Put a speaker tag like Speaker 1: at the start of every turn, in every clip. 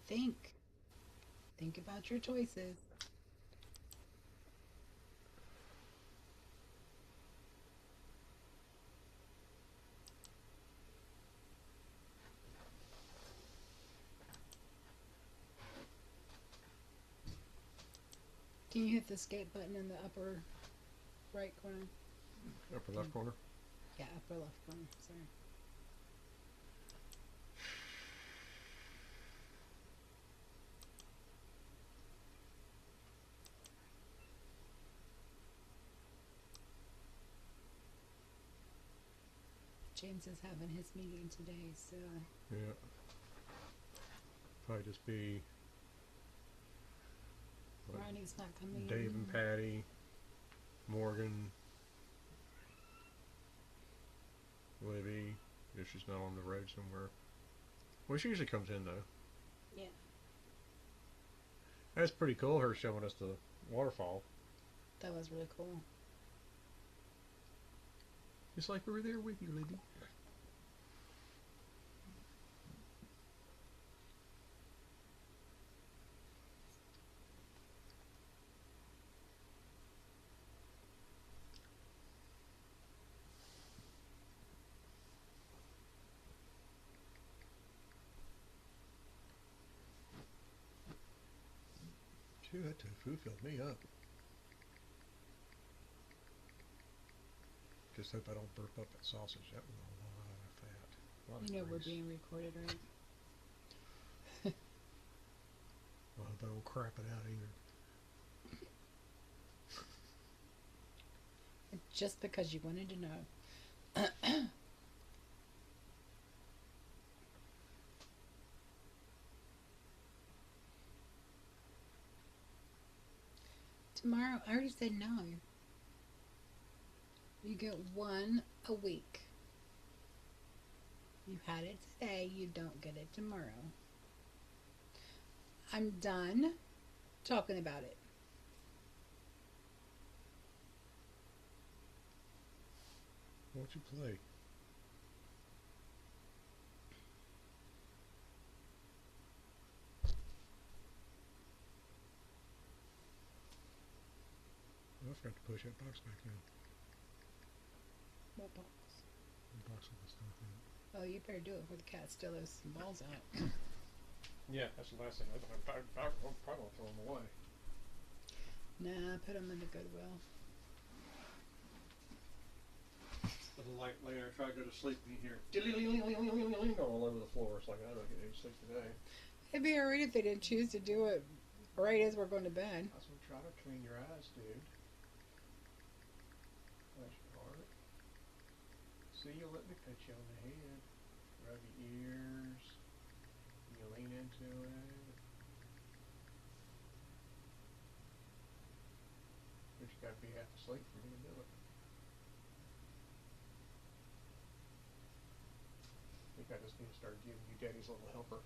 Speaker 1: think. Think about your choices. Can you hit the escape button in the upper right corner?
Speaker 2: Upper left corner.
Speaker 1: Yeah, upper left corner. Sorry. James is having his meeting today, so.
Speaker 2: Yeah. Probably just be.
Speaker 1: Ronnie's not coming
Speaker 2: Dave
Speaker 1: in.
Speaker 2: and Patty, Morgan, Libby, if she's not on the road somewhere. Well, she usually comes in though.
Speaker 1: Yeah.
Speaker 2: That's pretty cool, her showing us the waterfall.
Speaker 1: That was really cool.
Speaker 2: Just like we were there with you, Libby. Phew, that tofu filled me up. Just hope I don't burp up that sausage. That was a lot of fat. A lot of
Speaker 1: You know
Speaker 2: grease.
Speaker 1: we're being recorded, right?
Speaker 2: Well, I hope I don't crap it out either.
Speaker 1: Just because you wanted to know. Tomorrow, I already said no. You get one a week. You had it today, you don't get it tomorrow. I'm done talking about it.
Speaker 2: What'd you play? I forgot to push that box back in.
Speaker 1: What box?
Speaker 2: The box with the stuff in it.
Speaker 1: Oh, you better do it before the cat steals some balls out.
Speaker 2: Yeah, that's the last thing. I'm probably going to throw them away.
Speaker 1: Nah, put them in the Goodwill.
Speaker 2: A little light later, I try to go to sleep and you hear all over the floor. It's like, I don't get any sleep today.
Speaker 1: It'd be alright if they didn't choose to do it right as we're going to bed.
Speaker 2: That's what try to clean your eyes, dude. Bless your heart. See, you let me pet you on the head. Rub your ears. You lean into it. But you got to be half asleep for me to do it. I think I just need to start giving you Daddy's little helper.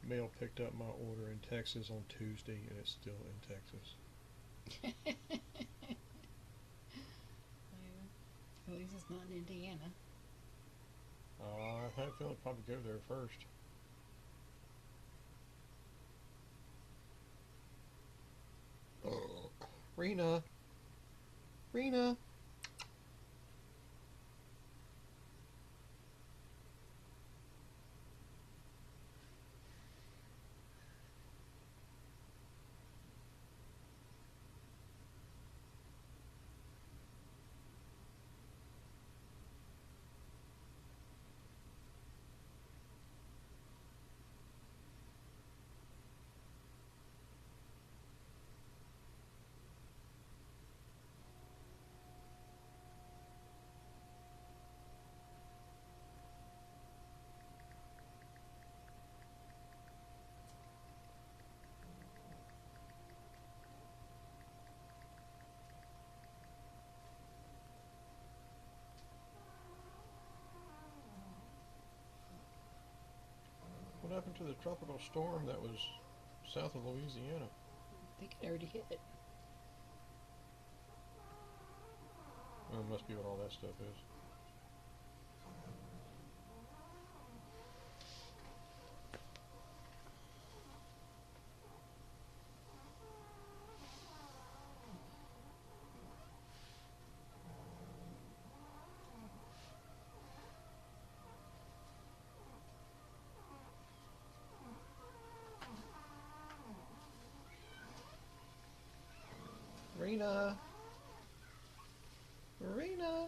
Speaker 2: Mail picked up my order in Texas on Tuesday, and it's still in Texas.
Speaker 1: At least it's not in Indiana.
Speaker 2: I had a feeling I'd probably go there first. Oh, Rena. Rena.
Speaker 3: happened to the tropical storm that was south of Louisiana?
Speaker 1: I think it already hit it.
Speaker 3: Well, it must be what all that stuff is. Rena! Rena!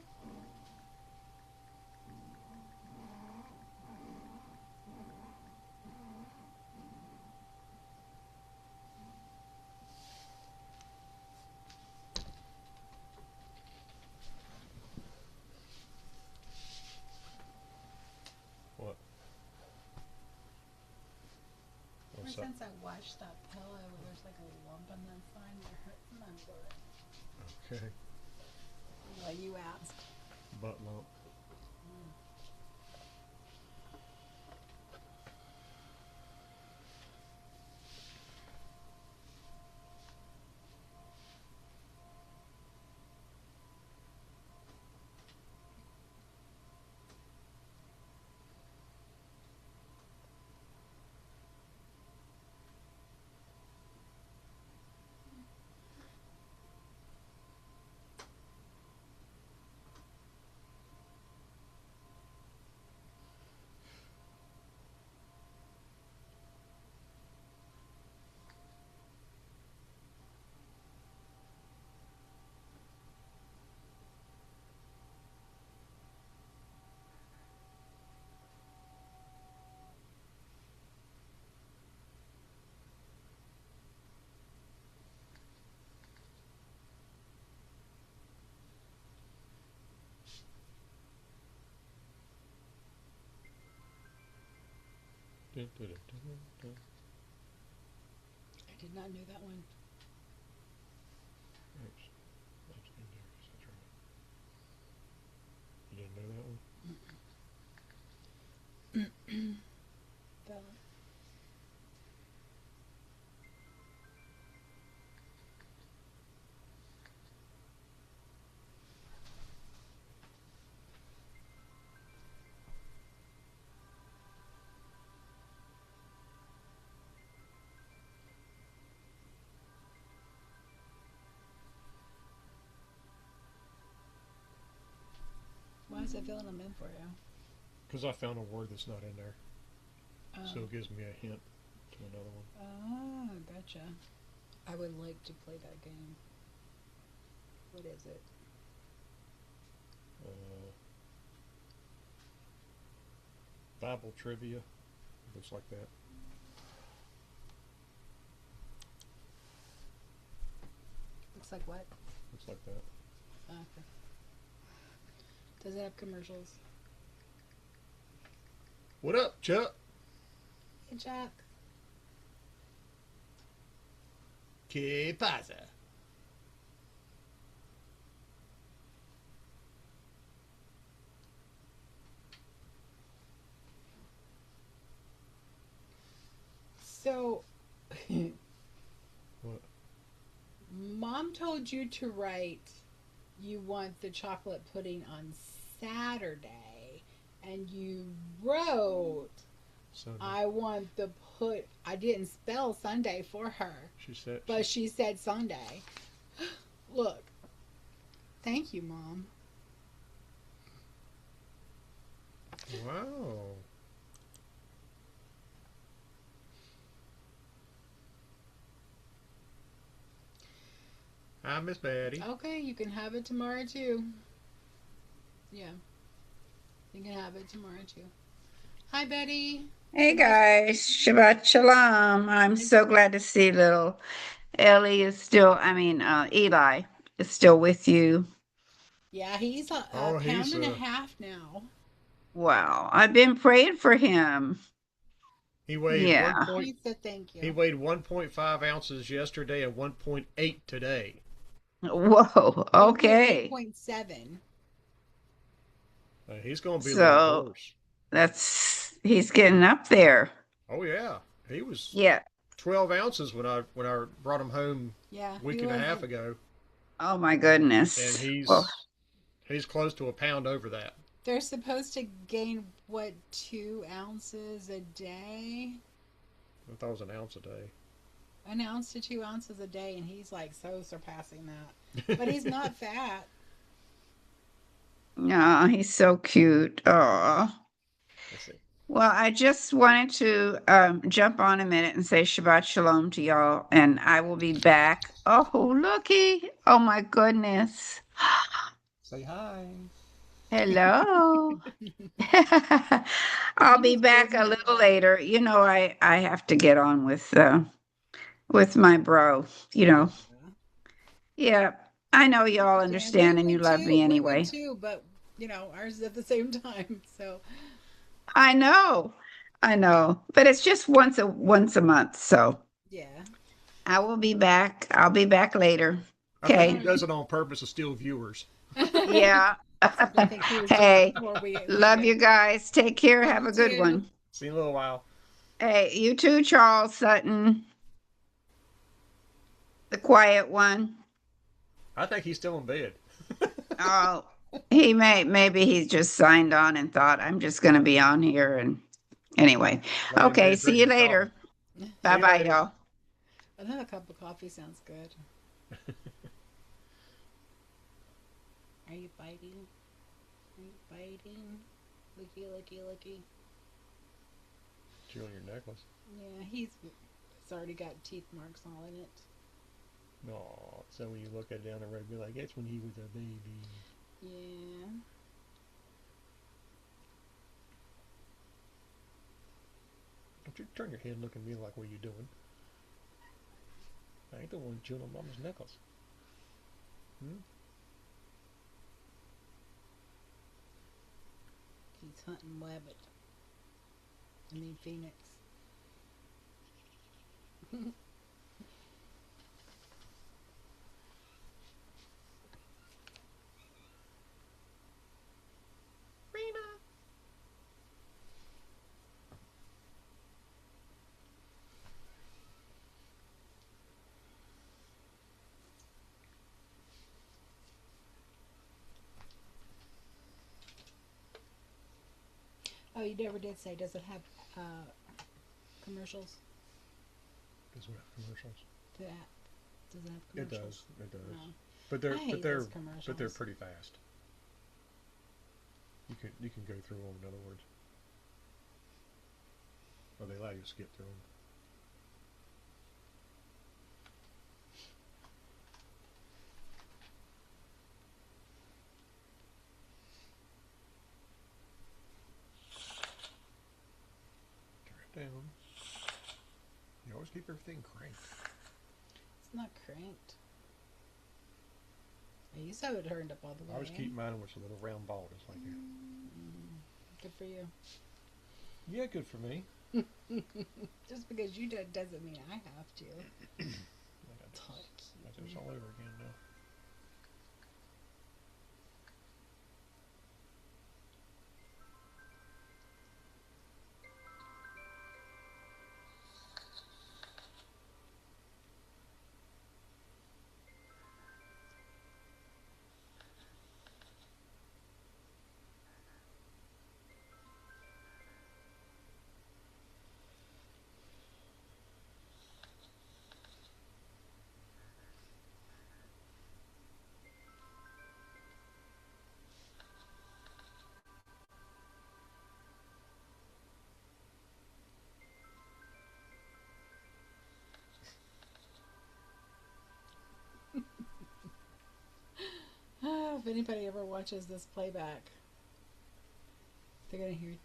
Speaker 3: What?
Speaker 1: Ever
Speaker 3: What's up?
Speaker 1: since I washed that pillow, there's like a lump on that side and it hurts my butt.
Speaker 3: Okay.
Speaker 1: Why you ask?
Speaker 3: Butt lump. Dun, dun, dun, dun, dun.
Speaker 1: I did not know that one.
Speaker 3: Oops. That's Indarius, that's right. You didn't know that one?
Speaker 1: Bella. Why is it filling them in for you?
Speaker 3: Because I found a word that's not in there.
Speaker 1: Oh.
Speaker 3: So it gives me a hint to another one.
Speaker 1: Oh, gotcha. I would like to play that game. What is it?
Speaker 3: Bible trivia. Looks like that.
Speaker 1: Looks like what?
Speaker 3: Looks like that.
Speaker 1: Oh, okay. Does it have commercials?
Speaker 3: What up, Chuck?
Speaker 1: Hey, Chuck.
Speaker 3: ¿Qué pasa?
Speaker 1: So,
Speaker 3: What?
Speaker 1: Mom told you to write you want the chocolate pudding on Saturday, and you wrote
Speaker 3: Sunday.
Speaker 1: I want the put. I didn't spell Sunday for her,
Speaker 3: She said.
Speaker 1: but she said Sunday. Look, thank you, Mom.
Speaker 3: Wow. Hi, Miss Betty.
Speaker 1: Okay, you can have it tomorrow too. Yeah, you can have it tomorrow too. Hi, Betty.
Speaker 4: Hey
Speaker 1: Shabbat
Speaker 4: guys, Shabbat Shalom. I'm so glad to see little Ellie is still, Eli is still with you.
Speaker 1: Yeah, he's a
Speaker 3: Oh,
Speaker 1: pound
Speaker 3: he's
Speaker 1: and a half now.
Speaker 4: Wow, I've been praying for him.
Speaker 3: he weighed
Speaker 4: Yeah.
Speaker 1: He said thank
Speaker 3: he
Speaker 1: you.
Speaker 3: weighed 1.5 ounces yesterday and 1.8 today.
Speaker 4: Whoa,
Speaker 1: He weighed
Speaker 4: okay.
Speaker 1: 8.7.
Speaker 3: He's gonna be a little
Speaker 4: So
Speaker 3: horse.
Speaker 4: he's getting up there.
Speaker 3: Oh yeah, he was
Speaker 4: Yeah.
Speaker 3: 12 ounces when I brought him home
Speaker 1: Yeah,
Speaker 3: a
Speaker 1: he
Speaker 3: week and a half
Speaker 1: wasn't.
Speaker 3: ago,
Speaker 4: Oh my
Speaker 3: and
Speaker 4: goodness. Well,
Speaker 3: he's close to a pound over that.
Speaker 1: They're supposed to gain, what, 2 ounces a day?
Speaker 3: I thought it was an ounce a day.
Speaker 1: An ounce to 2 ounces a day, and he's like so surpassing that. But he's not fat.
Speaker 4: no, he's so cute. Oh.
Speaker 3: Let's see.
Speaker 4: Well, I just wanted to jump on a minute and say Shabbat Shalom to y'all, and I will be back. Oh, looky. Oh my goodness.
Speaker 3: Say hi.
Speaker 4: Hello. I'll be
Speaker 1: He's
Speaker 4: back a
Speaker 1: waiting for
Speaker 4: little
Speaker 1: that.
Speaker 4: later. I have to get on with my bro, you
Speaker 1: Yeah.
Speaker 4: know. Yeah, I know y'all
Speaker 1: Understand. We
Speaker 4: understand and you
Speaker 1: would
Speaker 4: love
Speaker 1: too.
Speaker 4: me
Speaker 1: We would
Speaker 4: anyway.
Speaker 1: too, but ours is at the same time. So
Speaker 4: I know. I know. But it's just once a month, so
Speaker 1: yeah.
Speaker 4: I will be back. I'll be back later.
Speaker 3: I think
Speaker 1: All
Speaker 3: he
Speaker 4: Okay.
Speaker 3: does
Speaker 1: right.
Speaker 3: it on purpose to steal viewers.
Speaker 4: Yeah.
Speaker 1: I think he was doing it
Speaker 4: Hey,
Speaker 1: before we
Speaker 4: love you
Speaker 1: did.
Speaker 4: guys. Take care.
Speaker 1: Love
Speaker 4: Have
Speaker 1: you
Speaker 4: a good
Speaker 1: too.
Speaker 4: one.
Speaker 3: See you in a little while.
Speaker 4: Hey, you too, Charles Sutton, the quiet one.
Speaker 3: I think he's still in bed.
Speaker 4: Oh, maybe he just signed on and thought I'm just going to be on here and anyway.
Speaker 3: Lay in
Speaker 4: Okay,
Speaker 3: bed
Speaker 4: see
Speaker 3: drinking
Speaker 4: you
Speaker 3: his coffee.
Speaker 4: later.
Speaker 3: See you
Speaker 4: Bye-bye,
Speaker 3: later.
Speaker 4: y'all.
Speaker 1: Another cup of coffee sounds good. Are you biting? Are you biting? Looky, looky, looky.
Speaker 3: Chew on your necklace.
Speaker 1: Yeah, it's already got teeth marks all in it.
Speaker 3: No. So when you look at it down the road, be like, that's when he was a baby.
Speaker 1: Yeah.
Speaker 3: Don't you turn your head and look at me like, what are you doing? I ain't the one chewing on Mama's necklace. Hmm?
Speaker 1: He's hunting Wabbit. I mean Phoenix. Oh, you never did say. Does it have commercials?
Speaker 3: Does it have commercials?
Speaker 1: The app. Does it have
Speaker 3: It
Speaker 1: commercials?
Speaker 3: does. It does.
Speaker 1: No.
Speaker 3: But
Speaker 1: I hate those
Speaker 3: they're
Speaker 1: commercials.
Speaker 3: pretty fast. You can go through them. In other words, or they allow you to skip through them. Turn it down. You always keep everything cranked.
Speaker 1: It's not cranked. I used to have it turned up all the
Speaker 3: I
Speaker 1: way.
Speaker 3: always keep mine with a little round ball just like that.
Speaker 1: Good for you.
Speaker 3: Yeah, good for me.
Speaker 1: Just because you did doesn't mean I have to.
Speaker 3: I got this all over again now.
Speaker 1: If anybody ever watches this playback, they're gonna hear.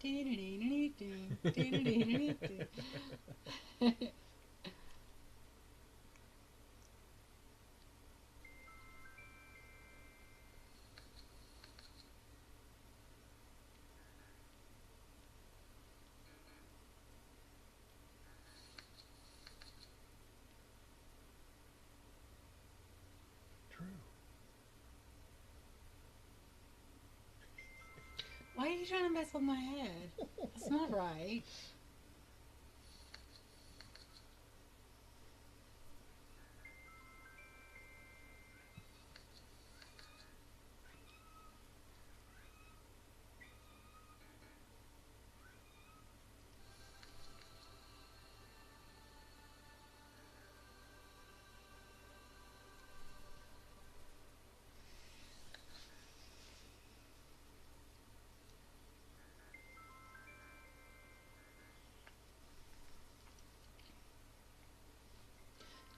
Speaker 3: True.
Speaker 1: Why are you trying to mess with my head? That's not right.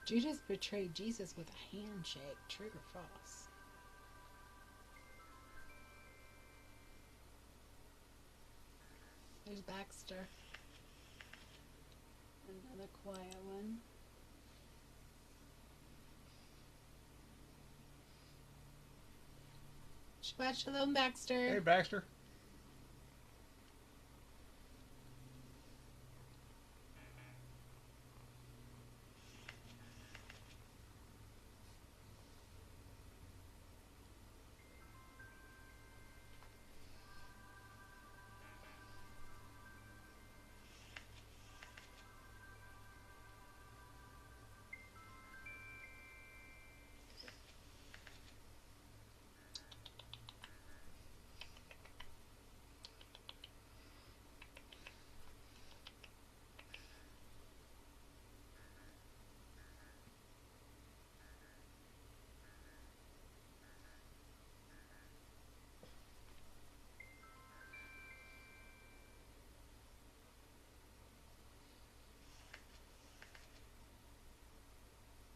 Speaker 1: Judas betrayed Jesus with a handshake. True or false? There's Baxter. Another quiet one. Shabbat Shalom, Baxter.
Speaker 3: Hey, Baxter.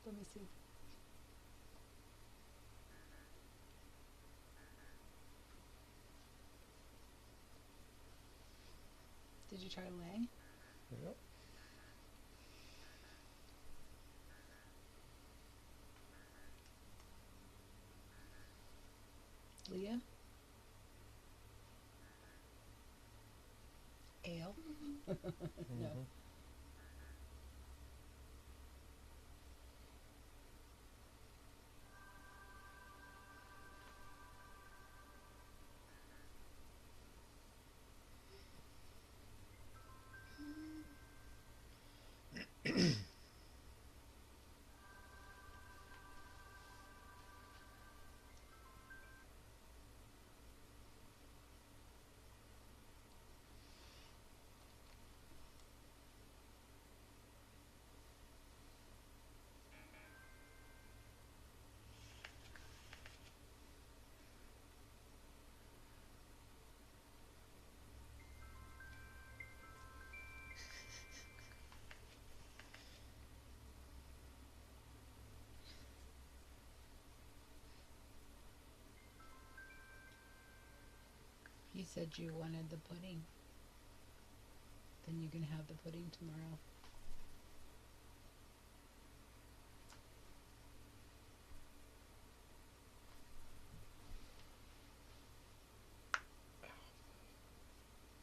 Speaker 1: Let me see. Did you try lay?
Speaker 3: Yep.
Speaker 1: Leah? Ale? No.
Speaker 3: Mhm.
Speaker 1: You said you wanted the pudding. Then you can have the pudding tomorrow.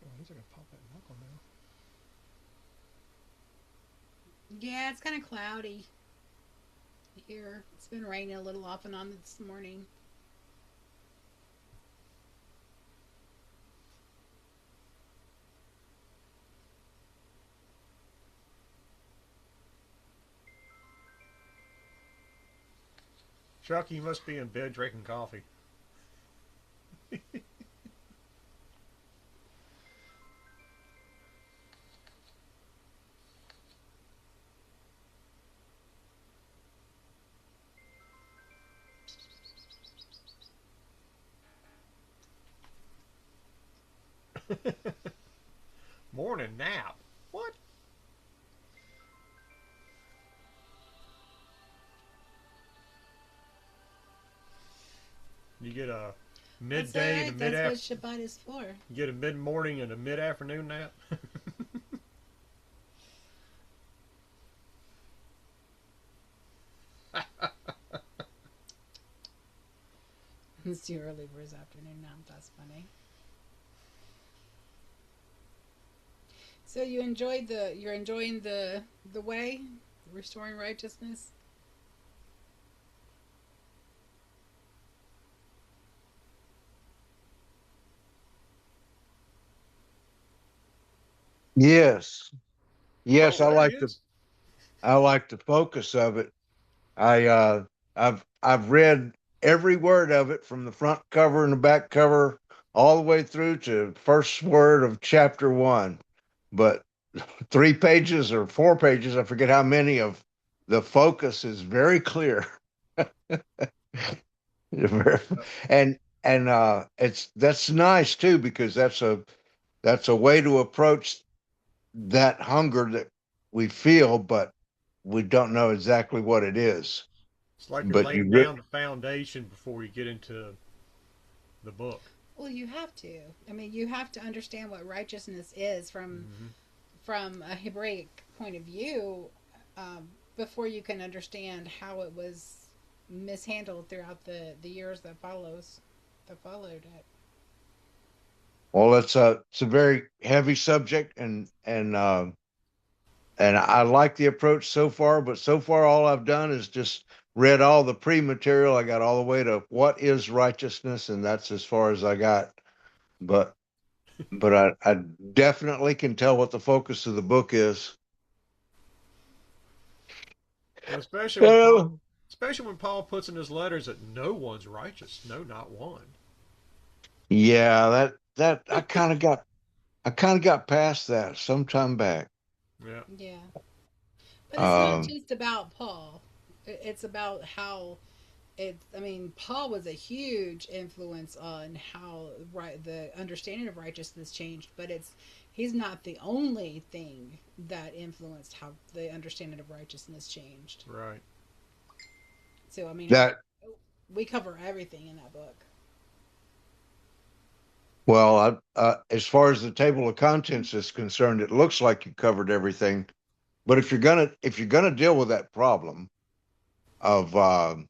Speaker 3: Oh, he's gonna pop that knuckle now.
Speaker 1: Yeah, it's kind of cloudy here. It's been raining a little off and on this morning.
Speaker 3: Chuck, you must be in bed drinking coffee. Morning nap. What? You get a
Speaker 1: That's
Speaker 3: midday
Speaker 1: alright.
Speaker 3: and a
Speaker 1: That's
Speaker 3: mid
Speaker 1: what
Speaker 3: after.
Speaker 1: Shabbat is for.
Speaker 3: You get a mid morning and a mid afternoon nap.
Speaker 1: It's too early for his afternoon nap. That's funny. So you're enjoying the way, restoring righteousness.
Speaker 5: Yes. Yes,
Speaker 3: Oh, there he is.
Speaker 5: I like the focus of it. I I've read every word of it from the front cover and the back cover all the way through to first word of chapter 1. But 3 pages or 4 pages, I forget how many of the focus is very clear. and it's that's nice too because that's a way to approach that hunger that we feel, but we don't know exactly what it is.
Speaker 2: It's like you're
Speaker 5: But
Speaker 2: laying down the foundation before you get into the book.
Speaker 1: Well, you have to. I mean, you have to understand what righteousness is
Speaker 2: Mm-hmm.
Speaker 1: from a Hebraic point of view, before you can understand how it was mishandled throughout the years that followed it.
Speaker 5: well, it's a very heavy subject, and I like the approach so far. But so far, all I've done is just read all the pre-material. I got all the way to what is righteousness, and that's as far as I got. But I definitely can tell what the focus of the book is.
Speaker 2: And
Speaker 5: Uh,
Speaker 2: especially when Paul puts in his letters that no one's righteous, no, not one.
Speaker 5: yeah, that I kind of got past that some time back.
Speaker 2: Yeah.
Speaker 1: Yeah. But it's not
Speaker 5: Um,
Speaker 1: just about Paul. It's about how it's. I mean, Paul was a huge influence on how the understanding of righteousness changed. But he's not the only thing that influenced how the understanding of righteousness changed.
Speaker 2: Right.
Speaker 1: So I mean,
Speaker 5: that
Speaker 1: we cover everything in that book.
Speaker 5: well, as far as the table of contents is concerned, it looks like you covered everything. But if you're gonna deal with that problem of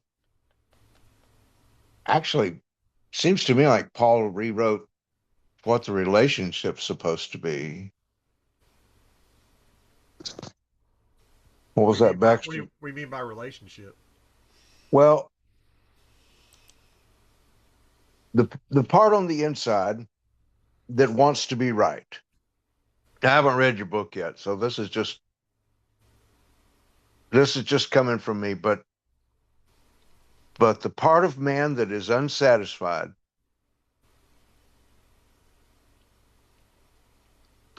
Speaker 5: actually, seems to me like Paul rewrote what the relationship's supposed to be. What
Speaker 2: What
Speaker 5: was
Speaker 2: do you mean
Speaker 5: that,
Speaker 2: by
Speaker 5: Baxter?
Speaker 2: what do you mean by relationship?
Speaker 5: Well, the part on the inside that wants to be right. I haven't read your book yet, so this is just coming from me. But the part of man that is unsatisfied,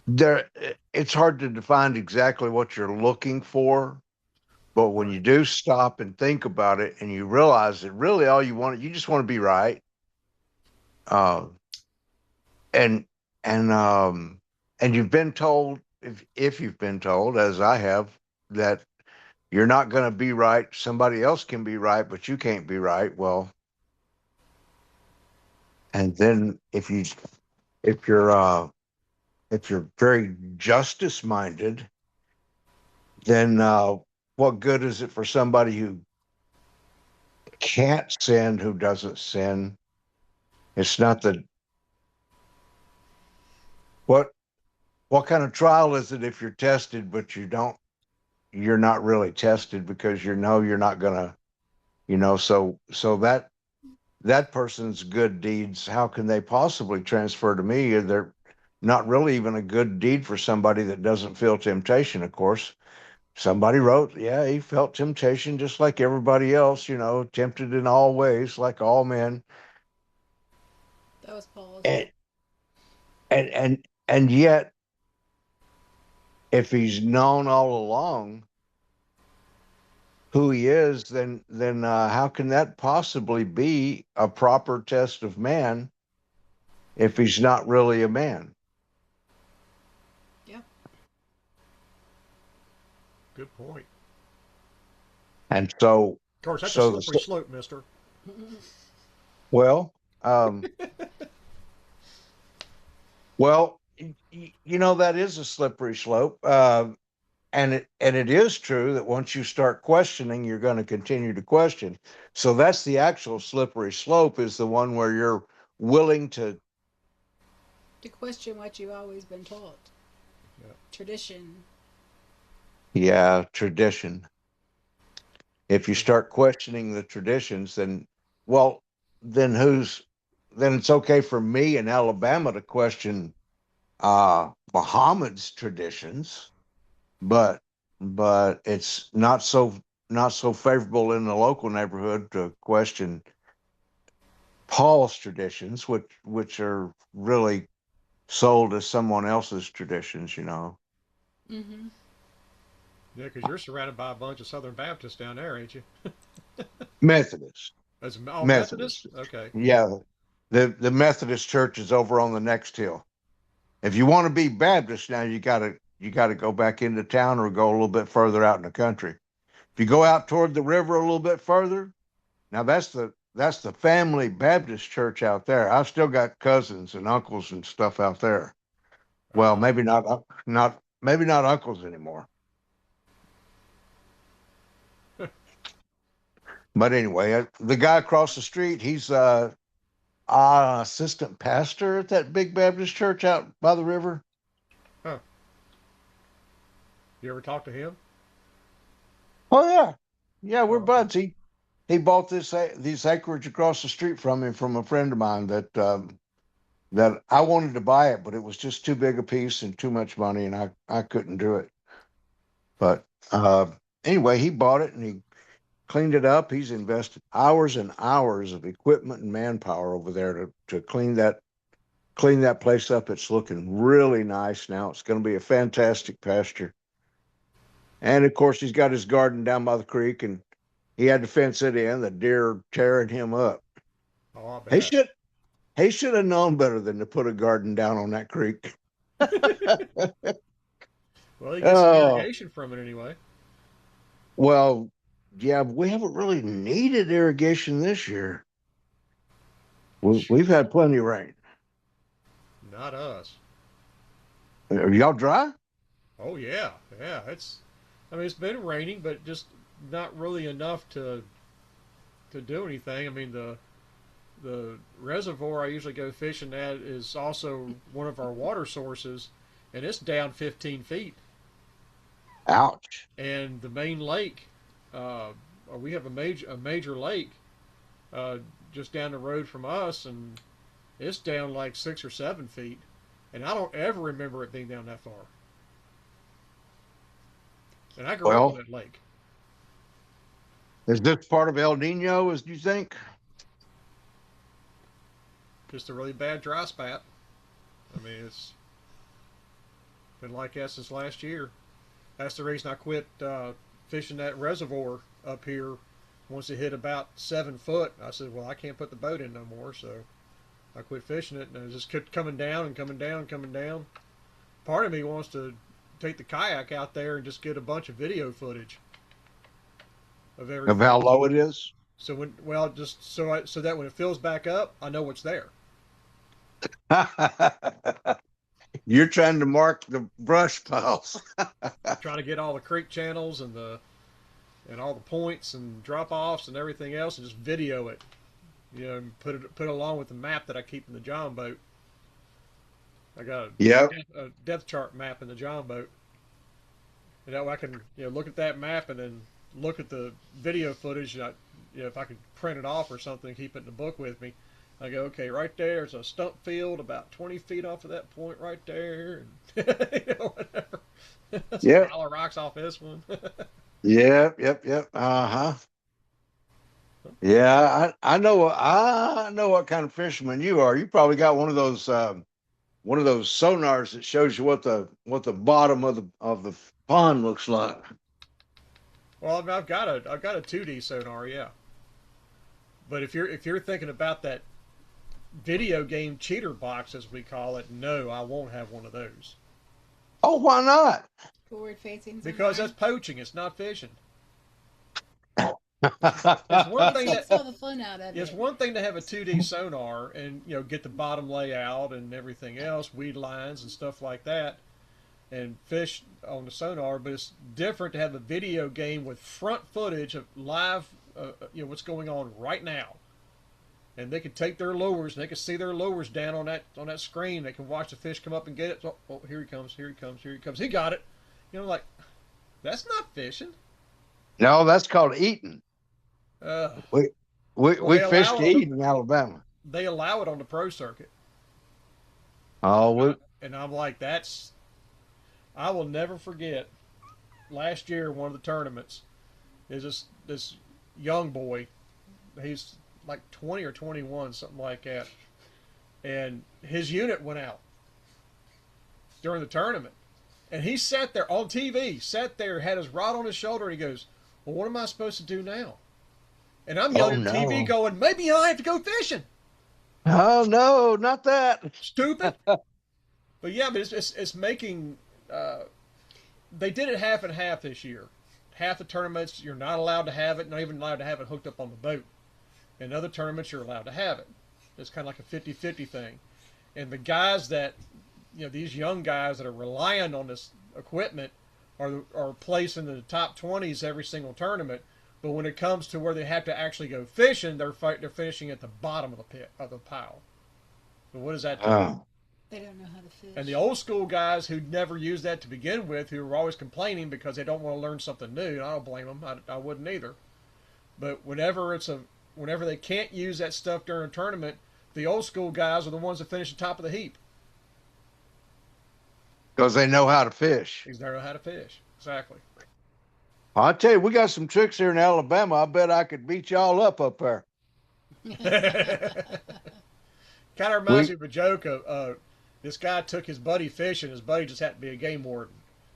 Speaker 5: there it's hard to define exactly what you're looking for. But when
Speaker 2: Right.
Speaker 5: you do stop and think about it, and you realize that really all you just want to be right, uh, and and um, and you've been told, if you've been told, as I have, that you're not going to be right. Somebody else can be right, but you can't be right. Well, and then if you're if you're very justice minded, then what good is it for somebody who can't sin, who doesn't sin? It's not the what what kind of trial is it if you're tested, but you're not really tested because you know you're not gonna, so that person's good deeds, how can they possibly transfer to me? They're not really even a good deed for somebody that doesn't feel temptation, of course. Somebody wrote, yeah, he felt temptation just like everybody else, tempted in all ways, like all men.
Speaker 1: That was Paul's.
Speaker 5: And and yet, if he's known all along who he is, then how can that possibly be a proper test of man if he's not really a man?
Speaker 1: Yep.
Speaker 2: Good point.
Speaker 5: And so,
Speaker 2: Of course, that's a
Speaker 5: so
Speaker 2: slippery
Speaker 5: the
Speaker 2: slope, Mister.
Speaker 5: well, well, that is a slippery slope. And it is true that once you start questioning, you're going to continue to question. So that's the actual slippery slope, is the one where you're willing to,
Speaker 1: To question what you've always been taught.
Speaker 2: Yeah.
Speaker 1: Tradition.
Speaker 5: yeah, tradition. If you start questioning the traditions, well, then then it's okay for me in Alabama to question Muhammad's traditions, but it's not so favorable in the local neighborhood to question Paul's traditions, which are really sold as someone else's traditions.
Speaker 1: Mm-hmm.
Speaker 2: Yeah, because you're surrounded by a bunch of Southern Baptists down there, ain't you?
Speaker 5: Methodist,
Speaker 2: As all Methodist?
Speaker 5: Methodist,
Speaker 2: Okay.
Speaker 5: yeah. The Methodist church is over on the next hill. If you want to be Baptist now, you gotta go back into town or go a little bit further out in the country. If you go out toward the river a little bit further, now that's the family Baptist church out there. I've still got cousins and uncles and stuff out there. Well,
Speaker 3: Uh,
Speaker 5: maybe not maybe not uncles anymore. But anyway, the guy across the street, he's assistant pastor at that big Baptist church out by the river.
Speaker 3: huh. You ever talk to him?
Speaker 5: Oh yeah, yeah, we're
Speaker 3: Oh, okay.
Speaker 5: buds. He bought this acreage across the street from him from a friend of mine that I wanted to buy it, but it was just too big a piece and too much money, and I couldn't do it. But anyway, he bought it and he cleaned it up. He's invested hours and hours of equipment and manpower over there to clean that place up. It's looking really nice now. It's going to be a fantastic pasture. And of course, he's got his garden down by the creek, and he had to fence it in. The deer tearing him up.
Speaker 3: Oh, I
Speaker 5: He
Speaker 3: bet.
Speaker 5: should he should have known better than to put a garden down on that creek.
Speaker 3: Well, you get some
Speaker 5: Oh
Speaker 3: irrigation from it anyway.
Speaker 5: well, yeah, we haven't really needed irrigation this year. We've had plenty of rain.
Speaker 3: Not us.
Speaker 5: Are y'all dry?
Speaker 3: Oh yeah, yeah. I mean, it's been raining, but just not really enough to do anything. I mean, the reservoir I usually go fishing at is also one of our water sources, and it's down 15 feet.
Speaker 5: Ouch.
Speaker 3: And the main lake, uh, we have a major lake uh, just down the road from us, and it's down like 6 or 7 feet. And I don't ever remember it being down that far. And I grew up on
Speaker 5: Well,
Speaker 3: that lake.
Speaker 5: is this part of El Nino, as you think?
Speaker 3: Just a really bad dry spot. I mean, it's been like that since last year. That's the reason I quit fishing that reservoir up here. Once it hit about 7 foot, I said, "Well, I can't put the boat in no more." So I quit fishing it, and it just kept coming down and coming down and coming down. Part of me wants to take the kayak out there and just get a bunch of video footage of
Speaker 5: Of how
Speaker 3: everything.
Speaker 5: low it is?
Speaker 3: So when, well, just so that when it fills back up, I know what's there.
Speaker 5: You're trying to mark the brush piles.
Speaker 3: Trying to get all the creek channels and all the points and drop offs and everything else, and just video it. And put it along with the map that I keep in the John boat. I got
Speaker 5: Yep.
Speaker 3: a depth chart map in the John boat, and that way I can look at that map and then look at the video footage. And if I could print it off or something, keep it in the book with me. I go, okay, right there's a stump field about 20 feet off of that point right there, and whatever. Some
Speaker 5: Yep.
Speaker 3: pile of rocks off this one.
Speaker 5: Yep. Yep. Yep. Uh-huh. Yeah, I know what kind of fisherman you are. You probably got one of those sonars that shows you what the bottom of the pond looks like.
Speaker 3: Well, I've got a 2D sonar, yeah. But if you're thinking about that video game cheater box as we call it, no, I won't have one of those
Speaker 5: Oh, why not?
Speaker 1: Forward facing
Speaker 3: because
Speaker 1: sonar.
Speaker 3: that's poaching. It's not fishing. It's one thing that
Speaker 1: Takes all the fun out of
Speaker 3: it's
Speaker 1: it.
Speaker 3: one thing to have a 2D sonar and get the bottom layout and everything else, weed lines and stuff like that, and fish on the sonar. But it's different to have a video game with front footage of live, what's going on right now. And they can take their lures and they can see their lures down on that screen. They can watch the fish come up and get it. Oh, here he comes, here he comes, here he comes. He got it. Like that's not fishing.
Speaker 5: No, that's called eating.
Speaker 3: Uh,
Speaker 5: We we
Speaker 3: well,
Speaker 5: we fish to eat in Alabama.
Speaker 3: they allow it on the pro circuit.
Speaker 5: Oh,
Speaker 3: And, I,
Speaker 5: we,
Speaker 3: and I'm like, I will never forget last year, one of the tournaments, is this young boy. He's like 20 or 21, something like that. And his unit went out during the tournament. And he sat there on TV, had his rod on his shoulder, and he goes, "Well, what am I supposed to do now?" And I'm
Speaker 5: oh
Speaker 3: yelling at TV,
Speaker 5: no.
Speaker 3: going, "Maybe I have to go fishing."
Speaker 5: Oh no, not that.
Speaker 3: Stupid. But yeah, but it's making. They did it half and half this year. half the tournaments you're not allowed to have it, not even allowed to have it hooked up on the boat. In other tournaments, you're allowed to have it. It's kind of like a 50-50 thing. And the guys that, these young guys that are relying on this equipment are placed in the top 20s every single tournament. But when it comes to where they have to actually go fishing, they're finishing at the bottom of the pit of the pile. But what does that tell you?
Speaker 5: Oh.
Speaker 1: They don't know how to fish.
Speaker 3: And the old school guys who never used that to begin with, who were always complaining because they don't want to learn something new, and I don't blame them. I wouldn't either. But whenever they can't use that stuff during a tournament, the old school guys are the ones that finish at the top of the heap.
Speaker 5: Because they know how to fish.
Speaker 3: Because they know how to fish. Exactly.
Speaker 5: I'll tell you, we got some tricks here in Alabama. I bet I could beat y'all up there.
Speaker 3: Kind of reminds me of a joke of this guy took his buddy fishing. His buddy just happened to be a game warden.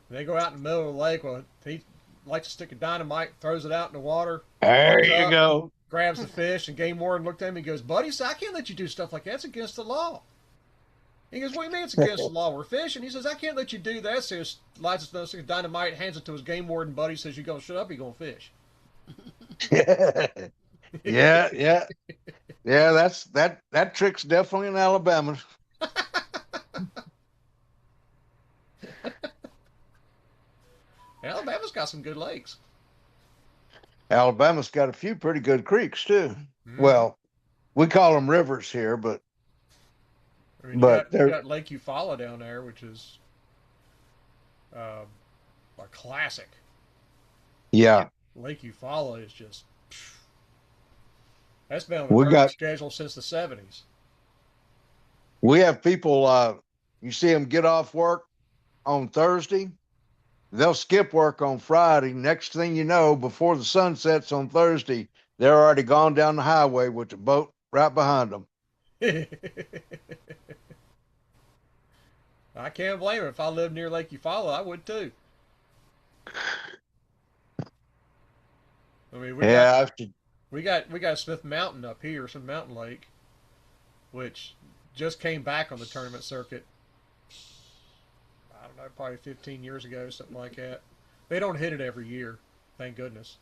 Speaker 3: And they go out in the middle of the lake. Well, he likes to stick a dynamite, throws it out in the water.
Speaker 5: There you go.
Speaker 3: Grabs the fish, and game warden looked at him and goes, "Buddy, I can't let you do stuff like that. It's against the law." He goes, "What do you mean it's against the law? We're fishing." He says, "I can't let you do that." So he lights a dynamite, hands it to his game warden buddy, says, "You're going to shut up, you're going to fish."
Speaker 5: Yeah. That trick's definitely in Alabama.
Speaker 3: Alabama's got some good lakes.
Speaker 5: Alabama's got a few pretty good creeks too. Well, we call them rivers here, but
Speaker 3: you got Lake Eufaula down there, which is a classic.
Speaker 5: Yeah,
Speaker 3: Lake Eufaula is just that's been on the tournament schedule since the 70s.
Speaker 5: We have people. You see them get off work on Thursday. They'll skip work on Friday. Next thing you know, before the sun sets on Thursday, they're already gone down the highway with the boat right behind them.
Speaker 3: I can't blame them. If I lived near Lake Eufaula, I would too. I mean, we got Smith Mountain up here, Smith Mountain Lake, which just came back on the tournament circuit. I don't know, probably 15 years ago, something like that. They don't hit it every year, thank goodness.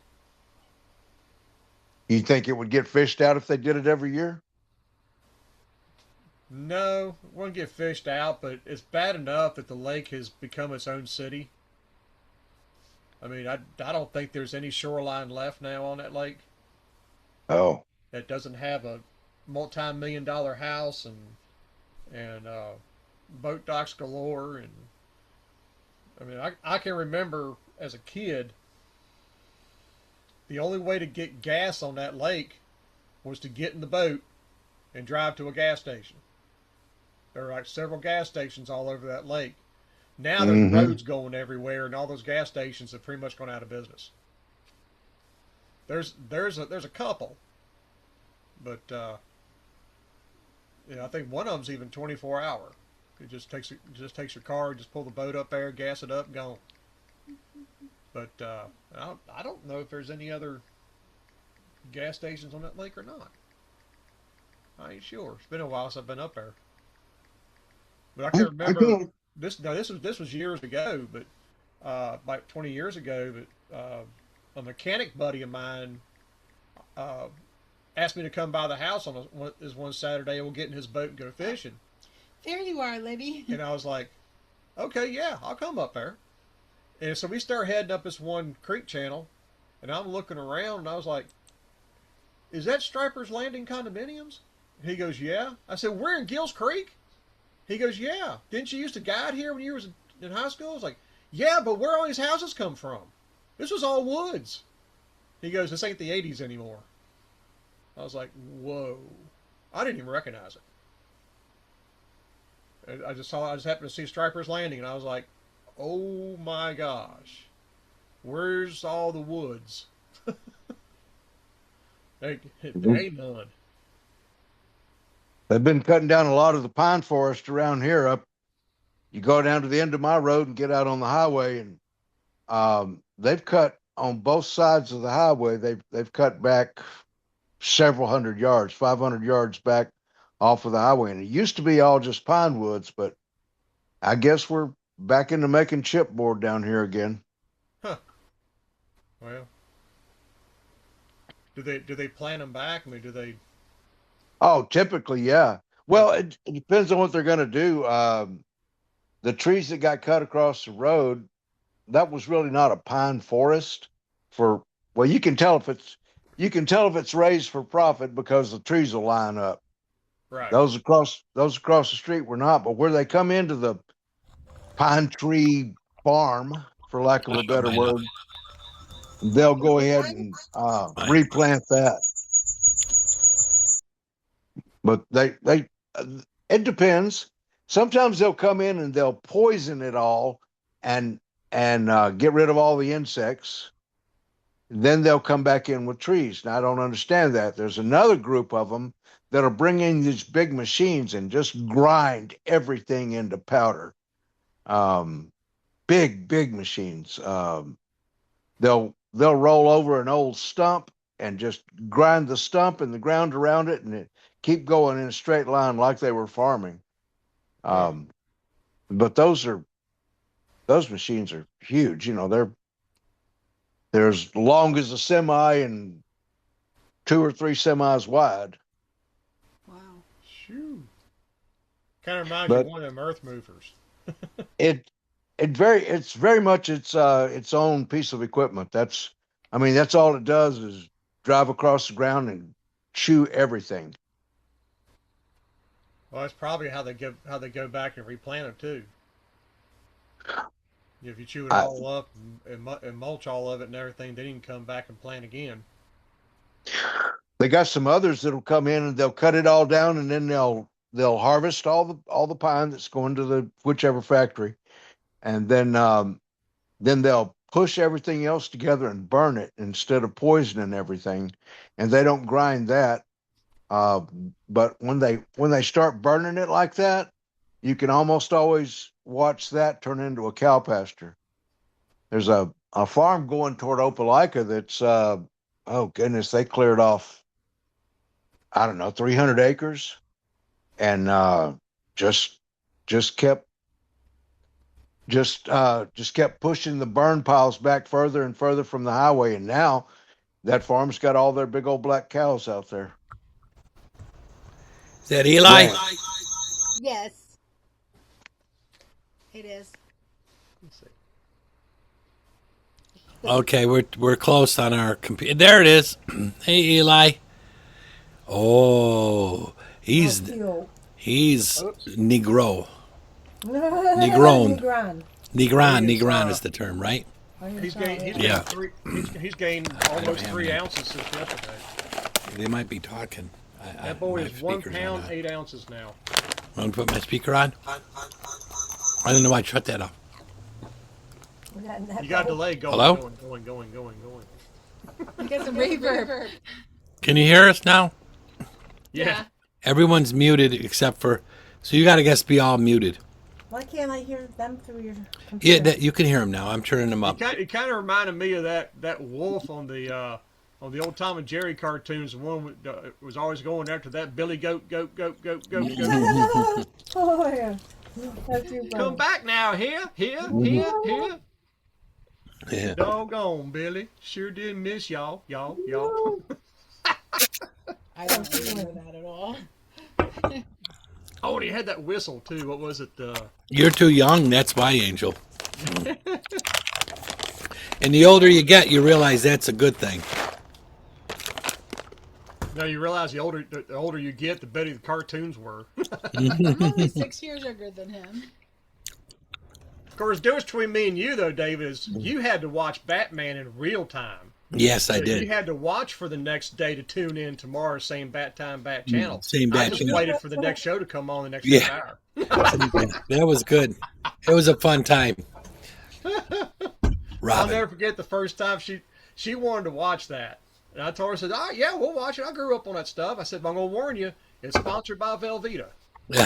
Speaker 5: You think it would get fished out if they did it every year?
Speaker 3: No, it won't get fished out, but it's bad enough that the lake has become its own city. I mean, I don't think there's any shoreline left now on that lake.
Speaker 5: Oh.
Speaker 3: That doesn't have a multi-million-dollar house and boat docks galore. And I mean, I can remember as a kid, the only way to get gas on that lake was to get in the boat and drive to a gas station. There are like several gas stations all over that lake. Now there's roads going everywhere, and all those gas stations have pretty much gone out of business. There's a couple, but I think one of them's even 24-hour. It just takes your car, just pull the boat up there, gas it up, gone. But I don't know if there's any other gas stations on that lake or not. I ain't sure. It's been a while since I've been up there. But I can remember this. No, this was years ago, but like 20 years ago. But a mechanic buddy of mine asked me to come by the house on one Saturday, and we'll get in his boat and go fishing.
Speaker 1: There you are, Libby.
Speaker 3: And I was like, okay, yeah, I'll come up there. And so we start heading up this one creek channel, and I'm looking around, and I was like, is that Striper's Landing condominiums? He goes, yeah. I said, we're in Gills Creek? He goes, yeah. Didn't you used to guide here when you were in high school? I was like, yeah, but where all these houses come from? This was all woods. He goes, this ain't the 80s anymore. I was like, whoa. I didn't even recognize it. I just happened to see Striper's Landing, and I was like, oh my gosh. Where's all the woods? There ain't none.
Speaker 5: They've been cutting down a lot of the pine forest around here. You go down to the end of my road and get out on the highway, and they've cut on both sides of the highway. They've cut back several hundred yards, 500 yards back off of the highway, and it used to be all just pine woods, but I guess we're back into making chipboard down here again.
Speaker 3: Huh. Well, do they plant them back? I mean, do they?
Speaker 5: Oh, typically, yeah. Well,
Speaker 3: Okay.
Speaker 5: it depends on what they're going to do. The trees that got cut across the road, that was really not a pine forest. For well, you can tell if it's raised for profit because the trees will line up.
Speaker 3: Right.
Speaker 5: Those across the street were not, but where they come into the pine tree farm, for lack of a better word, they'll go ahead and replant that. But uh, it depends. Sometimes they'll come in and they'll poison it all and get rid of all the insects. Then they'll come back in with trees. Now I don't understand that. There's another group of them that'll bring in these big machines and just grind everything into powder. Um, big machines. They'll roll over an old stump and just grind the stump and the ground around it, and keep going in a straight line like they were farming.
Speaker 3: Huh.
Speaker 5: Um, but those machines are huge. They're as long as a semi and two or three semis wide.
Speaker 1: Wow.
Speaker 3: Shoo. Kind of reminds you of
Speaker 5: But
Speaker 3: one of them earth movers.
Speaker 5: it it's very much its own piece of equipment. That's all it does is drive across the ground and chew everything.
Speaker 3: Well, that's probably how they go back and replant it too. If you chew it
Speaker 5: I,
Speaker 3: all up and mulch all of it and everything, then you can come back and plant again.
Speaker 5: they got some others that'll come in and they'll cut it all down, and then they'll harvest all the pine that's going to the whichever factory, and then they'll push everything else together and burn it instead of poisoning everything, and they don't grind that. Uh, but when they start burning it like that, you can almost always watch that turn into a cow pasture. There's a farm going toward Opelika that's oh goodness, they cleared off, I don't know, 300 acres, and just just kept just kept pushing the burn piles back further and further from the highway, and now that farm's got all their big old black cows out there.
Speaker 6: Is that Eli?
Speaker 5: Ranch.
Speaker 1: Yes, it is.
Speaker 3: Let's see.
Speaker 6: Okay, we're close on our computer. There it is. Hey, Eli. Oh, he's
Speaker 7: Cute.
Speaker 6: he's
Speaker 3: Oops.
Speaker 6: Negro. Negron.
Speaker 7: Negron.
Speaker 6: Negron.
Speaker 3: He's
Speaker 6: Negron is the term, right?
Speaker 3: he's gained he's
Speaker 6: Yeah.
Speaker 3: gained three he's gained
Speaker 6: I don't
Speaker 3: almost
Speaker 6: have
Speaker 3: three
Speaker 6: any.
Speaker 3: ounces since yesterday.
Speaker 6: They might be talking.
Speaker 3: That boy
Speaker 6: My
Speaker 3: is one
Speaker 6: speakers are
Speaker 3: pound
Speaker 6: not.
Speaker 3: 8 ounces now.
Speaker 6: Want to put my speaker on? I don't know why I shut that off.
Speaker 3: You got a delay going,
Speaker 6: Hello?
Speaker 3: going.
Speaker 1: You got some reverb.
Speaker 6: Can you hear us now?
Speaker 3: Yeah.
Speaker 6: Everyone's muted except for. So you got to guess be all muted.
Speaker 7: Why can't I hear them through your
Speaker 6: Yeah,
Speaker 7: computer?
Speaker 6: you can hear them now. I'm turning them up.
Speaker 3: It kind of reminded me of that wolf on the old Tom and Jerry cartoons. The one was always going after that Billy goat.
Speaker 7: Oh, yeah. That's too
Speaker 3: Come
Speaker 7: funny.
Speaker 3: back now, here.
Speaker 6: Yeah.
Speaker 3: Doggone, Billy. Sure did miss y'all.
Speaker 1: I don't remember that at all.
Speaker 3: Oh, and he had that whistle too. What was it?
Speaker 6: You're too young. That's why, Angel. And the older you get, you realize that's a good thing.
Speaker 3: Now you realize the older you get, the better the cartoons were.
Speaker 1: I'm only 6 years younger than him.
Speaker 3: Of course, the difference between me and you, though, David, is you had to watch Batman in real time.
Speaker 6: Yes, I
Speaker 3: So you
Speaker 6: did.
Speaker 3: had to watch for the next day to tune in tomorrow, same bat time, bat channel.
Speaker 6: Same
Speaker 3: I
Speaker 6: bat
Speaker 3: just
Speaker 6: channel.
Speaker 3: waited for the next show to come on the next
Speaker 6: Yeah.
Speaker 3: half hour.
Speaker 6: That was good. It was a fun time.
Speaker 3: I'll
Speaker 6: Robin.
Speaker 3: never forget the first time she wanted to watch that. And I told her, I said, oh, yeah, we'll watch it. I grew up on that stuff. I said, but I'm going to warn you, it's sponsored by Velveeta. And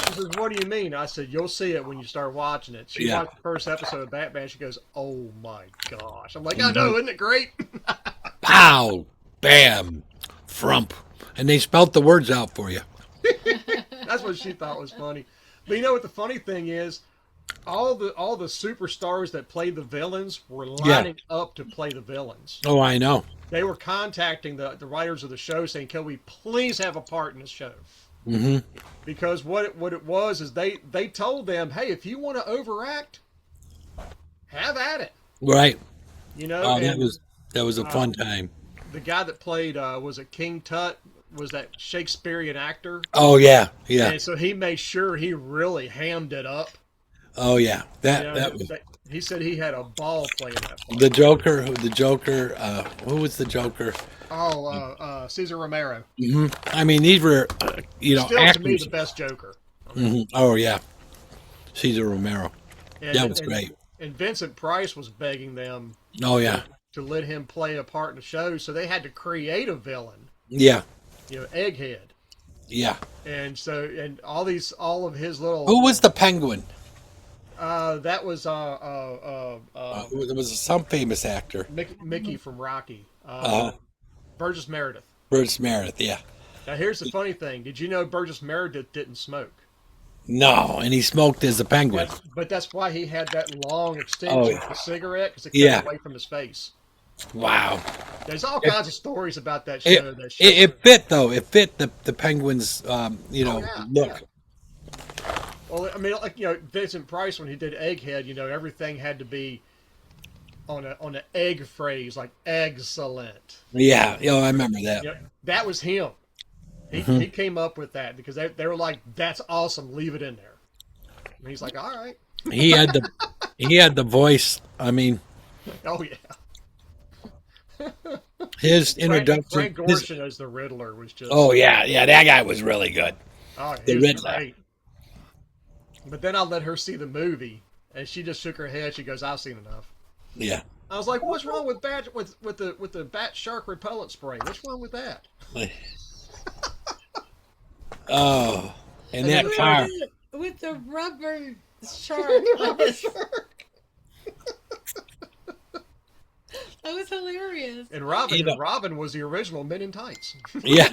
Speaker 3: she says, what do you mean? I said, you'll see it when you start watching it. She
Speaker 6: Yeah.
Speaker 3: watched the first episode of Batman. She goes, oh, my gosh. I'm like, I know, isn't it great?
Speaker 6: Pow, bam, frump. And they spelt the words out for you.
Speaker 3: That's what she thought was funny. But you know what the funny thing is? all the superstars that played the villains were
Speaker 6: Yeah.
Speaker 3: lining up to play the villains.
Speaker 6: Oh, I know.
Speaker 3: They were contacting the writers of the show saying, "Can we please have a part in this show?"
Speaker 6: Hmm.
Speaker 3: Because what it was is they told them, "Hey, if you want to overact, have at it."
Speaker 6: Right.
Speaker 3: You know,
Speaker 6: Oh,
Speaker 3: and
Speaker 6: that was a fun time.
Speaker 3: the guy that played was it King Tut, was that Shakespearean actor,
Speaker 6: Oh yeah, yeah.
Speaker 3: and so he made sure he really hammed it up.
Speaker 6: Oh yeah.
Speaker 3: You
Speaker 6: That
Speaker 3: know,
Speaker 6: that was
Speaker 3: he said he had a ball playing that part.
Speaker 6: the Joker. The Joker. Who was the Joker?
Speaker 3: Cesar Romero,
Speaker 6: I mean, these were
Speaker 3: still to me
Speaker 6: actors.
Speaker 3: the best Joker.
Speaker 6: Oh yeah, Cesar Romero.
Speaker 3: And,
Speaker 6: That was great.
Speaker 3: And Vincent Price was begging them
Speaker 6: Oh yeah,
Speaker 3: to let him play a part in the show, so they had to create a villain,
Speaker 6: yeah,
Speaker 3: Egghead,
Speaker 6: yeah.
Speaker 3: and all of his little.
Speaker 6: Who was the Penguin?
Speaker 3: That was
Speaker 6: There was some famous actor.
Speaker 3: Mickey from Rocky,
Speaker 6: Uh,
Speaker 3: Burgess Meredith.
Speaker 6: Bruce Meredith. Yeah.
Speaker 3: Now here's the funny thing: did you know Burgess Meredith didn't smoke?
Speaker 6: No, and he smoked as a penguin.
Speaker 3: But that's why he had that long
Speaker 6: Oh,
Speaker 3: extension of the cigarette, because it kept
Speaker 6: yeah.
Speaker 3: it away from his face.
Speaker 6: Wow.
Speaker 3: There's all kinds of stories about that
Speaker 6: It,
Speaker 3: show. That show.
Speaker 6: it fit though. It fit the penguin's
Speaker 3: Yeah,
Speaker 6: look.
Speaker 3: yeah. Well, I mean, like Vincent Price when he did Egghead, everything had to be on an egg phrase, like excellent.
Speaker 6: Yeah. I remember that.
Speaker 3: That was him. He came up with that because they were like, "That's awesome, leave it in there." And he's like, "All right."
Speaker 6: He had the voice. I mean,
Speaker 3: Oh yeah.
Speaker 6: his introduction.
Speaker 3: Frank Gorshin as the Riddler was just.
Speaker 6: Oh yeah, that guy was really good.
Speaker 3: Oh,
Speaker 6: The
Speaker 3: he was
Speaker 6: Riddler.
Speaker 3: great. But then I let her see the movie, and she just shook her head. She goes, "I've seen enough."
Speaker 6: Yeah.
Speaker 3: I was like, "What's wrong with the bat shark repellent spray? What's wrong with that?"
Speaker 6: Oh, and
Speaker 3: And
Speaker 6: that
Speaker 3: then-
Speaker 6: car.
Speaker 1: With the rubber shark. That was hilarious.
Speaker 3: And Robin,
Speaker 6: You know-
Speaker 3: Robin was the original Men in Tights.
Speaker 6: Yeah.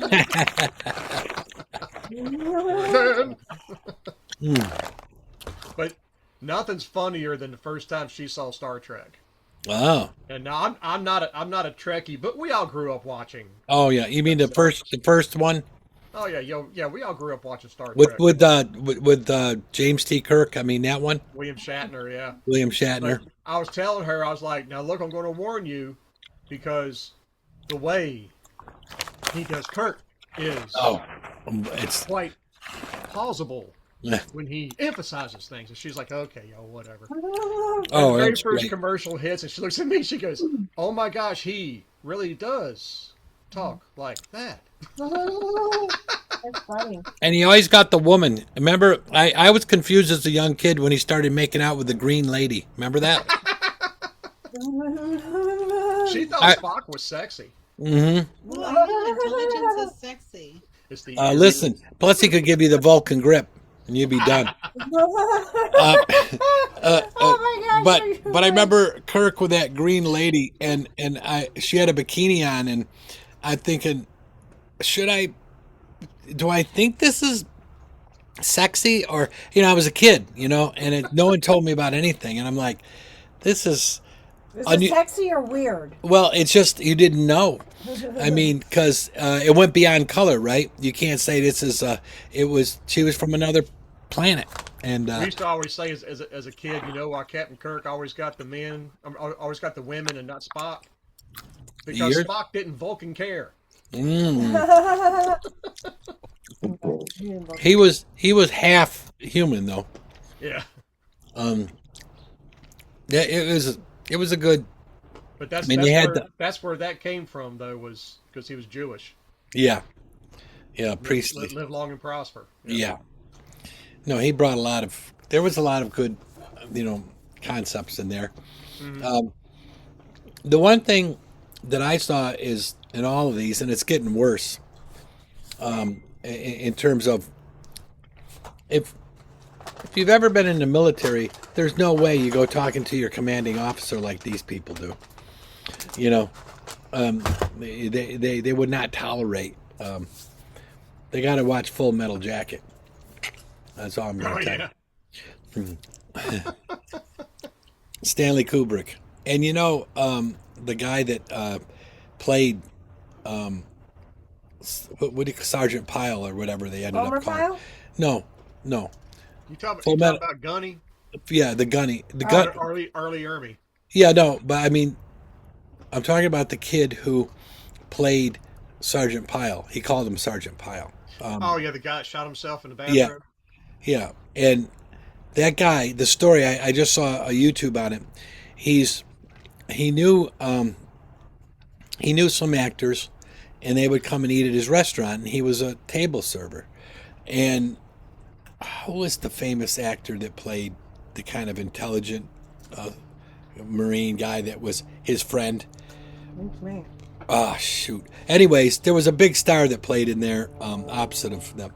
Speaker 3: But nothing's funnier than the first time she saw Star Trek.
Speaker 6: Oh.
Speaker 3: And now I'm not a Trekkie, but we all grew up watching.
Speaker 6: Oh yeah. You mean the first one
Speaker 3: Oh yeah, we all grew up watching Star
Speaker 6: with
Speaker 3: Trek.
Speaker 6: with James T. Kirk? I mean that one.
Speaker 3: William Shatner, yeah.
Speaker 6: William Shatner.
Speaker 3: But I was telling her, I was like, now look, I'm going to warn you, because the way he does Kirk is
Speaker 6: Oh, it's
Speaker 3: quite plausible
Speaker 6: Yeah.
Speaker 3: when he emphasizes things. And she's like, okay, yo, whatever.
Speaker 6: oh,
Speaker 3: The very
Speaker 6: it's
Speaker 3: first
Speaker 6: great.
Speaker 3: commercial hits, and she looks at me, she goes, oh my gosh, he really does talk like that.
Speaker 7: That's funny.
Speaker 6: And he always got the woman. Remember, I was confused as a young kid when he started making out with the green lady. Remember that?
Speaker 3: She thought
Speaker 6: I-
Speaker 3: Spock was sexy.
Speaker 6: Mm-hmm.
Speaker 1: Well, yeah, intelligence is sexy.
Speaker 3: It's the
Speaker 6: Listen, plus he could give you the Vulcan grip, and you'd be done.
Speaker 7: Oh my gosh.
Speaker 6: But I remember Kirk with that green lady, and she had a bikini on, and I'm thinking, do I think this is sexy? Or I was a kid, and no one told me about anything, and I'm like, this is
Speaker 7: Is
Speaker 6: unu-
Speaker 7: it sexy or weird?
Speaker 6: well, it's just you didn't know. I mean, because it went beyond color, right? You can't say this is she was from another planet, and
Speaker 3: We used to always say as a kid, why Captain Kirk always got the always got the women and not Spock? Because
Speaker 6: You're-
Speaker 3: Spock didn't Vulcan care.
Speaker 6: mm, he was half human though.
Speaker 3: Yeah.
Speaker 6: Yeah, it was a good.
Speaker 3: But that's
Speaker 6: I mean,
Speaker 3: that's,
Speaker 6: you had
Speaker 3: where,
Speaker 6: the-
Speaker 3: that's where that came from, though, was because he was Jewish.
Speaker 6: Yeah, priestly.
Speaker 3: Live long and prosper.
Speaker 6: Yeah. No, he brought there was a lot of good, concepts in there. The one thing that I saw is in all of these, and it's getting worse, in terms of if you've ever been in the military, there's no way you go talking to your commanding officer like these people do. They would not tolerate. They got to watch Full Metal Jacket. That's all I'm going
Speaker 3: Oh
Speaker 6: to tell
Speaker 3: yeah.
Speaker 6: you. Stanley Kubrick. And the guy that played what do you, Sergeant Pyle or whatever they ended up
Speaker 7: Homer
Speaker 6: calling.
Speaker 7: Pyle?
Speaker 6: No, no.
Speaker 3: You
Speaker 6: Full
Speaker 3: talking
Speaker 6: Metal.
Speaker 3: about Gunny?
Speaker 6: Yeah, the gunny. The gun.
Speaker 7: Oh,
Speaker 3: Arlie Ermy.
Speaker 6: Yeah, no, but I mean, I'm talking about the kid who played Sergeant Pyle. He called him Sergeant Pyle.
Speaker 3: Oh yeah, the guy that shot himself in the
Speaker 6: Yeah,
Speaker 3: bathroom.
Speaker 6: yeah. And that guy, the story, I just saw a YouTube on it. He's he knew he knew some actors, and they would come and eat at his restaurant. And he was a table server. And who was the famous actor that played the kind of intelligent Marine guy that was his friend?
Speaker 7: that's me.
Speaker 6: Ah, shoot. Anyways, there was a big star that played in there, opposite of them.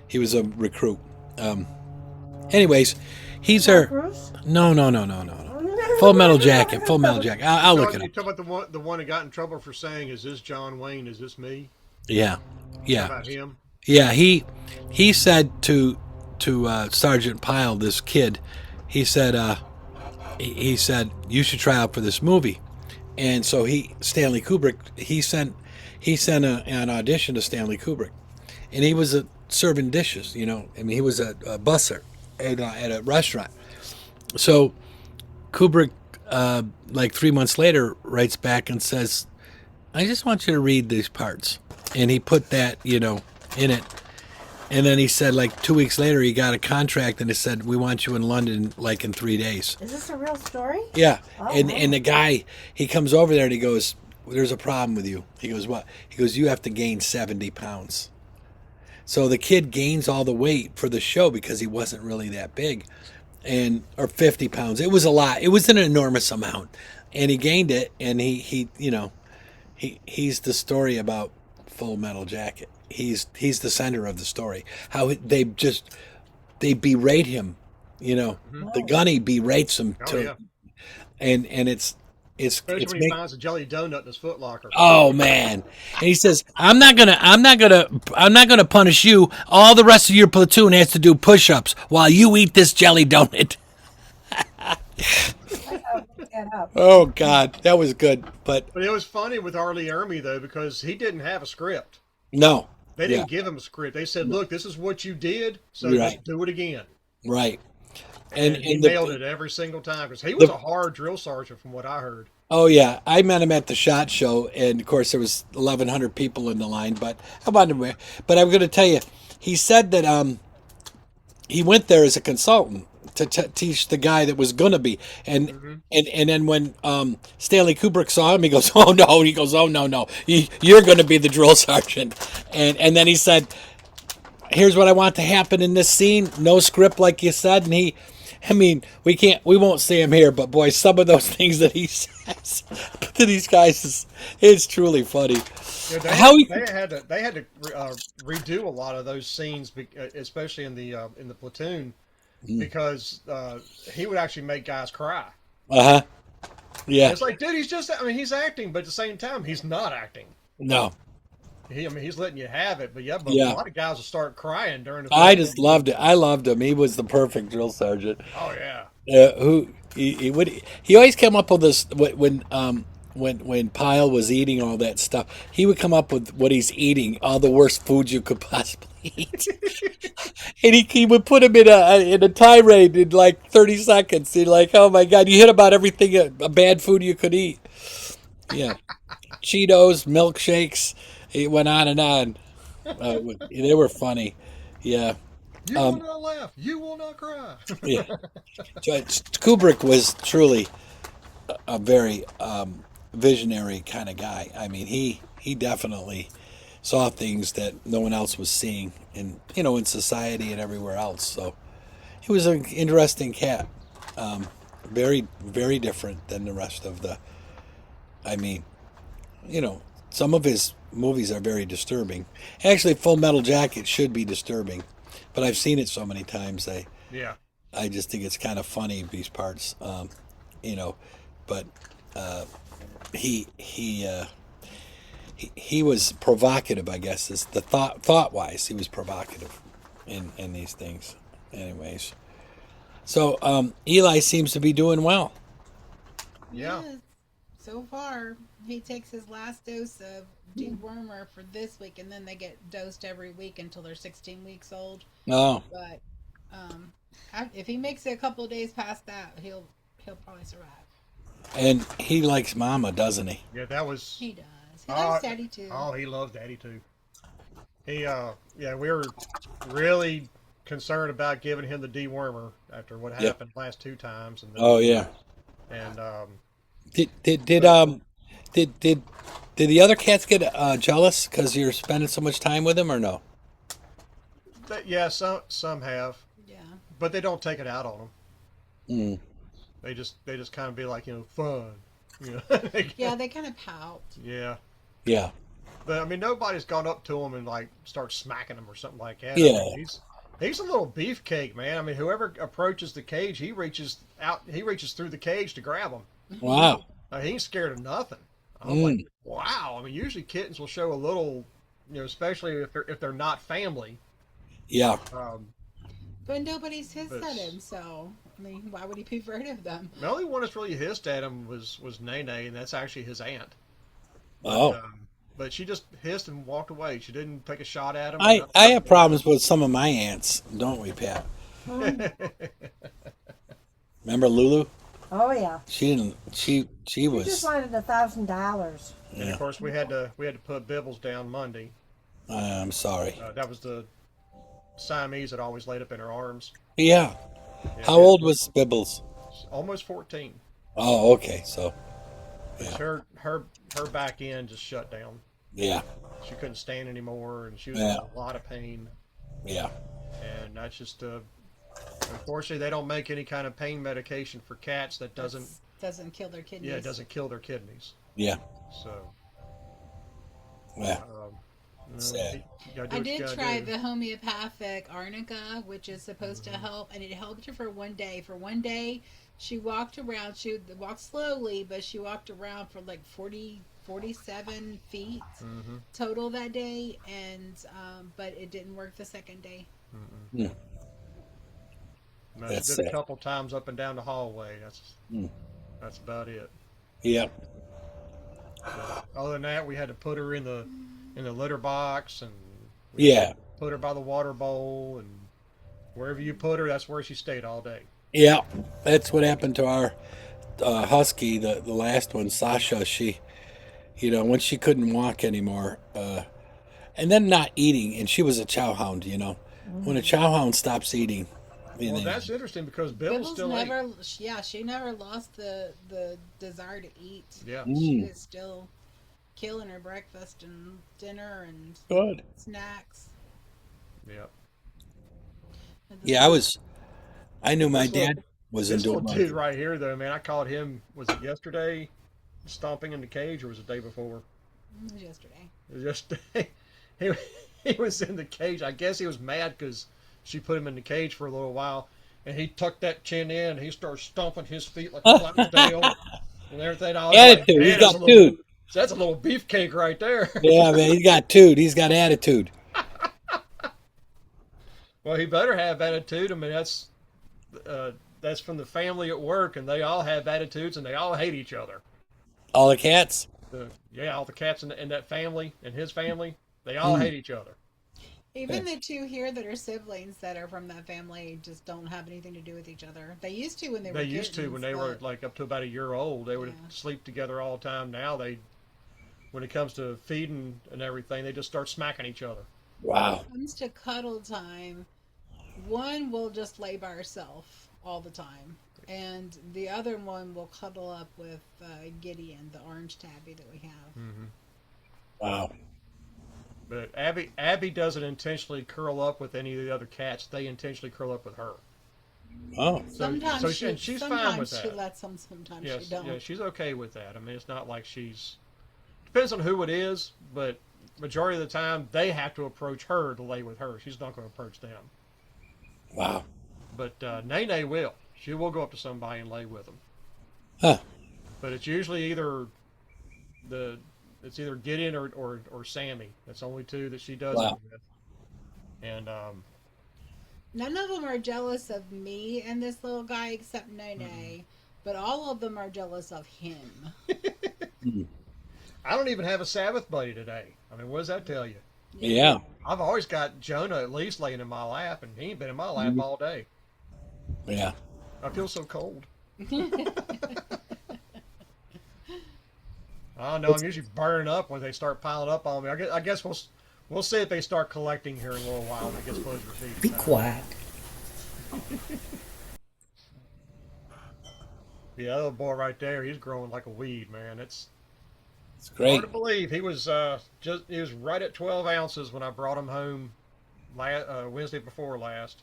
Speaker 6: He was a recruit. Um, anyways, he's
Speaker 7: Tom
Speaker 6: our
Speaker 7: Cruise?
Speaker 6: no, no, no, no, no, no. Full Metal Jacket. Full Metal Jacket. I'll look it
Speaker 3: You
Speaker 6: up.
Speaker 3: talk about the one that got in trouble for saying, "Is this John Wayne? Is this me?"
Speaker 6: Yeah, yeah,
Speaker 3: About him.
Speaker 6: yeah. He said to Sergeant Pyle, this kid, he said he said you should try out for this movie. And so Stanley Kubrick, he sent an audition to Stanley Kubrick, and he was serving dishes. I mean, he was a busser at a restaurant. So Kubrick, like 3 months later, writes back and says, "I just want you to read these parts," and he put that in it. And then he said, like 2 weeks later, he got a contract, and it said, "We want you in London like in 3 days."
Speaker 7: Is this a real story?
Speaker 6: Yeah,
Speaker 7: Oh,
Speaker 6: and
Speaker 7: wow.
Speaker 6: and the guy, he comes over there and he goes, "There's a problem with you." He goes, "What?" He goes, "You have to gain 70 pounds." So the kid gains all the weight for the show because he wasn't really that big, or 50 pounds. It was a lot. It was an enormous amount, and he gained it. And he's the story about Full Metal Jacket. He's the center of the story. How they berate him. The gunny berates him
Speaker 3: Oh yeah.
Speaker 6: and it's
Speaker 3: Especially when he finds a jelly donut in his footlocker.
Speaker 6: oh man. And he says, I'm not gonna punish you. All the rest of your platoon has to do push-ups while you eat this jelly donut.
Speaker 7: I gotta look that up.
Speaker 6: Oh God, that was good. But
Speaker 3: But it was funny with Arlie Ermy though because he didn't have a script.
Speaker 6: no.
Speaker 3: They
Speaker 6: Yeah,
Speaker 3: didn't give him a script. They said, "Look, this is what you did, so
Speaker 6: right,
Speaker 3: just do it again."
Speaker 6: right. And
Speaker 3: And he
Speaker 6: and
Speaker 3: nailed
Speaker 6: the
Speaker 3: it every single time because he was
Speaker 6: the
Speaker 3: a hard drill sergeant, from what I heard.
Speaker 6: oh yeah, I met him at the SHOT Show, and of course there was 1,100 people in the line. But I wanted to, but I'm going to tell you, he said that he went there as a consultant to teach the guy that was gonna be, and
Speaker 3: Hmm.
Speaker 6: and then when Stanley Kubrick saw him, he goes, "Oh no," he goes, "Oh no, no, you're gonna be the drill sergeant," and then he said, "Here's what I want to happen in this scene, no script like you said," and I mean, we won't see him here, but boy, some of those things that he says to these guys it's truly funny.
Speaker 3: Yeah,
Speaker 6: How he,
Speaker 3: they had to redo a lot of those scenes, especially in the platoon, because he would actually make guys cry.
Speaker 6: uh huh, yeah,
Speaker 3: It's like, dude, he's acting, but at the same time, he's not acting.
Speaker 6: no.
Speaker 3: He's letting you have it, but a
Speaker 6: Yeah,
Speaker 3: lot of guys will start crying during the
Speaker 6: I
Speaker 3: film.
Speaker 6: just loved it. I loved him. He was the perfect drill sergeant.
Speaker 3: Oh yeah,
Speaker 6: Who he always came up with this when Pyle was eating all that stuff. He would come up with what he's eating, all the worst foods you could possibly eat, and he would put him in a tirade in like 30 seconds. He'd like, oh my God, you hit about everything a bad food you could eat. Yeah, Cheetos, milkshakes. It went on and on. They were funny. Yeah.
Speaker 3: you will not laugh, you will not cry.
Speaker 6: Yeah. Kubrick was truly a very visionary kind of guy. I mean, he definitely saw things that no one else was seeing in society and everywhere else. So he was an interesting cat. Very very different than the rest of the. I mean, some of his movies are very disturbing. Actually, Full Metal Jacket should be disturbing, but I've seen it so many times.
Speaker 3: Yeah,
Speaker 6: I just think it's kind of funny these parts, you know. But he he uh, he was provocative, I guess. Is the thought wise, he was provocative in these things. Anyways, So Eli seems to be doing well.
Speaker 3: Yeah.
Speaker 1: Yes. So far, he takes his last dose of dewormer for this week, and then they get dosed every week until they're 16 weeks old.
Speaker 6: Oh,
Speaker 1: But um, if he makes it a couple of days past that, he'll probably survive.
Speaker 6: and he likes Mama, doesn't he?
Speaker 3: Yeah, that was.
Speaker 1: He does. He
Speaker 3: Uh,
Speaker 1: loves Daddy too.
Speaker 3: oh, he loves Daddy too. He, yeah, we were really concerned about giving him the dewormer after what
Speaker 6: Yep.
Speaker 3: happened last two times, and then
Speaker 6: Oh yeah.
Speaker 3: and
Speaker 6: Did did did
Speaker 3: but
Speaker 6: um did did the other cats get jealous because you're spending so much time with him, or no?
Speaker 3: yeah, some have,
Speaker 1: Yeah.
Speaker 3: but they don't take it out on them.
Speaker 6: Mm.
Speaker 3: They just kind of be like fun, you know.
Speaker 1: Yeah, they kind of pout.
Speaker 3: Yeah,
Speaker 6: Yeah.
Speaker 3: but I mean nobody's gone up to him and like start smacking him or something like that. I mean
Speaker 6: Yeah.
Speaker 3: he's a little beefcake, man. I mean whoever approaches the cage, he reaches out, he reaches through the cage to grab him.
Speaker 6: Wow.
Speaker 3: He ain't scared of nothing. I'm like,
Speaker 6: Mm.
Speaker 3: wow. I mean, usually kittens will show a little, especially if they're not family.
Speaker 6: Yeah.
Speaker 3: Um,
Speaker 1: But nobody's hissed
Speaker 3: but
Speaker 1: at him, so I mean, why would he be afraid of them?
Speaker 3: the only one that's really hissed at him was Nene, and that's actually his aunt. But
Speaker 6: Oh.
Speaker 3: but she just hissed and walked away. She didn't take a shot at him or
Speaker 6: I
Speaker 3: nothing
Speaker 6: have
Speaker 3: like
Speaker 6: problems with some of my aunts, don't we, Pat?
Speaker 3: that.
Speaker 6: Remember Lulu?
Speaker 7: Oh yeah.
Speaker 6: She didn't. She
Speaker 7: She just
Speaker 6: was.
Speaker 7: wanted $1,000.
Speaker 3: And of
Speaker 6: Yeah.
Speaker 3: course we had to put Bibbles down Monday.
Speaker 6: I'm sorry.
Speaker 3: That was the Siamese that always laid up in her arms.
Speaker 6: Yeah.
Speaker 3: Yeah,
Speaker 6: How
Speaker 3: we had to
Speaker 6: old
Speaker 3: put
Speaker 6: was Bibbles?
Speaker 3: almost 14.
Speaker 6: Oh, okay. So,
Speaker 3: But
Speaker 6: yeah,
Speaker 3: her back end just shut down.
Speaker 6: yeah,
Speaker 3: She couldn't stand anymore, and she was in
Speaker 6: yeah,
Speaker 3: a lot of pain.
Speaker 6: yeah.
Speaker 3: And that's just unfortunately they don't make any kind of pain medication for cats that
Speaker 1: Doesn't kill their kidneys.
Speaker 3: yeah, it doesn't kill their kidneys.
Speaker 6: Yeah.
Speaker 3: So
Speaker 6: Yeah.
Speaker 3: you
Speaker 6: Sad.
Speaker 3: gotta do
Speaker 1: I
Speaker 3: what you
Speaker 1: did
Speaker 3: gotta
Speaker 1: try
Speaker 3: do.
Speaker 1: the homeopathic arnica, which is supposed to help, and it helped her for one day. For one day, she walked around. She walked slowly, but she walked around for like 47 feet
Speaker 3: Mm-hmm.
Speaker 1: total that day, and but it didn't work the second day.
Speaker 3: Mm-mm.
Speaker 6: Mm,
Speaker 3: No, she
Speaker 6: that's
Speaker 3: did a
Speaker 6: sad.
Speaker 3: couple times up and down the hallway.
Speaker 6: Mm,
Speaker 3: That's about it.
Speaker 6: yeah.
Speaker 3: But other than that, we had to put her in the litter box, and we had to
Speaker 6: Yeah.
Speaker 3: put her by the water bowl, and wherever you put her, that's where she stayed all day.
Speaker 6: Yeah. That's what happened to our husky, the last one, Sasha. She, when she couldn't walk anymore, and then not eating, and she was a chow hound. When a chow hound stops eating,
Speaker 3: Well,
Speaker 6: then
Speaker 3: that's interesting because Bibble
Speaker 1: Bibbles
Speaker 3: still ate.
Speaker 1: never, yeah, she never lost the desire to eat.
Speaker 3: Yeah.
Speaker 1: She
Speaker 6: mm,
Speaker 1: is still killing her breakfast and dinner and
Speaker 6: good.
Speaker 1: snacks.
Speaker 3: Yeah.
Speaker 1: And
Speaker 6: Yeah, I knew my
Speaker 3: This little
Speaker 6: dad was
Speaker 3: this
Speaker 6: into
Speaker 3: little
Speaker 6: it.
Speaker 3: dude right here, though, man, I caught him. Was it yesterday, stomping in the cage, or was it the day before?
Speaker 1: it was yesterday.
Speaker 3: It was yesterday. he he was in the cage. I guess he was mad because she put him in the cage for a little while, and he tucked that chin in. And he started stomping his feet like a Clydesdale and everything. I was like,
Speaker 6: Attitude. He's
Speaker 3: man,
Speaker 6: got tude.
Speaker 3: that's a little beefcake right there.
Speaker 6: Yeah, man, he's got tude. He's got attitude.
Speaker 3: Well, he better have attitude. I mean, that's from the family at work, and they all have attitudes, and they all hate each other.
Speaker 6: All the cats.
Speaker 3: Yeah, all the cats in that family and his family, they all
Speaker 6: Mm.
Speaker 3: hate each other.
Speaker 1: Even the two here that are siblings that are from that family just don't have anything to do with each other. They used to when they were
Speaker 3: They used to when they were
Speaker 1: but
Speaker 3: like up to about a year old. They would
Speaker 1: yeah.
Speaker 3: sleep together all the time. Now when it comes to feeding and everything, they just start smacking each other.
Speaker 6: Wow.
Speaker 1: when it comes to cuddle time, one will just lay by herself all the time, and the other one will cuddle up with Gideon, the orange tabby that we have.
Speaker 3: Hmm.
Speaker 6: Wow.
Speaker 3: But Abby doesn't intentionally curl up with any of the other cats. They intentionally curl up with her.
Speaker 6: Oh.
Speaker 1: Sometimes
Speaker 3: And she's fine with
Speaker 1: sometimes she
Speaker 3: that.
Speaker 1: lets them, sometimes
Speaker 3: Yes,
Speaker 1: she don't.
Speaker 3: yeah, she's okay with that. I mean, it's not like she's. Depends on who it is, but majority of the time they have to approach her to lay with her. She's not going to approach them.
Speaker 6: Wow.
Speaker 3: But Nene will. She will go up to somebody and lay with them.
Speaker 6: Huh.
Speaker 3: But it's usually the it's either Gideon or Sammy. That's the only two that she does it
Speaker 6: Wow.
Speaker 3: with. And
Speaker 1: None of them are jealous of me and this little guy except
Speaker 3: Mm-mm.
Speaker 1: Nene, but all of them are jealous of him.
Speaker 6: Mm.
Speaker 3: I don't even have a Sabbath buddy today. I mean, what does that tell you?
Speaker 1: Yeah.
Speaker 6: Yeah.
Speaker 3: I've always got Jonah at least laying in my lap, and he ain't been in my lap
Speaker 6: Mm.
Speaker 3: all day.
Speaker 6: Yeah.
Speaker 3: I feel so cold. I don't know. I'm
Speaker 6: It's
Speaker 3: usually burning up when they start piling up on me. I guess we'll see if they start collecting here in a little while when it gets closer to feeding
Speaker 7: Be
Speaker 3: time.
Speaker 7: quiet.
Speaker 3: Yeah, that little boy right there, he's growing like a weed, man.
Speaker 6: it's
Speaker 3: Hard
Speaker 6: great.
Speaker 3: to believe. He was right at 12 ounces when I brought him home Wednesday before last,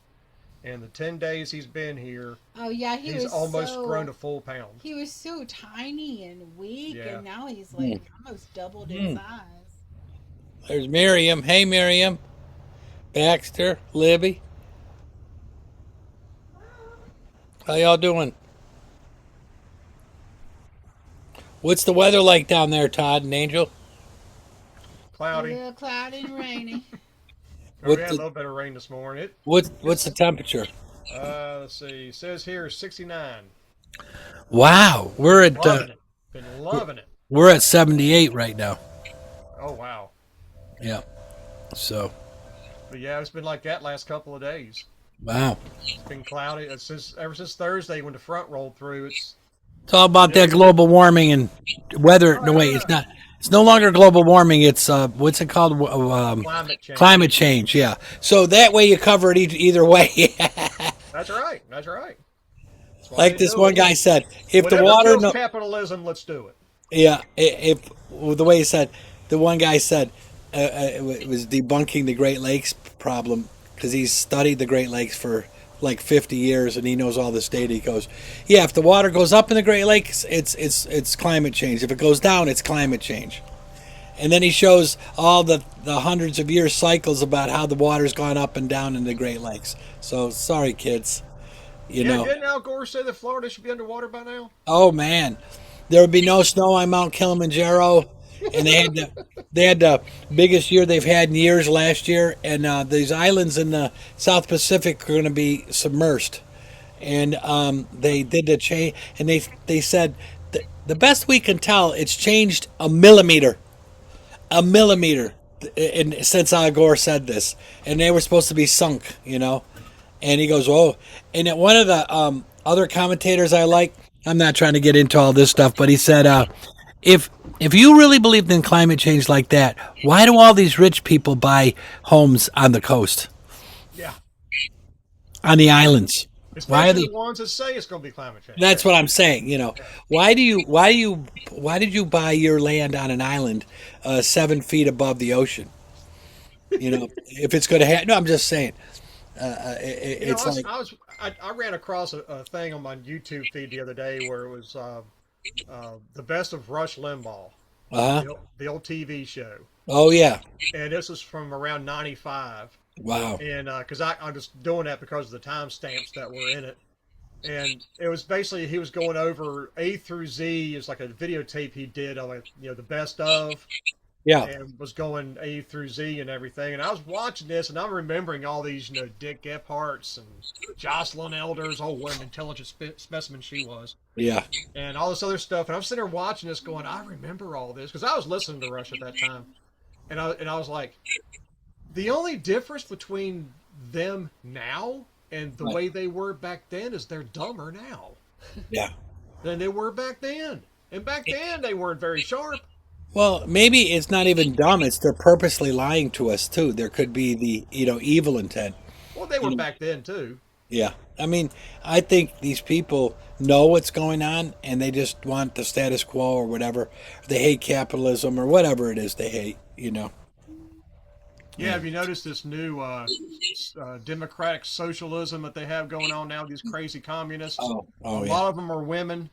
Speaker 3: and the 10 days he's been here,
Speaker 1: Oh yeah,
Speaker 3: he's almost grown to full pound.
Speaker 1: he was so tiny and weak,
Speaker 3: Yeah.
Speaker 1: and now he's
Speaker 6: Mm.
Speaker 1: like almost doubled in
Speaker 6: Mm.
Speaker 1: size.
Speaker 6: There's Miriam. Hey, Miriam. Baxter. Libby. How y'all doing? What's the weather like down there, Todd and Angel?
Speaker 1: A
Speaker 3: Cloudy.
Speaker 1: little cloudy and rainy.
Speaker 3: Oh, we
Speaker 6: What
Speaker 3: had a
Speaker 6: the
Speaker 3: little bit of rain this morning.
Speaker 6: what's the temperature?
Speaker 3: Let's see. It says here 69.
Speaker 6: Wow,
Speaker 3: Been loving it. Been loving it.
Speaker 6: we're at 78 right now.
Speaker 3: Oh wow.
Speaker 6: Yeah. So
Speaker 3: But yeah, it's been like that last couple of days.
Speaker 6: wow.
Speaker 3: It's been cloudy. Ever since Thursday when the front rolled through.
Speaker 6: It's all about that global warming and weather.
Speaker 3: Oh
Speaker 6: No, wait,
Speaker 3: yeah,
Speaker 6: it's not. It's no longer global warming. It's what's it called?
Speaker 3: climate change.
Speaker 6: Climate change. Yeah. So that way you cover it either way.
Speaker 3: That's right. That's right. That's why
Speaker 6: Like
Speaker 3: they
Speaker 6: this
Speaker 3: do
Speaker 6: one
Speaker 3: it.
Speaker 6: guy said, if the
Speaker 3: Whatever
Speaker 6: water
Speaker 3: kills
Speaker 6: no,
Speaker 3: capitalism, let's do it.
Speaker 6: yeah, if well, the way he said, the one guy said it was debunking the Great Lakes problem because he's studied the Great Lakes for like 50 years and he knows all this data. He goes, yeah, if the water goes up in the Great Lakes, it's climate change. If it goes down, it's climate change. And then he shows all the hundreds of year cycles about how the water's gone up and down in the Great Lakes. So sorry, kids. You
Speaker 3: Yeah,
Speaker 6: know,
Speaker 3: didn't Al Gore say that Florida should be underwater by now?
Speaker 6: oh man, there would be no snow on Mount Kilimanjaro, and they had the biggest year they've had in years last year, and these islands in the South Pacific are going to be submersed. And they did the change, and they said the best we can tell, it's changed a millimeter, and since Al Gore said this, and they were supposed to be sunk, And he goes, "Oh," and then one of the other commentators I like, I'm not trying to get into all this stuff, but he said, "If if you really believed in climate change like that, why do all these rich people buy homes on the coast,
Speaker 3: Yeah,
Speaker 6: on the islands? Why are
Speaker 3: especially
Speaker 6: they?"
Speaker 3: the ones that say it's going to be climate change.
Speaker 6: That's what I'm saying. Why did you buy your land on an island 7 feet above the ocean? If it's going to happen. No, I'm just saying.
Speaker 3: You know,
Speaker 6: It's like,
Speaker 3: I ran across a thing on my YouTube feed the other day where it was the best of Rush Limbaugh,
Speaker 6: uh huh.
Speaker 3: the old TV show,
Speaker 6: Oh yeah.
Speaker 3: and this was from around '95,
Speaker 6: Wow.
Speaker 3: and because I'm just doing that because of the timestamps that were in it, and it was basically he was going over A through Z. It's like a videotape he did of like the best of,
Speaker 6: Yeah.
Speaker 3: and was going A through Z and everything. And I was watching this, and I'm remembering all these, Dick Gephardts and Jocelyn Elders. Oh, what an intelligent specimen she was,
Speaker 6: Yeah.
Speaker 3: and all this other stuff. And I'm sitting there watching this, going, I remember all this because I was listening to Rush at that time, and I was like, the only difference between them now and the
Speaker 6: Right.
Speaker 3: way they were back then is they're dumber now
Speaker 6: Yeah.
Speaker 3: than they were back then. And back then they weren't very sharp.
Speaker 6: Well, maybe it's not even dumb. It's they're purposely lying to us too. There could be the evil intent.
Speaker 3: Well, they were
Speaker 6: You know.
Speaker 3: back then too.
Speaker 6: Yeah. I mean, I think these people know what's going on and they just want the status quo or whatever. They hate capitalism or whatever it is they hate.
Speaker 3: Yeah,
Speaker 6: Yeah.
Speaker 3: have you noticed this new democratic socialism that they have going on now? These crazy communists.
Speaker 6: Oh.
Speaker 3: A
Speaker 6: Oh yeah.
Speaker 3: lot of them are women,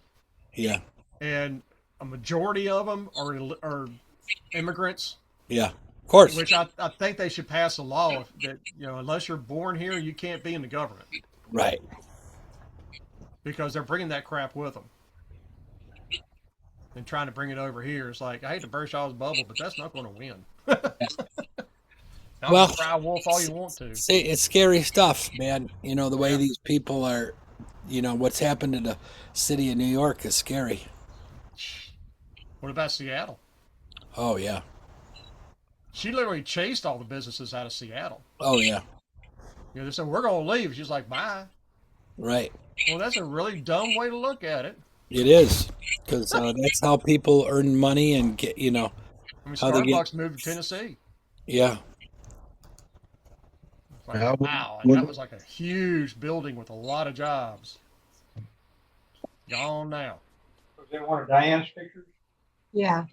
Speaker 6: Yeah.
Speaker 3: and a majority of them are immigrants.
Speaker 6: Yeah. Of course.
Speaker 3: Which I think they should pass a law that unless you're born here, you can't be in the government
Speaker 6: Right.
Speaker 3: because they're bringing that crap with them and trying to bring it over here. It's like I hate to burst y'all's bubble, but that's not going to win.
Speaker 2: Y'all can
Speaker 6: Well,
Speaker 2: cry wolf all you want to.
Speaker 6: see, it's scary stuff, man. You know, the way
Speaker 2: Yeah.
Speaker 6: these people are, what's happened to the city of New York is scary.
Speaker 2: What about Seattle?
Speaker 6: Oh, yeah.
Speaker 2: She literally chased all the businesses out of Seattle.
Speaker 6: Oh, yeah.
Speaker 2: They said, we're going to leave. She's like, bye.
Speaker 6: Right.
Speaker 2: Well, that's a really dumb way to look at it.
Speaker 6: It is. Because that's how people earn money and get,
Speaker 2: I mean,
Speaker 6: how they get,
Speaker 2: Starbucks moved to Tennessee.
Speaker 6: yeah.
Speaker 2: It's like,
Speaker 5: Yeah,
Speaker 2: wow. And that was like a huge building with a lot of jobs. Gone now.
Speaker 3: Was that one of Diane's pictures?
Speaker 7: Yeah.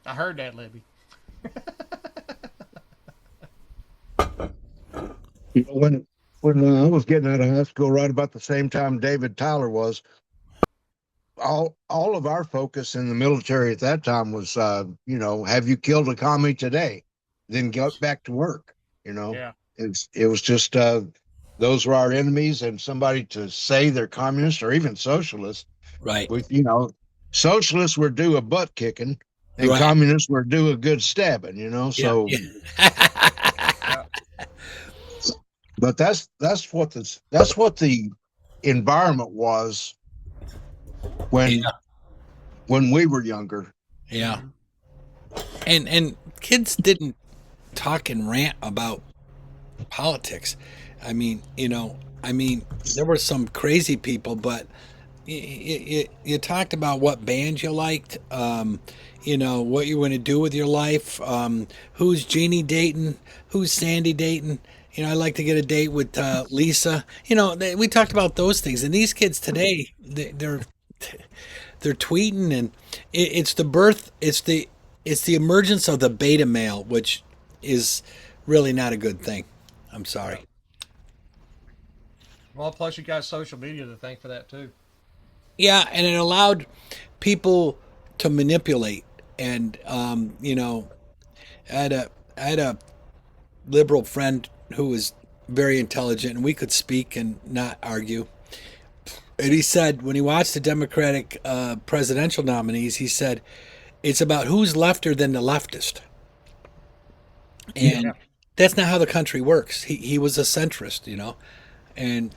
Speaker 2: I heard that, Libby.
Speaker 5: when I was getting out of high school, right about the same time David Tyler was, all of our focus in the military at that time was, have you killed a commie today? Then get back to work.
Speaker 2: Yeah.
Speaker 5: It was just those were our enemies, and somebody to say they're communist or even socialist.
Speaker 6: Right.
Speaker 5: With socialists were due a butt kicking, and
Speaker 6: Right.
Speaker 5: communists were due a good stabbing.
Speaker 6: Yeah.
Speaker 5: So.
Speaker 2: Yeah.
Speaker 5: But that's what the environment was when
Speaker 6: Yeah.
Speaker 5: when we were younger.
Speaker 6: Yeah. And kids didn't talk and rant about politics. There were some crazy people, but you talked about what band you liked, what you want to do with your life, who's Jeannie dating, who's Sandy dating. I'd like to get a date with Lisa. We talked about those things, and these kids today, they're tweeting, and it's the birth, it's the emergence of the beta male, which is really not a good thing. I'm sorry.
Speaker 2: Well, plus you got social media to thank for that, too.
Speaker 6: Yeah, and it allowed people to manipulate. And I had a liberal friend who was very intelligent, and we could speak and not argue. And he said when he watched the Democratic presidential nominees, he said it's about who's lefter than the leftist,
Speaker 2: Yeah.
Speaker 6: and that's not how the country works. He was a centrist, and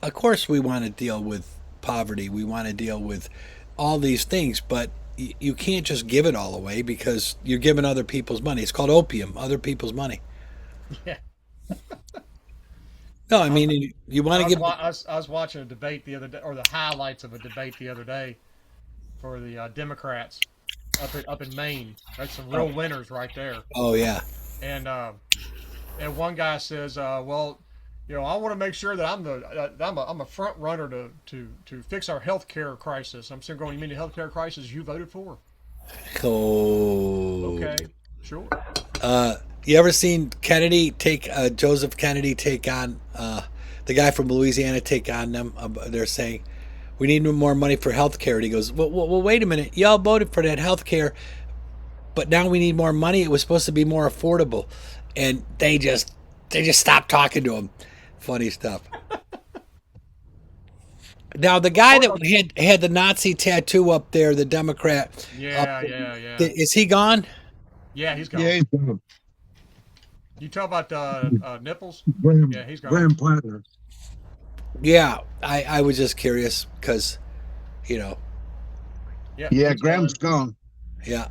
Speaker 6: of course we want to deal with poverty, we want to deal with all these things, but you can't just give it all away because you're giving other people's money. It's called opium, other people's money.
Speaker 2: Yeah.
Speaker 6: No, I mean you want
Speaker 2: I
Speaker 6: to
Speaker 2: was,
Speaker 6: give.
Speaker 2: I was watching a debate the other day, or the highlights of a debate the other day for the Democrats up in Maine. That's some real winners right there.
Speaker 6: Oh yeah,
Speaker 2: And one guy says, "Well, I want to make sure that I'm a front runner to fix our health care crisis." I'm saying, "Going, you mean the health care crisis you voted for?"
Speaker 6: oh.
Speaker 2: Okay, sure.
Speaker 6: You ever seen Kennedy take Joseph Kennedy take on the guy from Louisiana take on them? They're saying we need more money for health care. And he goes, well, wait a minute. Y'all voted for that health care, but now we need more money. It was supposed to be more affordable, and they just stopped talking to him. Funny stuff. Now the guy that had the Nazi tattoo up there, the Democrat, up
Speaker 2: Yeah,
Speaker 6: there,
Speaker 2: yeah, yeah.
Speaker 6: is he gone?
Speaker 2: Yeah, he's
Speaker 5: Yeah,
Speaker 2: gone.
Speaker 5: he's gone.
Speaker 2: You talk about nipples?
Speaker 5: Graham,
Speaker 2: Yeah, he's gone.
Speaker 5: Graham Plattner.
Speaker 6: Yeah, I was just curious because, you know,
Speaker 2: Yeah,
Speaker 5: Yeah,
Speaker 2: he's
Speaker 5: Graham's
Speaker 2: gone.
Speaker 5: gone.
Speaker 6: yeah,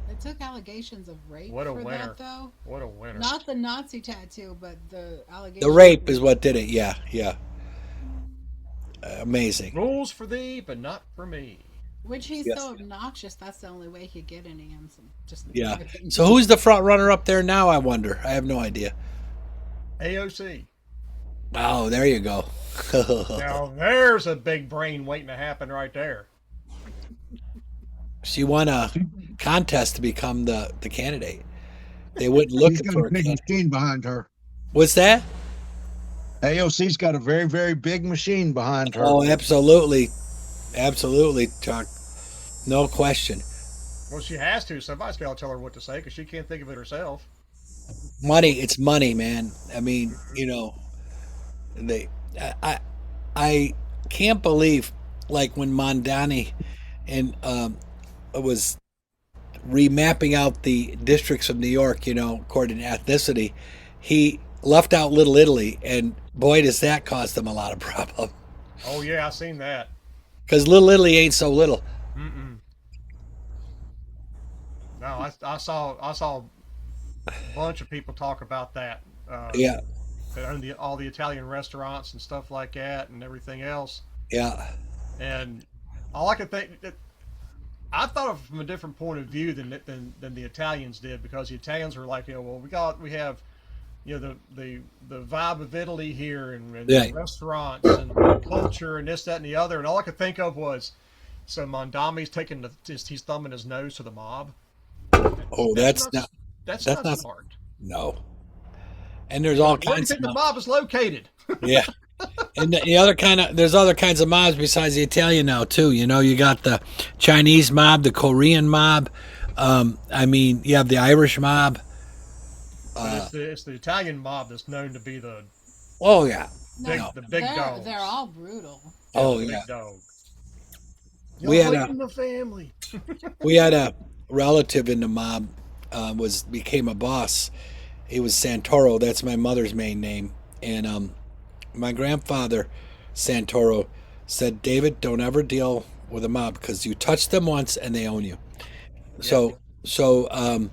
Speaker 1: They took allegations of rape
Speaker 2: What a
Speaker 1: for
Speaker 2: winner.
Speaker 1: that, though.
Speaker 2: What a winner.
Speaker 1: Not the Nazi tattoo, but the allegation.
Speaker 6: the rape is what did it. Yeah, yeah, amazing.
Speaker 2: Rules for thee, but not for me.
Speaker 1: Which he's
Speaker 6: Yes.
Speaker 1: so obnoxious. That's the only way he could get any. And some just
Speaker 6: Yeah. So who's the front runner up there now? I wonder. I have no idea.
Speaker 2: AOC.
Speaker 6: Oh, there you go.
Speaker 2: Now there's a big brain waiting to happen right there.
Speaker 6: She won a contest to become the candidate. They wouldn't look
Speaker 5: She's got
Speaker 6: for
Speaker 5: a
Speaker 6: a
Speaker 5: big
Speaker 6: candidate.
Speaker 5: machine behind her.
Speaker 6: What's that?
Speaker 5: AOC's got a very, very big machine behind her.
Speaker 6: Oh, absolutely, absolutely, Chuck. No question.
Speaker 2: Well, she has to. Somebody's got to tell her what to say because she can't think of it herself.
Speaker 6: Money, it's money, man. I mean, they. I can't believe like when Mondani and was remapping out the districts of New York, according to ethnicity, he left out Little Italy, and boy, does that cause them a lot of problem.
Speaker 3: Oh yeah, I seen that.
Speaker 6: Because Little Italy ain't so little.
Speaker 3: Mm-mm. No, I saw a bunch of people talk about that.
Speaker 6: Yeah,
Speaker 3: That own all the Italian restaurants and stuff like that and everything else.
Speaker 6: yeah,
Speaker 3: And all I could think, I thought of it from a different point of view than the Italians did, because the Italians were like, well, we have the vibe of Italy here, and
Speaker 6: yeah.
Speaker 3: the restaurants and the culture and this, that, and the other. And all I could think of was, so Mondami's taking he's thumbing his nose to the mob.
Speaker 6: Oh,
Speaker 3: That's
Speaker 6: that's
Speaker 3: not
Speaker 6: not.
Speaker 3: that's
Speaker 6: That's
Speaker 3: not
Speaker 6: not.
Speaker 3: smart.
Speaker 6: No. And there's all
Speaker 3: Where do you
Speaker 6: kinds of
Speaker 3: think the mob is located?
Speaker 6: yeah. And the other there's other kinds of mobs besides the Italian now too. You got the Chinese mob, the Korean mob. I mean, you have the Irish mob.
Speaker 3: But
Speaker 6: Uh,
Speaker 3: it's the Italian mob that's known to be
Speaker 6: oh yeah,
Speaker 1: No,
Speaker 6: no,
Speaker 3: the big
Speaker 1: they're
Speaker 3: dogs.
Speaker 1: all brutal.
Speaker 3: Yeah,
Speaker 6: oh
Speaker 3: the
Speaker 6: yeah.
Speaker 3: big dog.
Speaker 6: We
Speaker 3: Y'all
Speaker 6: had a
Speaker 3: hating the family.
Speaker 6: we had a relative in the mob was became a boss. He was Santoro. That's my mother's main name. And my grandfather, Santoro, said, David, don't ever deal with a mob because you touch them once and they own you.
Speaker 3: Yep.
Speaker 6: So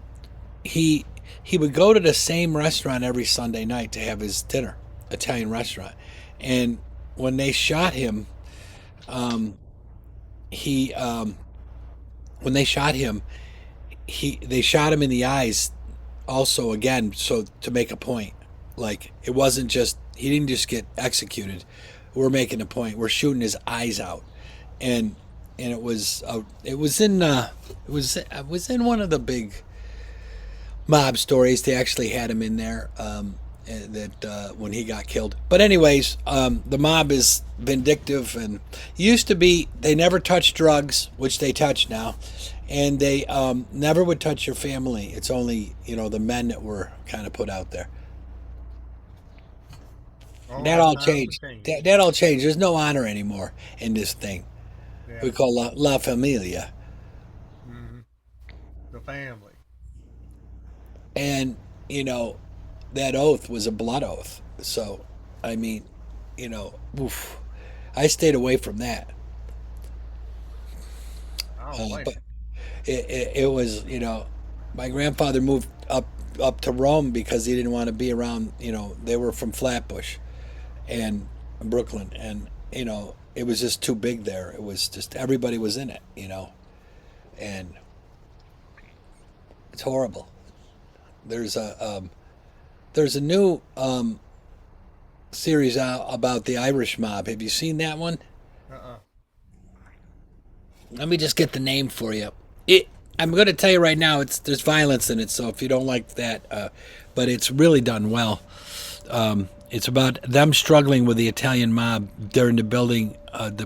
Speaker 6: he he would go to the same restaurant every Sunday night to have his dinner, Italian restaurant. And when they shot him, he when they shot him, they shot him in the eyes also again, so to make a point. Like it wasn't just he didn't just get executed. We're making a point. We're shooting his eyes out, and it was in one of the big mob stories. They actually had him in there. That when he got killed. But anyways, the mob is vindictive and used to be. They never touched drugs, which they touch now, and they never would touch your family. It's only the men that were kind of put out there.
Speaker 3: All
Speaker 6: That
Speaker 3: right,
Speaker 6: all
Speaker 3: times have
Speaker 6: changed. That,
Speaker 3: changed.
Speaker 6: that all changed. There's no honor anymore in this thing
Speaker 3: Yeah.
Speaker 6: we call La Familia,
Speaker 3: Hmm. The family.
Speaker 6: and you know that oath was a blood oath. So, I mean, oof, I stayed away from that.
Speaker 3: I don't blame
Speaker 6: But it was my grandfather moved up to Rome because he didn't want to be around. They were from Flatbush and Brooklyn, and it was just too big there. It was just everybody was in it, and it's horrible. There's a new series out about the Irish mob. Have you seen that one?
Speaker 3: you.
Speaker 6: Let me just get the name for you. I'm going to tell you right now. There's violence in it, so if you don't like that, but it's really done well. It's about them struggling with the Italian mob during the building of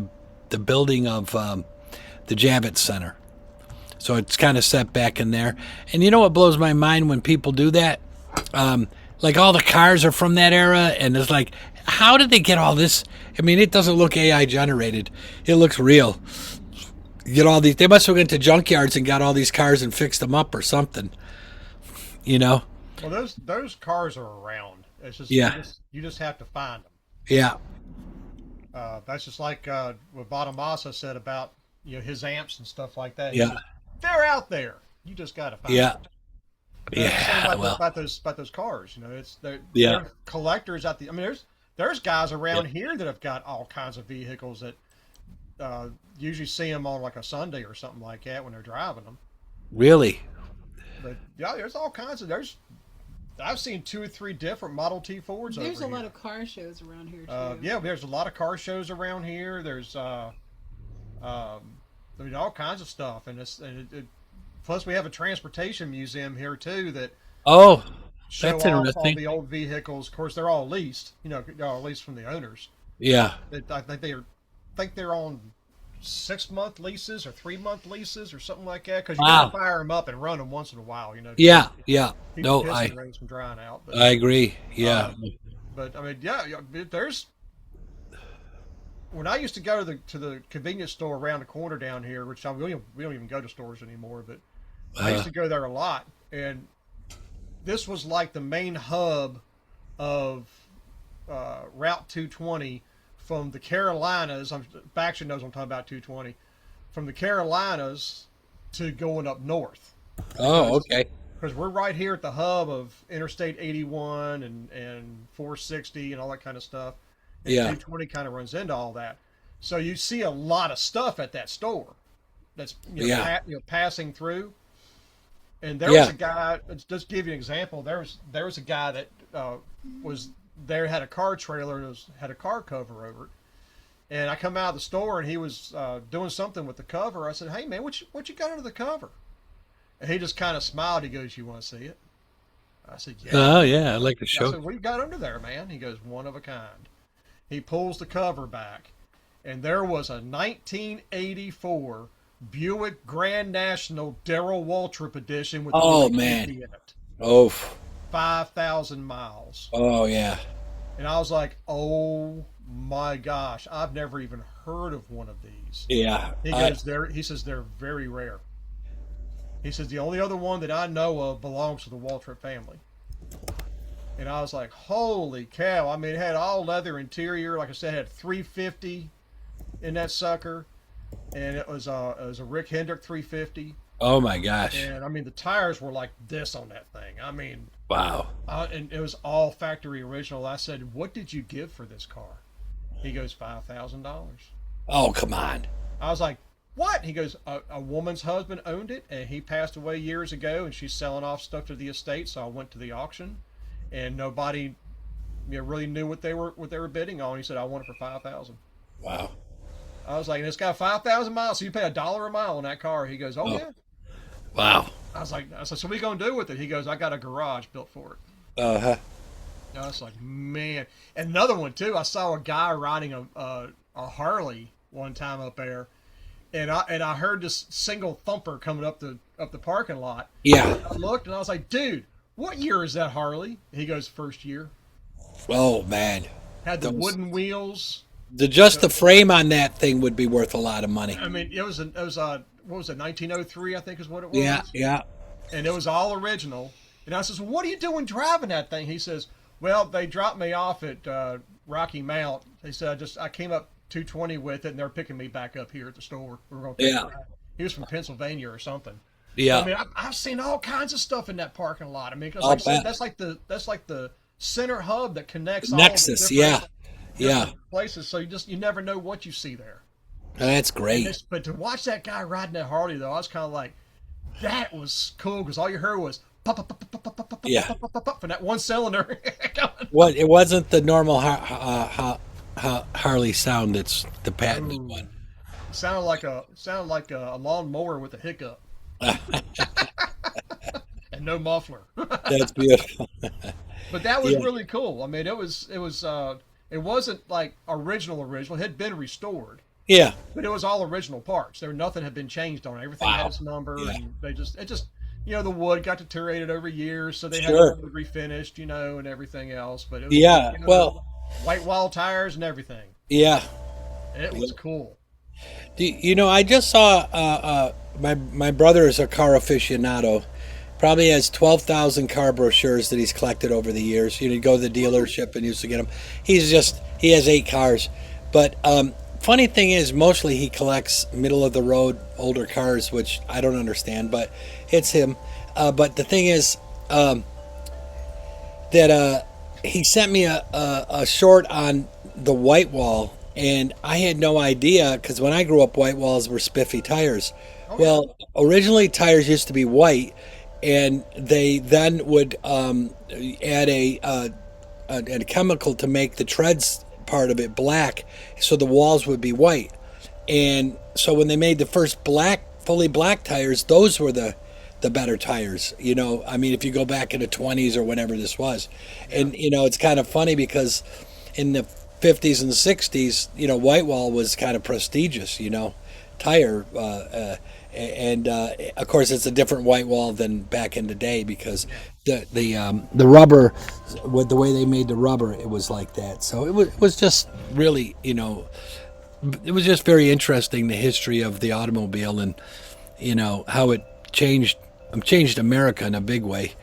Speaker 6: the Javits Center. So it's kind of set back in there. And you know what blows my mind when people do that? Like all the cars are from that era, and it's like, how did they get all this? I mean, it doesn't look AI generated. It looks real. You get all these. They must have went to junkyards and got all these cars and fixed them up or something. You know?
Speaker 3: Well, those cars are around. It's just
Speaker 6: Yeah.
Speaker 3: you just have to find them.
Speaker 6: Yeah.
Speaker 3: That's just like what Bonamassa said about his amps and stuff like that. He
Speaker 6: Yeah.
Speaker 3: said, they're out there. You just got to find
Speaker 6: Yeah.
Speaker 3: them. It's the same
Speaker 6: Yeah. Well.
Speaker 3: about those cars.
Speaker 6: Yeah.
Speaker 3: They're collectors out the. I mean, there's guys around here that have got all kinds of vehicles that usually see them on like a Sunday or something like that when they're driving them.
Speaker 6: Really.
Speaker 3: But yeah, there's all kinds of there's. I've seen 2 or 3 different Model T Fords
Speaker 1: There's
Speaker 3: over
Speaker 1: a lot
Speaker 3: here.
Speaker 1: of car shows around here too.
Speaker 3: Yeah, there's a lot of car shows around here. There's all kinds of stuff, plus we have a transportation museum here too that
Speaker 6: Oh,
Speaker 3: show
Speaker 6: that's
Speaker 3: off all
Speaker 6: interesting.
Speaker 3: the old vehicles. Of course, they're all leased. They're all leased from the owners.
Speaker 6: Yeah.
Speaker 3: I think they're on 6-month leases or 3-month leases or something like that. Because you got
Speaker 6: Wow.
Speaker 3: to fire them up and run them once in a while.
Speaker 6: Yeah. Yeah.
Speaker 3: Keep the
Speaker 6: No,
Speaker 3: piston rings from drying out.
Speaker 6: I agree. Yeah.
Speaker 3: But I mean, yeah, there's when I used to go to the convenience store around the corner down here, which we don't even go to stores anymore, but I used
Speaker 6: Uh,
Speaker 3: to go there a lot, and this was like the main hub of Route 220 from the Carolinas. Baxter knows I'm talking about 220 from the Carolinas to going up north
Speaker 6: oh,
Speaker 3: because
Speaker 6: okay.
Speaker 3: we're right here at the hub of Interstate 81 and 460 and all that kind of stuff, and
Speaker 6: Yeah,
Speaker 3: 220 kind of runs into all that. So you see a lot of stuff at that store that's
Speaker 6: yeah,
Speaker 3: passing through. And there was
Speaker 6: yeah.
Speaker 3: a guy. Just to give you an example. There was a guy that was there had a car trailer and had a car cover over it. And I come out of the store and he was doing something with the cover. I said, "Hey man, what you got under the cover?" And he just kind of smiled. He goes, "You want to see it?" I said, "Yeah."
Speaker 6: Oh, yeah. I'd like to
Speaker 3: I
Speaker 6: show.
Speaker 3: said, "What you got under there, man?" He goes, "One of a kind." He pulls the cover back, and there was a 1984 Buick Grand National Darrell Waltrip edition with the
Speaker 6: Oh, man.
Speaker 3: 350 in it.
Speaker 6: Oh,
Speaker 3: 5,000 miles.
Speaker 6: oh, yeah,
Speaker 3: And I was like, oh my gosh, I've never even heard of one of these.
Speaker 6: yeah.
Speaker 3: He says they're very rare. He says the only other one that I know of belongs to the Waltrip family. And I was like, holy cow. I mean, it had all leather interior. Like I said, it had 350 in that sucker. And it was a Rick Hendrick 350.
Speaker 6: Oh my gosh.
Speaker 3: And I mean, the tires were like this on that thing. I mean,
Speaker 6: Wow.
Speaker 3: and it was all factory original. I said, "What did you give for this car?" He goes, $5,000.
Speaker 6: Oh, come on.
Speaker 3: I was like, "What?" He goes, "A woman's husband owned it, and he passed away years ago, and she's selling off stuff to the estate. So I went to the auction, and nobody, really knew what they were bidding on. He said, I want it for 5,000.
Speaker 6: Wow.
Speaker 3: I was like, and it's got 5,000 miles, so you pay $1 a mile on that car. He goes, "Oh
Speaker 6: Oh,
Speaker 3: yeah."
Speaker 6: wow.
Speaker 3: I said, "So what are you gonna do with it?" He goes, "I got a garage built for it."
Speaker 6: Uh-huh.
Speaker 3: I was like, man. Another one too. I saw a guy riding a Harley one time up there, and I heard this single thumper coming up the parking lot.
Speaker 6: Yeah.
Speaker 3: I looked and I was like, "Dude, what year is that Harley?" He goes, "First year."
Speaker 6: Oh, man.
Speaker 3: Had the
Speaker 6: Those,
Speaker 3: wooden wheels.
Speaker 6: just the frame on that thing would be worth a lot of money.
Speaker 3: I mean, it was what was it, 1903? I think is what it
Speaker 6: Yeah,
Speaker 3: was,
Speaker 6: yeah.
Speaker 3: and it was all original. And I says, "Well, what are you doing driving that thing?" He says, "Well, they dropped me off at Rocky Mount. They said I came up 220 with it, and they're picking me back up here at the store. We were going to take
Speaker 6: Yeah.
Speaker 3: it back." He was from Pennsylvania or something. But, I
Speaker 6: Yeah.
Speaker 3: mean, I've seen all kinds of stuff in that parking lot. I mean, because
Speaker 6: I'll
Speaker 3: like I said,
Speaker 6: bet.
Speaker 3: that's like the center hub that connects all of the
Speaker 6: Nexus, yeah. Yeah.
Speaker 3: different places. So you never know what you see there.
Speaker 6: That's
Speaker 3: And
Speaker 6: great.
Speaker 3: but to watch that guy riding that Harley though, I was kind of like, that was cool because all you heard was pop, pop, pop, pop, pop, pop, pop,
Speaker 6: Yeah.
Speaker 3: pop, pop, pop, pop, from that one cylinder.
Speaker 6: What, it wasn't the normal Harley sound, it's the patented
Speaker 3: Ooh,
Speaker 6: one.
Speaker 3: sounded like a lawnmower with a hiccup and no muffler.
Speaker 6: That's beautiful.
Speaker 3: But that was
Speaker 6: Yeah.
Speaker 3: really cool. I mean, it wasn't like original. It had been restored,
Speaker 6: Yeah.
Speaker 3: but it was all original parts. Nothing had been changed on it. Everything had
Speaker 6: Wow.
Speaker 3: its number,
Speaker 6: Yeah.
Speaker 3: and it just the wood got deteriorated over years, so they had the
Speaker 6: Sure.
Speaker 3: wood refinished, and everything else. But it was
Speaker 6: Yeah.
Speaker 3: the
Speaker 6: Well,
Speaker 3: white wall tires and everything.
Speaker 6: yeah.
Speaker 3: It was cool.
Speaker 6: I just saw my brother is a car aficionado. Probably has 12,000 car brochures that he's collected over the years. You go to the dealership and used to get them. He has 8 cars. But funny thing is, mostly he collects middle of the road older cars, which I don't understand, but it's him. But the thing is that he sent me a short on the white wall, and I had no idea because when I grew up, white walls were spiffy tires.
Speaker 3: Oh yeah.
Speaker 6: Well, originally tires used to be white, and they then would add a chemical to make the treads part of it black, so the walls would be white. And so when they made the first fully black tires, those were the better tires. I mean, if you go back in the 20s or whenever this was,
Speaker 3: Yeah.
Speaker 6: and it's kind of funny because in the 50s and 60s, Whitewall was kind of prestigious, tire. And of course, it's a different white wall than back in the day because the rubber, with the way they made the rubber, it was like that. So it was just really it was just very interesting, the history of the automobile, and how it changed America in a big way.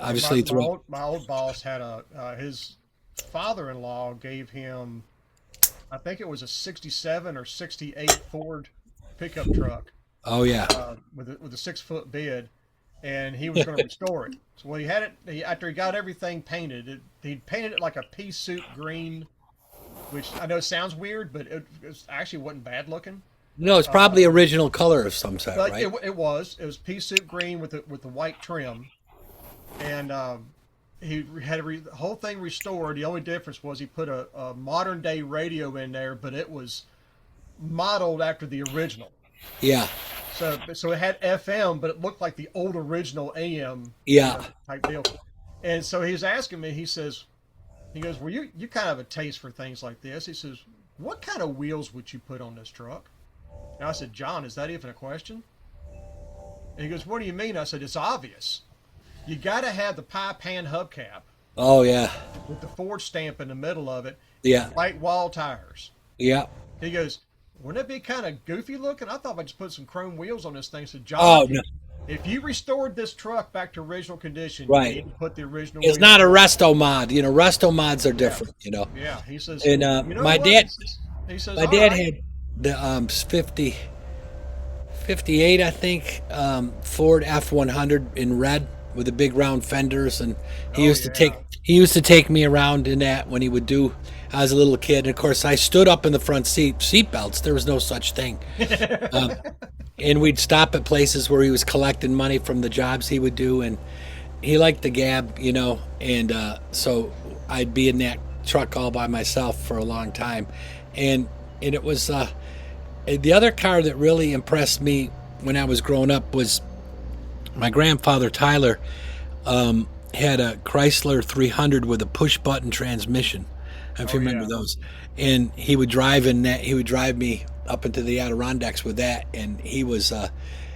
Speaker 3: And my,
Speaker 6: Obviously,
Speaker 3: my
Speaker 6: through.
Speaker 3: old my old boss had his father-in-law gave him, I think it was a 67 or 68 Ford pickup truck,
Speaker 6: Oh yeah,
Speaker 3: with a 6 foot bed, and he was going to restore it. So he had it after he got everything painted. He painted it like a pea soup green, which I know sounds weird, but it actually wasn't bad looking.
Speaker 6: no, it's probably original color of some sort,
Speaker 3: But
Speaker 6: right?
Speaker 3: it was pea soup green with the white trim, and he had the whole thing restored. The only difference was he put a modern day radio in there, but it was modeled after the original.
Speaker 6: Yeah,
Speaker 3: So it had FM, but it looked like the old original AM,
Speaker 6: yeah.
Speaker 3: type deal. And so he's asking me. He goes, well, you kind of have a taste for things like this. He says, what kind of wheels would you put on this truck? And I said, John, is that even a question? And he goes, what do you mean? I said, it's obvious. You got to have the pie pan hubcap
Speaker 6: Oh yeah,
Speaker 3: with the Ford stamp in the middle of it,
Speaker 6: yeah,
Speaker 3: white wall tires.
Speaker 6: yeah.
Speaker 3: He goes, wouldn't it be kind of goofy looking? I thought I'd just put some chrome wheels on this thing. I said, John,
Speaker 6: Oh no,
Speaker 3: if you restored this truck back to original condition, you
Speaker 6: right.
Speaker 3: need to put the original
Speaker 6: It's
Speaker 3: wheels
Speaker 6: not a
Speaker 3: on.
Speaker 6: resto mod. Resto mods are
Speaker 3: Yeah,
Speaker 6: different.
Speaker 3: yeah. He says,
Speaker 6: And
Speaker 3: you know
Speaker 6: my
Speaker 3: what?
Speaker 6: dad,
Speaker 3: He says,
Speaker 6: my
Speaker 3: all
Speaker 6: dad
Speaker 3: right.
Speaker 6: had the 58, I think, Ford F100 in red with the big round fenders, and he
Speaker 3: Oh
Speaker 6: used to take
Speaker 3: yeah.
Speaker 6: he used to take me around in that when he would do. I was a little kid, and of course, I stood up in the front seat belts. There was no such thing, and we'd stop at places where he was collecting money from the jobs he would do, and he liked the gab, and so I'd be in that truck all by myself for a long time, and it was the other car that really impressed me when I was growing up was my grandfather Tyler had a Chrysler 300 with a push button transmission. If
Speaker 3: Oh
Speaker 6: you remember
Speaker 3: yeah.
Speaker 6: those, and he would drive in that. He would drive me up into the Adirondacks with that, and it was,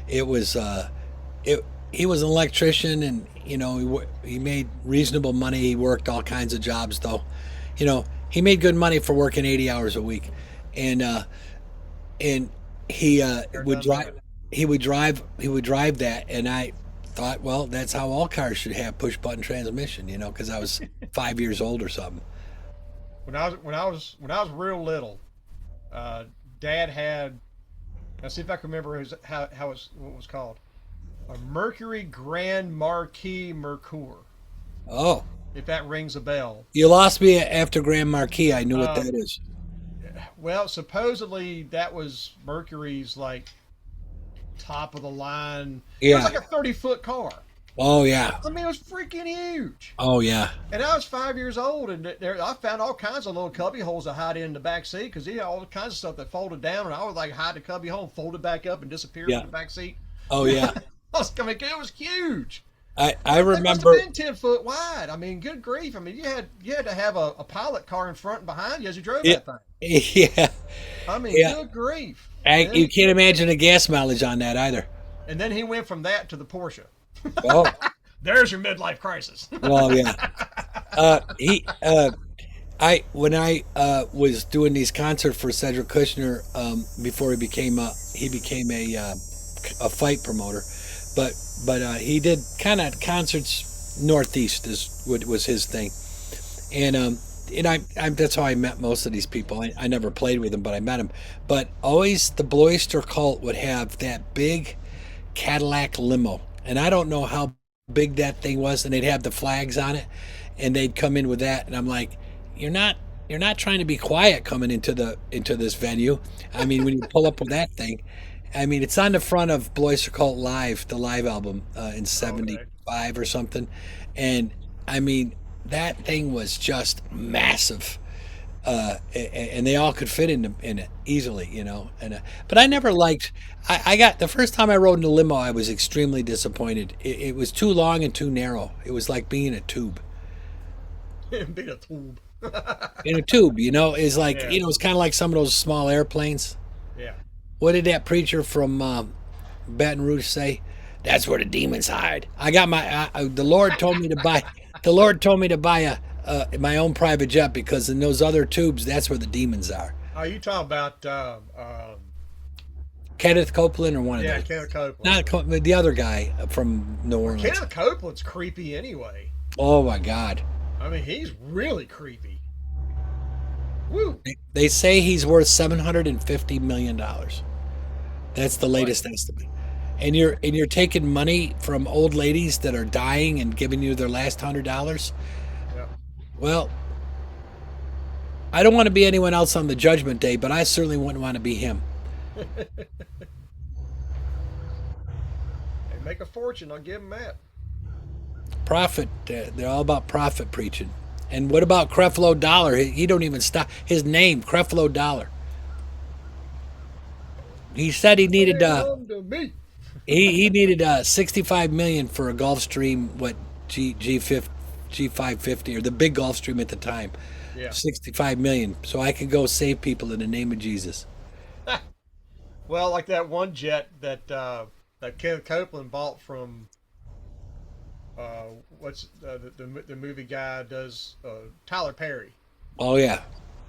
Speaker 6: it. He was an electrician, and he made reasonable money. He worked all kinds of jobs, though. He made good money for working 80 hours a week, and and he
Speaker 3: Never
Speaker 6: would
Speaker 3: done
Speaker 6: drive
Speaker 3: that.
Speaker 6: he would drive that, and I thought, well, that's how all cars should have push button transmission, because I was 5 years old or something.
Speaker 3: When I was real little, Dad had. Now see if I can remember how what it was called. A Mercury Grand Marquis Mercure.
Speaker 6: Oh,
Speaker 3: If that rings a bell.
Speaker 6: you lost me after Grand Marquis. I knew what that
Speaker 3: Um,
Speaker 6: is.
Speaker 3: well, supposedly that was Mercury's like top of the line. It was
Speaker 6: Yeah.
Speaker 3: like a 30-foot car.
Speaker 6: Oh yeah.
Speaker 3: I mean, it was freaking huge.
Speaker 6: Oh yeah.
Speaker 3: And I was 5 years old, and I found all kinds of little cubby holes to hide in the back seat because he had all kinds of stuff that folded down, and I would like hide the cubby hole, fold it back up, and disappear in
Speaker 6: Yeah.
Speaker 3: the back seat.
Speaker 6: Oh yeah.
Speaker 3: I mean, it was huge.
Speaker 6: I
Speaker 3: That must have
Speaker 6: remember.
Speaker 3: been 10 foot wide. I mean, good grief! I mean, you had to have a pilot car in front and behind you as you drove
Speaker 6: Yeah.
Speaker 3: that thing.
Speaker 6: Yeah.
Speaker 3: I mean,
Speaker 6: Yeah.
Speaker 3: good grief!
Speaker 6: You can't imagine the gas mileage on that either.
Speaker 3: And then he went from that to the Porsche.
Speaker 6: Oh.
Speaker 3: There's your midlife crisis.
Speaker 6: Well, yeah. He. I when I was doing these concerts for Cedric Kushner before he became a fight promoter, but he did kind of concerts northeast is what was his thing, and that's how I met most of these people. I never played with them, but I met them. But always the Bloister cult would have that big Cadillac limo, and I don't know how big that thing was, and they'd have the flags on it, and they'd come in with that, and I'm like, you're not trying to be quiet coming into this venue. I mean, when you pull up with that thing, I mean, it's on the front of Bloister Cult Live, the live album in
Speaker 3: Okay.
Speaker 6: '75 or something, and I mean, that thing was just massive. And they all could fit in it easily, And but I never liked. I got the first time I rode in a limo, I was extremely disappointed. It was too long and too narrow. It was like being a tube.
Speaker 3: Being a tube.
Speaker 6: In a tube, is like
Speaker 3: Yeah.
Speaker 6: it's kind of like some of those small airplanes.
Speaker 3: Yeah.
Speaker 6: What did that preacher from Baton Rouge say? That's where the demons hide. I got the Lord told me to buy. The Lord told me to buy my own private jet because in those other tubes, that's where the demons are.
Speaker 3: Are you talking about
Speaker 6: Kenneth Copeland or one of
Speaker 3: yeah,
Speaker 6: those.
Speaker 3: Kenneth Copeland?
Speaker 6: Not the other guy from New
Speaker 3: Well,
Speaker 6: Orleans.
Speaker 3: Kenneth Copeland's creepy anyway.
Speaker 6: Oh my God.
Speaker 3: I mean, he's really creepy. Woo!
Speaker 6: They say he's worth $750 million. That's the
Speaker 3: Boy.
Speaker 6: latest estimate. And you're taking money from old ladies that are dying and giving you their last $100.
Speaker 3: Yeah.
Speaker 6: Well, I don't want to be anyone else on the judgment day, but I certainly wouldn't want to be him.
Speaker 3: They make a fortune. I'll give him that.
Speaker 6: Profit. They're all about profit preaching. And what about Creflo Dollar? He don't even stop. His name, Creflo Dollar. He said he needed
Speaker 3: Bring home to me.
Speaker 6: he needed 65 million for a Gulfstream, what, G550, or the big Gulfstream at the time.
Speaker 3: Yeah.
Speaker 6: 65 million, so I could go save people in the name of Jesus.
Speaker 3: Well, like that one jet that that Kenneth Copeland bought from what's the movie guy does Tyler Perry,
Speaker 6: Oh yeah.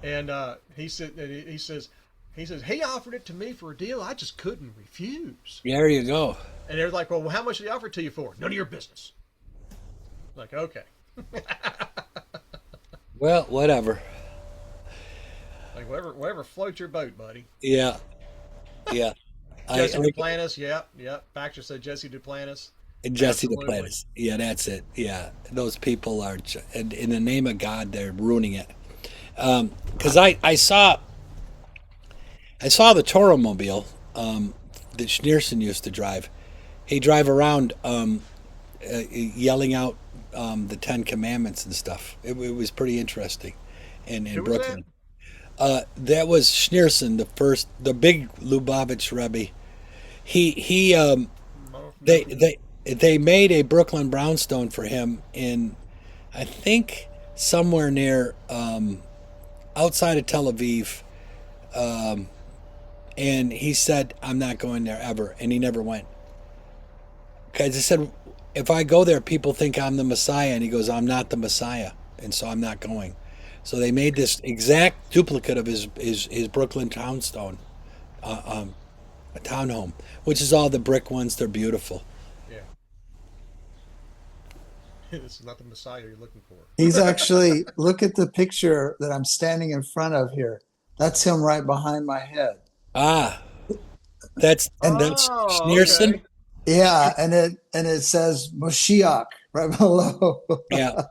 Speaker 3: and he says he offered it to me for a deal I just couldn't refuse.
Speaker 6: There you go.
Speaker 3: And they're like, well, how much did he offer it to you for? None of your business. Like, okay.
Speaker 6: Well, whatever.
Speaker 3: Like whatever floats your boat, buddy.
Speaker 6: Yeah. Yeah.
Speaker 3: Jesse
Speaker 6: I
Speaker 3: Duplantis, yep. Baxter said Jesse Duplantis.
Speaker 6: Jesse
Speaker 3: Absolutely.
Speaker 6: Duplantis. Yeah, that's it. Yeah, those people are, in the name of God, they're ruining it. Because I saw the Toro Mobile that Schneerson used to drive. He drive around yelling out the Ten Commandments and stuff. It was pretty interesting in
Speaker 3: Who was that?
Speaker 6: Brooklyn. That was Schneerson, the big Lubavitch Rebbe. He they
Speaker 3: No.
Speaker 6: they they made a Brooklyn brownstone for him in, I think, somewhere near outside of Tel Aviv. And he said, I'm not going there ever. And he never went. Because he said, if I go there, people think I'm the Messiah. And he goes, I'm not the Messiah. And so I'm not going. So they made this exact duplicate of his Brooklyn townstone, a townhome, which is all the brick ones. They're beautiful.
Speaker 3: Yeah. This is not the Messiah you're looking for.
Speaker 8: He's actually, look at the picture that I'm standing in front of here. That's him right behind my head.
Speaker 6: Ah, that's
Speaker 3: Oh,
Speaker 6: Schneerson.
Speaker 3: okay.
Speaker 8: Yeah, and it says Moshiach right below.
Speaker 6: Yeah,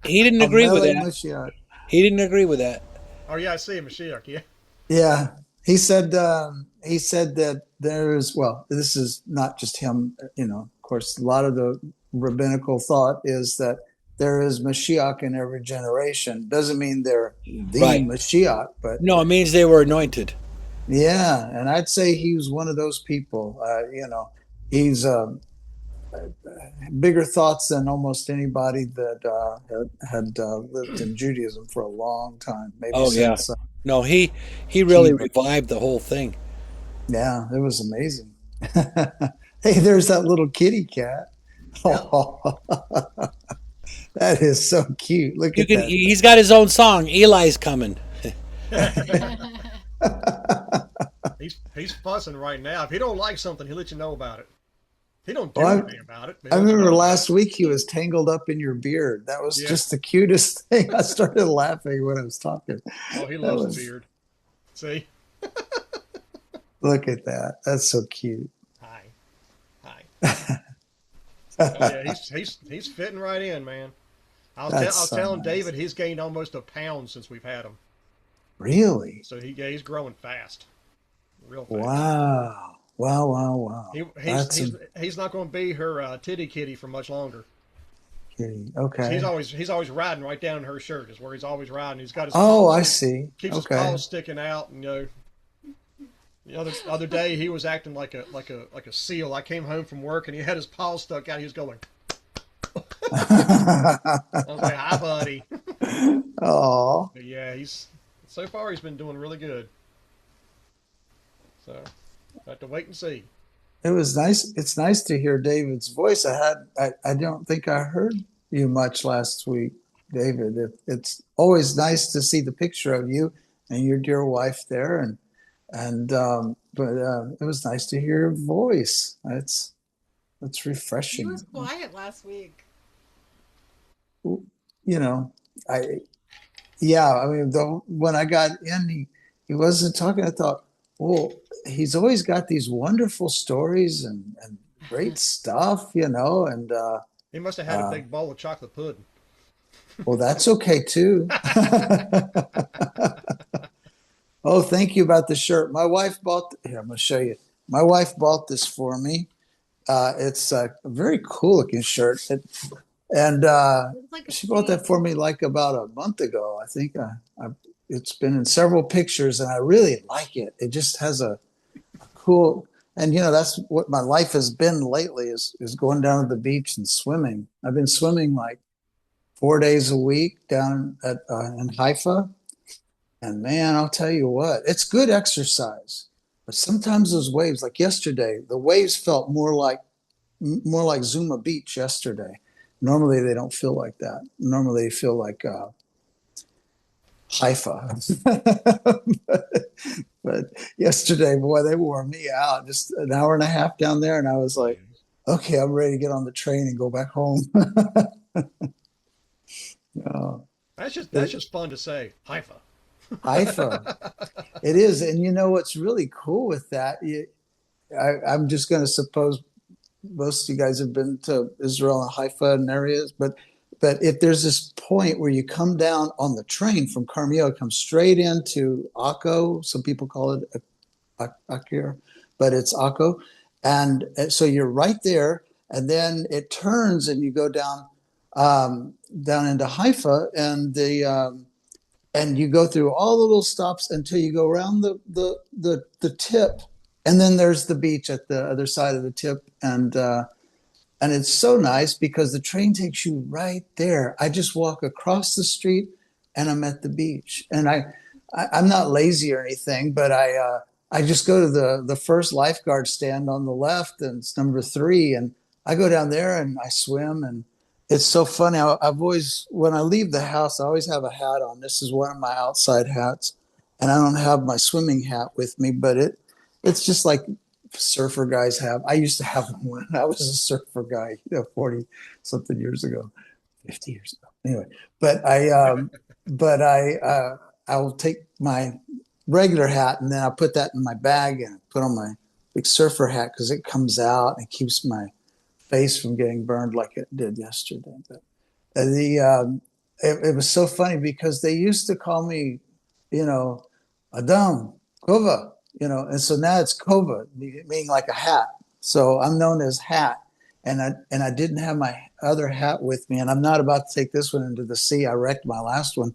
Speaker 6: he didn't agree with
Speaker 8: Amelech
Speaker 6: that.
Speaker 8: Moshiach.
Speaker 6: He didn't agree with that.
Speaker 3: Oh yeah, I see him, Mashiach. Yeah.
Speaker 8: Yeah, he said that there's, well, this is not just him. Of course, a lot of the rabbinical thought is that there is Mashiach in every generation. Doesn't mean they're the
Speaker 6: Right.
Speaker 8: Mashiach, but
Speaker 6: No, it means they were anointed.
Speaker 8: yeah, and I'd say he was one of those people. He's bigger thoughts than almost anybody that had lived in Judaism for a long time, maybe
Speaker 6: Oh yeah.
Speaker 8: since
Speaker 6: No, he really
Speaker 8: Hebrew.
Speaker 6: revived the whole thing.
Speaker 8: Yeah, it was amazing. Hey, there's that little kitty cat.
Speaker 3: Yeah.
Speaker 8: That is so cute. Look
Speaker 6: You
Speaker 8: at
Speaker 6: can.
Speaker 8: that.
Speaker 6: He's got his own song. Eli's coming.
Speaker 3: He's fussing right now. If he don't like something, he'll let you know about it. He don't do
Speaker 8: Well,
Speaker 3: anything about it. But
Speaker 8: I
Speaker 3: he'll let you
Speaker 8: remember
Speaker 3: know about
Speaker 8: last week he was tangled up in your beard. That was
Speaker 3: it. Yeah.
Speaker 8: just the cutest thing. I started laughing when I was talking.
Speaker 3: Oh, he
Speaker 8: That
Speaker 3: loves the
Speaker 8: was,
Speaker 3: beard. See?
Speaker 8: look at that. That's so cute.
Speaker 3: Hi. Hi. Oh yeah, he's fitting right in, man. I was
Speaker 8: That's so
Speaker 3: telling
Speaker 8: nice.
Speaker 3: David he's gained almost a pound since we've had him.
Speaker 8: Really?
Speaker 3: So he's growing fast, real fast.
Speaker 8: Wow. Wow, wow, wow.
Speaker 3: He,
Speaker 8: That's
Speaker 3: he's not going to be her titty kitty for much longer.
Speaker 8: kitty.
Speaker 3: So
Speaker 8: Okay.
Speaker 3: he's always riding right down in her shirt is where he's always riding. He's got his
Speaker 8: Oh,
Speaker 3: paws,
Speaker 8: I see.
Speaker 3: keeps his
Speaker 8: Okay.
Speaker 3: paws sticking out, and the other day he was acting like a seal. I came home from work and he had his paws stuck out. He was going. I was like, "Hi, buddy."
Speaker 8: Oh,
Speaker 3: But yeah, so far he's been doing really good. So have to wait and see.
Speaker 8: it was nice. It's nice to hear David's voice. I don't think I heard you much last week, David. It's always nice to see the picture of you and your dear wife there, but it was nice to hear your voice. That's
Speaker 1: He was
Speaker 8: refreshing.
Speaker 1: quiet last week.
Speaker 8: You know, I yeah. I mean, when I got in, he wasn't talking. I thought, well, he's always got these wonderful stories and great stuff, and
Speaker 3: He must have had a
Speaker 8: uh,
Speaker 3: big bowl of chocolate pudding.
Speaker 8: well, that's okay too. Oh, thank you about the shirt. My wife bought. Here, I'm going to show you. My wife bought this for me. It's a very cool looking shirt, and
Speaker 1: It's like a
Speaker 8: she bought
Speaker 1: sea.
Speaker 8: that for me like about a month ago. I think it's been in several pictures, and I really like it. It just has a cool, and that's what my life has been lately is going down to the beach and swimming. I've been swimming like 4 days a week down at in Haifa. And man, I'll tell you what, it's good exercise. But sometimes those waves, like yesterday, the waves felt more like Zuma Beach yesterday. Normally they don't feel like that. Normally they feel like Haifa. but yesterday, boy, they wore me out. Just an hour and a half down there, and I was like, okay, I'm ready to get on the train and go back home. uh,
Speaker 3: That's just fun to say. Haifa.
Speaker 8: Haifa. It is. And what's really cool with that, I'm just going to suppose most of you guys have been to Israel and Haifa and areas, but if there's this point where you come down on the train from Carmel, come straight into Akko, some people call it Akir, but it's Akko, and so you're right there, and then it turns and you go down into Haifa, and you go through all the little stops until you go around the tip, and then there's the beach at the other side of the tip, and it's so nice because the train takes you right there. I just walk across the street and I'm at the beach, and I'm not lazy or anything, but I just go to the first lifeguard stand on the left, and it's number 3, and I go down there and I swim. And it's so funny. I've always, when I leave the house, I always have a hat on. This is one of my outside hats, and I don't have my swimming hat with me, but it's just like surfer guys have. I used to have one when I was a surfer guy, 40 something years ago, 50 years ago. Anyway, but I will take my regular hat and then I'll put that in my bag and put on my big surfer hat because it comes out and keeps my face from getting burned like it did yesterday. But it was so funny because they used to call me, Adam Kova, and so now it's Kova, meaning like a hat. So I'm known as Hat, and I didn't have my other hat with me, and I'm not about to take this one into the sea. I wrecked my last one,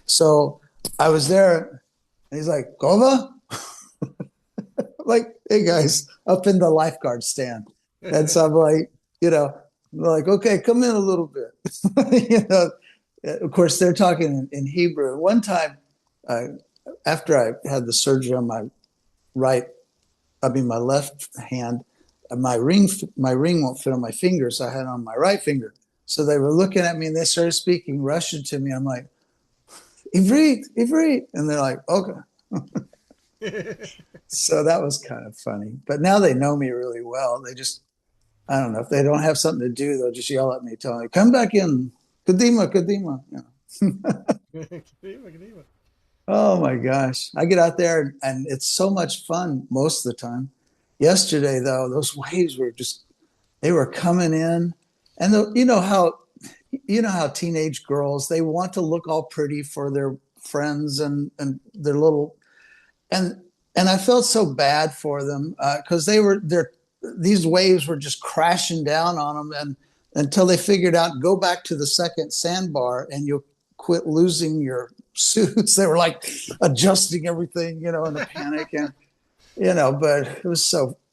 Speaker 8: so I was there, and he's like, Kova, like, hey guys, up in the lifeguard stand, and so I'm like, okay, come in a little bit, Of course, they're talking in Hebrew. One time, after I had the surgery on my left hand, my ring won't fit on my finger, so I had it on my right finger. So they were looking at me and they started speaking Russian to me. I'm like, Ivrit, Ivrit, and they're like, okay. So that was kind of funny. But now they know me really well. They just, I don't know, if they don't have something to do, they'll just yell at me, telling me, come back in, Kadima, Kadima. Oh my gosh. I get out there and it's so much fun most of the time. Yesterday, though, those waves were they were coming in. And you know how teenage girls, they want to look all pretty for their friends and their little, and I felt so bad for them because these waves were just crashing down on them, and until they figured out, go back to the second sandbar and you'll quit losing your suits. They were like adjusting everything, in a panic, and but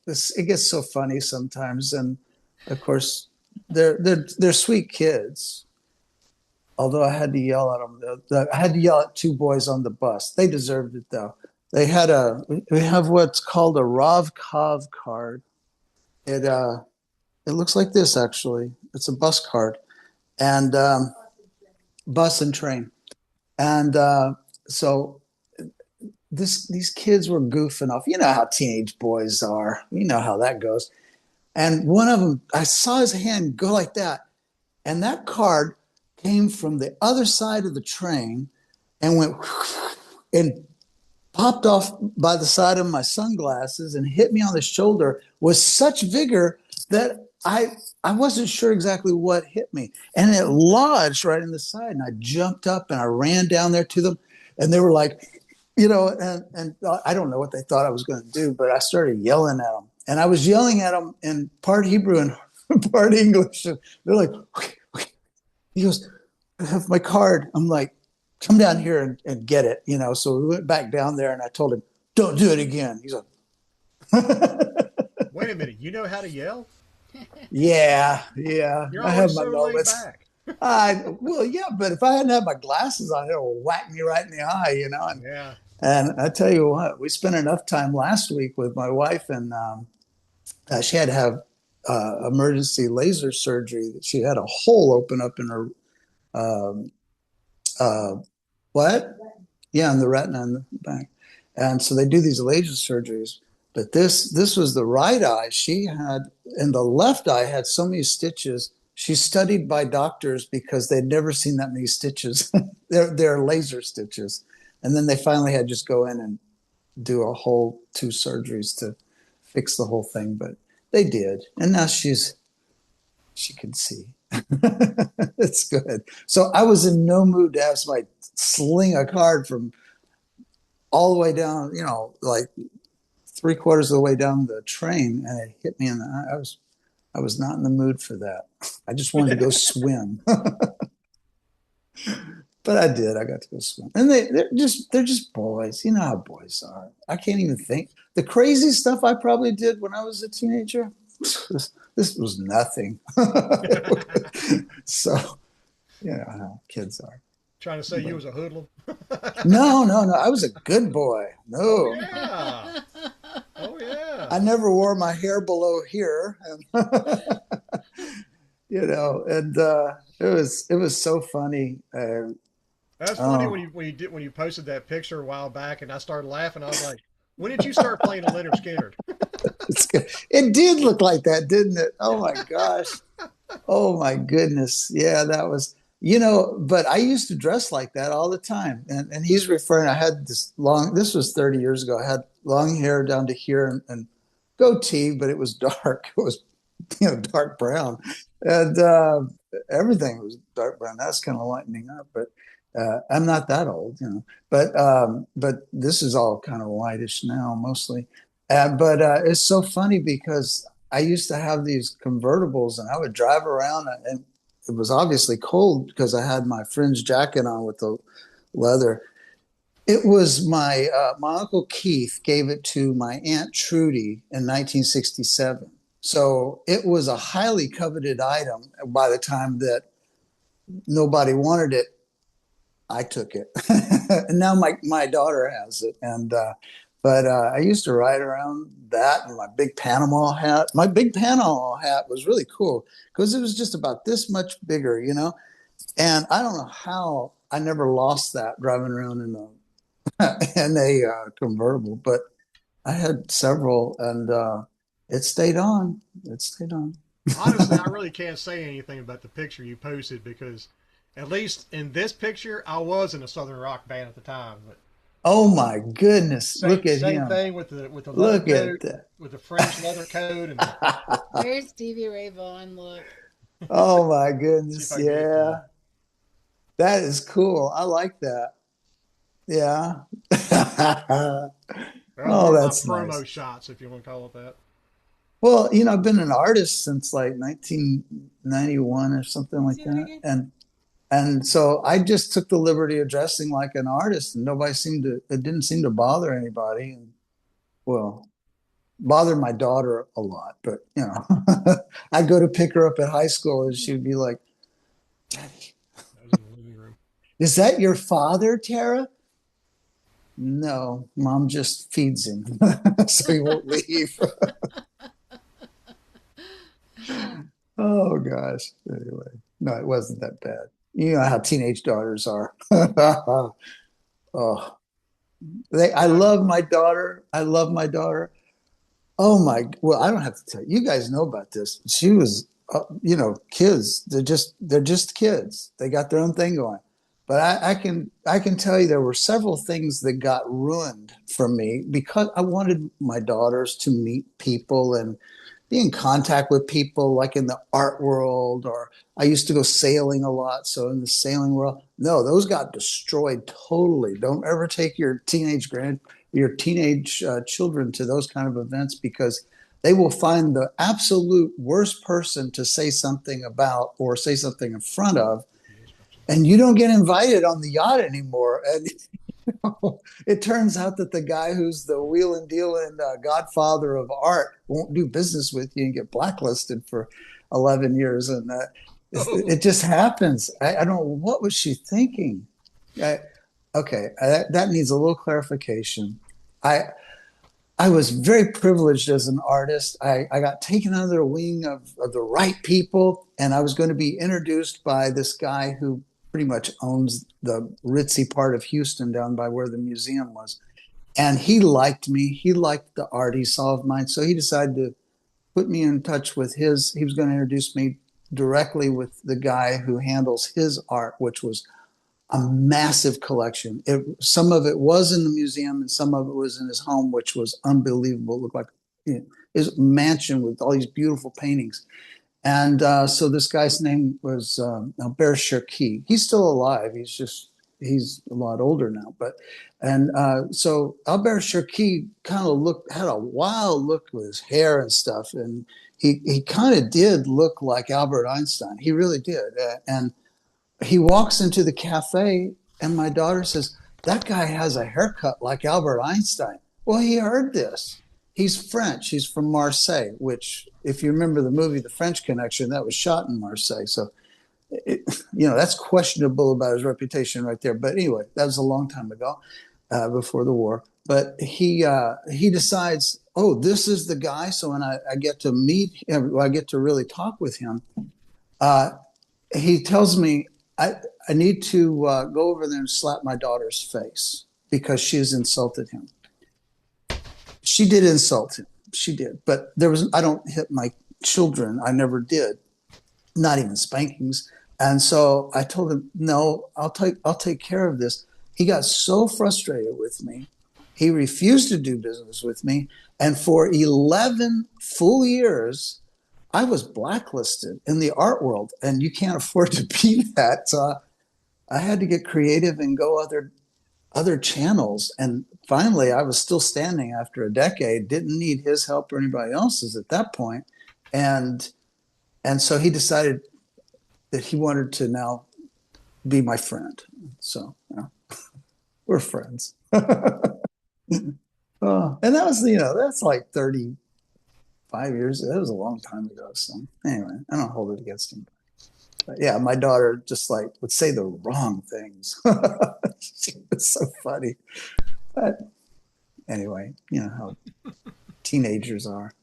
Speaker 8: it gets so funny sometimes, and of course they're sweet kids. Although I had to yell at them, I had to yell at 2 boys on the bus. They deserved it though. We have what's called a Ravkov card. It looks like this actually. It's a bus card, and bus and train, and so these kids were goofing off. You know how teenage boys are. You know how that goes. And one of them, I saw his hand go like that, and that card came from the other side of the train and went and popped off by the side of my sunglasses and hit me on the shoulder with such vigor that I wasn't sure exactly what hit me. And it lodged right in the side. And I jumped up and I ran down there to them. And they were like, and I don't know what they thought I was going to do, but I started yelling at them. And I was yelling at them in part Hebrew and part English. And they're like, okay, okay. He goes, I have my card. I'm like, come down here and get it, So we went back down there and I told him, don't do it again. He's like,
Speaker 3: Wait a minute. You know how to yell?
Speaker 8: yeah,
Speaker 3: You're
Speaker 8: I have
Speaker 3: always
Speaker 8: my
Speaker 3: so laid
Speaker 8: moments.
Speaker 3: back.
Speaker 8: Well, yeah, but if I hadn't had my glasses on, it would whack me right in the eye.
Speaker 3: Yeah.
Speaker 8: And I tell you what, we spent enough time last week with my wife, and she had to have emergency laser surgery. She had a hole open up in her um, uh, what? Yeah, in the retina in the back. And so they do these laser surgeries. But this was the right eye. She had, and the left eye had so many stitches. She's studied by doctors because they'd never seen that many stitches. they're laser stitches. And then they finally had just go in and do a whole 2 surgeries to fix the whole thing. But they did. And now she can see. It's good. So I was in no mood to have somebody sling a card from all the way down, like 3/4 of the way down the train, and it hit me in the eye. I was not in the mood for that. I just wanted to go swim. But I did. I got to go swim. And they're just boys. You know how boys are. I can't even think. The crazy stuff I probably did when I was a teenager, this was nothing. So, how kids are.
Speaker 3: Trying to say you was a hoodlum?
Speaker 8: No. I was a good boy.
Speaker 3: Oh,
Speaker 8: No.
Speaker 3: yeah. Oh, yeah.
Speaker 8: I never wore my hair below here. And it was so funny.
Speaker 3: That's funny when you posted that picture a while back, and I started laughing. I was like, when did you start playing a Leonard Skinner?
Speaker 8: It did look like that, didn't it? Oh my gosh. Oh my goodness. Yeah, that was, but I used to dress like that all the time. And he's referring, I had this was 30 years ago. I had long hair down to here and goatee, but it was dark. It was, dark brown. And everything was dark brown. That's kind of lightening up, but I'm not that old, but this is all kind of whitish now mostly. But it's so funny because I used to have these convertibles and I would drive around and it was obviously cold because I had my fringe jacket on with the leather. It was my Uncle Keith gave it to my Aunt Trudy in 1967. So it was a highly coveted item. By the time that nobody wanted it, I took it. And now my daughter has it. But I used to ride around that and my big Panama hat. My big Panama hat was really cool because it was just about this much bigger, And I don't know how I never lost that driving around in a convertible, but I had several, and it stayed on. It stayed on.
Speaker 3: Honestly, I really can't say anything about the picture you posted because, at least in this picture, I was in a Southern rock band at the time. But
Speaker 8: Oh my goodness! Look at
Speaker 3: same
Speaker 8: him.
Speaker 3: thing with the leather
Speaker 8: Look
Speaker 3: coat,
Speaker 8: at that.
Speaker 3: with the French leather coat, and
Speaker 1: There's Stevie Ray Vaughan. Look.
Speaker 8: Oh my
Speaker 3: see if
Speaker 8: goodness!
Speaker 3: I can get it to you.
Speaker 8: Yeah, that is cool. I like that. Yeah.
Speaker 3: That was
Speaker 8: Oh,
Speaker 3: one of my
Speaker 8: that's
Speaker 3: promo
Speaker 8: nice.
Speaker 3: shots, if you want to call it that.
Speaker 8: Well, I've been an artist since like 1991 or something
Speaker 1: Let me
Speaker 8: like
Speaker 1: see that
Speaker 8: that,
Speaker 1: again.
Speaker 8: and so I just took the liberty of dressing like an artist, and it didn't seem to bother anybody, and well, bothered my daughter a lot, but I'd go to pick her up at high school, and she'd be like, "Daddy,
Speaker 3: That was in the living room.
Speaker 8: is that your father, Tara?" No, mom just feeds him, so he won't leave. Oh gosh. Anyway, no, it wasn't that bad. You know how teenage daughters are. Oh, I love my daughter. I love my daughter. Oh my, well, I don't have to tell you. You guys know about this. She was, kids. They're just kids. They got their own thing going. But I can tell you there were several things that got ruined for me because I wanted my daughters to meet people and be in contact with people like in the art world, or I used to go sailing a lot. So in the sailing world, no, those got destroyed totally. Don't ever take your teenage children to those kind of events because they will find the absolute worst person to say something about or say something in front of, and you don't get invited on the yacht anymore. And it turns out that the guy who's the wheel and deal and godfather of art won't do business with you and get blacklisted for 11 years. And
Speaker 3: Oh,
Speaker 8: it just happens. I don't know. What was she thinking? Okay, that needs a little clarification. I I was very privileged as an artist. I got taken under the wing of the right people, and I was going to be introduced by this guy who pretty much owns the ritzy part of Houston down by where the museum was. And he liked me. He liked the art he saw of mine. So he decided to put me in touch with he was going to introduce me directly with the guy who handles his art, which was a massive collection. Some of it was in the museum and some of it was in his home, which was unbelievable. It looked like his mansion with all these beautiful paintings. And so this guy's name was Albert Cherki. He's still alive. He's a lot older now. So Albert Cherki kind of had a wild look with his hair and stuff. And he kind of did look like Albert Einstein. He really did. And he walks into the cafe, and my daughter says, "That guy has a haircut like Albert Einstein." Well, he heard this. He's French. He's from Marseille, which, if you remember the movie The French Connection, that was shot in Marseille. So, that's questionable about his reputation right there. But anyway, that was a long time ago, before the war. But he decides, oh, this is the guy. So when I get to meet him, I get to really talk with him. Uh, he tells me I need to go over there and slap my daughter's face because she has insulted him. She did insult him. She did, but I don't hit my children. I never did, not even spankings. And so I told him, no, I'll take care of this. He got so frustrated with me. He refused to do business with me. And for 11 full years, I was blacklisted in the art world, and you can't afford to be that. So I had to get creative and go other channels. And finally, I was still standing after a decade. Didn't need his help or anybody else's at that point. And and so he decided that he wanted to now be my friend. So we're friends. And that was that's like 35 years. That was a long time ago. So anyway, I don't hold it against him. But yeah, my daughter just like would say the wrong things. It's so funny. But anyway, you know how teenagers are.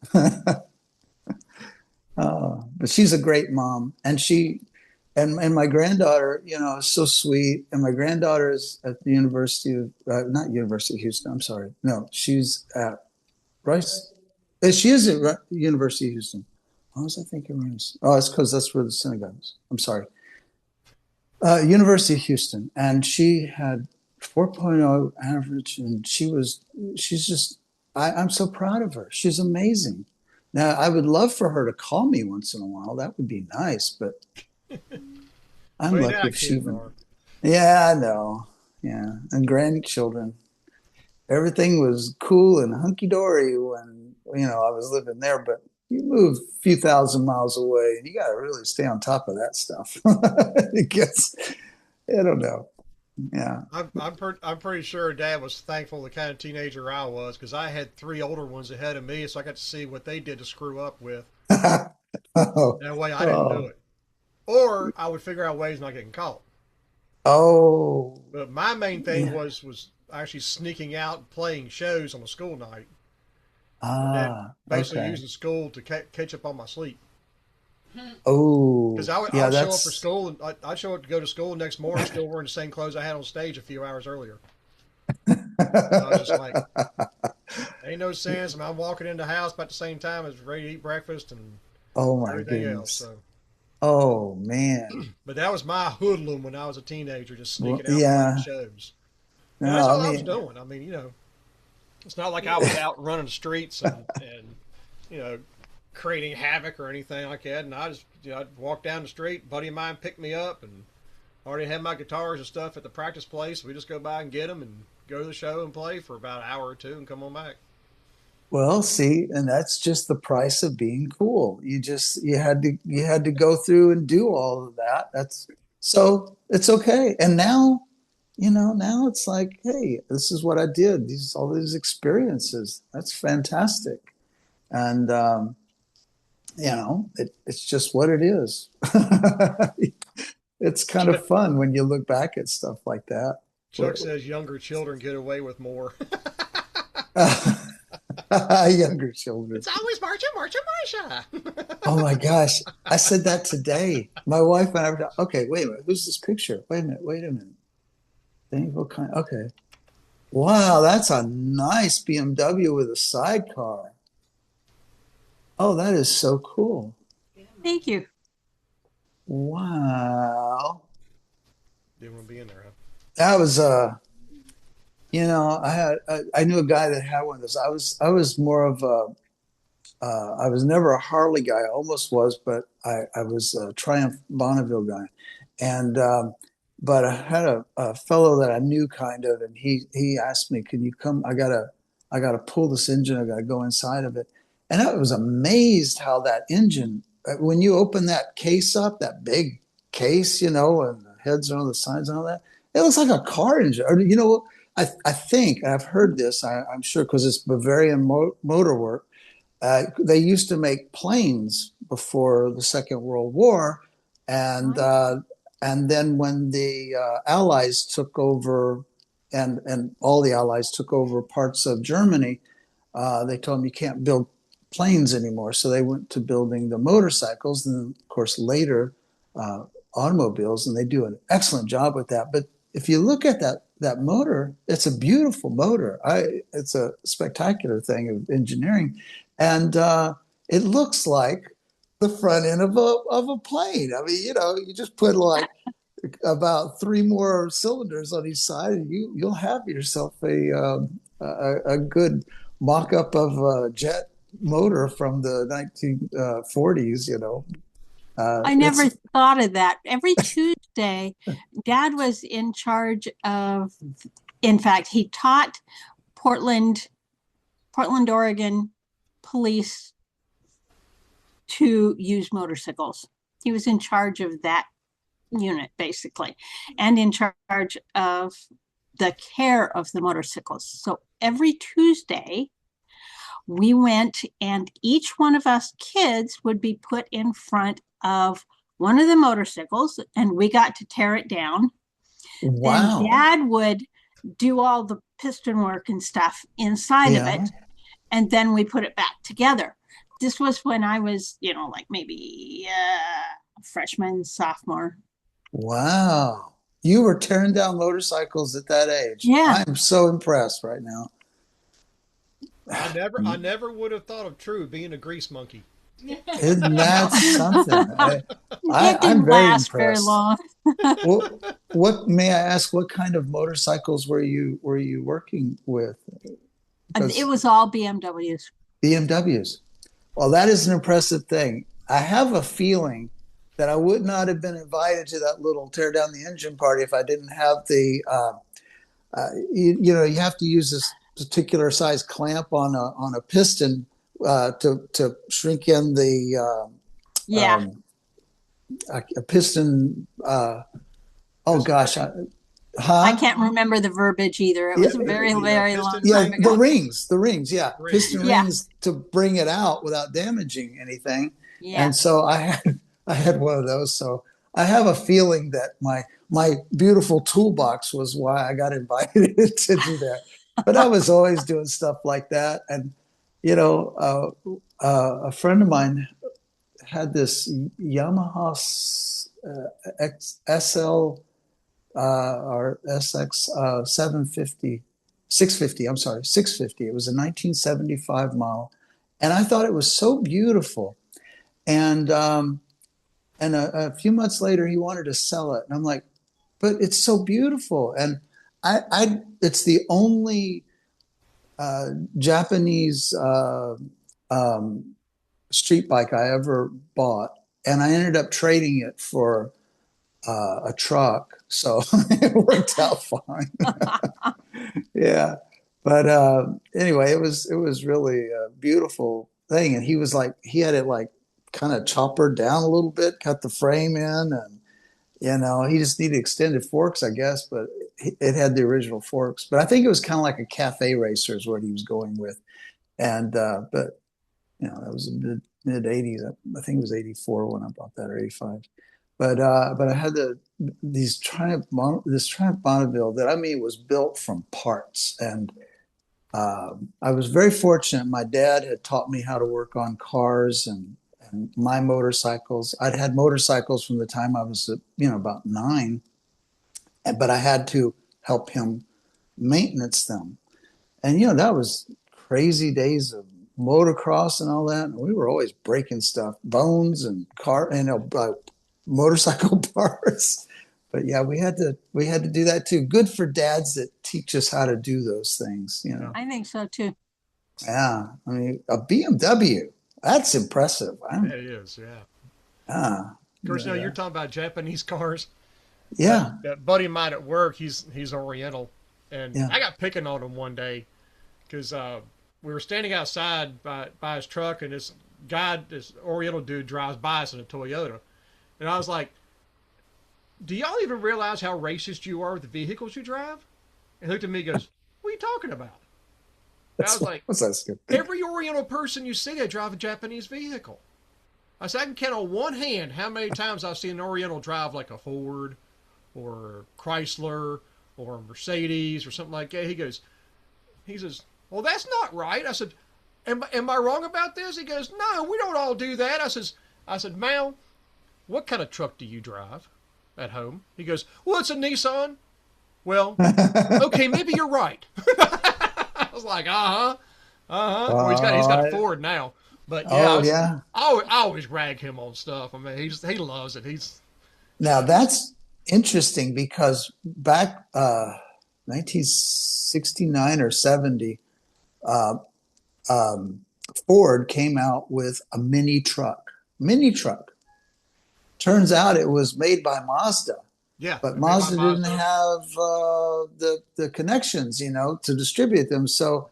Speaker 8: But she's a great mom, and and my granddaughter, is so sweet. And my granddaughter is at the University of not University of Houston. I'm sorry, no, she's at Rice. She is at University of Houston. Why was I thinking Rice? Oh, it's because that's where the synagogue is. I'm sorry. University of Houston, and she had 4.0 average, and she's just, I'm so proud of her. She's amazing. Now, I would love for her to call me once in a while. That would be nice, but I'm
Speaker 3: well, you know
Speaker 8: lucky
Speaker 3: how
Speaker 8: if she
Speaker 3: kids
Speaker 8: even,
Speaker 3: are.
Speaker 8: yeah, I know. Yeah. And grandchildren. Everything was cool and hunky dory when, I was living there, but you move a few thousand miles away and you got to really stay on top of that stuff. It gets, I don't know. Yeah.
Speaker 3: I'm pretty sure Dad was thankful the kind of teenager I was because I had three older ones ahead of me, so I got to see what they did to screw up with.
Speaker 8: Oh,
Speaker 3: That way, I didn't do
Speaker 8: oh,
Speaker 3: it, or I would figure out ways not getting caught.
Speaker 8: oh,
Speaker 3: But my main thing
Speaker 8: yeah.
Speaker 3: was actually sneaking out and playing shows on a school night, and then basically
Speaker 8: Okay.
Speaker 3: using school to catch up on my sleep. Because
Speaker 8: Oh,
Speaker 3: I
Speaker 8: yeah,
Speaker 3: would show up for
Speaker 8: that's,
Speaker 3: school and I'd show up to go to school the next morning still wearing the same clothes I had on stage a few hours earlier. And I was just like, ain't no sense. I'm walking in the house about the same time as ready to eat breakfast and
Speaker 8: Oh my
Speaker 3: everything else.
Speaker 8: goodness.
Speaker 3: So,
Speaker 8: Oh man.
Speaker 3: but that was my hoodlum when I was a teenager, just
Speaker 8: Well,
Speaker 3: sneaking out playing
Speaker 8: yeah.
Speaker 3: shows. And that's
Speaker 8: No, I
Speaker 3: all I was
Speaker 8: mean,
Speaker 3: doing. I mean, it's not like I was out running the streets and you know, creating havoc or anything like that. And I just, I'd walk down the street, buddy of mine picked me up, and already had my guitars and stuff at the practice place. We just go by and get them and go to the show and play for about an hour or two and come on back.
Speaker 8: well, see, and that's just the price of being cool. You had to go through and do all of that. That's so it's okay. And now, now it's like, hey, this is what I did. All these experiences. That's fantastic. And it's just what it is. It's kind of fun when you look back at stuff like that.
Speaker 3: Chuck says younger children get away with more.
Speaker 8: Younger children.
Speaker 3: It's always Marcia, Marcia, Marcia.
Speaker 8: Oh my gosh. I said that today. My wife and I were, okay, wait a minute. Who's this picture? Wait a minute. What kind? Okay. Wow, that's a nice BMW with a sidecar. Oh, that is so cool.
Speaker 9: Thank you.
Speaker 8: Wow.
Speaker 3: Didn't want to be in there, huh?
Speaker 8: That was I knew a guy that had one of those. I was more of a I was never a Harley guy. I almost was, but I was a Triumph Bonneville guy. And but I had a fellow that I knew kind of, and he asked me, "Can you come? I gotta pull this engine. I gotta go inside of it." And I was amazed how that engine, when you open that case up, that big case, and the heads are on the sides and all that, it looks like a car engine. Or I think I've heard this. I'm sure because it's Bavarian Motor Work. They used to make planes before the Second World War, and and then when the Allies took over, and all the Allies took over parts of Germany, they told them you can't build planes anymore. So they went to building the motorcycles, and of course later uh, automobiles, and they do an excellent job with that. But if you look at that motor, it's a beautiful motor. It's a spectacular thing of engineering, and it looks like the front end of a plane. I mean, you just put like about three more cylinders on each side, and you'll have yourself a good mock-up of a jet motor from the 1940s.
Speaker 9: I never thought of that. Every Tuesday, Dad was in charge of, in fact, he taught Portland, Oregon police to use motorcycles. He was in charge of that unit, basically, and in charge of the care of the motorcycles. So every Tuesday, we went, and each one of us kids would be put in front of one of the motorcycles, and we got to tear it down.
Speaker 8: Wow.
Speaker 9: Then Dad would do all the piston work and stuff inside of it, and then we put it back together. This was when I was, like maybe freshman, sophomore.
Speaker 8: Wow. You were tearing down motorcycles at that age.
Speaker 9: Yeah.
Speaker 8: I'm so impressed right now.
Speaker 3: I never would have thought of True being a grease monkey.
Speaker 8: Isn't that something?
Speaker 9: I'm very last
Speaker 8: impressed.
Speaker 9: Very long.
Speaker 8: Well, what I ask? What kind of motorcycles were you working with?
Speaker 9: It was all BMWs.
Speaker 8: BMWs. Well, that is an impressive thing. I have a feeling that I would not have been invited to that little tear down the engine party if I didn't have the. You have to use this particular size clamp on a piston to shrink in the a piston. Oh gosh,
Speaker 9: I can't remember the verbiage either. It was a very long time ago.
Speaker 8: The rings, piston rings to bring it out without damaging anything.
Speaker 9: Yeah.
Speaker 8: And so I had one of those. So I have a feeling that my beautiful toolbox was why I got invited to do that. But I was always doing stuff like that. And, a friend of mine had this Yamaha SL or SX 750 650. I'm sorry, 650. It was a 1975 model, and I thought it was so beautiful. And a few months later, he wanted to sell it, and I'm like, but it's so beautiful. And it's the only Japanese street bike I ever bought, and I ended up trading it for a truck, so it worked out fine. Yeah, but anyway, it was really a beautiful thing, and he had it like kind of choppered down a little bit, cut the frame in, and he just needed extended forks, I guess, but it had the original forks. But I think it was kind of like a cafe racer is what he was going with, and but that was mid '80s. I think it was '84 when I bought that, or '85. But I had this Triumph Bonneville that, I mean, was built from parts, and I was very fortunate. My dad had taught me how to work on cars and my motorcycles. I'd had motorcycles from the time I was about 9, but I had to help him maintenance them. And that was crazy days of motocross and all that. And we were always breaking stuff, bones and motorcycle parts. But yeah, we had to do that too. Good for dads that teach us how to do those things.
Speaker 9: I think so too.
Speaker 8: Yeah, I mean, a BMW, that's impressive.
Speaker 3: It is, yeah.
Speaker 8: Ah,
Speaker 3: of course, you're talking about Japanese cars.
Speaker 8: Yeah.
Speaker 3: That buddy of mine at work, he's Oriental, and
Speaker 8: Yeah.
Speaker 3: I got picking on him one day because we were standing outside by his truck, and this Oriental dude drives by us in a Toyota, and I was like, "Do y'all even realize how racist you are with the vehicles you drive?" And he looked at me and goes, "What are you talking about?" And I was like, "Every Oriental person you see, they drive a Japanese vehicle." I said, "I can count on one hand how many times I've seen an Oriental drive like a Ford or Chrysler or a Mercedes or something like that." He says, "Well, that's not right." I said, am I wrong about this?" He goes, "No, we don't all do that." I said, "Mal, what kind of truck do you drive at home?" He goes, "Well, it's a Nissan." Well, okay, maybe you're right. I was like, Well, he's got a Ford now, but yeah, I always rag him on stuff. I mean, he loves it.
Speaker 8: Now that's interesting because back 1969 or 70, uh, Ford came out with a mini truck. Mini truck. Turns out it was made by Mazda.
Speaker 3: Yeah,
Speaker 8: but Mazda didn't have the connections, to distribute them. So,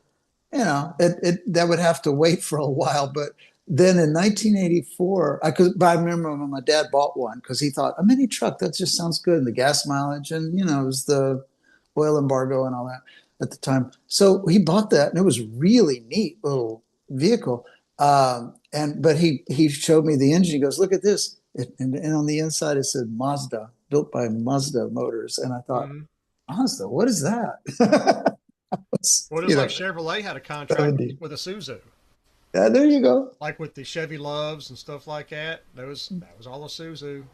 Speaker 8: that would have to wait for a while. But then in 1984, I remember when my dad bought one because he thought a mini truck, that just sounds good, and the gas mileage, and it was the oil embargo and all that at the time. So he bought that, and it was really neat little vehicle. But he showed me the engine. He goes, "Look at this," and on the inside it said Mazda, built by Mazda Motors, and I thought, Mazda, what is that?
Speaker 3: Well, it's like Chevrolet had a contract
Speaker 8: 70.
Speaker 3: with Isuzu.
Speaker 8: Yeah, there you go.
Speaker 3: Like with the Chevy Loves and stuff like that. That was all Isuzu.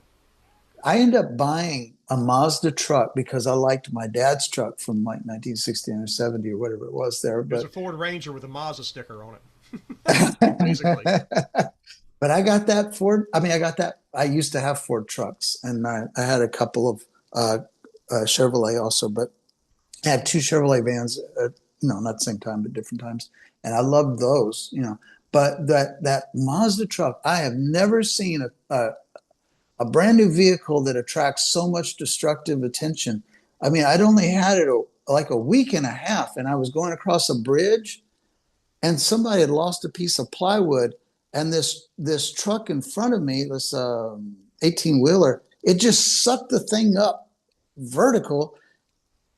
Speaker 8: I ended up buying a Mazda truck because I liked my dad's truck from like 1960 or 70 or whatever it was there.
Speaker 3: It was a Ford Ranger with a Mazda sticker on it, basically.
Speaker 8: But I got that Ford. I mean, I used to have Ford trucks, and I had a couple of Chevrolet also, but I had 2 Chevrolet vans, not the same time, but different times. And I loved those, But that Mazda truck, I have never seen a brand new vehicle that attracts so much destructive attention. I mean, I'd only had it like a week and a half, and I was going across a bridge, and somebody had lost a piece of plywood, and this truck in front of me, this 18-wheeler, it just sucked the thing up vertical,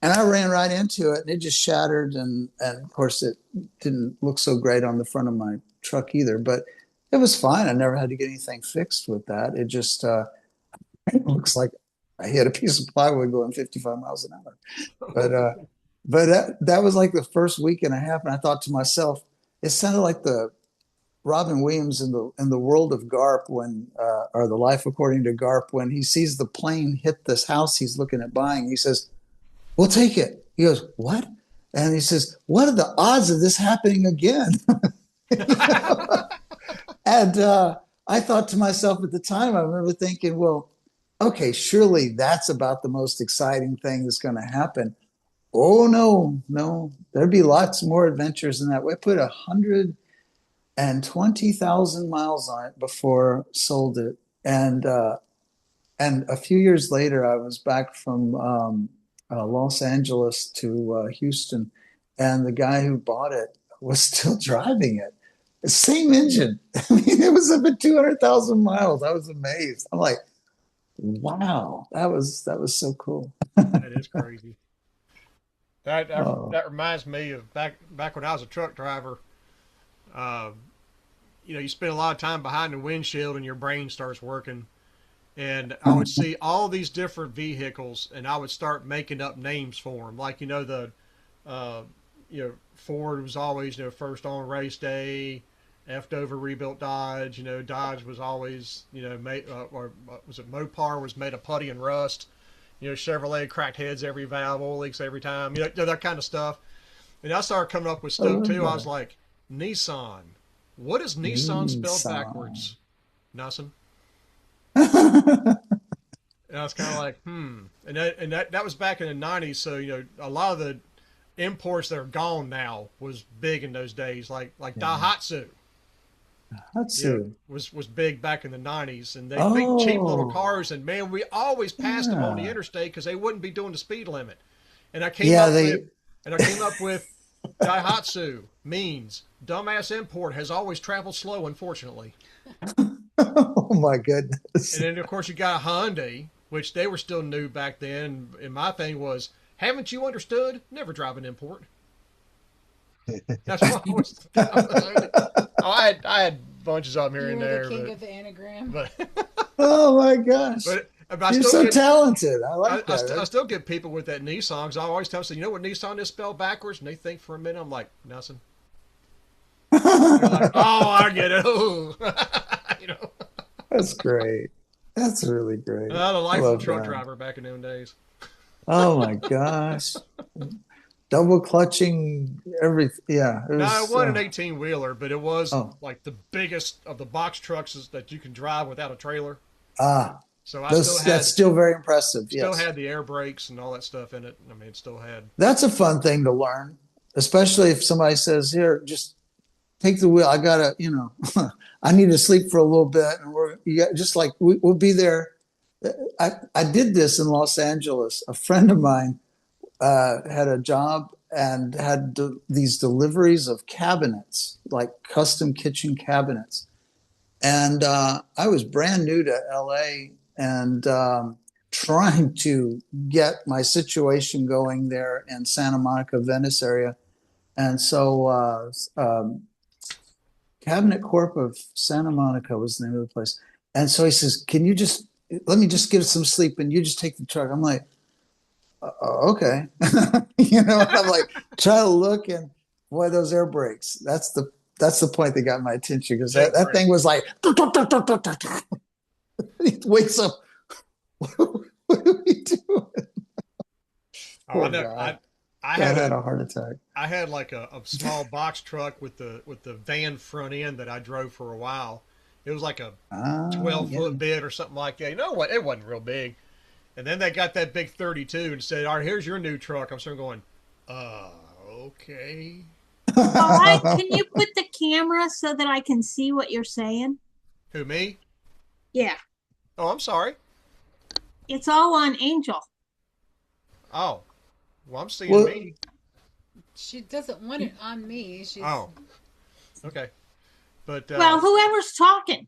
Speaker 8: and I ran right into it, and it just shattered, and of course it didn't look so great on the front of my truck either, but it was fine. I never had to get anything fixed with that. It just it looks like I hit a piece of plywood going 55 miles an hour. But that was like the first week and a half, and I thought to myself, it sounded like the Robin Williams in the World of Garp or the Life According to Garp, when he sees the plane hit this house he's looking at buying. He says, "We'll take it." He goes, "What?" And he says, what are the odds of this happening again? And I thought to myself at the time, I remember thinking, well, okay, surely that's about the most exciting thing that's going to happen. Oh, no, there'd be lots more adventures than that. We put 120,000 miles on it before sold it. And a few years later, I was back from Los Angeles to Houston, and the guy who bought it was still driving it. Same engine. I mean, it was up at 200,000 miles. I was amazed. I'm like, wow, that was so cool.
Speaker 3: That is crazy.
Speaker 8: Oh,
Speaker 3: That reminds me of back when I was a truck driver. Uh, you spend a lot of time behind the windshield and your brain starts working. And I would see all these different vehicles, and I would start making up names for them. Like uh, Ford was always first on race day. Effed over rebuilt Dodge. Dodge was always made or was it Mopar was made of putty and rust. Chevrolet cracked heads every valve, oil leaks every time. That kind of stuff. And I started coming up with
Speaker 8: I
Speaker 3: stuff
Speaker 8: love
Speaker 3: too. I
Speaker 8: that.
Speaker 3: was like, Nissan. What is Nissan spelled
Speaker 8: Nissan.
Speaker 3: backwards? Nothing. And I was kind of like, And that was back in the '90s. So a lot of the imports that are gone now was big in those days. Like
Speaker 8: Yeah.
Speaker 3: Daihatsu.
Speaker 8: Hatsu.
Speaker 3: Was big back in the '90s, and they make cheap little
Speaker 8: Oh,
Speaker 3: cars. And man, we always passed them on the
Speaker 8: yeah.
Speaker 3: interstate because they wouldn't be doing the speed limit. And I came
Speaker 8: Yeah,
Speaker 3: up with,
Speaker 8: they,
Speaker 3: and I came up with, Daihatsu means dumbass import has always traveled slow, unfortunately.
Speaker 8: oh my goodness.
Speaker 3: And then of course you got Hyundai, which they were still new back then. And my thing was, haven't you understood? Never drive an import. That's what I was. I had bunches of them here
Speaker 1: You
Speaker 3: and
Speaker 1: were the
Speaker 3: there,
Speaker 1: king of the anagram.
Speaker 3: but
Speaker 8: Oh my gosh.
Speaker 3: but I
Speaker 8: You're
Speaker 3: still
Speaker 8: so
Speaker 3: get
Speaker 8: talented. I
Speaker 3: I,
Speaker 8: like
Speaker 3: I, st- I
Speaker 8: that.
Speaker 3: still get people with that Nissan. 'Cause I always tell them, you know what Nissan is spelled backwards? And they think for a minute. I'm like, nothing. They're like, oh, I get it. Oh. you know,
Speaker 8: That's great. That's really great.
Speaker 3: the
Speaker 8: I
Speaker 3: life of a
Speaker 8: love
Speaker 3: truck
Speaker 8: that.
Speaker 3: driver back in them days.
Speaker 8: Oh my gosh. Double clutching everything. Yeah, it
Speaker 3: No, it
Speaker 8: was.
Speaker 3: wasn't an 18 wheeler, but it was
Speaker 8: Oh,
Speaker 3: like the biggest of the box trucks that you can drive without a trailer.
Speaker 8: ah,
Speaker 3: So I
Speaker 8: those. That's still very impressive.
Speaker 3: still
Speaker 8: Yes,
Speaker 3: had the air brakes and all that stuff in it. I mean, it still had.
Speaker 8: that's a fun thing to learn, especially if somebody says, "Here, just take the wheel. I gotta, I need to sleep for a little bit," and just like we'll be there. I did this in Los Angeles. A friend of mine had a job and had these deliveries of cabinets, like custom kitchen cabinets. And I was brand new to LA and trying to get my situation going there in Santa Monica, Venice area. And so Cabinet Corp of Santa Monica was the name of the place. And so he says, can you just let me just get some sleep and you just take the truck? I'm like, okay. I'm like, try to look and boy, those air brakes. That's the point that got my attention because that,
Speaker 3: Big
Speaker 8: that thing
Speaker 3: brakes.
Speaker 8: was like he wakes up. What are we doing?
Speaker 3: Oh, I
Speaker 8: Poor
Speaker 3: know.
Speaker 8: guy.
Speaker 3: I
Speaker 8: Guy
Speaker 3: had
Speaker 8: had
Speaker 3: a
Speaker 8: a heart attack.
Speaker 3: I had like a small box truck with the van front end that I drove for a while. It was like a
Speaker 8: Ah,
Speaker 3: 12
Speaker 8: yeah.
Speaker 3: foot bed or something like that. You know what? It wasn't real big. And then they got that big 32 and said, "All right, here's your new truck." I'm sort of going, okay.
Speaker 9: Can you put the camera so that I can see what you're saying?
Speaker 3: Who, me?
Speaker 9: Yeah,
Speaker 3: Oh, I'm sorry.
Speaker 9: it's all on Angel.
Speaker 3: Oh, well, I'm seeing
Speaker 8: Well,
Speaker 3: me.
Speaker 1: She doesn't want it on me. She's
Speaker 3: Oh, okay. But
Speaker 9: Well, whoever's talking.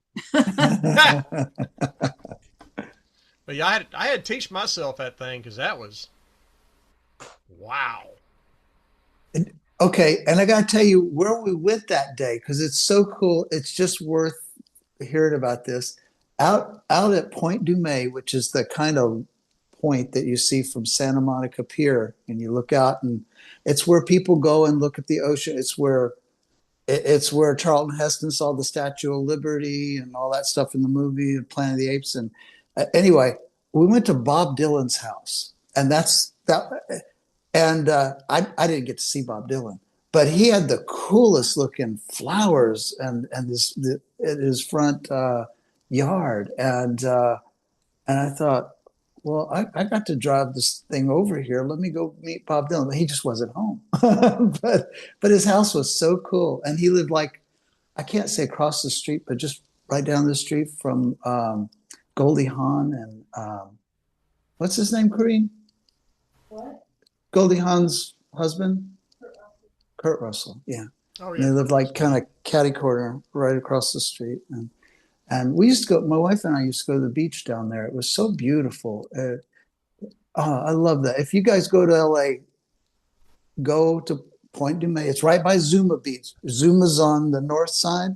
Speaker 3: but yeah, I had to teach myself that thing because that was wow.
Speaker 8: okay, and I got to tell you where we went that day because it's so cool. It's just worth hearing about this. Out at Point Dumais, which is the kind of point that you see from Santa Monica Pier, and you look out, and it's where people go and look at the ocean. It's where Charlton Heston saw the Statue of Liberty and all that stuff in the movie Planet of the Apes. And anyway, we went to Bob Dylan's house, and that's that. And I didn't get to see Bob Dylan, but he had the coolest looking flowers and in his front yard. And I thought, well, I got to drive this thing over here. Let me go meet Bob Dylan. But he just wasn't home. but his house was so cool. And he lived like, I can't say across the street, but just right down the street from Goldie Hawn and what's his name, Corrine?
Speaker 7: What?
Speaker 8: Goldie Hawn's husband? Kurt Russell, yeah.
Speaker 2: Oh,
Speaker 8: And they lived like kind of catty corner right across the street. And we used to go, my wife and I used to go to the beach down there. It was so beautiful. I love that. If you guys go to LA, go to Point du May. It's right by Zuma Beach. Zuma's on the north side,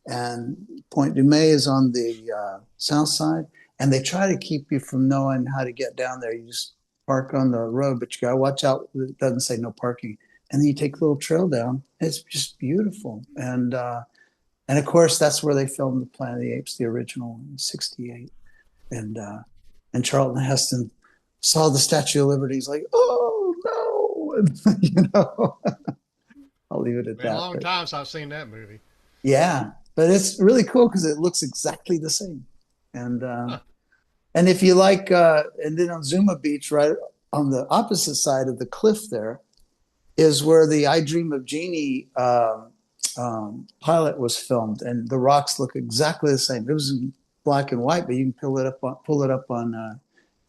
Speaker 8: and Point du May is on the south side. And they try to keep you from knowing how to get down there. You just park on the road, but you got to watch out. It doesn't say no parking. And then you take a little trail down. It's just beautiful. And of course, that's where they filmed the Planet of the Apes, the original in '68. And Charlton Heston saw the Statue of Liberty. He's like, oh no, and, you know. I'll leave it at
Speaker 2: Been
Speaker 8: that.
Speaker 2: a long time since I've seen that movie.
Speaker 8: Yeah, but it's really cool because it looks exactly the same. And if you like, and then on Zuma Beach, right on the opposite side of the cliff, there is where the I Dream of Jeannie pilot was filmed, and the rocks look exactly the same. It was in black and white, but you can pull it up on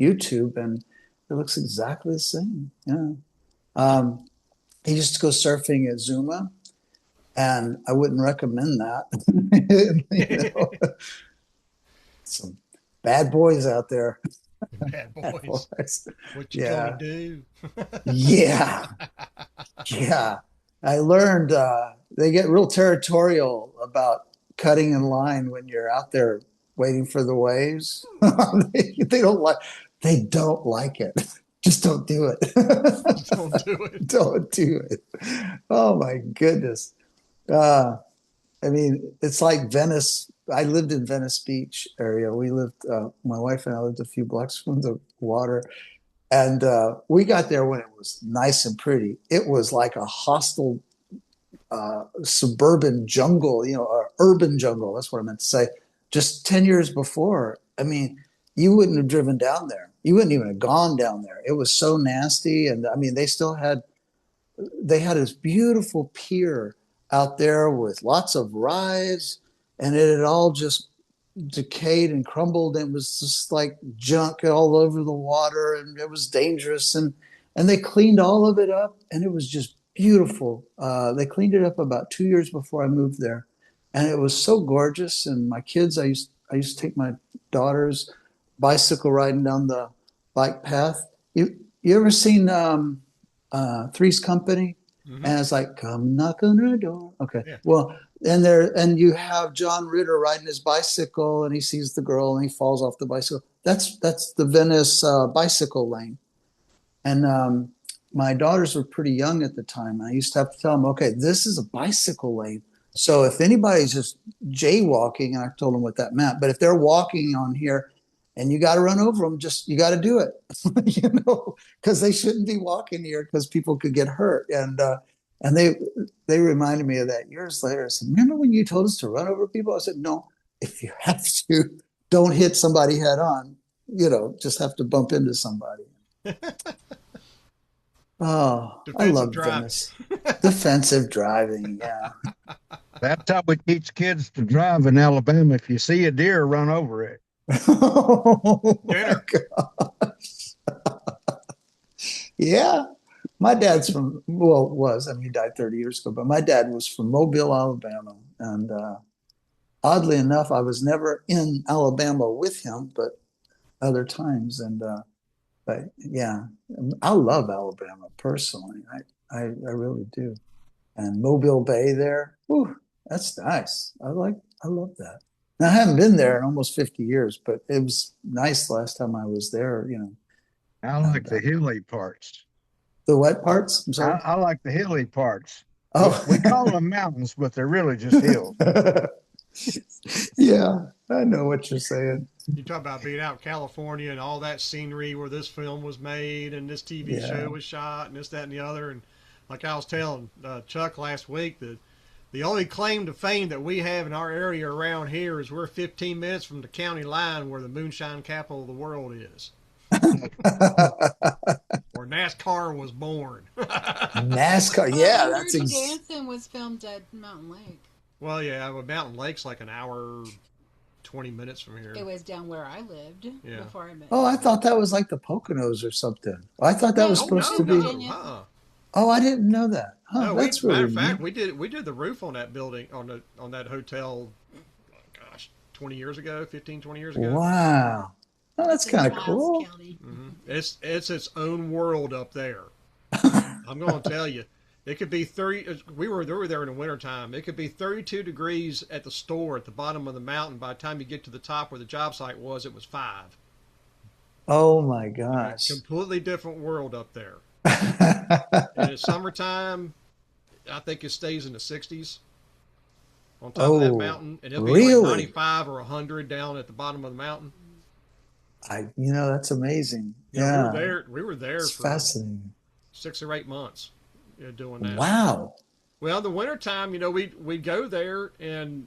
Speaker 8: YouTube, and it looks exactly the same. Yeah. He used to go surfing at Zuma, and I wouldn't recommend that. You know? Some bad boys out there.
Speaker 2: Bad boys. What you gonna do?
Speaker 8: Yeah. Yeah. I learned they get real territorial about cutting in line when you're out there waiting for the waves. They don't like it. Just don't do it.
Speaker 2: Don't do it.
Speaker 8: Don't do it. Oh my goodness. I mean, it's like Venice. I lived in Venice Beach area. We lived, my wife and I lived a few blocks from the water. And we got there when it was nice and pretty. It was like a hostile suburban jungle, you know, or urban jungle. That's what I meant to say. Just 10 years before, I mean, you wouldn't have driven down there. You wouldn't even have gone down there. It was so nasty. And I mean, they had this beautiful pier out there with lots of rides, and it had all just decayed and crumbled. And it was just like junk all over the water, and it was dangerous. And they cleaned all of it up, and it was just beautiful. They cleaned it up about 2 years before I moved there, and it was so gorgeous. And my kids, I used to take my daughters bicycle riding down the bike path. You ever seen Three's Company? Mm-hmm. And it's like, come knock on her door. Okay. Yeah. Well, and you have John Ritter riding his bicycle, and he sees the girl and he falls off the bicycle. That's the Venice bicycle lane. And my daughters were pretty young at the time. I used to have to tell them, okay, this is a bicycle lane. So if anybody's just jaywalking, and I told them what that meant, but if they're walking on here and you got to run over them, you got to do it, you know, because they shouldn't be walking here because people could get hurt. And they reminded me of that years later. I said, remember when you told us to run over people? I said, no, if you have to, don't hit somebody head on, you know, just have to bump into somebody. Oh, I love Venice. Defensive driving, yeah.
Speaker 5: That's how we teach kids to drive in Alabama. If you see a deer, run over it.
Speaker 8: Oh my gosh. Yeah. My dad's he died 30 years ago, but my dad was from Mobile, Alabama. And oddly enough, I was never in Alabama with him, but other times. But yeah, I love Alabama personally. I really do. And Mobile Bay there, whew, that's nice. I love that. Now, I haven't been there in almost 50 years, but it was nice last time I was there, you know.
Speaker 5: I like the hilly parts.
Speaker 8: The what parts? I'm sorry?
Speaker 5: I like the hilly parts.
Speaker 8: Oh.
Speaker 5: We call them mountains, but they're really just hills.
Speaker 8: Yeah, I know what you're saying.
Speaker 3: You talk about being out in California and all that scenery where this film was made and this TV
Speaker 8: Yeah.
Speaker 3: show was shot and this, that, and the other. And like I was telling Chuck last week, the only claim to fame that we have in our area around here is we're 15 minutes from the county line where the moonshine capital of the world is, where NASCAR was born.
Speaker 8: NASCAR. Yeah,
Speaker 1: And
Speaker 8: that's
Speaker 1: Dirty Dancing was filmed at Mountain Lake.
Speaker 3: Well, yeah, well, Mountain Lake's like an hour, 20 minutes from here.
Speaker 1: It was down where I lived before I met.
Speaker 8: Oh, I thought that was like the Poconos or something. I thought that was
Speaker 1: No,
Speaker 8: supposed
Speaker 3: Oh,
Speaker 8: to be.
Speaker 1: Virginia.
Speaker 8: Oh, I didn't know that. Huh,
Speaker 3: No,
Speaker 8: that's
Speaker 3: matter
Speaker 8: really
Speaker 3: of fact,
Speaker 8: neat.
Speaker 3: we did the roof on that building on that hotel. Gosh, 20 years ago, 15, 20 years ago.
Speaker 8: Wow. Oh, that's
Speaker 1: It's in
Speaker 8: kind of
Speaker 1: Miles
Speaker 8: cool.
Speaker 1: County.
Speaker 3: It's its own world up there. I'm going to tell you, it could be 30. We were there in the wintertime. It could be 32 degrees at the store at the bottom of the mountain. By the time you get to the top where the job site was, it was 5.
Speaker 8: Oh my
Speaker 3: I mean,
Speaker 8: gosh.
Speaker 3: completely different world up there. And in summertime, I think it stays in the 60s on top of that
Speaker 8: Oh,
Speaker 3: mountain, and it'll be like
Speaker 8: really?
Speaker 3: 95 or 100 down at the bottom of the mountain.
Speaker 8: That's amazing.
Speaker 3: Yeah,
Speaker 8: Yeah,
Speaker 3: we were there
Speaker 8: it's
Speaker 3: for
Speaker 8: fascinating.
Speaker 3: 6 or 8 months, doing that.
Speaker 8: Wow.
Speaker 3: Well, in the wintertime, we'd go there, and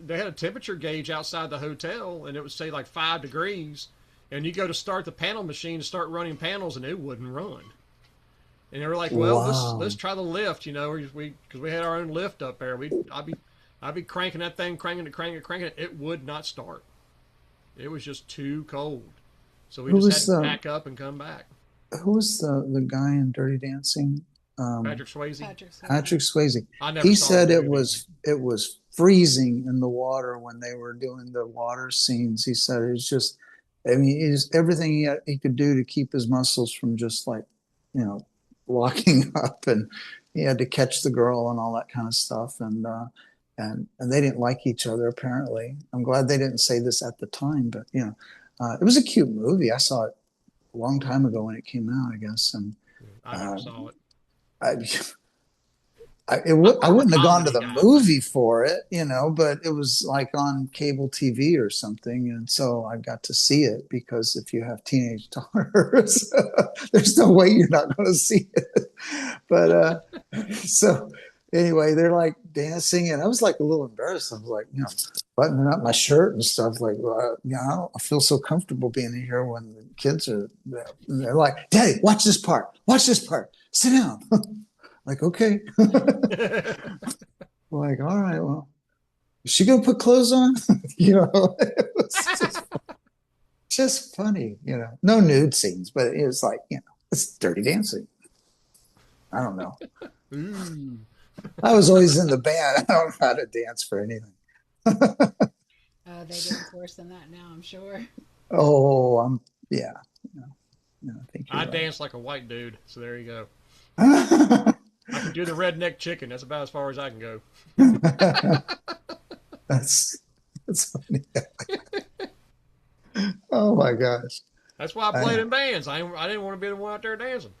Speaker 3: they had a temperature gauge outside the hotel, and it would say like 5 degrees, and you go to start the panel machine to start running panels, and it wouldn't run. And they were like, "Well, let's
Speaker 8: Wow.
Speaker 3: try the lift," because we had our own lift up there. I'd be cranking that thing, cranking it. It would not start. It was just too cold, so we
Speaker 8: Who
Speaker 3: just had
Speaker 8: was
Speaker 3: to
Speaker 8: the
Speaker 3: pack up and come back.
Speaker 8: who was the guy in Dirty Dancing?
Speaker 3: Patrick Swayze.
Speaker 1: Patrick Swayze.
Speaker 8: Patrick Swayze.
Speaker 3: I never
Speaker 8: He
Speaker 3: saw the
Speaker 8: said it
Speaker 3: movie.
Speaker 8: was freezing in the water when they were doing the water scenes. He said it was just, I mean, everything he could do to keep his muscles from just like, you know, locking up, and he had to catch the girl and all that kind of stuff. And they didn't like each other apparently. I'm glad they didn't say this at the time, but it was a cute movie. I saw it a long time ago when it came out, I guess, and
Speaker 3: I never
Speaker 8: uh,
Speaker 3: saw it.
Speaker 8: I
Speaker 3: I'm
Speaker 8: I
Speaker 3: more of a
Speaker 8: wouldn't have gone to
Speaker 3: comedy
Speaker 8: the
Speaker 3: guy.
Speaker 8: movie for it, but it was like on cable TV or something. And so I got to see it because if you have teenage daughters, there's no way you're not going to see it. But so anyway, they're like dancing, and I was like a little embarrassed. I was like, buttoning up my shirt and stuff. Like, I feel so comfortable being in here when the kids are there. And they're like, "Daddy, watch this part. Watch this part. Sit down." Like, okay. Like, all right, well, is she gonna put clothes on? It was just funny, No nude scenes, but it was like, it's Dirty Dancing. I don't know.
Speaker 3: Ooh.
Speaker 8: I was always in the band. I don't know how to dance for anything.
Speaker 1: They dance worse than that now, I'm sure.
Speaker 8: Oh, yeah. No, I think
Speaker 3: I
Speaker 8: you're
Speaker 3: dance like a white dude, so there you go.
Speaker 8: right.
Speaker 3: I can do the redneck chicken. That's about as far as I can go.
Speaker 8: That's funny. Oh my gosh.
Speaker 3: That's why I played in bands. I didn't want to be the one out there dancing.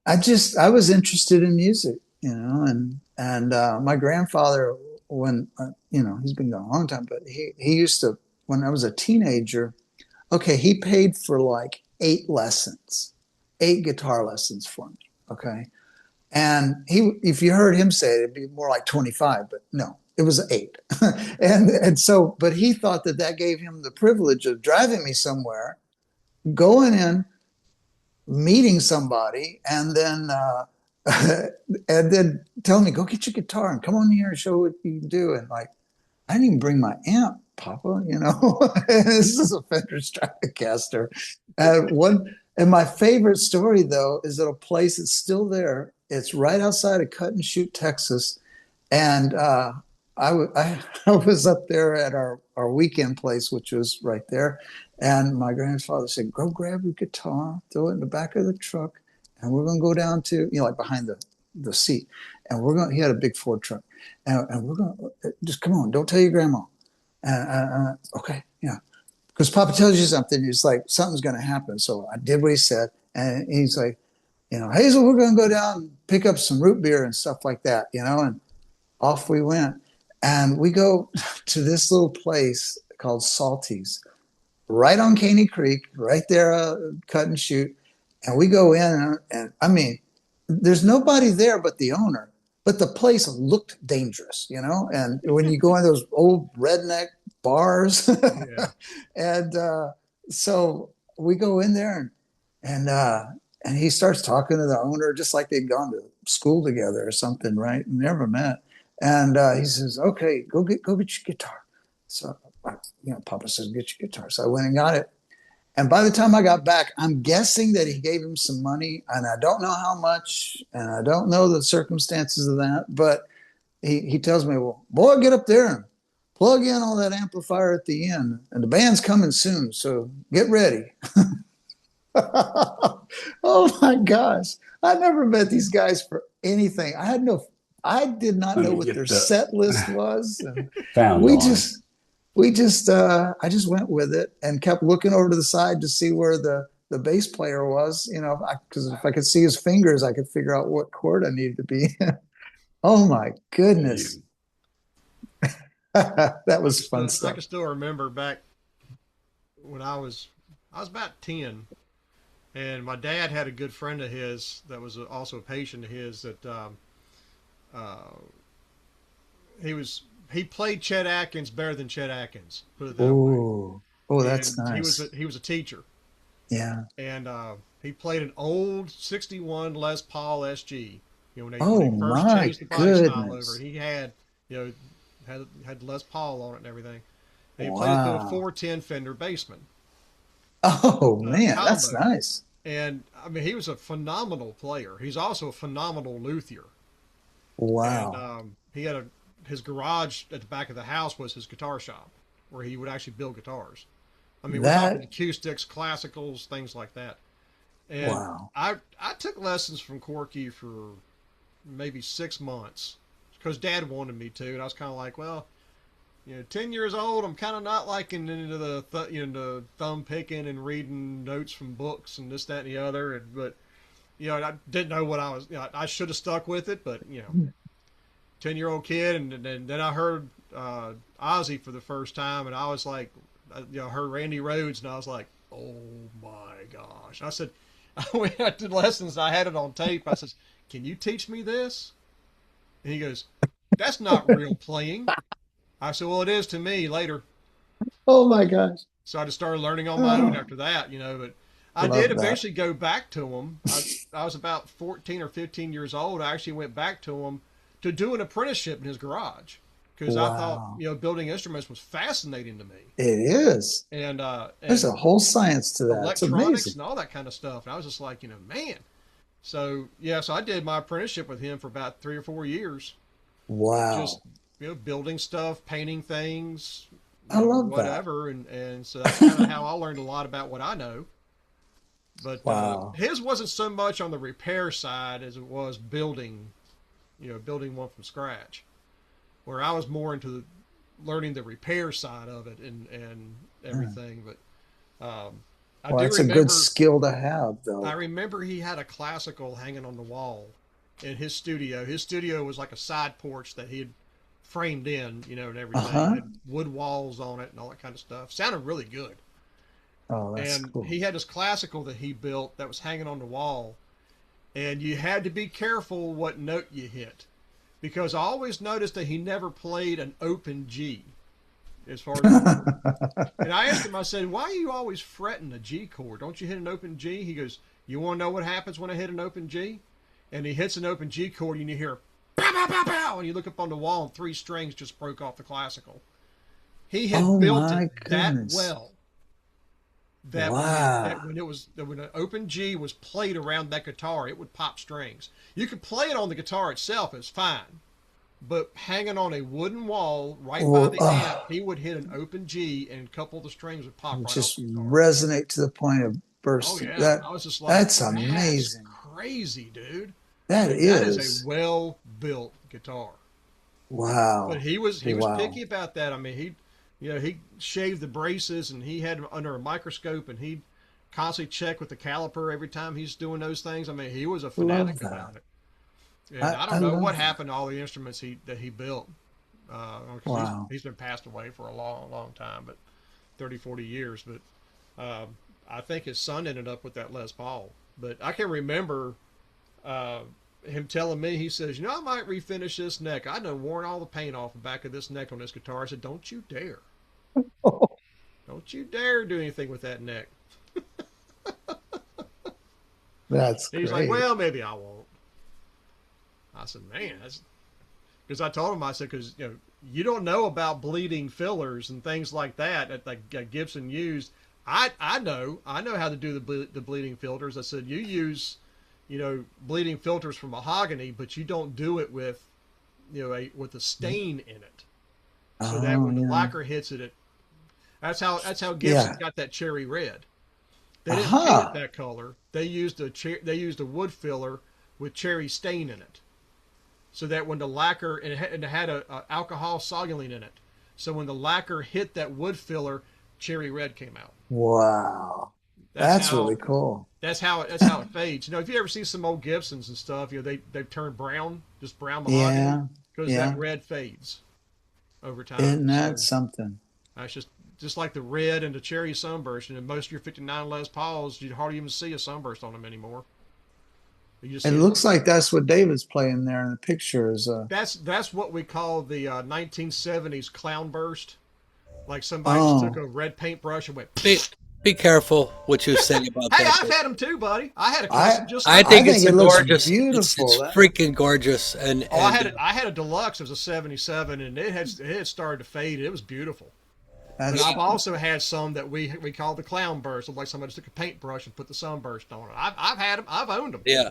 Speaker 8: I was interested in music, and my grandfather, when he's been gone a long time, but he used to, when I was a teenager. Okay, he paid for like 8 guitar lessons for me. Okay, and if you heard him say it, it'd be more like 25, but no, it was 8. and so, but he thought that gave him the privilege of driving me somewhere, going in, meeting somebody, and then telling me, "Go get your guitar and come on here and show what you can do." And like, I didn't even bring my amp, Papa. This is a Fender Stratocaster. And my favorite story though is at a place that's still there. It's right outside of Cut and Shoot, Texas, and I was up there at our weekend place, which was right there. And my grandfather said, "Go grab your guitar, throw it in the back of the truck, and we're going to go down to, like behind the seat. And he had a big Ford truck. And we're going to, just come on, don't tell your grandma." Okay, yeah. Because Papa tells you something, it's like, something's going to happen. So I did what he said. And he's like, "Hazel, we're going to go down and pick up some root beer and stuff like that, and off we went. And we go to this little place called Salty's. right on Caney Creek, right there, cut and shoot. And we go in, and I mean, there's nobody there but the owner. But the place looked dangerous, you know. And when you go in those old redneck bars,
Speaker 3: Yeah.
Speaker 8: and so we go in there, and he starts talking to the owner, just like they'd gone to school together or something, right? Never met. And he says, "Okay, go get your guitar." So, Papa says, "Get your guitar." So I went and got it. And by the time I got back, I'm guessing that he gave him some money, and I don't know how much, and I don't know the circumstances of that. But he tells me, "Well, boy, get up there and plug in all that amplifier at the end, and the band's coming soon, so get ready." Oh my gosh. I never met these guys for anything. I did not
Speaker 10: Let
Speaker 8: know
Speaker 10: me
Speaker 8: what their
Speaker 10: get the
Speaker 8: set list was. And
Speaker 10: found
Speaker 8: we
Speaker 10: on.
Speaker 8: just I just went with it and kept looking over to the side to see where the bass player was, because if I could see his fingers, I could figure out what chord I needed to be. Oh my goodness.
Speaker 10: You,
Speaker 8: That was fun
Speaker 3: I
Speaker 8: stuff.
Speaker 3: can still remember back when I was about 10, and my dad had a good friend of his that was also a patient of his that uh, he played Chet Atkins better than Chet Atkins, put it that way.
Speaker 8: Oh, that's
Speaker 3: And
Speaker 8: nice.
Speaker 3: he was a teacher,
Speaker 8: Yeah.
Speaker 3: and he played an old '61 Les Paul SG. When they
Speaker 8: Oh
Speaker 3: first
Speaker 8: my
Speaker 3: changed the body style over,
Speaker 8: goodness.
Speaker 3: he had you know had Les Paul on it and everything. And he played it through a
Speaker 8: Wow.
Speaker 3: 410 Fender Bassman
Speaker 8: Oh man, that's
Speaker 3: combo.
Speaker 8: nice.
Speaker 3: And I mean, he was a phenomenal player. He's also a phenomenal luthier. And
Speaker 8: Wow.
Speaker 3: his garage at the back of the house was his guitar shop, where he would actually build guitars. I mean, we're talking
Speaker 8: That
Speaker 3: acoustics, classicals, things like that. And
Speaker 8: wow.
Speaker 3: I took lessons from Corky for maybe 6 months because Dad wanted me to, and I was kind of like, well, 10 years old, I'm kind of not liking into the thumb picking and reading notes from books and this, that, and the other. But I didn't know what I was. I should have stuck with it, but 10-year-old kid, and then I heard Ozzy for the first time, and I was like, I heard Randy Rhoads, and I was like, oh my gosh! I said, I did lessons. I had it on tape. I says, can you teach me this? And he goes, that's not real playing. I said, well, it is to me later.
Speaker 8: Oh my gosh.
Speaker 3: So I just started learning on my own
Speaker 8: Oh,
Speaker 3: after that, But I did
Speaker 8: love that.
Speaker 3: eventually go back to him. I was about 14 or 15 years old. I actually went back to him to do an apprenticeship in his garage because I thought,
Speaker 8: Wow.
Speaker 3: building instruments was fascinating to me,
Speaker 8: It is. There's a
Speaker 3: and
Speaker 8: whole science to that. It's
Speaker 3: electronics
Speaker 8: amazing.
Speaker 3: and all that kind of stuff. And I was just like, man. So yeah, so I did my apprenticeship with him for about 3 or 4 years, just
Speaker 8: Wow.
Speaker 3: building stuff, painting things,
Speaker 8: I love that.
Speaker 3: whatever, and so that's kind of how I learned a lot about what I know. But
Speaker 8: Wow.
Speaker 3: his wasn't so much on the repair side as it was building, building one from scratch. Where I was more into learning the repair side of it and
Speaker 8: Yeah.
Speaker 3: everything. But I
Speaker 8: Well,
Speaker 3: do
Speaker 8: that's a good
Speaker 3: remember,
Speaker 8: skill to have,
Speaker 3: I
Speaker 8: though.
Speaker 3: remember he had a classical hanging on the wall in his studio. His studio was like a side porch that he had framed in, and everything. It
Speaker 8: Uh-huh.
Speaker 3: had wood walls on it and all that kind of stuff. Sounded really good.
Speaker 8: Oh, that's
Speaker 3: And
Speaker 8: cool.
Speaker 3: he had this classical that he built that was hanging on the wall, and you had to be careful what note you hit because I always noticed that he never played an open G as far as a chord. And I asked him, I said, why are you always fretting a G chord? Don't you hit an open G? He goes, you want to know what happens when I hit an open G? And he hits an open G chord, and you hear pow, pow, pow, pow, and you look up on the wall, and 3 strings just broke off the classical. He had
Speaker 8: Oh
Speaker 3: built it
Speaker 8: my
Speaker 3: that
Speaker 8: goodness.
Speaker 3: well that
Speaker 8: Wow.
Speaker 3: when an open G was played around that guitar, it would pop strings. You could play it on the guitar itself, it's fine. But hanging on a wooden wall right by
Speaker 8: Oh,
Speaker 3: the amp,
Speaker 8: oh,
Speaker 3: he would hit an open G and a couple of the strings would pop right off
Speaker 8: just
Speaker 3: the guitar.
Speaker 8: resonate to the point of
Speaker 3: Oh
Speaker 8: bursting.
Speaker 3: yeah.
Speaker 8: That
Speaker 3: I was just like,
Speaker 8: that's
Speaker 3: that's
Speaker 8: amazing.
Speaker 3: crazy, dude. I
Speaker 8: That
Speaker 3: mean, that is a
Speaker 8: is.
Speaker 3: well built guitar. But
Speaker 8: Wow.
Speaker 3: he was picky
Speaker 8: Wow.
Speaker 3: about that. I mean, he shaved the braces and he had them under a microscope and he constantly check with the caliper every time he's doing those things. I mean, he was a
Speaker 8: Love
Speaker 3: fanatic
Speaker 8: that.
Speaker 3: about it. And I
Speaker 8: I
Speaker 3: don't know what
Speaker 8: love that.
Speaker 3: happened to all the instruments that he built. Because
Speaker 8: Wow.
Speaker 3: he's been passed away for a long, long time, but 30, 40 years. But I think his son ended up with that Les Paul. But I can remember uh, him telling me, he says, I might refinish this neck. I done worn all the paint off the back of this neck on this guitar. I said, don't you dare. Don't you dare do anything with that neck.
Speaker 8: That's
Speaker 3: He's like,
Speaker 8: great.
Speaker 3: well, maybe I won't. I said, man, that's because I told him, I said, because you don't know about bleeding fillers and things like that like Gibson used. I know how to do the bleeding filters. I said, you use bleeding filters from mahogany, but you don't do it with with a stain in it, so that
Speaker 8: Oh
Speaker 3: when the
Speaker 8: yeah.
Speaker 3: lacquer hits it, that's how Gibson
Speaker 8: Yeah.
Speaker 3: got that cherry red. They didn't paint it
Speaker 8: Aha.
Speaker 3: that color. They used a wood filler with cherry stain in it, so that when the lacquer and it had a alcohol solulene in it, so when the lacquer hit that wood filler, cherry red came out.
Speaker 8: Wow.
Speaker 3: That's
Speaker 8: That's really
Speaker 3: how
Speaker 8: cool.
Speaker 3: that's how it fades. If you ever see some old Gibsons and stuff, they've turned brown, just brown mahogany,
Speaker 8: Yeah.
Speaker 3: because that
Speaker 8: Yeah.
Speaker 3: red fades over time.
Speaker 8: Isn't that
Speaker 3: So
Speaker 8: something?
Speaker 3: that's just like the red and the cherry sunburst. And in most of your '59 Les Pauls, you hardly even see a sunburst on them anymore. You just
Speaker 8: It
Speaker 3: see
Speaker 8: looks like that's what David's playing there in the picture is
Speaker 3: that's what we call the 1970s clown burst. Like somebody just took
Speaker 8: oh.
Speaker 3: a red paintbrush and went.
Speaker 6: Be careful what you say about
Speaker 3: Hey,
Speaker 6: that.
Speaker 3: I've had them too, buddy. I had a
Speaker 8: I
Speaker 3: custom just
Speaker 6: I
Speaker 3: like
Speaker 8: I
Speaker 6: think
Speaker 3: that.
Speaker 6: it's
Speaker 8: think
Speaker 6: a
Speaker 8: it looks
Speaker 6: gorgeous. It's
Speaker 8: beautiful. That
Speaker 6: freaking gorgeous,
Speaker 3: Oh, I had
Speaker 6: and
Speaker 3: it. I had a deluxe. It was a '77, and it had started to fade. It was beautiful. But
Speaker 8: that's
Speaker 3: I've also had some that we call the clown burst, like somebody just took a paintbrush and put the sunburst on it. I've had them. I've owned them.
Speaker 6: yeah,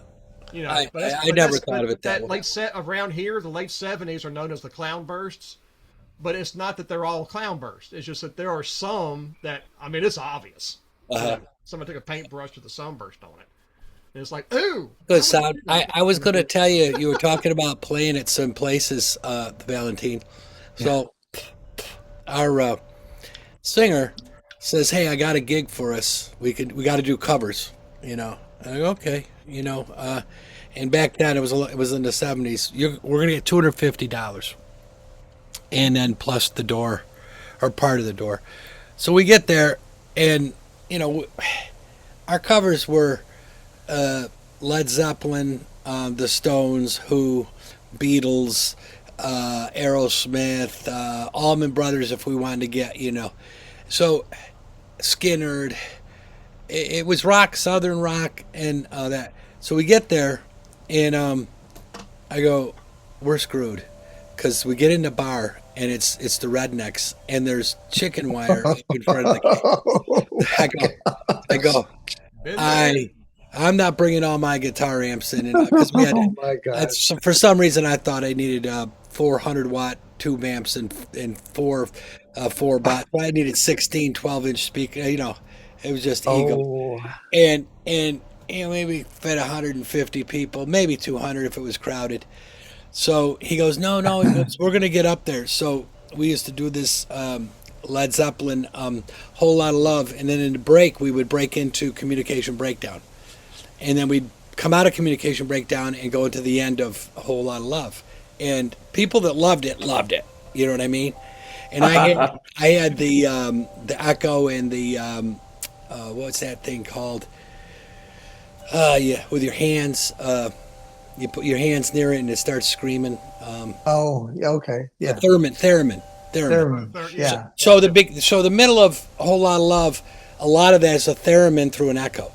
Speaker 3: But
Speaker 6: I never thought of it that
Speaker 3: that
Speaker 6: way.
Speaker 3: late set around here, the late '70s are known as the clown bursts. But it's not that they're all clown bursts. It's just that there are some that it's obvious.
Speaker 6: Uh-huh.
Speaker 3: Somebody took a paintbrush with a sunburst on it, and it's like, ooh,
Speaker 6: Good
Speaker 3: why would you
Speaker 6: sound.
Speaker 3: do that?
Speaker 6: I was going to tell you, you were talking about playing at some places, Valentine.
Speaker 8: yeah.
Speaker 6: So our singer says, "Hey, I got a gig for us. We got to do covers." I go, okay. And back then it was in the '70s. We're going to get $250, and then plus the door, or part of the door. So we get there, and you know, our covers were Led Zeppelin, the Stones, Who, Beatles, Aerosmith, Allman Brothers. If we wanted to get. So Skinnerd. It was rock, southern rock, and that. So we get there, and I go, we're screwed, because we get in the bar, and it's the Rednecks, and there's chicken wire up in front of the. I go, I go,
Speaker 3: Been there.
Speaker 6: I I'm not bringing all my guitar amps in, because we had.
Speaker 8: Oh my gosh.
Speaker 6: For some reason I thought I needed 400-watt tube amps and four bot. I needed 16 12-inch speaker. It was just ego,
Speaker 8: Oh,
Speaker 6: and maybe fit 150 people, maybe 200 if it was crowded. So he goes, no, no, he goes, we're gonna get up there. So we used to do this Led Zeppelin, whole lot of love, and then in the break we would break into Communication Breakdown, and then we'd come out of Communication Breakdown and go into the end of a whole lot of love. And people that loved it loved it. You know what I mean? And I had the echo and the what's that thing called? Yeah, with your hands. You put your hands near it and it starts screaming.
Speaker 8: oh, yeah, okay,
Speaker 6: A
Speaker 8: yeah.
Speaker 6: theremin.
Speaker 8: Thurman,
Speaker 3: Yeah.
Speaker 8: yeah.
Speaker 6: So the middle of a whole lot of love, a lot of that is a theremin through an echo.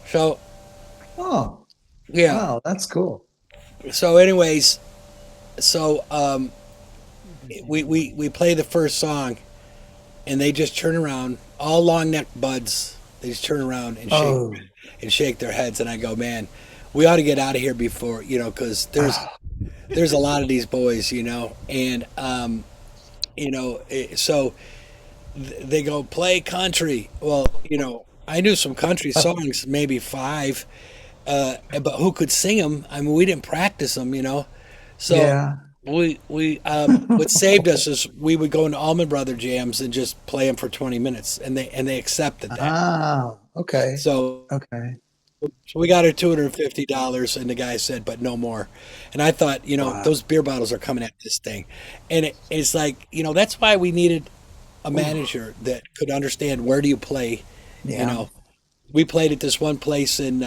Speaker 6: So
Speaker 8: Oh,
Speaker 6: yeah.
Speaker 8: wow, that's cool.
Speaker 6: So anyways, so we play the first song, and they just turn around, all long neck buds. They just turn around
Speaker 8: Oh,
Speaker 6: and shake their heads, and I go, man, we ought to get out of here before, because there's a lot of these boys, and so they go play country. Well, I knew some country songs, maybe five, but who could sing them? I mean, we didn't practice them. So
Speaker 8: yeah.
Speaker 6: we what saved us is we would go into Allman Brother jams and just play them for 20 minutes, and they accepted that.
Speaker 8: Ah, okay,
Speaker 6: So
Speaker 8: okay.
Speaker 6: we got our $250, and the guy said, but no more. And I thought,
Speaker 8: Wow.
Speaker 6: those beer bottles are coming at this thing, and it's like, that's why we needed a
Speaker 8: Ooh,
Speaker 6: manager that could understand where do you play You
Speaker 8: Yeah.
Speaker 6: know, we played at this one place in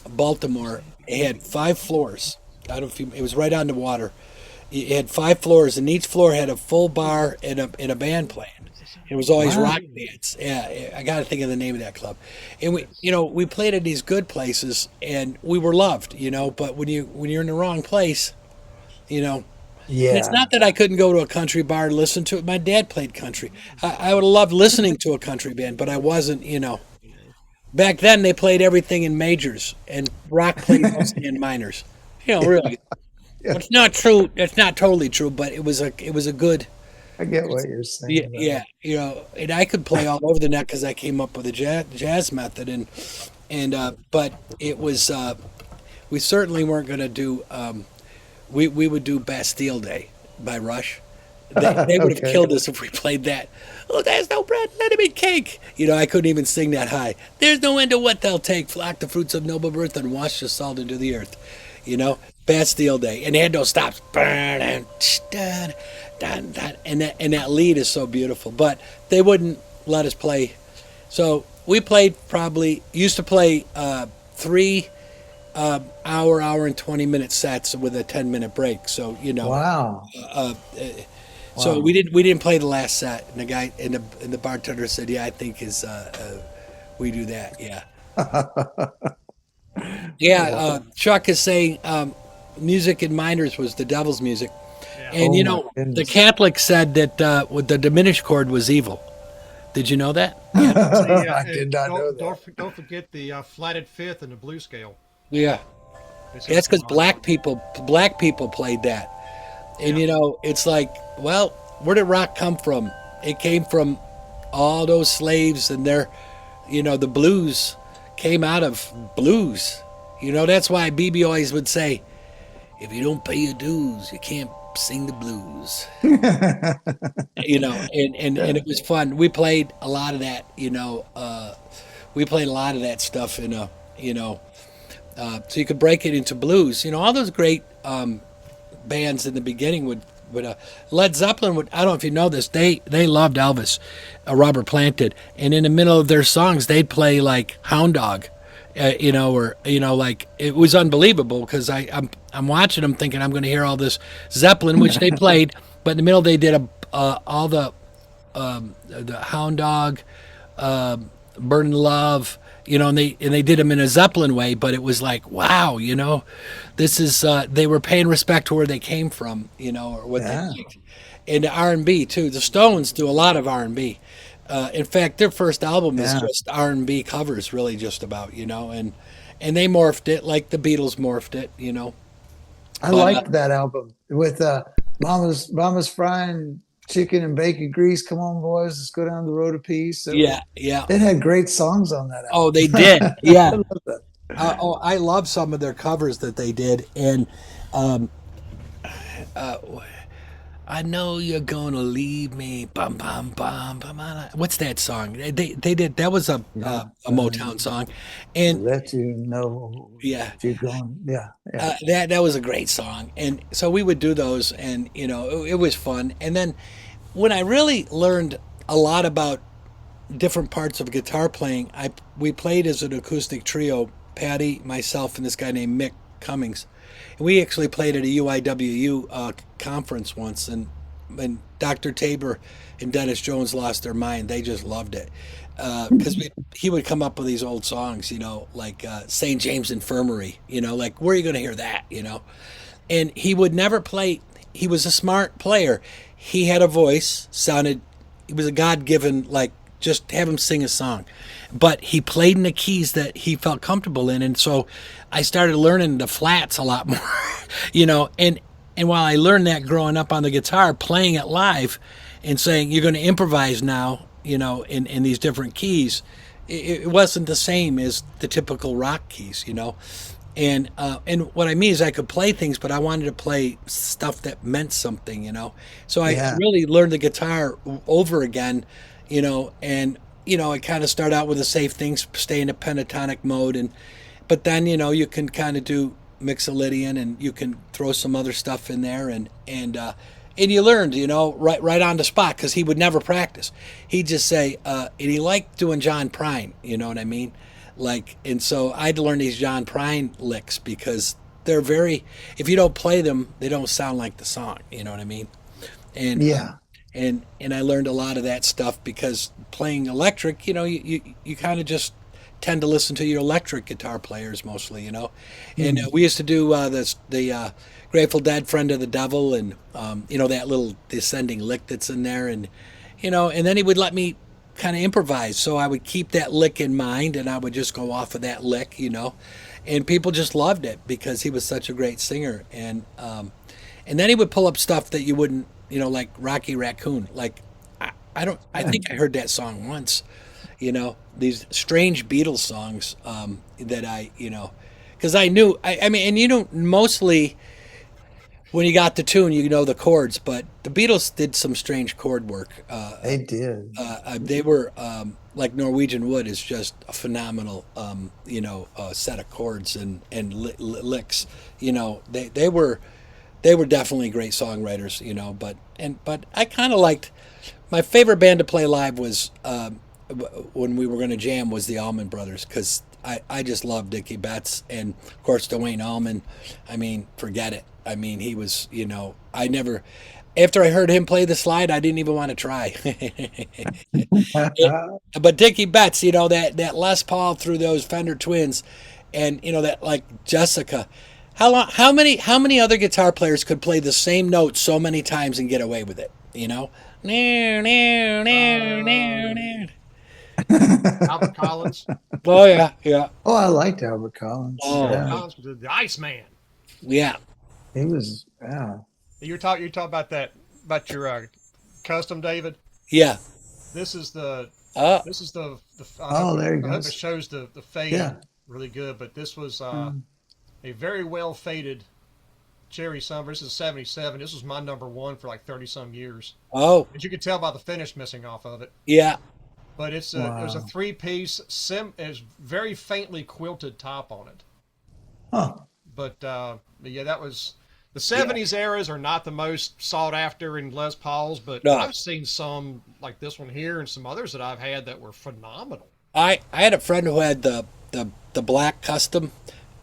Speaker 6: Baltimore. It had 5 floors. I don't know if you, it was right on the water. It had 5 floors, and each floor had a full bar and a band playing. It was always
Speaker 8: Wow.
Speaker 6: rock bands. Yeah, I got to think of the name of that club. And we played at these good places, and we were loved. But when you're in the wrong place, you know, and it's
Speaker 8: Yeah.
Speaker 6: not that I couldn't go to a country bar and listen to it. My dad played country. I would have loved listening to a country band, but I wasn't. Back then they played everything in majors, and rock played mostly in minors. Really.
Speaker 8: Yeah.
Speaker 6: It's not true. It's not totally true, but it was a good.
Speaker 8: I get what you're
Speaker 6: Yeah,
Speaker 8: saying
Speaker 6: yeah.
Speaker 8: though.
Speaker 6: And I could play all over the net because I came up with a jazz method, and but it was we certainly weren't going to do. We would do Bastille Day by Rush. They would have
Speaker 8: Okay.
Speaker 6: killed us if we played that. Oh, there's no bread, let it be cake. I couldn't even sing that high. There's no end to what they'll take. Flock the fruits of noble birth and wash the salt into the earth. Bastille Day, and they had no stops. And that lead is so beautiful, but they wouldn't let us play. So we used to play 3 hour and 20-minute sets with a 10-minute break. So
Speaker 8: Wow.
Speaker 6: uh, so
Speaker 8: Wow.
Speaker 6: we didn't play the last set, and the guy and the bartender said, "Yeah, I think we do that." Yeah, yeah. Chuck is saying music in minors was the devil's music,
Speaker 3: Yeah.
Speaker 6: and
Speaker 8: Oh my
Speaker 6: the
Speaker 8: goodness.
Speaker 6: Catholics said that with the diminished chord was evil. Did you know that? Yeah,
Speaker 3: The
Speaker 8: I did not know
Speaker 3: don't
Speaker 8: that.
Speaker 3: don't forget the flatted fifth and the blues scale.
Speaker 6: yeah.
Speaker 3: It's
Speaker 6: That's
Speaker 3: just
Speaker 6: because
Speaker 3: phenomenal.
Speaker 6: black people played that, and
Speaker 3: Yeah.
Speaker 6: it's like, well, where did rock come from? It came from all those slaves and the blues came out of blues. That's why BB always would say, if you don't pay your dues, you can't sing the blues. And it was fun. We played a lot of that. We played a lot of that stuff you know, so you could break it into blues. All those great bands in the beginning would Led Zeppelin would. I don't know if you know this. They loved Elvis. Robert Plant did, and in the middle of their songs, they'd play like Hound Dog, or like it was unbelievable because I'm watching them thinking I'm going to hear all this Zeppelin, which they played, but in the middle they did all the Hound Dog, Burning Love, and they did them in a Zeppelin way, but it was like, wow, this is they were paying respect to where they came from, or what they
Speaker 8: Yeah.
Speaker 6: liked. And the R&B too. The Stones do a lot of R&B. In fact, their first album is
Speaker 8: Yeah.
Speaker 6: just R&B covers, really, just about, and they morphed it like the Beatles morphed it.
Speaker 8: I
Speaker 6: But
Speaker 8: liked that album with Mama's frying chicken and bacon grease. Come on, boys, let's go down the road of peace.
Speaker 6: yeah, yeah.
Speaker 8: It had great songs on that
Speaker 6: Oh, they
Speaker 8: album.
Speaker 6: did.
Speaker 8: I
Speaker 6: Yeah.
Speaker 8: love that.
Speaker 6: I love some of their covers that they did, and uh, I know you're gonna leave me. Bum bum bum bum. What's that song? They did that was
Speaker 8: Yeah.
Speaker 6: a Motown song,
Speaker 8: To
Speaker 6: and
Speaker 8: let you know
Speaker 6: yeah,
Speaker 8: if you're going. Yeah. Yeah.
Speaker 6: that was a great song. And so we would do those, and it was fun. And then when I really learned a lot about different parts of guitar playing, we played as an acoustic trio, Patty, myself, and this guy named Mick Cummings. And we actually played at a UIWU conference once, and Dr. Tabor and Dennis Jones lost their mind. They just loved it because he would come up with these old songs, like St. James Infirmary, like where are you going to hear that. And he would never play. He was a smart player. He had a voice, sounded. He was a God-given, like, just have him sing a song. But he played in the keys that he felt comfortable in, and so I started learning the flats a lot more, And while I learned that growing up on the guitar, playing it live, and saying you're going to improvise now, in these different keys, it wasn't the same as the typical rock keys. And what I mean is I could play things, but I wanted to play stuff that meant something. So I
Speaker 8: Yeah.
Speaker 6: really learned the guitar over again, and I kind of start out with the safe things, stay in a pentatonic mode, but then you can kind of do Mixolydian, and you can throw some other stuff in there, and and you learned, right on the spot because he would never practice. He'd just say, and he liked doing John Prine. You know what I mean? Like, and so I had to learn these John Prine licks because they're very. If you don't play them, they don't sound like the song. You know what I mean? And
Speaker 8: Yeah.
Speaker 6: and I learned a lot of that stuff because playing electric, you kind of just tend to listen to your electric guitar players mostly, And
Speaker 8: Mhm.
Speaker 6: we used to do the Grateful Dead "Friend of the Devil" and that little descending lick that's in there, and and then he would let me kind of improvise, so I would keep that lick in mind and I would just go off of that lick, and people just loved it because he was such a great singer, and then he would pull up stuff that you wouldn't, like Rocky Raccoon. Like, I don't, I think I heard that song once, these strange Beatles songs that because I knew, I mean, and mostly when you got the tune, the chords, but the Beatles did some strange chord work.
Speaker 8: They did.
Speaker 6: They were like Norwegian Wood is just a phenomenal, set of chords and licks. They were definitely great songwriters, but I kind of liked my favorite band to play live was when we were going to jam was the Allman Brothers because I just love Dickie Betts and of course Dwayne Allman. I mean, forget it. I mean, he was, I never. After I heard him play the slide, I didn't even want to try. But Dickie Betts, that Les Paul through those Fender Twins, and that like Jessica. How many other guitar players could play the same note so many times and get away with it? No, no, no, no, no.
Speaker 3: Albert Collins.
Speaker 6: Oh yeah, yeah.
Speaker 8: Oh, I liked Albert Collins.
Speaker 6: Oh
Speaker 3: Albert
Speaker 8: Yeah,
Speaker 3: Collins was the Iceman.
Speaker 6: yeah,
Speaker 8: he was. Yeah.
Speaker 3: You're talking about your custom, David.
Speaker 6: yeah.
Speaker 3: This is the
Speaker 6: Uh,
Speaker 3: this is the
Speaker 8: Oh, there he
Speaker 3: I hope it
Speaker 8: goes.
Speaker 3: shows the fade
Speaker 8: Yeah.
Speaker 3: really good. But this was
Speaker 8: Mm.
Speaker 3: a very well faded cherry summer. This is '77. This was my number one for like 30 some years.
Speaker 6: oh
Speaker 3: As you can tell by the finish missing off of it.
Speaker 6: yeah.
Speaker 3: But it was a
Speaker 8: Wow.
Speaker 3: three piece is very faintly quilted top on it.
Speaker 8: Oh,
Speaker 3: But yeah, that was the '70s eras are not the most sought after in Les Pauls, but
Speaker 6: No,
Speaker 3: I've seen some like this one here and some others that I've had that were phenomenal.
Speaker 6: I had a friend who had the black custom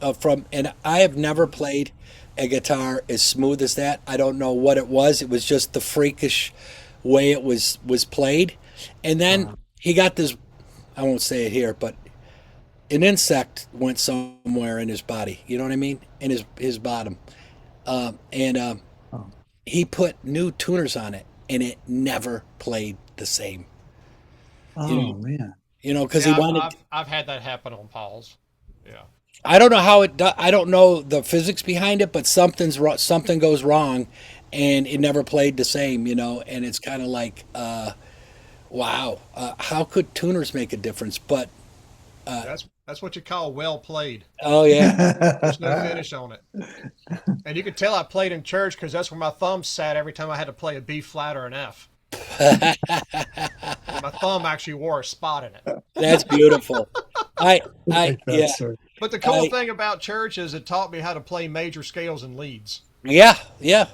Speaker 6: and I have never played a guitar as smooth as that. I don't know what it was. It was just the freakish way it was played, and then he got this. I won't say it here, but an insect went somewhere in his body. You know what I mean? In his bottom, and
Speaker 8: oh,
Speaker 6: he put new tuners on it, and it never played the same. You know,
Speaker 8: oh man.
Speaker 6: because he
Speaker 3: Yeah,
Speaker 6: wanted.
Speaker 3: I've had that happen on Pauls. Yeah.
Speaker 6: I don't know how it. I don't know the physics behind it, but something goes wrong, and it never played the same. And it's kind of like, wow, how could tuners make a difference? But
Speaker 3: That's what you call well played.
Speaker 6: oh yeah,
Speaker 3: There's no finish on it. And you could tell I played in church because that's where my thumb sat every time I had to play a B flat or an F. And my thumb actually wore a spot in it.
Speaker 6: that's beautiful. I I
Speaker 8: Like that
Speaker 6: yeah
Speaker 8: sort.
Speaker 3: But the cool
Speaker 6: I
Speaker 3: thing about church is it taught me how to play major scales and leads.
Speaker 6: yeah yeah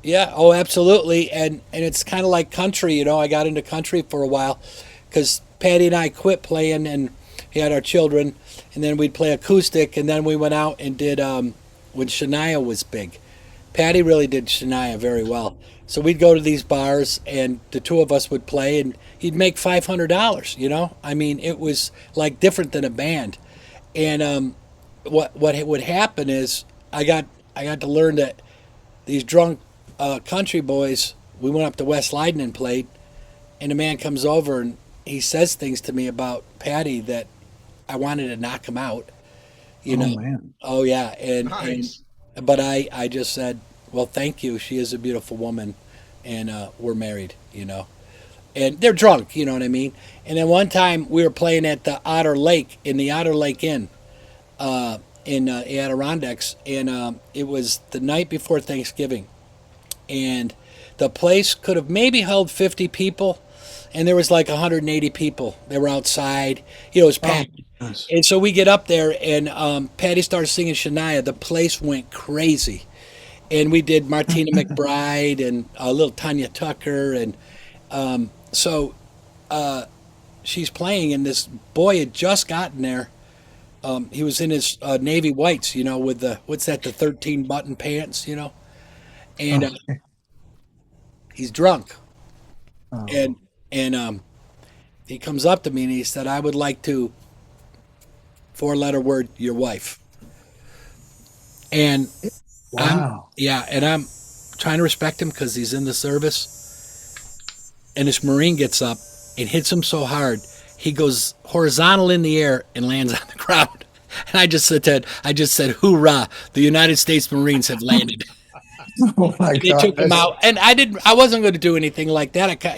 Speaker 6: yeah. Oh, absolutely. And it's kind of like country. I got into country for a while because Patty and I quit playing and we had our children, and then we'd play acoustic, and then we went out and did when Shania was big. Patty really did Shania very well. So we'd go to these bars, and the two of us would play, and he'd make $500. I mean, it was like different than a band. And what would happen is I got to learn that these drunk country boys. We went up to West Leiden and played, and a man comes over and he says things to me about Patty that I wanted to knock him out. You
Speaker 8: Oh
Speaker 6: know.
Speaker 8: man.
Speaker 6: Oh yeah, and
Speaker 3: Nice.
Speaker 6: but I just said, well, thank you. She is a beautiful woman, and we're married. And they're drunk. You know what I mean. And then one time we were playing at the Otter Lake in the Otter Lake Inn in Adirondacks, and it was the night before Thanksgiving, and the place could have maybe held 50 people, and there was like 180 people. They were outside. It was
Speaker 8: Oh,
Speaker 6: packed.
Speaker 8: gosh.
Speaker 6: And so we get up there, and Patty starts singing Shania. The place went crazy. and we did Martina McBride and a little Tanya Tucker, and so she's playing, and this boy had just gotten there. He was in his navy whites, with the what's that, the 13 button pants, and
Speaker 8: Oh,
Speaker 6: he's drunk,
Speaker 8: oh,
Speaker 6: and and he comes up to me and he said, "I would like to 4-letter word your wife," and I'm
Speaker 8: wow.
Speaker 6: yeah, and I'm trying to respect him because he's in the service, and this Marine gets up and hits him so hard he goes horizontal in the air and lands on the ground. And I just said, "Hoorah! The United States Marines have landed."
Speaker 8: Oh my
Speaker 6: And they took him
Speaker 8: gosh.
Speaker 6: out, and I wasn't going to do anything like that.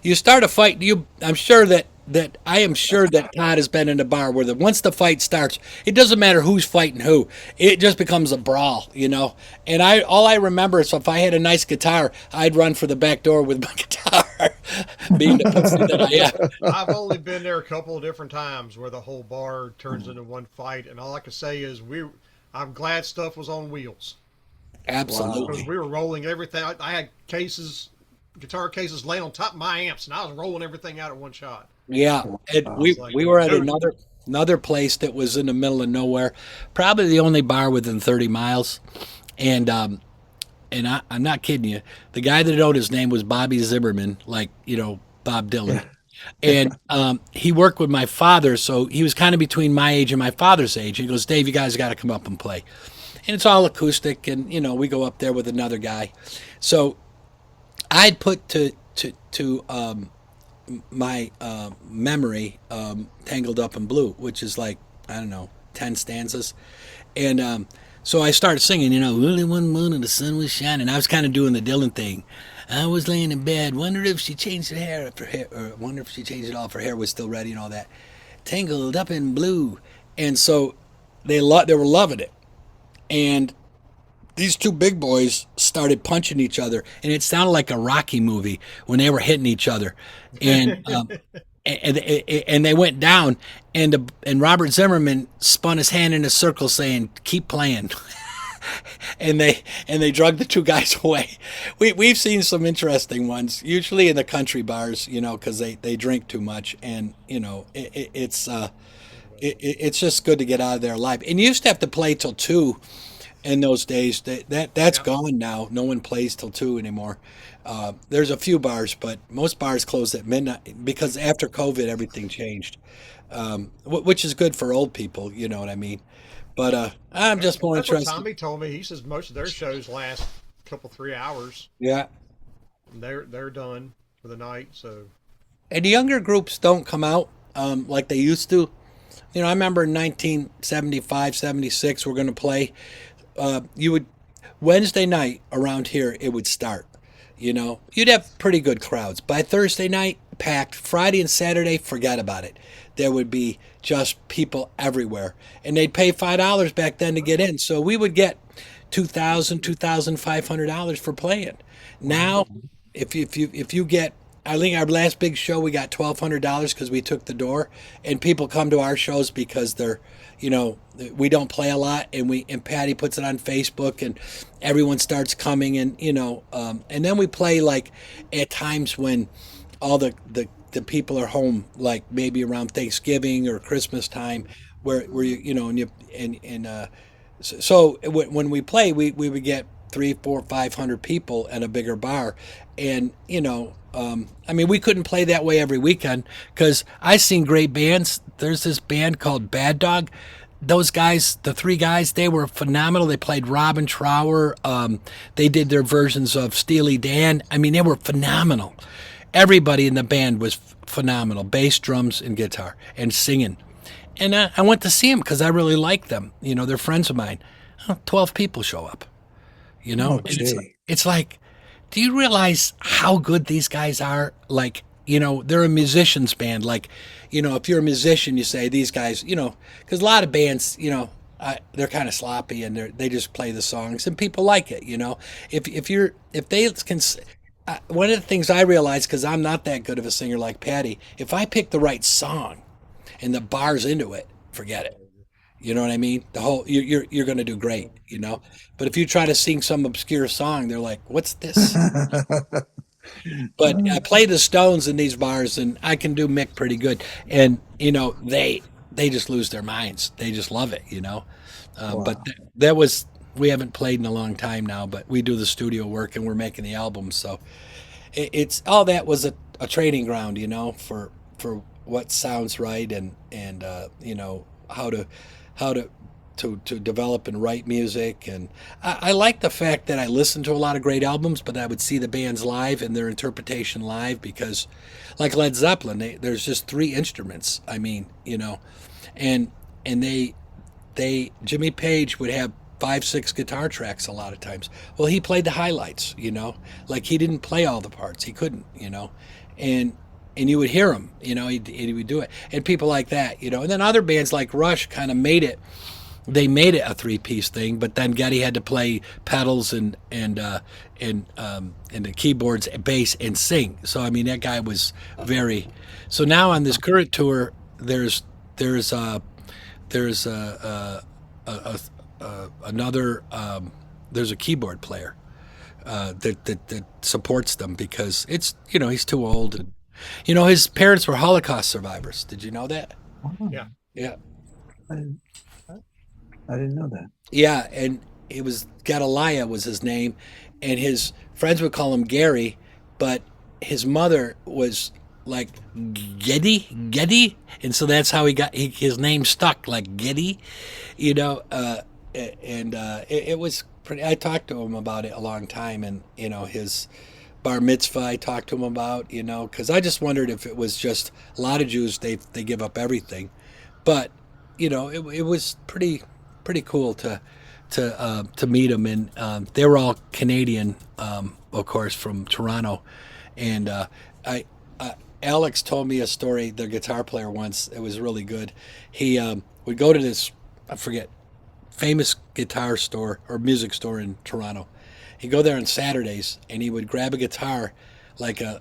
Speaker 6: You start a fight. I'm sure that I am sure that Todd has been in a bar where once the fight starts, it doesn't matter who's fighting who. It just becomes a brawl. And all I remember is if I had a nice guitar, I'd run for the back door with my guitar, being the pussy that I am.
Speaker 3: I've only been there a couple of different times where the whole bar turns into one fight, and all I can say is I'm glad stuff was on wheels because
Speaker 6: Absolutely.
Speaker 3: we were rolling everything. I had guitar cases laying on top of my amps, and I was rolling everything out at one shot.
Speaker 6: Yeah, and
Speaker 3: I
Speaker 8: Wow.
Speaker 3: was like,
Speaker 6: we were at
Speaker 3: dude,
Speaker 6: another place that was in the middle of nowhere, probably the only bar within 30 miles, and I'm not kidding you. The guy that owned his name was Bobby Zimmerman, like Bob Dylan, and he worked with my father, so he was kind of between my age and my father's age. He goes, "Dave, you guys got to come up and play," and it's all acoustic, and we go up there with another guy, so I'd put to my memory, Tangled Up in Blue, which is like, I don't know, 10 stanzas. And so I started singing, early one morning the sun was shining. I was kind of doing the Dylan thing. I was laying in bed, wondered if she changed her hair, or wonder if she changed it all if her hair was still ready and all that. Tangled up in blue. And so they were loving it. And these two big boys started punching each other, and it sounded like a Rocky movie when they were hitting each other, and and they went down, and Robert Zimmerman spun his hand in a circle saying, "Keep playing," and they drug the two guys away. We've seen some interesting ones, usually in the country bars, because they drink too much, and it's just good to get out of there alive. And you used to have to play till 2 in those days. That's
Speaker 3: yeah.
Speaker 6: gone now. No one plays till 2 anymore. There's a few bars, but most bars close at midnight because after COVID, everything changed, which is good for old people. You know what I mean? But I'm just more
Speaker 3: That's what
Speaker 6: interested.
Speaker 3: Tommy told me. He says most of their shows last a couple 3 hours,
Speaker 6: Yeah.
Speaker 3: and they're done for the night. So
Speaker 6: And the younger groups don't come out like they used to. I remember in 1975, 76, we're going to play. You would Wednesday night around here it would start. You'd have pretty good crowds. By Thursday night, packed. Friday and Saturday, forget about it. There would be just people everywhere, and they'd pay $5 back then to get in. So we would get $2,500 for playing. Now, if you get, I think our last big show we got $1,200 because we took the door, and people come to our shows because you know, we don't play a lot, and Patty puts it on Facebook, and everyone starts coming, and then we play like at times when all the people are home, like maybe around Thanksgiving or Christmas time, where so when we play, we would get 3, 4, 500 people at a bigger bar, and I mean, we couldn't play that way every weekend because I seen great bands. There's this band called Bad Dog. Those guys, the three guys, they were phenomenal. They played Robin Trower. They did their versions of Steely Dan. I mean, they were phenomenal. Everybody in the band was phenomenal. Bass, drums, and guitar, and singing. And I went to see them because I really like them. They're friends of mine. 12 people show up.
Speaker 8: Oh,
Speaker 6: And
Speaker 8: gee.
Speaker 6: it's like, do you realize how good these guys are? Like, they're a musician's band. Like, if you're a musician, you say these guys, because a lot of bands, they're kind of sloppy and they just play the songs and people like it. If they can, one of the things I realize, because I'm not that good of a singer like Patty, if I pick the right song and the bar's into it, forget it. You know what I mean? The whole you're going to do great, you know. But if you try to sing some obscure song, they're like, "What's this?" But I play the Stones in these bars, and I can do Mick pretty good. And you know, they just lose their minds. They just love it, you know. But
Speaker 8: Wow.
Speaker 6: that was we haven't played in a long time now, but we do the studio work and we're making the album, so it's all that was a training ground, you know, for what sounds right and you know how to develop and write music. And I like the fact that I listened to a lot of great albums, but I would see the bands live and their interpretation live because, like Led Zeppelin, there's just three instruments. I mean, you know, and and they Jimmy Page would have five, six guitar tracks a lot of times. Well, he played the highlights, you know, like he didn't play all the parts. He couldn't, you know, and and you would hear him, you know, he would do it. And people like that, you know. And then other bands like Rush kind of made it. They made it a three-piece thing, but then Getty had to play pedals and the keyboards, bass, and sing. So I mean, that guy was very. So now on this current tour, there's there's another there's a keyboard player that supports them because it's you know he's too old and you know his parents were Holocaust survivors. Did you know that?
Speaker 3: Yeah.
Speaker 8: Oh,
Speaker 6: Yeah,
Speaker 8: I, didn't- I didn't know that.
Speaker 6: yeah, and it was Gedaliah was his name, and his friends would call him Gary, but his mother was like Getty, and so that's how his name stuck like Getty, you know. And it was pretty. I talked to him about it a long time, and you know his bar mitzvah. I talked to him about you know because I just wondered if it was just a lot of Jews they give up everything, but you know it was pretty cool to meet him, and they were all Canadian, of course, from Toronto, and I. Alex told me a story. The guitar player once. It was really good. He would go to this. I forget famous guitar store or music store in Toronto. He'd go there on Saturdays and he would grab a guitar like a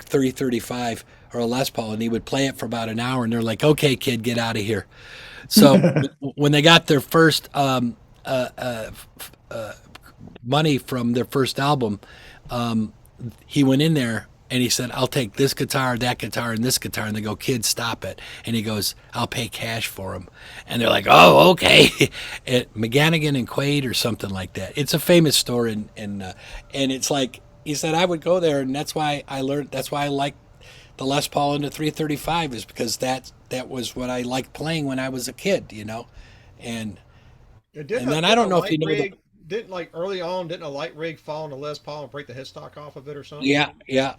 Speaker 6: 335 or a Les Paul and he would play it for about an hour and they're like, okay, kid, get out of here. So when they got their first money from their first album, he went in there and he said, I'll take this guitar, that guitar, and this guitar. And they go, kid, stop it. And he goes, I'll pay cash for them. And they're like, oh, okay. At McGannigan and Quaid or something like that. It's a famous store. And it's like, he said, I would go there. And that's why I like the Les Paul and the 335 is because that was what I liked playing when I was a kid, you know? And,
Speaker 3: It
Speaker 6: and then I
Speaker 3: didn't
Speaker 6: don't
Speaker 3: a
Speaker 6: know if
Speaker 3: light
Speaker 6: you know the,
Speaker 3: rig didn't like early on didn't a light rig fall on the Les Paul and break the headstock off of it or something?
Speaker 6: yeah, yeah.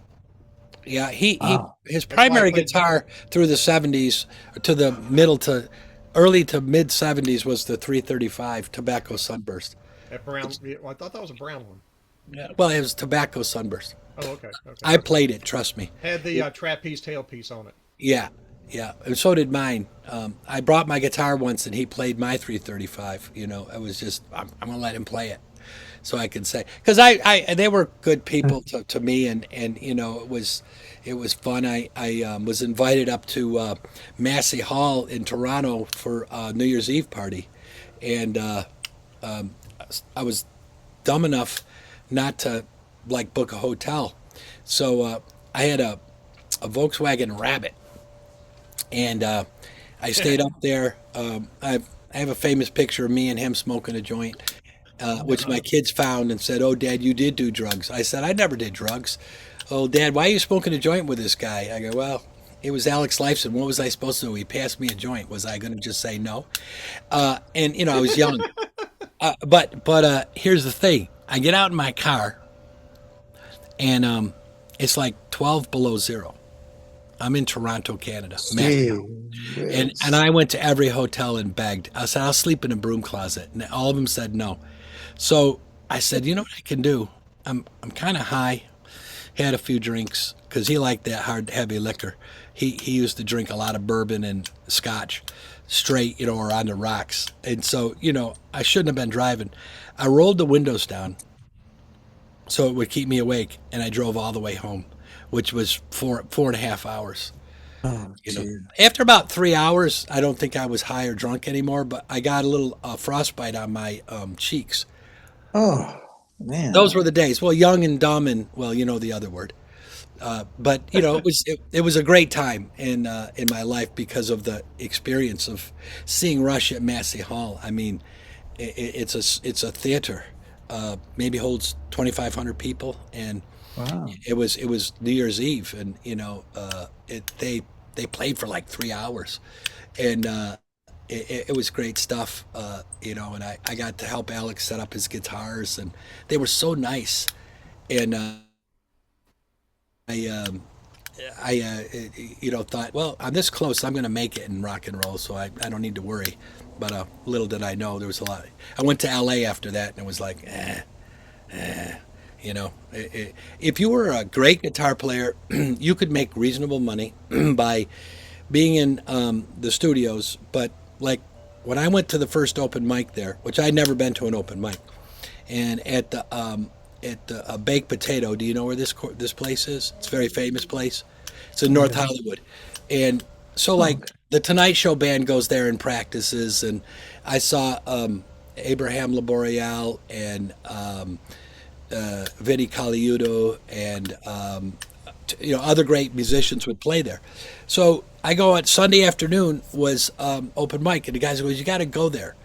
Speaker 6: Yeah, he
Speaker 8: Wow.
Speaker 6: his
Speaker 3: That's why I
Speaker 6: primary
Speaker 3: played
Speaker 6: guitar through the 70s to the middle to early to mid 70s was the 335 Tobacco Sunburst.
Speaker 3: that brown. Yeah, well, I thought that was a brown one.
Speaker 6: Yeah. Well, it was Tobacco Sunburst.
Speaker 3: Oh, okay, okay.
Speaker 6: I played it, trust me.
Speaker 3: Had the trapeze tailpiece on it.
Speaker 6: Yeah, yeah, and so did mine. I brought my guitar once, and he played my 335. You know, I was just I'm gonna let him play it, so I can say because they were good people to me, and you know it was fun. I was invited up to Massey Hall in Toronto for a New Year's Eve party, and I was dumb enough not to like book a hotel, so I had a Volkswagen Rabbit and I stayed up there. I have a famous picture of me and him smoking a joint, which my kids found and said, "Oh, Dad, you did do drugs." I said, "I never did drugs." "Oh, Dad, why are you smoking a joint with this guy?" I go, "Well, it was Alex Lifeson. What was I supposed to do? He passed me a joint. Was I going to just say no?" And you know, I was young. But here's the thing: I get out in my car, and it's like 12 below zero. I'm in Toronto, Canada.
Speaker 8: Gee
Speaker 6: And
Speaker 8: whiz.
Speaker 6: I went to every hotel and begged. I said, I'll sleep in a broom closet. And all of them said no. So I said, you know what I can do? I'm kind of high. Had a few drinks because he liked that hard, heavy liquor. He used to drink a lot of bourbon and scotch straight, you know, or on the rocks. And so, you know, I shouldn't have been driving. I rolled the windows down so it would keep me awake. And I drove all the way home, which was four and a half hours.
Speaker 8: Oh,
Speaker 6: You know,
Speaker 8: gee.
Speaker 6: after about 3 hours, I don't think I was high or drunk anymore, but I got a little frostbite on my cheeks.
Speaker 8: Oh,
Speaker 6: Those
Speaker 8: man.
Speaker 6: were the days. Well, young and dumb, and well, you know the other word. But you know, it was a great time in my life because of the experience of seeing Rush at Massey Hall. I mean, it's a theater, maybe holds 2,500 people, and
Speaker 8: Wow.
Speaker 6: it was New Year's Eve, and you know, they played for like 3 hours, and it was great stuff, you know, and I got to help Alex set up his guitars, and they were so nice, and I you know, thought, well, I'm this close, I'm going to make it in rock and roll, so I don't need to worry. But little did I know there was a lot. I went to LA after that, and it was like, you know, if you were a great guitar player, you could make reasonable money by being in the studios. But like when I went to the first open mic there, which I'd never been to an open mic, and at the Baked Potato. Do you know where this place is? It's a very famous place. It's in North
Speaker 8: Yeah.
Speaker 6: Hollywood, and so
Speaker 8: Oh,
Speaker 6: like the Tonight Show band goes there and practices, and I saw Abraham Laboriel and Vinny Caliuto and you know, other great musicians would play there. So I go on Sunday afternoon was open mic, and the guys goes, "You got to go there."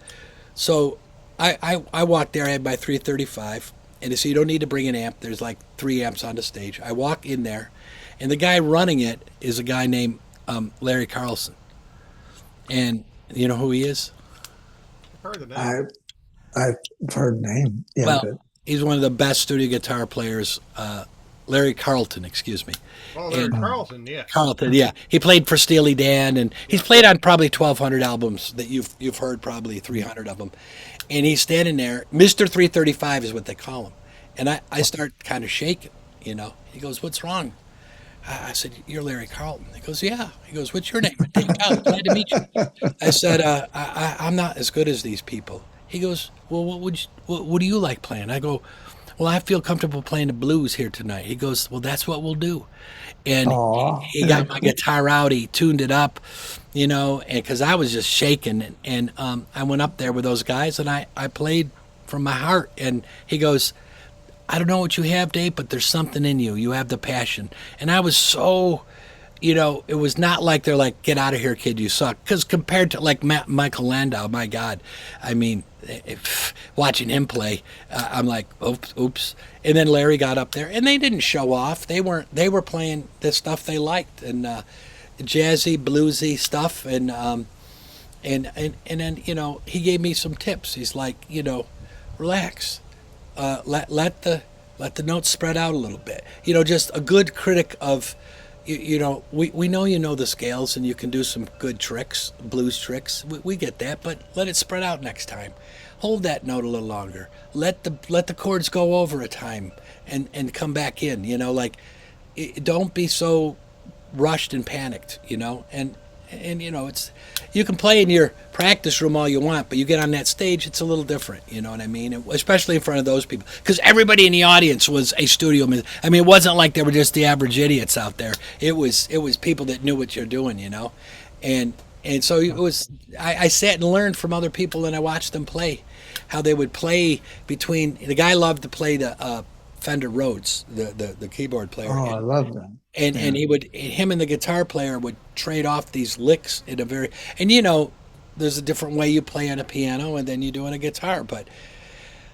Speaker 6: So I walked there. I had my 335, and they said, "You don't need to bring an amp. There's like 3 amps on the stage." I walk in there, and the guy running it is a guy named Larry Carlson, and you know who he is?
Speaker 3: I've heard the name.
Speaker 8: I I've heard name. Yeah,
Speaker 6: Well,
Speaker 8: but
Speaker 6: he's one of the best studio guitar players. Larry Carlton, excuse me.
Speaker 3: Oh, Larry
Speaker 6: And
Speaker 3: Carlson, yes.
Speaker 6: Carlton, yeah, he played for Steely Dan, and he's
Speaker 3: Yeah.
Speaker 6: played on probably 1,200 albums that you've heard, probably 300 of them. And he's standing there, Mister 335 is what they call him, and I start kind of shaking, you know. He goes, "What's wrong?" I said, "You're Larry Carlton." He goes, "Yeah." He goes, "What's your name?" "Dave Cowley. Glad to meet you." I said, I'm not as good as these people." He goes, "Well, what do you like playing?" I go, "Well, I feel comfortable playing the blues here tonight." He goes, "Well, that's what we'll do." And
Speaker 8: oh,
Speaker 6: he got my guitar out, he tuned it up, you know, and because I was just shaking. And I went up there with those guys, and I played from my heart. And he goes, "I don't know what you have, Dave, but there's something in you. You have the passion." And I was so, you know, it was not like they're like, "Get out of here, kid, you suck." Because compared to like Michael Landau, my God, I mean, watching him play, I'm like, oops, oops. And then Larry got up there, and they didn't show off. They weren't. They were playing the stuff they liked, and jazzy, bluesy stuff. And then, you know, he gave me some tips. He's like, you know, relax, let the notes spread out a little bit. You know, just a good critic of, you know, we know you know the scales and you can do some good tricks, blues tricks. We get that, but let it spread out next time. Hold that note a little longer. Let the chords go over a time and come back in. You know, like don't be so rushed and panicked. You know, and you know, it's, you can play in your practice room all you want, but you get on that stage, it's a little different. You know what I mean? Especially in front of those people, because everybody in the audience was a studio musician. I mean, it wasn't like they were just the average idiots out there. It was people that knew what you're doing. You know, and so it was. I sat and learned from other people, and I watched them play, how they would play between. The guy loved to play the Fender Rhodes, the keyboard player.
Speaker 8: I love them.
Speaker 6: And
Speaker 8: Yeah.
Speaker 6: he would, him and the guitar player would trade off these licks in a very, and you know, there's a different way you play on a piano and then you do on a guitar, but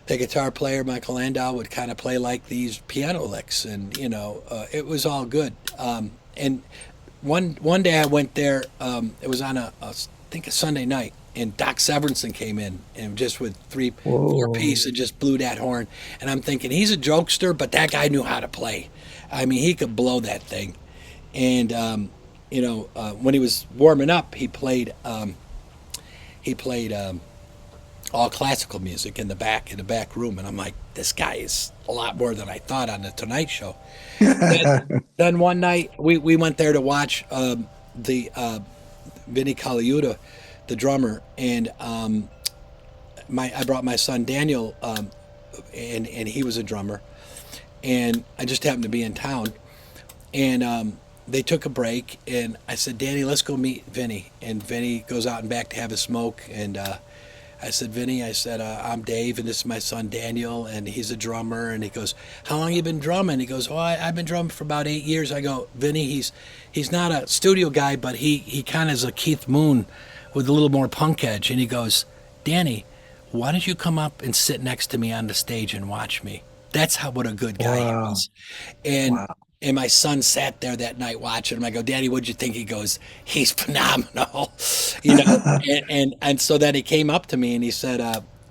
Speaker 6: the guitar player Michael Landau would kind of play like these piano licks, and you know, it was all good. And one day I went there, it was on I think a Sunday night, and Doc Severinsen came in and just with four
Speaker 8: Whoa.
Speaker 6: piece and just blew that horn, and I'm thinking, he's a jokester, but that guy knew how to play. I mean, he could blow that thing. And you know, when he was warming up, he played all classical music in the back room, and I'm like, this guy is a lot more than I thought on the Tonight Show. Then one night we went there to watch the Vinny Caliuta, the drummer, and I brought my son Daniel, and he was a drummer, and I just happened to be in town, and they took a break, and I said, Danny, let's go meet Vinny. And Vinny goes out and back to have a smoke. And I said, Vinny, I said, I'm Dave, and this is my son Daniel, and he's a drummer. And he goes, how long you been drumming? He goes, oh, I've been drumming for about 8 years. I go, Vinny, he's not a studio guy, but he kind of is a Keith Moon with a little more punk edge. And he goes, Danny, why don't you come up and sit next to me on the stage and watch me? That's what a good guy he
Speaker 8: Wow.
Speaker 6: was. And
Speaker 8: Wow.
Speaker 6: and my son sat there that night watching him. I go, Daddy, what'd you think? He goes, he's phenomenal, you know. And so then he came up to me and he said,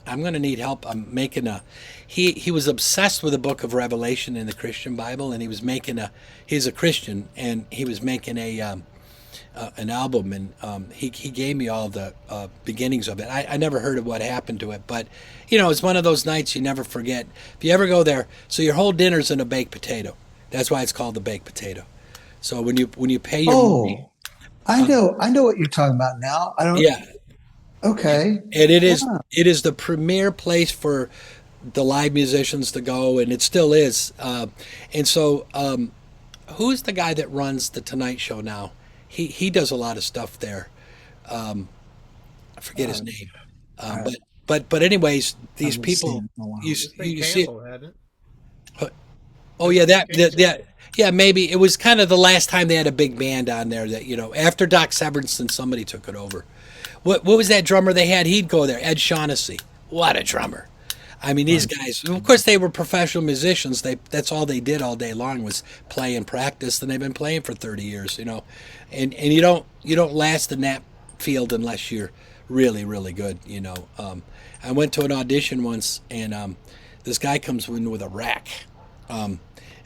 Speaker 6: I'm going to need help. I'm making a. He was obsessed with the Book of Revelation in the Christian Bible, and he was making a. He's a Christian, and he was making an album, and he gave me all the beginnings of it. I never heard of what happened to it, but you know, it's one of those nights you never forget. If you ever go there, so your whole dinner's in a baked potato. That's why it's called the baked potato. So when you pay your money,
Speaker 8: Oh, I know what you're talking about now. I don't.
Speaker 6: yeah,
Speaker 8: Okay.
Speaker 6: and
Speaker 8: Yeah.
Speaker 6: it is the premier place for the live musicians to go, and it still is. And so, who's the guy that runs the Tonight Show now? He does a lot of stuff there. I forget his
Speaker 8: Uh,
Speaker 6: name.
Speaker 8: I
Speaker 6: But anyways, these
Speaker 8: haven't seen
Speaker 6: people
Speaker 8: it in a while.
Speaker 3: It's been
Speaker 6: you see.
Speaker 3: canceled, hasn't it?
Speaker 6: Oh
Speaker 3: Has
Speaker 6: yeah,
Speaker 3: it been canceled?
Speaker 6: yeah, maybe it was kind of the last time they had a big band on there. That after Doc Severinsen, somebody took it over. What was that drummer they had? He'd go there, Ed Shaughnessy. What a drummer! I mean, these guys. Of course, they were professional musicians. That's all they did all day long was play and practice. And they've been playing for 30 years. And you don't last in that field unless you're really really good. I went to an audition once, and this guy comes in with a rack.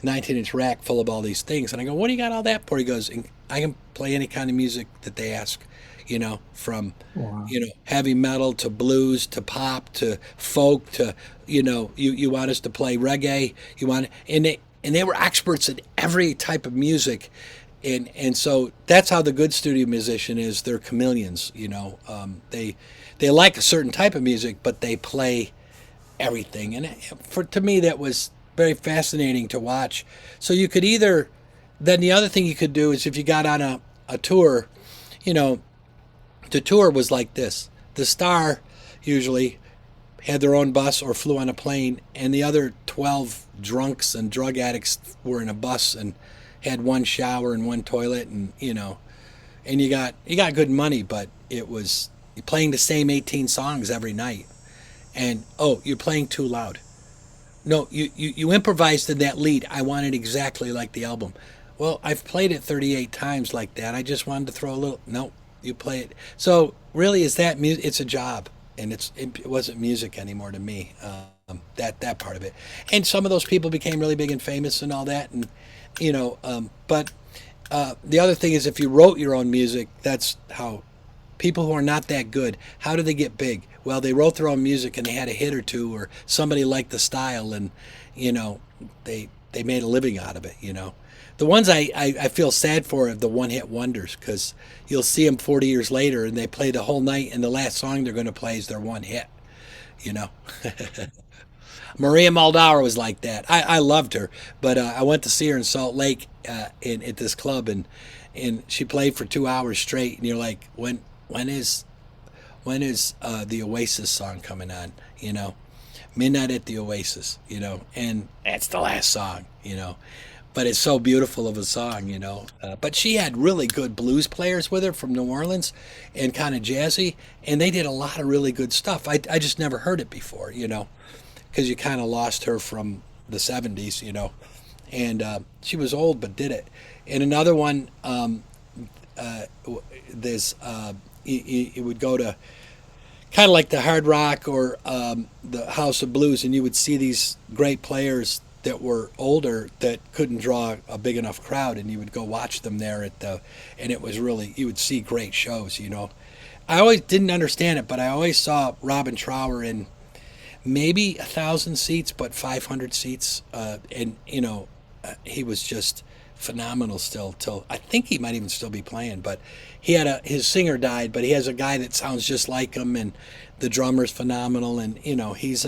Speaker 6: 19-inch rack full of all these things. And I go, what do you got all that for? He goes, I can play any kind of music that they ask, from,
Speaker 8: Wow.
Speaker 6: heavy metal to blues to pop to folk to, you want us to play reggae. And they were experts in every type of music. And so that's how the good studio musician is. They're chameleons, they like a certain type of music, but they play everything. And to me, that was very fascinating to watch. So you could then the other thing you could do is if you got on a tour, the tour was like this. The star usually had their own bus or flew on a plane, and the other 12 drunks and drug addicts were in a bus and had one shower and one toilet, and and you got good money, but it was you're playing the same 18 songs every night. And you're playing too loud. No, you improvised in that lead. I want it exactly like the album. Well, I've played it 38 times like that. I just wanted to throw a little. No, you play it. So really, is that music? It's a job, and it wasn't music anymore to me. That part of it, and some of those people became really big and famous and all that, and but the other thing is if you wrote your own music, that's how people who are not that good, how do they get big? Well, they wrote their own music and they had a hit or two, or somebody liked the style, and they made a living out of it. The ones I feel sad for are the one-hit wonders, because you'll see them 40 years later and they play the whole night, and the last song they're going to play is their one hit. you know Maria Muldaur was like that. I loved her, but I went to see her in Salt Lake at this club, and she played for 2 hours straight, and you're like, when is the Oasis song coming on? Midnight at the Oasis, and that's the last song, but it's so beautiful of a song. But she had really good blues players with her from New Orleans, and kind of jazzy, and they did a lot of really good stuff. I just never heard it before, because you kind of lost her from the 70s, and she was old but did it. And another one, there's it would go to kind of like the Hard Rock or the House of Blues, and you would see these great players that were older that couldn't draw a big enough crowd, and you would go watch them there and it was really, you would see great shows. I always didn't understand it, but I always saw Robin Trower in maybe 1,000 seats, but 500 seats, and he was just phenomenal still. Till I think he might even still be playing, but his singer died, but he has a guy that sounds just like him, and the drummer's phenomenal, and he's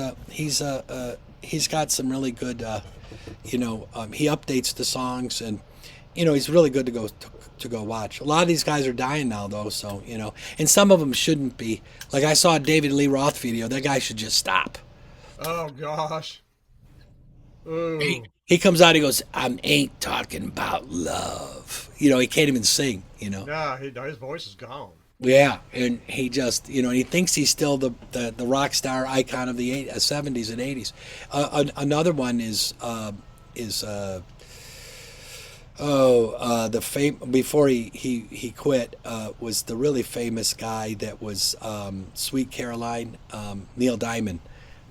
Speaker 6: got some really good he updates the songs, and he's really good to go watch. A lot of these guys are dying now though, so and some of them shouldn't be. Like I saw a David Lee Roth video. That guy should just stop.
Speaker 3: Oh gosh.
Speaker 6: He,
Speaker 3: Ooh.
Speaker 6: he comes out. He goes, "I ain't talking about love." He can't even sing.
Speaker 3: Nah, his voice is gone.
Speaker 6: Yeah, and he just, he thinks he's still the rock star icon of the 70s and 80s. Another one is the before he quit was the really famous guy that was Sweet Caroline, Neil Diamond.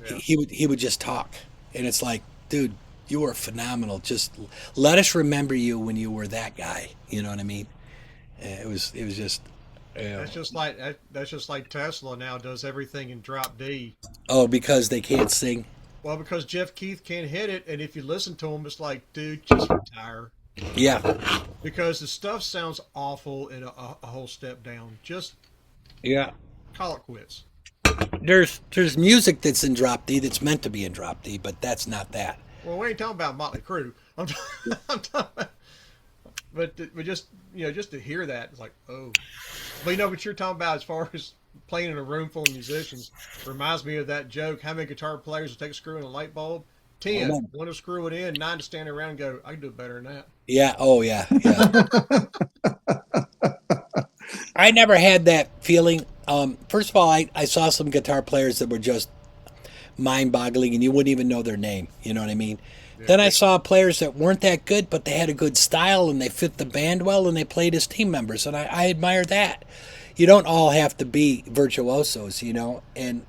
Speaker 3: Yeah.
Speaker 6: He would just talk, and it's like, dude, you were phenomenal. Just let us remember you when you were that guy. You know what I mean? It was just.
Speaker 3: That's just like Tesla now does everything in drop D.
Speaker 6: Oh, because they can't sing.
Speaker 3: Well, because Jeff Keith can't hit it, and if you listen to him, it's like, dude, just retire.
Speaker 6: Yeah.
Speaker 3: Because the stuff sounds awful and a whole step down. Just
Speaker 6: Yeah.
Speaker 3: call it quits.
Speaker 6: There's music that's in drop D that's meant to be in drop D, but that's not that.
Speaker 3: Well, we ain't talking about Motley Crue. I'm talking about, but just just to hear that, it's like, oh. But what you're talking about as far as playing in a room full of musicians reminds me of that joke. How many guitar players will take a screw in a light bulb? 10. One to screw it in, 9 to stand around and go, I can do it better than that.
Speaker 6: Yeah. Oh, yeah. I never had that feeling. First of all, I saw some guitar players that were just mind-boggling, and you wouldn't even know their name. You know what I mean?
Speaker 3: Yeah,
Speaker 6: then I saw players that weren't that good, but they had a good style, and they fit the band well, and they played as team members, and I admire that. You don't all have to be virtuosos, and
Speaker 3: one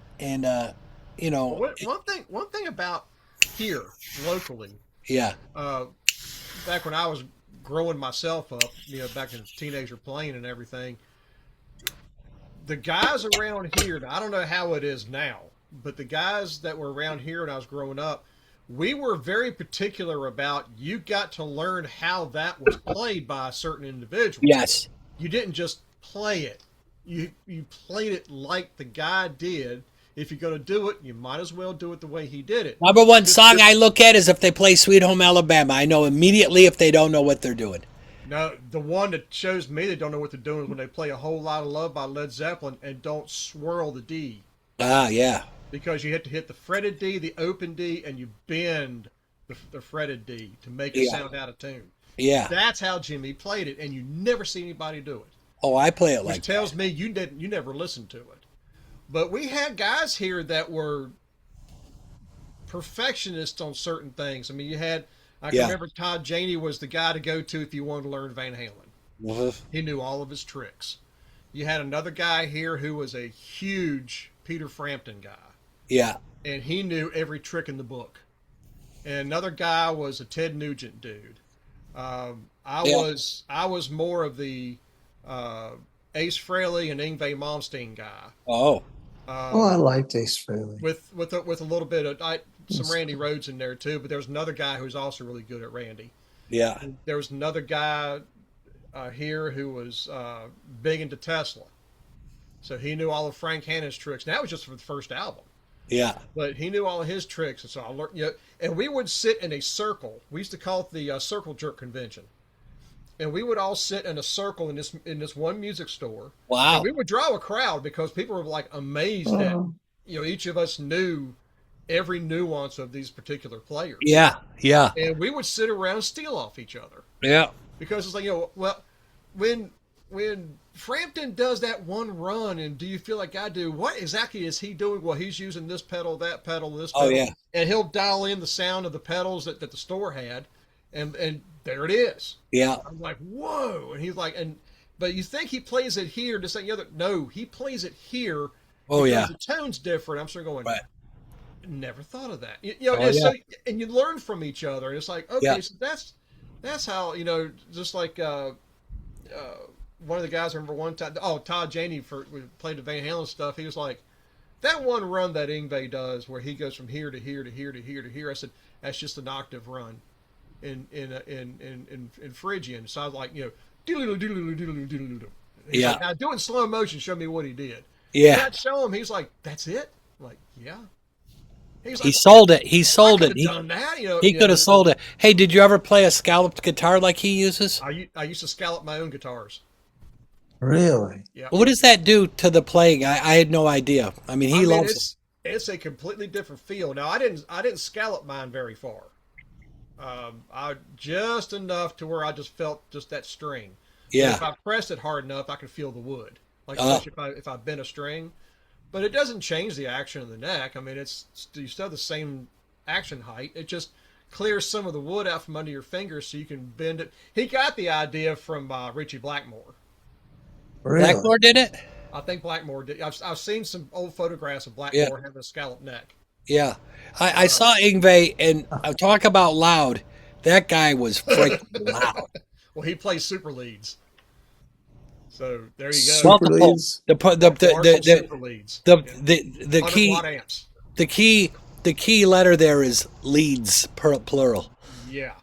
Speaker 3: thing about here locally,
Speaker 6: yeah,
Speaker 3: back when I was growing myself up, back in teenager playing and everything, the guys around here, I don't know how it is now, but the guys that were around here when I was growing up, we were very particular about you got to learn how that was played by a certain individual.
Speaker 6: Yes.
Speaker 3: You didn't just play it. You played it like the guy did. If you're going to do it, you might as well do it the way he did it.
Speaker 6: Number one song I look at is if they play Sweet Home Alabama. I know immediately if they don't know what they're doing.
Speaker 3: No, the one that shows me they don't know what they're doing is when they play A Whole Lot of Love by Led Zeppelin and don't swirl the D.
Speaker 6: Ah, yeah.
Speaker 3: Because you have to hit the fretted D, the open D, and you bend the fretted D to make it sound out of tune.
Speaker 6: Yeah.
Speaker 3: That's how Jimmy played it, and you never see anybody do it.
Speaker 6: Oh, I play it like
Speaker 3: Which tells me you never listened to it. But we had guys here that were perfectionists on certain things. I mean, I can remember Todd Janey was the guy to go to if you wanted to learn Van Halen.
Speaker 6: Uh-huh.
Speaker 3: He knew all of his tricks. You had another guy here who was a huge Peter Frampton guy.
Speaker 6: Yeah.
Speaker 3: And he knew every trick in the book. And another guy was a Ted Nugent dude. I was more of the Ace Frehley and Yngwie Malmsteen guy.
Speaker 6: Oh.
Speaker 8: I liked Ace Frehley.
Speaker 3: With a little bit of some Randy Rhoads in there too, but there was another guy who's also really good at Randy.
Speaker 6: Yeah.
Speaker 3: And there was another guy here who was big into Tesla, so he knew all of Frank Hannon's tricks. And that was just for the first album.
Speaker 6: Yeah.
Speaker 3: But he knew all of his tricks, and so I learned. And we would sit in a circle. We used to call it the Circle Jerk Convention. And we would all sit in a circle in this one music store.
Speaker 6: Wow.
Speaker 3: And we would draw a crowd because people were like amazed that each of us knew every nuance of these particular players.
Speaker 6: Yeah, yeah.
Speaker 3: And we would sit around and steal off each other.
Speaker 6: Yeah.
Speaker 3: Because it's like, well, when Frampton does that one run, and do you feel like I do, what exactly is he doing? Well, he's using this pedal, that pedal, this pedal.
Speaker 6: Oh, yeah.
Speaker 3: And he'll dial in the sound of the pedals that the store had, and there it is.
Speaker 6: Yeah.
Speaker 3: I'm like, whoa. And he's like, but you think he plays it here, this and the other. No, he plays it here.
Speaker 6: Oh, yeah.
Speaker 3: The tone's different. I'm sort of going,
Speaker 6: right.
Speaker 3: Never thought of that. And you learn from each other. And it's like, okay, so that's how, just like one of the guys I remember one time, Todd Janey played the Van Halen stuff. He was like, that one run that Yngwie does where he goes from here to here to here to here to here. I said, that's just an octave run in Phrygian. So I was like, doodle doodle doodle doodle. He's like, now do it in slow motion. Show me what he did.
Speaker 6: Yeah.
Speaker 3: And I'd show him. He's like, that's it. I'm like, yeah. He's
Speaker 6: He
Speaker 3: like,
Speaker 6: sold it. He
Speaker 3: I
Speaker 6: sold
Speaker 3: could
Speaker 6: it.
Speaker 3: have done that.
Speaker 6: He could have sold it. Hey, did you ever play a scalloped guitar like he uses?
Speaker 3: I used to scallop my own guitars.
Speaker 8: Really?
Speaker 3: Yeah.
Speaker 6: What does that do to the playing? I had no idea. I mean,
Speaker 3: I
Speaker 6: he
Speaker 3: mean,
Speaker 6: loves it.
Speaker 3: it's a completely different feel. Now, I didn't scallop mine very far. I just enough to where I just felt just that string. But
Speaker 6: Yeah.
Speaker 3: if I pressed it hard enough, I could feel the wood. Like
Speaker 6: Uh,
Speaker 3: especially if I bent a string. But it doesn't change the action of the neck. I mean, you still have the same action height. It just clears some of the wood out from under your fingers so you can bend it. He got the idea from Richie Blackmore.
Speaker 8: Really?
Speaker 6: Blackmore did it?
Speaker 3: I think Blackmore did. I've seen some old photographs of
Speaker 6: Yeah.
Speaker 3: Blackmore having a scalloped neck.
Speaker 6: Yeah. I saw Ingve, and I talk about loud. That guy was freaking loud.
Speaker 3: Well, he plays super leads. So there you go.
Speaker 6: Well,
Speaker 8: Super leads?
Speaker 3: Marshall super leads.
Speaker 6: the,
Speaker 3: Yeah.
Speaker 6: the
Speaker 3: 100
Speaker 6: key
Speaker 3: watt amps.
Speaker 6: the key the key letter there is leads plural.
Speaker 3: Yeah.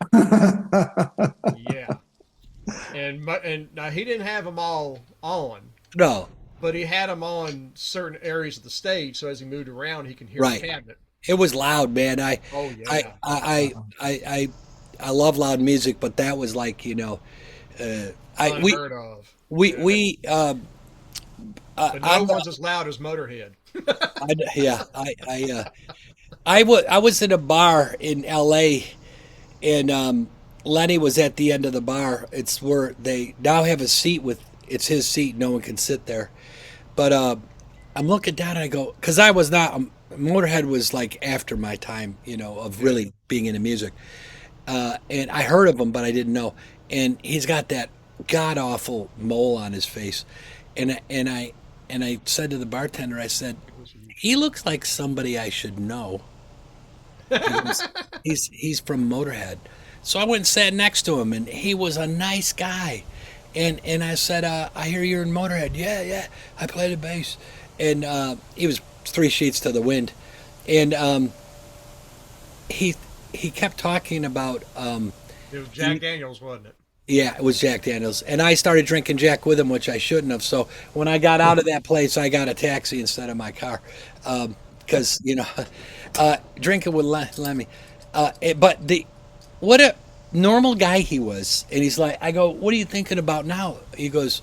Speaker 3: Yeah. And now he didn't have them all on,
Speaker 6: No.
Speaker 3: but he had them on certain areas of the stage, so as he moved around, he can hear
Speaker 6: Right.
Speaker 3: the cabinet.
Speaker 6: It was loud, man.
Speaker 3: Oh
Speaker 6: I
Speaker 3: yeah.
Speaker 6: I love loud music, but that was like, I
Speaker 3: Unheard of.
Speaker 6: we
Speaker 3: But no
Speaker 6: I'm
Speaker 3: one's as loud as Motorhead.
Speaker 6: yeah, I was in a bar in L.A. and Lenny was at the end of the bar. It's where they now have a seat with it's his seat. No one can sit there. But I'm looking down and I go because I was not Motorhead was like after my time, of really being into music. And I heard of him, but I didn't know. And he's got that god awful mole on his face, and I said to the bartender, I said, he looks like somebody I should know. He's from Motorhead. So I went and sat next to him, and he was a nice guy. And I said, I hear you're in Motorhead. Yeah, yeah. I play the bass. And he was 3 sheets to the wind. And he kept talking about
Speaker 3: It was Jack Daniels, wasn't it?
Speaker 6: yeah, it was Jack Daniels. And I started drinking Jack with him, which I shouldn't have. So when I got out of that place, I got a taxi instead of my car. Because, drinking with Lemmy. But what a normal guy he was. And he's like, I go, what are you thinking about now? He goes,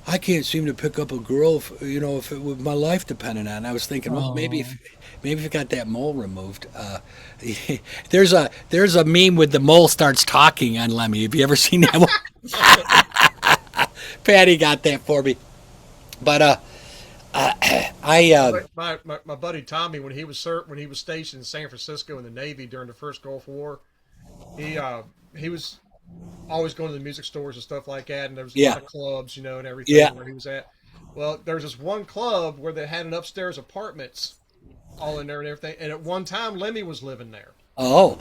Speaker 6: I can't seem to pick up a girl, if it was my life depended on it. I was thinking, well, maybe if you got that mole removed. There's a meme with the mole starts talking on Lemmy. Have you ever seen that one? Patty got that for me. But
Speaker 3: My buddy Tommy, when he was stationed in San Francisco in the Navy during the first Gulf War, he was always going to the music stores and stuff like that, and there was a lot of clubs, and everything where he was at. Well, there's this one club where they had an upstairs apartments all in there and everything, and at one time Lemmy was living there.
Speaker 6: Oh.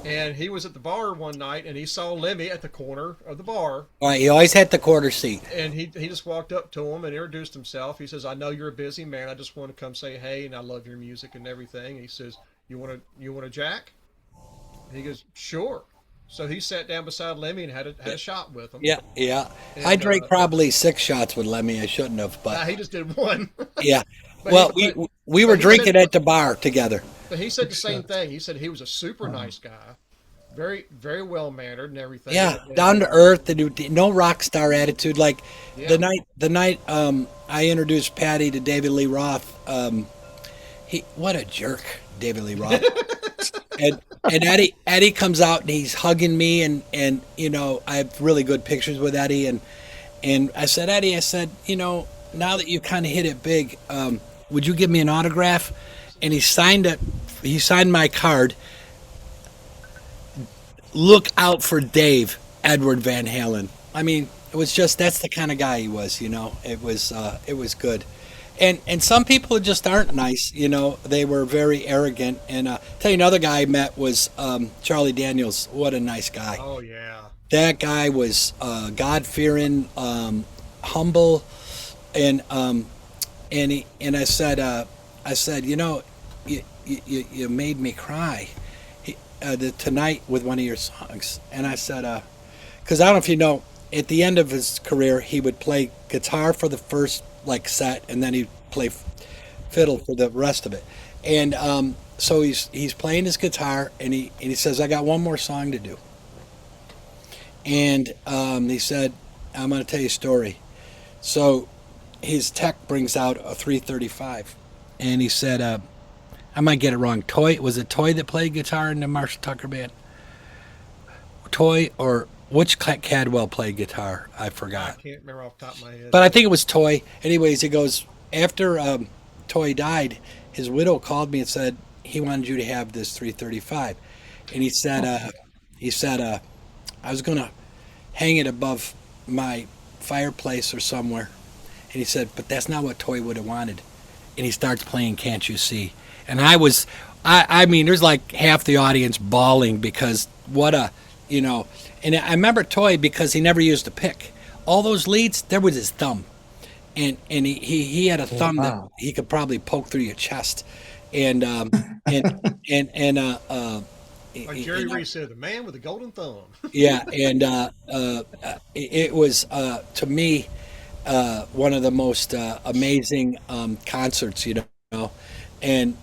Speaker 3: And he was at the bar one night, and he saw Lemmy at the corner of the bar.
Speaker 6: All right, he always had the quarter seat.
Speaker 3: And he just walked up to him and introduced himself. He says, "I know you're a busy man. I just want to come say hey, and I love your music and everything." And he says, "You want a Jack?" And he goes, "Sure." So he sat down beside Lemmy and had a shot with him.
Speaker 6: Yeah, yeah.
Speaker 3: And,
Speaker 6: I drank probably 6 shots with Lemmy. I shouldn't have, but
Speaker 3: he just did one.
Speaker 6: yeah.
Speaker 3: But
Speaker 6: Well, we were drinking at the bar together.
Speaker 3: But he said the same thing. He said he was a super nice guy, very, very well mannered and everything.
Speaker 6: Yeah,
Speaker 3: and,
Speaker 6: down to earth, no rock star attitude. Like
Speaker 3: Yeah.
Speaker 6: the night I introduced Patty to David Lee Roth. What a jerk, David Lee Roth. and Eddie comes out and he's hugging me and I have really good pictures with Eddie and I said, Eddie, now that you kind of hit it big, would you give me an autograph? And he signed my card. Look out for Dave, Edward Van Halen. I mean, it was just that's the kind of guy he was. It was good. And some people just aren't nice. They were very arrogant. And tell you another guy I met was Charlie Daniels. What a nice guy.
Speaker 3: Oh yeah.
Speaker 6: That guy was God fearing, humble, and I said, you made me cry tonight with one of your songs. And I said, because I don't know if you know, at the end of his career, he would play guitar for the first set, and then he'd play fiddle for the rest of it. And so he's playing his guitar, and he says, "I got one more song to do." And he said, "I'm going to tell you a story." So his tech brings out a 335, and he said, "I might get it wrong. Toy, was it Toy that played guitar in the Marshall Tucker band? Toy, or which Cadwell played guitar? I
Speaker 3: I
Speaker 6: forgot,
Speaker 3: can't remember off the top of my head.
Speaker 6: but I think it was Toy." Anyways, he goes, after Toy died, his widow called me and said he wanted you to have this 335, and he said I was gonna hang it above my fireplace or somewhere, and he said, but that's not what Toy would have wanted. And he starts playing "Can't You See," and I mean, there's like half the audience bawling because what a, you know, and I remember Toy because he never used a pick. All those leads, there was his thumb, and he had a thumb that
Speaker 8: Wow.
Speaker 6: he could probably poke through your chest, and and and
Speaker 3: Like Jerry Reese said, the man with the golden thumb.
Speaker 6: yeah, and it was to me one of the most amazing concerts, and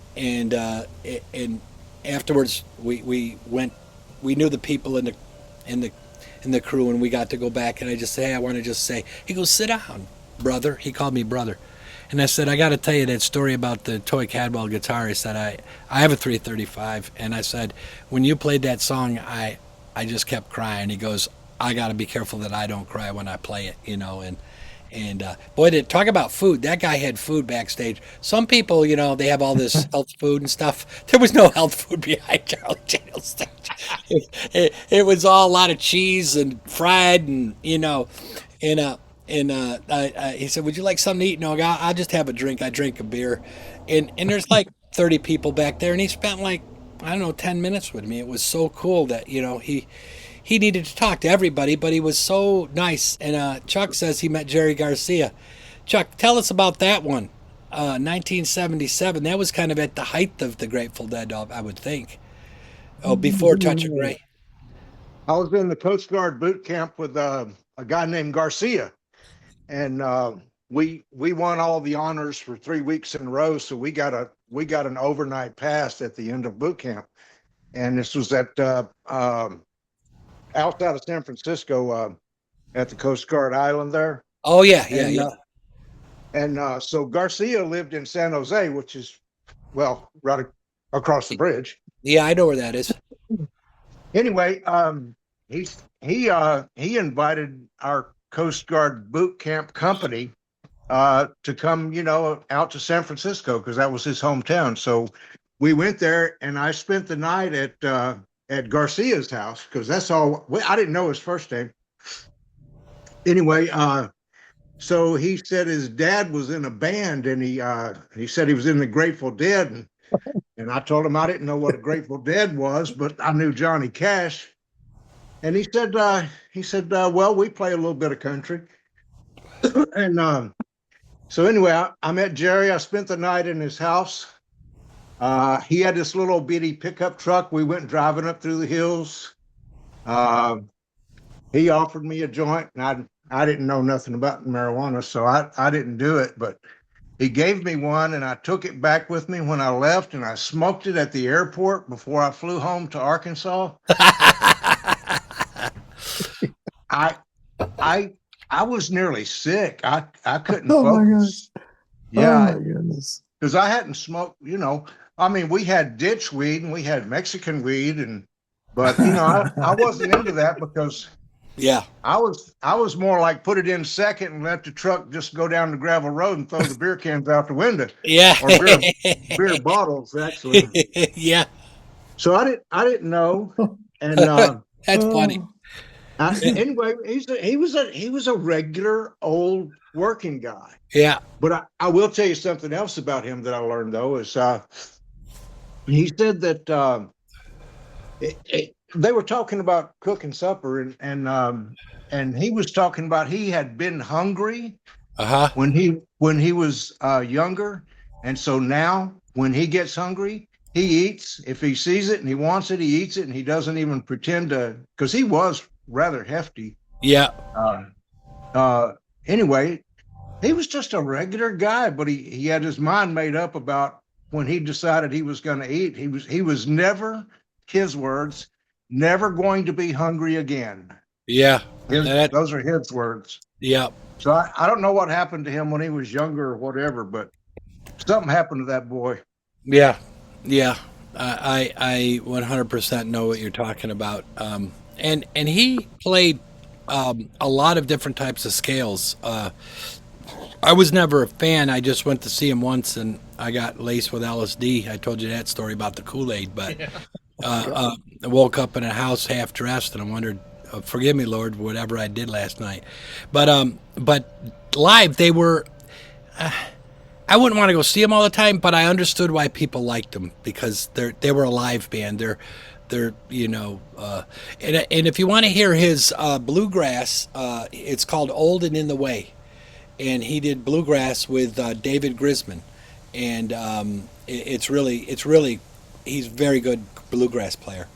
Speaker 6: afterwards we went, we knew the people in the in the crew, and we got to go back, and I just say, "Hey, I want to just say," he goes, "Sit down, brother." He called me brother. And I said, "I got to tell you that story about the Toy Cadwell guitar." I said, I have a 335. And I said, when you played that song, I just kept crying. He goes, "I got to be careful that I don't cry when I play it, And boy, talk about food. That guy had food backstage. Some people, they have all this health food and stuff. There was no health food behind Charlie Daniels stage. It was all a lot of cheese and fried, and he said, "Would you like something to eat?" "No, I'll just have a drink." I drink a beer, and there's like 30 people back there, and he spent like, I don't know, 10 minutes with me. It was so cool that he needed to talk to everybody, but he was so nice. And Chuck says he met Jerry Garcia. Chuck, tell us about that one. 1977. That was kind of at the height of the Grateful Dead, I would think. Oh, before Touch of Grey.
Speaker 5: I was in the Coast Guard boot camp with a guy named Garcia, and we won all the honors for 3 weeks in a row. So we got an overnight pass at the end of boot camp, and this was at outside of San Francisco, at the Coast Guard Island there.
Speaker 6: Oh yeah,
Speaker 5: So Garcia lived in San Jose, which is, well, right across the bridge.
Speaker 6: Yeah, I know where that is.
Speaker 5: Anyway, he invited our Coast Guard boot camp company to come, out to San Francisco, because that was his hometown. So we went there, and I spent the night at Garcia's house, because that's all. I didn't know his first name. Anyway, so he said his dad was in a band, and he said he was in the Grateful Dead, and I told him I didn't know what a Grateful Dead was, but I knew Johnny Cash. And he said, well, we play a little bit of country. And so anyway, I met Jerry. I spent the night in his house. He had this little bitty pickup truck. We went driving up through the hills. He offered me a joint, and I didn't know nothing about marijuana, so I didn't do it. But he gave me one, and I took it back with me when I left, and I smoked it at the airport before I flew home to Arkansas. I was nearly sick. I couldn't focus. Yeah.
Speaker 8: Oh my goodness.
Speaker 5: Because I hadn't smoked, I mean, we had ditch weed and we had Mexican weed, but I wasn't into that, because
Speaker 6: yeah,
Speaker 5: I was more like put it in second and let the truck just go down the gravel road and throw the beer cans out the window.
Speaker 6: Yeah,
Speaker 5: or beer bottles actually.
Speaker 6: Yeah.
Speaker 5: So I didn't know, and
Speaker 6: that's funny.
Speaker 5: Anyway, he was a regular old working guy.
Speaker 6: Yeah.
Speaker 5: But I will tell you something else about him that I learned, though, is he said that they were talking about cooking supper, and he was talking about he had been hungry when he was younger, and so now when he gets hungry, he eats. If he sees it and he wants it, he eats it, and he doesn't even pretend to, because he was rather hefty.
Speaker 6: Yeah.
Speaker 5: Anyway, he was just a regular guy, but he had his mind made up about when he decided he was going to eat. He was never, his words, never going to be hungry again.
Speaker 6: Yeah. That,
Speaker 5: Those are his words.
Speaker 6: yeah.
Speaker 5: So I don't know what happened to him when he was younger or whatever, but something happened to that boy.
Speaker 6: Yeah. Yeah. I 100% know what you're talking about. And he played a lot of different types of scales. I was never a fan. I just went to see him once, and I got laced with LSD. I told you that story about the Kool-Aid, but I woke up in a house half dressed, and I wondered, "Forgive me, Lord, whatever I did last night." But live, they were. I wouldn't want to go see them all the time, but I understood why people liked them because they were a live band. They're and if you want to hear his bluegrass, it's called "Old and in the Way." And he did bluegrass with David Grisman, and it's really he's a very good bluegrass player.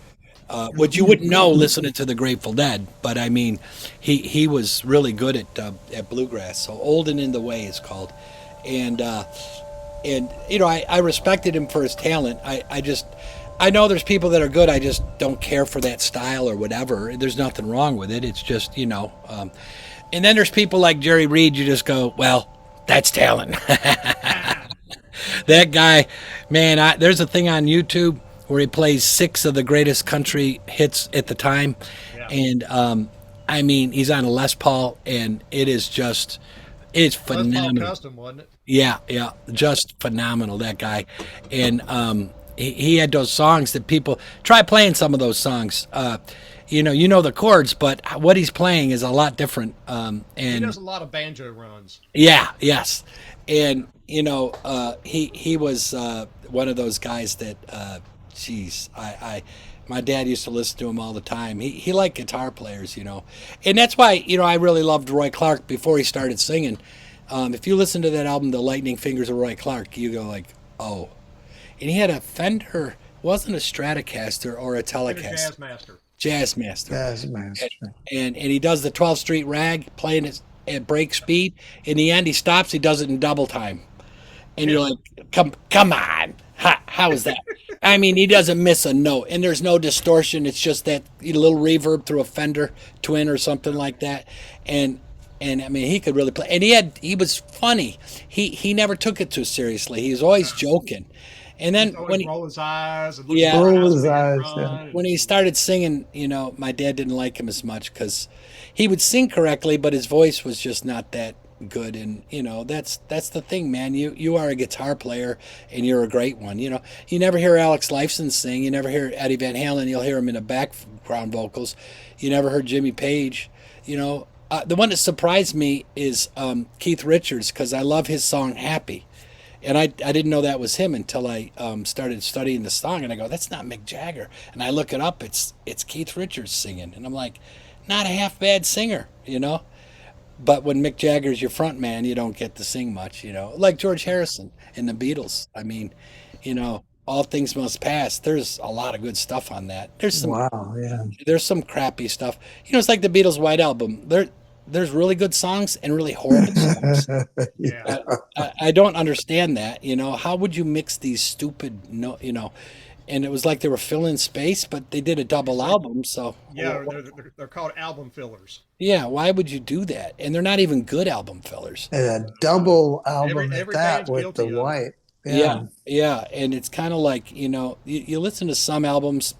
Speaker 6: Which you wouldn't know listening to the Grateful Dead, but I mean, he was really good at bluegrass. So "Old and in the Way" is called, and I respected him for his talent. I know there's people that are good. I just don't care for that style or whatever. There's nothing wrong with it. It's just and then there's people like Jerry Reed. You just go, well, that's talent. That guy, man. There's a thing on YouTube where he plays 6 of the greatest country hits at the time, and I mean, he's on a Les Paul, and it's phenomenal.
Speaker 3: Les Paul custom, wasn't it?
Speaker 6: Yeah, just phenomenal, that guy, and he had those songs that people try playing some of those songs. You know the chords, but what he's playing is a lot different. And
Speaker 3: he does a lot of banjo runs.
Speaker 6: Yeah, yes, and he was one of those guys that, my dad used to listen to him all the time. He liked guitar players, and that's why I really loved Roy Clark before he started singing. If you listen to that album, The Lightning Fingers of Roy Clark, you go like, oh, and he had a Fender, wasn't a Stratocaster or a Telecaster. Jazzmaster. And he does the 12th Street Rag, playing it at break speed. In the end, he stops. He does it in double time, and you're like, "Come on! How is that?" I mean, he doesn't miss a note, and there's no distortion. It's just that little reverb through a Fender Twin or something like that, and I mean, he could really play. And he was funny. He never took it too seriously. He was always joking. And then when he
Speaker 3: roll his eyes, and
Speaker 6: when he started singing, my dad didn't like him as much because he would sing correctly, but his voice was just not that good. And that's the thing, man. You are a guitar player, and you're a great one. You never hear Alex Lifeson sing. You never hear Eddie Van Halen. You'll hear him in the background vocals. You never heard Jimmy Page. The one that surprised me is Keith Richards, because I love his song "Happy." And I didn't know that was him until I started studying the song, and I go, that's not Mick Jagger. And I look it up, it's Keith Richards singing. And I'm like, not a half bad singer, But when Mick Jagger's your front man, you don't get to sing much, Like George Harrison in the Beatles. I mean, All Things Must Pass. There's a lot of good stuff on that. There's some crappy stuff. It's like the Beatles' White Album. There's really good songs and really horrible songs. I don't understand that. How would you mix these stupid, and it was like they were filling space, but they did a double album. So
Speaker 3: they're called album fillers.
Speaker 6: Yeah, why would you do that? And they're not even good album fillers.
Speaker 8: And a double album
Speaker 3: every
Speaker 8: that with the white.
Speaker 6: Yeah, and it's kind of like you listen to some albums.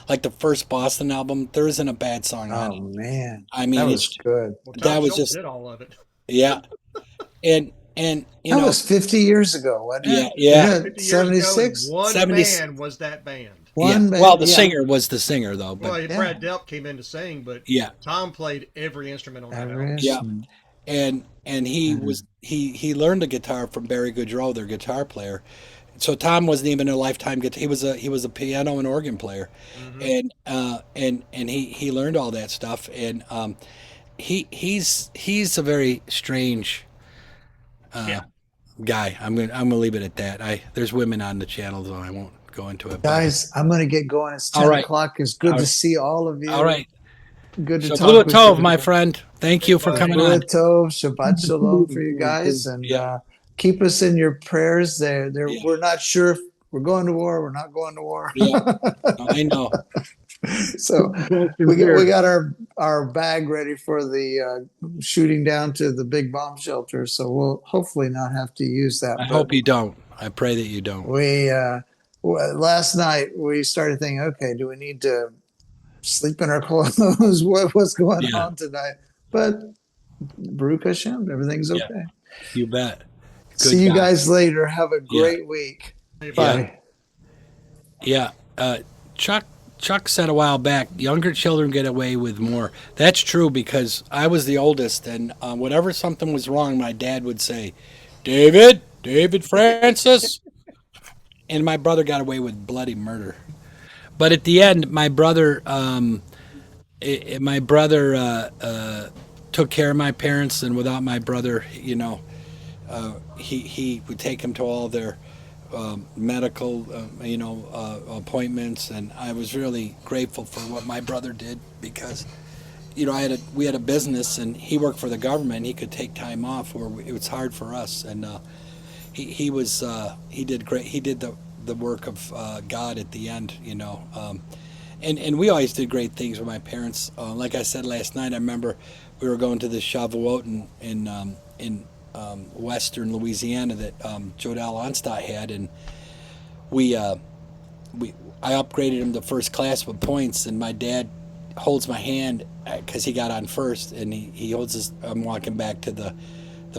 Speaker 6: Like the first Boston album, there isn't a bad song on it.
Speaker 8: Oh man,
Speaker 6: I mean,
Speaker 8: that was good.
Speaker 3: Well,
Speaker 6: that was just
Speaker 3: did all of it.
Speaker 6: Yeah, and
Speaker 8: that was 50 years ago, wasn't it?
Speaker 6: Yeah.
Speaker 8: 76.
Speaker 3: One band was that band.
Speaker 8: One band.
Speaker 6: Well, the singer was the singer though. But
Speaker 3: Brad Delp came in to sing, but Tom played every instrument on that album.
Speaker 6: Yeah, and he learned the guitar from Barry Goudreau, their guitar player. So Tom wasn't even a lifetime guitar. He was a piano and organ player, and he learned all that stuff. And he's a very strange guy. I'm gonna leave it at that. There's women on the channel, so I won't go into it.
Speaker 8: Guys, I'm gonna get going. It's 10 o'clock. It's good to see all of you.
Speaker 6: All right.
Speaker 8: Good to talk
Speaker 6: Blue
Speaker 8: with
Speaker 6: Tov,
Speaker 8: you.
Speaker 6: my friend. Thank you for coming on.
Speaker 8: Tov, Shabbat Shalom for you guys, and keep us in your prayers.
Speaker 6: Yeah.
Speaker 8: We're not sure if we're going to war. We're not going to war.
Speaker 6: Yeah. I know.
Speaker 8: So we got our bag ready for the shooting down to the big bomb shelter. So we'll hopefully not have to use that.
Speaker 6: I
Speaker 8: But
Speaker 6: hope you don't. I pray that you don't.
Speaker 8: we last night we started thinking, okay, do we need to sleep in our clothes? What's going
Speaker 6: Yeah.
Speaker 8: on tonight? But Baruch Hashem, everything's
Speaker 6: Yeah.
Speaker 8: okay.
Speaker 6: You bet. Good
Speaker 8: See you
Speaker 6: guy.
Speaker 8: guys later. Have a
Speaker 6: Yeah.
Speaker 8: great week.
Speaker 3: Hey,
Speaker 8: Bye.
Speaker 6: Yeah. Chuck said a while back, younger children get away with more. That's true because I was the oldest, and whenever something was wrong, my dad would say, David Francis. And my brother got away with bloody murder. But at the end, my brother took care of my parents, and without my brother, he would take them to all their medical, appointments, and I was really grateful for what my brother did because, we had a business, and he worked for the government. He could take time off, where it was hard for us, and he did great. He did the work of God at the end, and we always did great things with my parents. Like I said last night, I remember we were going to the Shavuot in western Louisiana that Jodel Onstadt had, and we I upgraded him to first class with points, and my dad holds my hand because he got on first, and he holds his. I'm walking back to the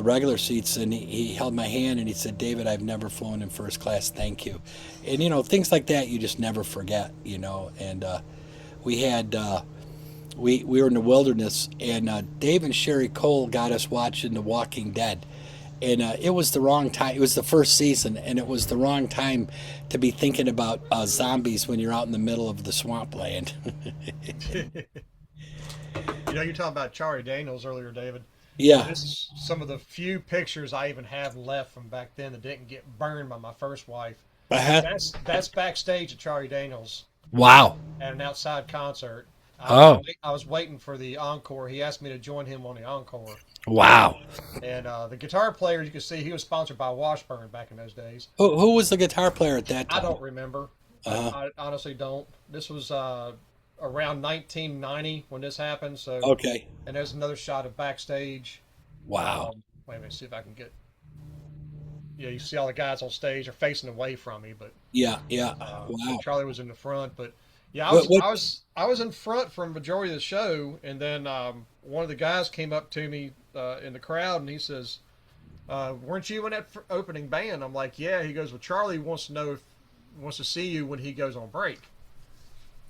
Speaker 6: regular seats, and he held my hand and he said, David, I've never flown in first class, thank you. And things like that you just never forget. And we had we were in the wilderness, and Dave and Sherry Cole got us watching The Walking Dead, and it was the wrong time. It was the first season, and it was the wrong time to be thinking about zombies when you're out in the middle of the swampland.
Speaker 3: you're talking about Charlie Daniels earlier, David.
Speaker 6: Yeah.
Speaker 3: This is some of the few pictures I even have left from back then that didn't get burned by my first wife.
Speaker 6: Uh-huh.
Speaker 3: That's backstage at Charlie Daniels
Speaker 6: Wow.
Speaker 3: at an outside concert.
Speaker 6: Oh.
Speaker 3: I was waiting for the encore. He asked me to join him on the encore.
Speaker 6: Wow.
Speaker 3: And the guitar player, you can see, he was sponsored by Washburn back in those days.
Speaker 6: Who was the guitar player at that time?
Speaker 3: I don't remember.
Speaker 6: Uh-huh.
Speaker 3: I honestly don't. This was around 1990 when this happened. So
Speaker 6: Okay.
Speaker 3: And there's another shot of backstage.
Speaker 6: Wow.
Speaker 3: Wait a minute, see if I can get. Yeah, you see all the guys on stage are facing away from me, but
Speaker 6: Yeah. Wow.
Speaker 3: Charlie was in the front. But yeah, I was in front for a majority of the show, and then one of the guys came up to me in the crowd, and he says, "Weren't you in that opening band?" I'm like, "Yeah." He goes, "Well, Charlie wants to see you when he goes on break."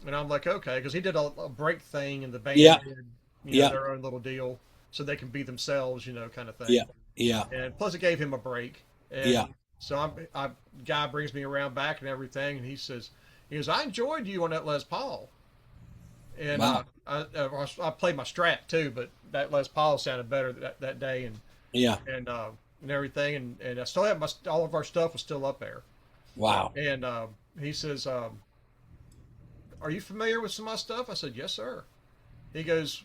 Speaker 3: And I'm like, "Okay," because he did a break thing, and the band did their own little deal, so they can be themselves, kind of thing.
Speaker 6: Yeah.
Speaker 3: And plus, it gave him a break. And so guy brings me around back and everything, and he goes, "I enjoyed you on that Les Paul." And
Speaker 6: Wow.
Speaker 3: I played my Strat too, but that Les Paul sounded better that day, and everything, and I still have all of our stuff was still up there.
Speaker 6: Wow.
Speaker 3: And he says, "Are you familiar with some of my stuff?" I said, "Yes, sir." He goes,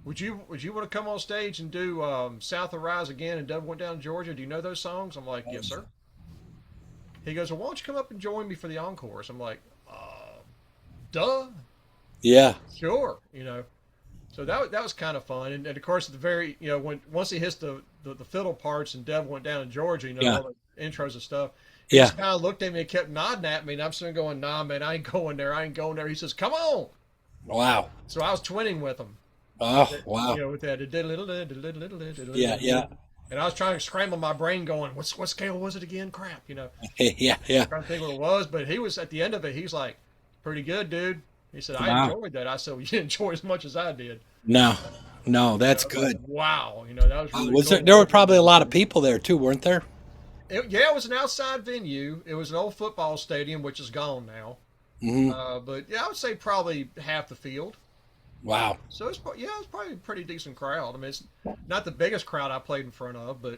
Speaker 3: Would you want to come on stage and do South of Rise Again and Devil Went Down to Georgia? Do you know those songs? I'm like, "Yes, sir." He goes, "Well, why don't you come up and join me for the encores?" I'm like, duh.
Speaker 6: Yeah.
Speaker 3: Sure. So that was kind of fun. And of course, at the very, once he hits the fiddle parts and Devil Went Down to Georgia, all the intros and stuff, he just kind of looked at me and kept nodding at me. And I'm sitting going, "Nah, man, I ain't going there. I ain't going there." He says, "Come on."
Speaker 6: Wow.
Speaker 3: So I was twinning with him.
Speaker 6: Oh, wow.
Speaker 3: With that.
Speaker 6: Yeah.
Speaker 3: And I was trying to scramble my brain going, what scale was it again? Crap,
Speaker 6: Yeah.
Speaker 3: Trying to think what it was. But he was, at the end of it, he's like, "Pretty good, dude." He said, "I enjoyed that." I said, "Well, you didn't enjoy as much as I did."
Speaker 6: No, that's good.
Speaker 3: Like, wow. That was really cool.
Speaker 6: There were probably a lot of people there too, weren't there?
Speaker 3: It was an outside venue. It was an old football stadium, which is gone now.
Speaker 6: Mm-hmm.
Speaker 3: But yeah, I would say probably half the field.
Speaker 6: Wow.
Speaker 3: So it's probably a pretty decent crowd. I mean, it's not the biggest crowd I played in front of, but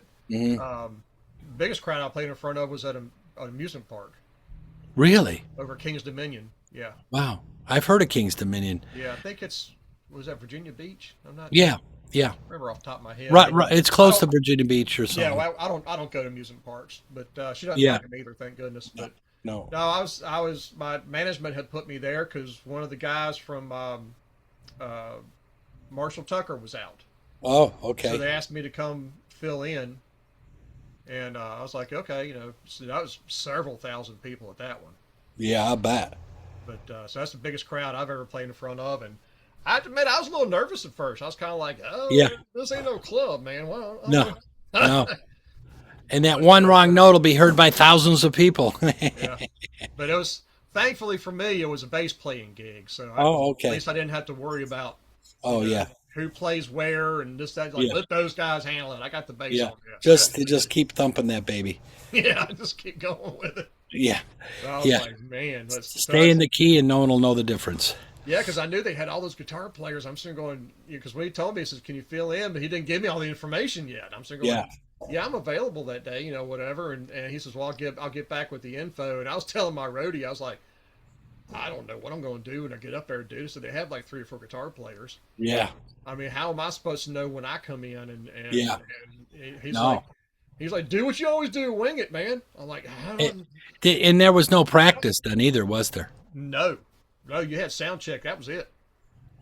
Speaker 3: biggest crowd I played in front of was at an amusement park.
Speaker 6: Really?
Speaker 3: Over King's Dominion. Yeah.
Speaker 6: Wow. I've heard of King's Dominion.
Speaker 3: Yeah, I think was that Virginia Beach? I'm not.
Speaker 6: Yeah. Yeah.
Speaker 3: Remember off the top of my head.
Speaker 6: Right, right. It's
Speaker 3: I
Speaker 6: close
Speaker 3: don't.
Speaker 6: to Virginia Beach or
Speaker 3: Yeah,
Speaker 6: something.
Speaker 3: well, I don't go to amusement parks, but she doesn't
Speaker 6: Yeah.
Speaker 3: like them either, thank goodness.
Speaker 6: No.
Speaker 3: But
Speaker 6: No.
Speaker 3: no, my management had put me there because one of the guys from uh, Marshall Tucker was out,
Speaker 6: Oh,
Speaker 3: so
Speaker 6: okay.
Speaker 3: they asked me to come fill in, and I was like, okay, so that was several thousand people at that one.
Speaker 6: Yeah, I bet.
Speaker 3: But so that's the biggest crowd I've ever played in front of, and I have to admit I was a little nervous at first. I was kind of like,
Speaker 6: Yeah.
Speaker 3: oh, this ain't no club, man. Well, I don't
Speaker 6: No.
Speaker 3: know.
Speaker 6: No. And that
Speaker 3: But
Speaker 6: one wrong note will be heard by thousands of people.
Speaker 3: yeah, but it was thankfully for me it was a bass playing gig, so at
Speaker 6: Oh, okay.
Speaker 3: least I didn't have to worry about you
Speaker 6: Oh,
Speaker 3: know
Speaker 6: yeah.
Speaker 3: who plays where and this that. Like
Speaker 6: Yeah.
Speaker 3: let those guys handle it. I got the bass
Speaker 6: Yeah.
Speaker 3: on this.
Speaker 6: Just keep thumping that baby.
Speaker 3: Yeah, just keep going with it.
Speaker 6: Yeah.
Speaker 3: So I was
Speaker 6: Yeah.
Speaker 3: like, man,
Speaker 6: Stay in the key and no one will know the difference.
Speaker 3: yeah, because I knew they had all those guitar players. I'm sitting going, because when he told me, he says, "Can you fill in?" But he didn't give me all the information yet. I'm sitting going,
Speaker 6: Yeah.
Speaker 3: "Yeah, I'm available that day, whatever." And he says, "Well, I'll get back with the info." And I was telling my roadie, I was like, "I don't know what I'm going to do when I get up there, dude." So they have like 3 or 4 guitar players.
Speaker 6: Yeah.
Speaker 3: I mean, how am I supposed to know when I come in?
Speaker 6: Yeah.
Speaker 3: And he's
Speaker 6: No.
Speaker 3: like, "Do what you always do, wing it, man." I'm like, "I don't."
Speaker 6: And there was no practice then either, was there?
Speaker 3: No, no, you had sound check. That was it.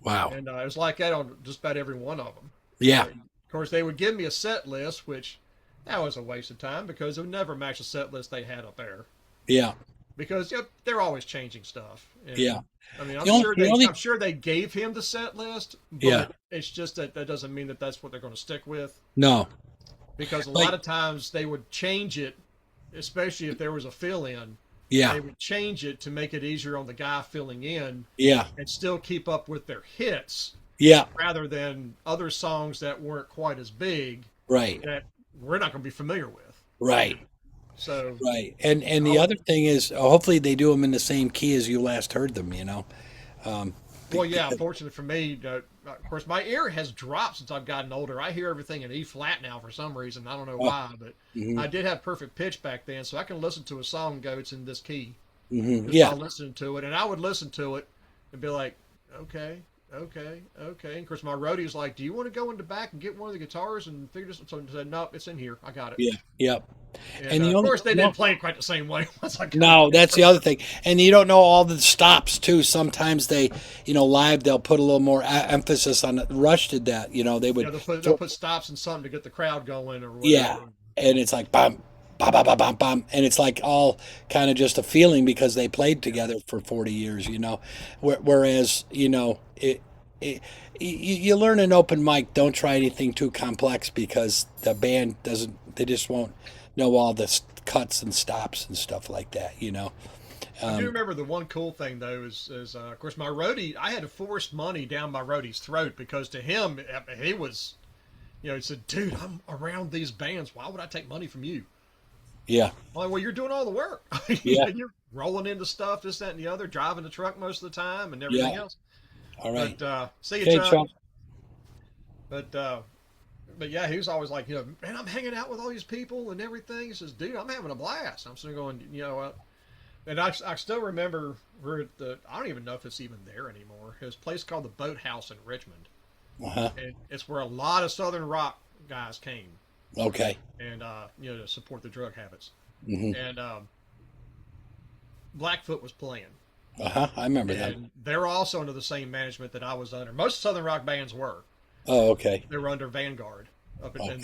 Speaker 6: Wow.
Speaker 3: And it was like that on just about every one of them.
Speaker 6: Yeah.
Speaker 3: Of course, they would give me a set list, which that was a waste of time because it would never match the set list they had up there.
Speaker 6: Yeah.
Speaker 3: Because they're always changing stuff. And,
Speaker 6: Yeah.
Speaker 3: I mean,
Speaker 6: The only
Speaker 3: I'm sure they gave him the set list, but
Speaker 6: Yeah.
Speaker 3: it's just that doesn't mean that that's what they're going to stick with.
Speaker 6: No.
Speaker 3: Because a
Speaker 6: Like-
Speaker 3: lot of times they would change it, especially if there was a fill in.
Speaker 6: Yeah.
Speaker 3: They would change it to make it easier on the guy filling in
Speaker 6: Yeah.
Speaker 3: and still keep up with their hits
Speaker 6: Yeah.
Speaker 3: rather than other songs that weren't quite as big
Speaker 6: Right.
Speaker 3: that we're not going to be familiar with.
Speaker 6: Right.
Speaker 3: So,
Speaker 6: Right. And the other thing is, hopefully they do them in the same key as you last heard them.
Speaker 3: well, yeah, unfortunately for me, of course, my ear has dropped since I've gotten older. I hear everything in E flat now for some reason. I don't know why, but I did have perfect pitch back then, so I can listen to a song and go, it's in this key. Just
Speaker 6: Yeah.
Speaker 3: by listening to it, and I would listen to it and be like, okay, okay, okay. And of course, my roadie's like, do you want to go in the back and get one of the guitars and figure this? So I said, no, it's in here. I got it.
Speaker 6: Yeah. Yep.
Speaker 3: And,
Speaker 6: the
Speaker 3: of
Speaker 6: only-
Speaker 3: course, they didn't play it quite the same way. Once I got
Speaker 6: No,
Speaker 3: it.
Speaker 6: that's the other thing. And you don't know all the stops too. Sometimes they, live, they'll put a little more emphasis on it. Rush did that. They would.
Speaker 3: They'll put stops in something to get the crowd going or whatever.
Speaker 6: Yeah. And it's like bum, bum, bum, bum, bum, bum, and it's like all kind of just a feeling because they played together for 40 years. Whereas you learn an open mic. Don't try anything too complex because the band doesn't. They just won't know all the cuts and stops and stuff like that.
Speaker 3: I do remember the one cool thing though is of course my roadie. I had to force money down my roadie's throat because to him he was, he said, "Dude, I'm around these bands. Why would I take money from you?"
Speaker 6: Yeah.
Speaker 3: I'm like, well, you're doing all the work.
Speaker 6: Yeah.
Speaker 3: You're rolling into stuff, this, that, and the other, driving the truck most of the time, and everything
Speaker 6: Yeah.
Speaker 3: else.
Speaker 6: All right.
Speaker 3: But see you,
Speaker 6: Okay,
Speaker 3: Chuck.
Speaker 6: Chuck.
Speaker 3: But yeah, he was always like, man, I'm hanging out with all these people and everything. He says, dude, I'm having a blast. I'm sitting going, and I still remember we're at I don't even know if it's even there anymore. There's a place called the Boathouse in Richmond.
Speaker 6: Uh-huh.
Speaker 3: And it's where a lot of Southern rock guys came
Speaker 6: Okay.
Speaker 3: and, to support the drug habits.
Speaker 6: Hmm.
Speaker 3: And Blackfoot was playing.
Speaker 6: Uh-huh. I remember that.
Speaker 3: And they were also under the same management that I was under. Most Southern rock bands were.
Speaker 6: Oh, okay.
Speaker 3: They were under Vanguard, and
Speaker 6: Okay.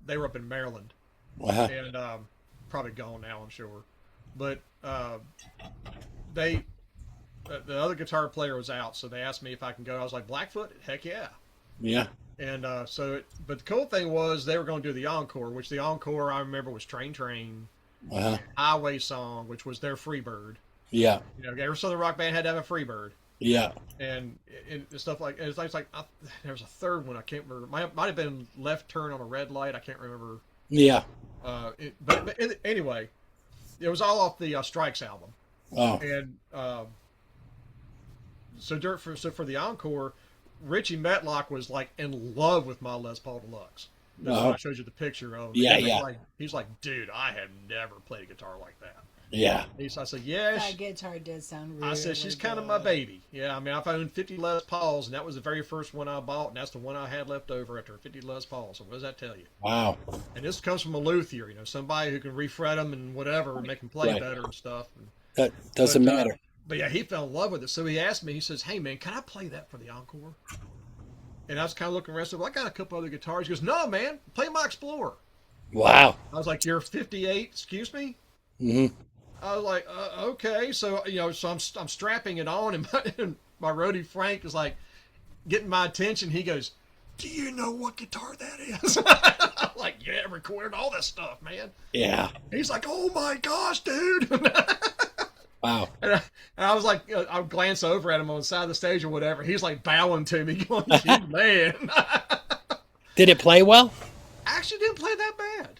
Speaker 3: they were up in Maryland,
Speaker 6: Uh-huh.
Speaker 3: and probably gone now, I'm sure. But they the other guitar player was out, so they asked me if I can go. I was like, Blackfoot, heck yeah.
Speaker 6: Yeah.
Speaker 3: And but the cool thing was they were going to do the encore, which the encore I remember was Train,
Speaker 6: Uh-huh.
Speaker 3: Highway Song, which was their Freebird.
Speaker 6: Yeah.
Speaker 3: Every Southern rock band had to have a Freebird.
Speaker 6: Yeah.
Speaker 3: And stuff like it's like there was a third one I can't remember. Might have been Left Turn on a Red Light. I can't remember.
Speaker 6: Yeah.
Speaker 3: But anyway, it was all off the Strikes album.
Speaker 6: Oh.
Speaker 3: And so for the encore, Richie Metlock was like in love with my Les Paul Deluxe. That's
Speaker 6: Uh-huh.
Speaker 3: what I showed you the picture of.
Speaker 6: Yeah,
Speaker 3: And
Speaker 6: yeah.
Speaker 3: he's like, dude, I have never played a guitar like that.
Speaker 6: Yeah.
Speaker 3: I said, yeah.
Speaker 1: That guitar does sound really
Speaker 3: I said, she's kind of
Speaker 1: good.
Speaker 3: my baby. Yeah, I mean, I've owned 50 Les Pauls, and that was the very first one I bought, and that's the one I had left over after 50 Les Pauls. So what does that tell you?
Speaker 6: Wow.
Speaker 3: And this comes from a luthier, somebody who can refret them and whatever and make them play
Speaker 6: Right.
Speaker 3: better and stuff.
Speaker 6: That doesn't matter.
Speaker 3: But yeah, he fell in love with it. So he asked me, he says, hey, man, can I play that for the encore? And I was kind of looking around, I said, well, I got a couple other guitars. He goes, no, man, play my Explorer.
Speaker 6: Wow.
Speaker 3: I was like, you're 58, excuse me?
Speaker 6: Mm-hmm.
Speaker 3: I was like, okay. So, so I'm strapping it on, and my roadie Frank is like getting my attention. He goes, do you know what guitar that is? I'm like, yeah, I recorded all this stuff, man.
Speaker 6: Yeah.
Speaker 3: He's like, oh my gosh, dude.
Speaker 6: Wow.
Speaker 3: And I was like, I'll glance over at him on the side of the stage or whatever. He's like bowing to me, going, man.
Speaker 6: Did it play well?
Speaker 3: Actually didn't play that bad.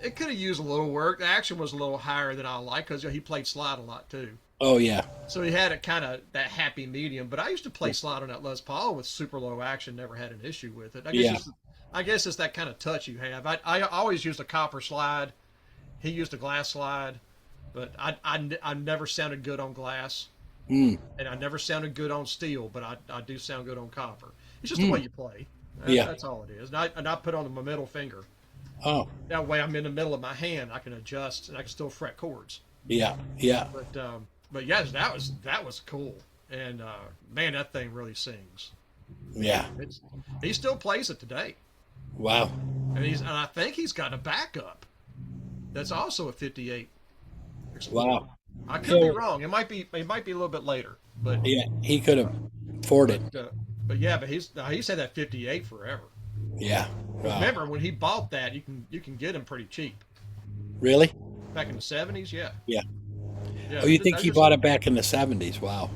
Speaker 3: It could have used a little work. The action was a little higher than I like because he played slide a lot too.
Speaker 6: Oh yeah.
Speaker 3: So he had it kind of that happy medium. But I used to play slide on that Les Paul with super low action. Never had an issue with it. I guess it's that kind of touch you have. I always used a copper slide. He used a glass slide, but I never sounded good on glass, and I never sounded good on steel. But I do sound good on copper. It's just the way you play. That's all it is. And I put on my middle finger.
Speaker 6: Oh.
Speaker 3: That way, I'm in the middle of my hand. I can adjust, and I can still fret chords.
Speaker 6: Yeah. Yeah.
Speaker 3: But yes, that was cool. And man, that thing really sings.
Speaker 6: Yeah.
Speaker 3: He still plays it today.
Speaker 6: Wow.
Speaker 3: And I think he's got a backup. That's also a 58.
Speaker 6: Wow.
Speaker 3: I could be wrong. It might be a little bit later. But
Speaker 6: yeah, he could have afforded.
Speaker 3: But he's had that 58 forever.
Speaker 6: Yeah. Wow.
Speaker 3: Remember when he bought that, you can get him pretty cheap.
Speaker 6: Really?
Speaker 3: Back in the 70s, yeah.
Speaker 6: Yeah.
Speaker 3: Yeah.
Speaker 6: Oh, you think he bought it back in the 70s? Wow.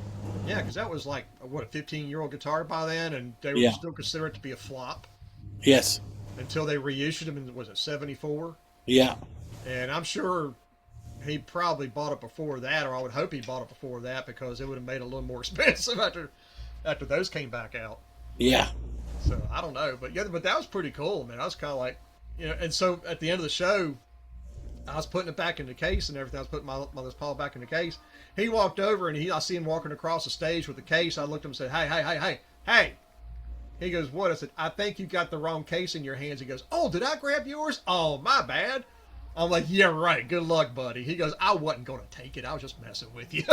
Speaker 3: Yeah, because that was like a 15-year-old guitar by then, and they were still consider it to be a flop.
Speaker 6: Yes.
Speaker 3: Until they reissued them in, was it 74?
Speaker 6: Yeah.
Speaker 3: And I'm sure he probably bought it before that, or I would hope he bought it before that, because it would have made it a little more expensive after those came back out.
Speaker 6: Yeah.
Speaker 3: So I don't know, but that was pretty cool, man. I was kind of like, and so at the end of the show, I was putting it back in the case and everything. I was putting my Les Paul back in the case. He walked over and I see him walking across the stage with the case. I looked at him and said, hey. He goes, what? I said, I think you got the wrong case in your hands. He goes, oh, did I grab yours? Oh, my bad. I'm like, yeah, right. Good luck, buddy. He goes, I wasn't going to take it. I was just messing with you.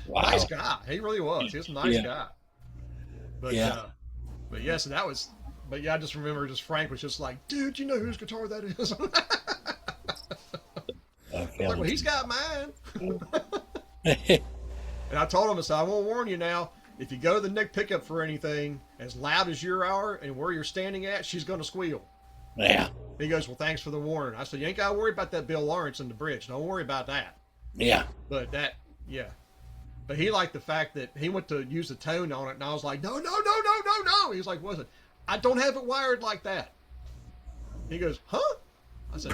Speaker 3: Wow. Nice guy. He really was. He was a nice guy. But so that was. But yeah, I just remember Frank was just like, dude, you know whose guitar that is? Like, well, he's got mine. And I told him, I said, I won't warn you now. If you go to the neck pickup for anything as loud as you are and where you're standing at, she's going to squeal.
Speaker 6: Yeah.
Speaker 3: He goes, well, thanks for the warning. I said, you ain't got to worry about that Bill Lawrence in the bridge. Don't worry about that.
Speaker 6: Yeah.
Speaker 3: But But he liked the fact that he went to use the tone on it, and I was like, no. He's like, was it? I don't have it wired like that. He goes, huh? I said,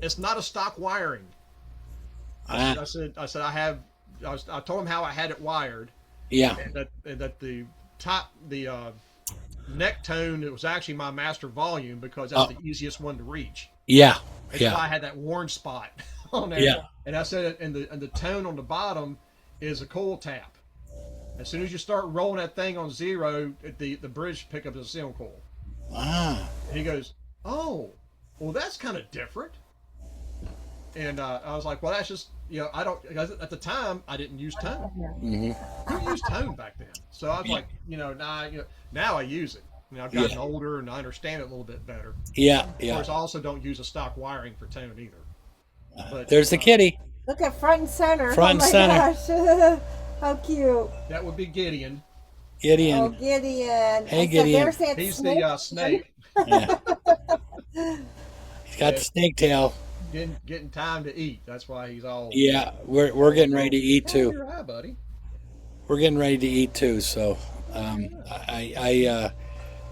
Speaker 3: it's not a stock wiring. I told him how I had it wired.
Speaker 6: Yeah.
Speaker 3: And that the top, the neck tone, it was actually my master volume because that's the easiest one to reach.
Speaker 6: Yeah.
Speaker 3: That's why I had that worn spot on there. Yeah. And I said, and the tone on the bottom is a coil tap. As soon as you start rolling that thing on zero, the bridge pickup is a single coil.
Speaker 6: Ah.
Speaker 3: And he goes, oh, well, that's kind of different. And I was like, well, that's just, I don't, because at the time, I didn't use tone. Mm-hmm. Who used tone back then? So I was like, now I use it. I've gotten older and I understand it a little bit better.
Speaker 6: Yeah,
Speaker 3: Of course, I also don't use a stock wiring for tone either. But
Speaker 6: there's the kitty.
Speaker 7: Look at front and center.
Speaker 6: Front and center.
Speaker 7: Gosh. How cute.
Speaker 3: That would be Gideon.
Speaker 7: Oh, Gideon.
Speaker 6: Hey, Gideon.
Speaker 3: He's the snake.
Speaker 6: Yeah. He's got the snake tail.
Speaker 3: Getting time to eat. That's why he's all.
Speaker 6: Yeah, we're getting ready to eat too.
Speaker 3: You're right, buddy.
Speaker 6: We're getting ready to eat too. So, I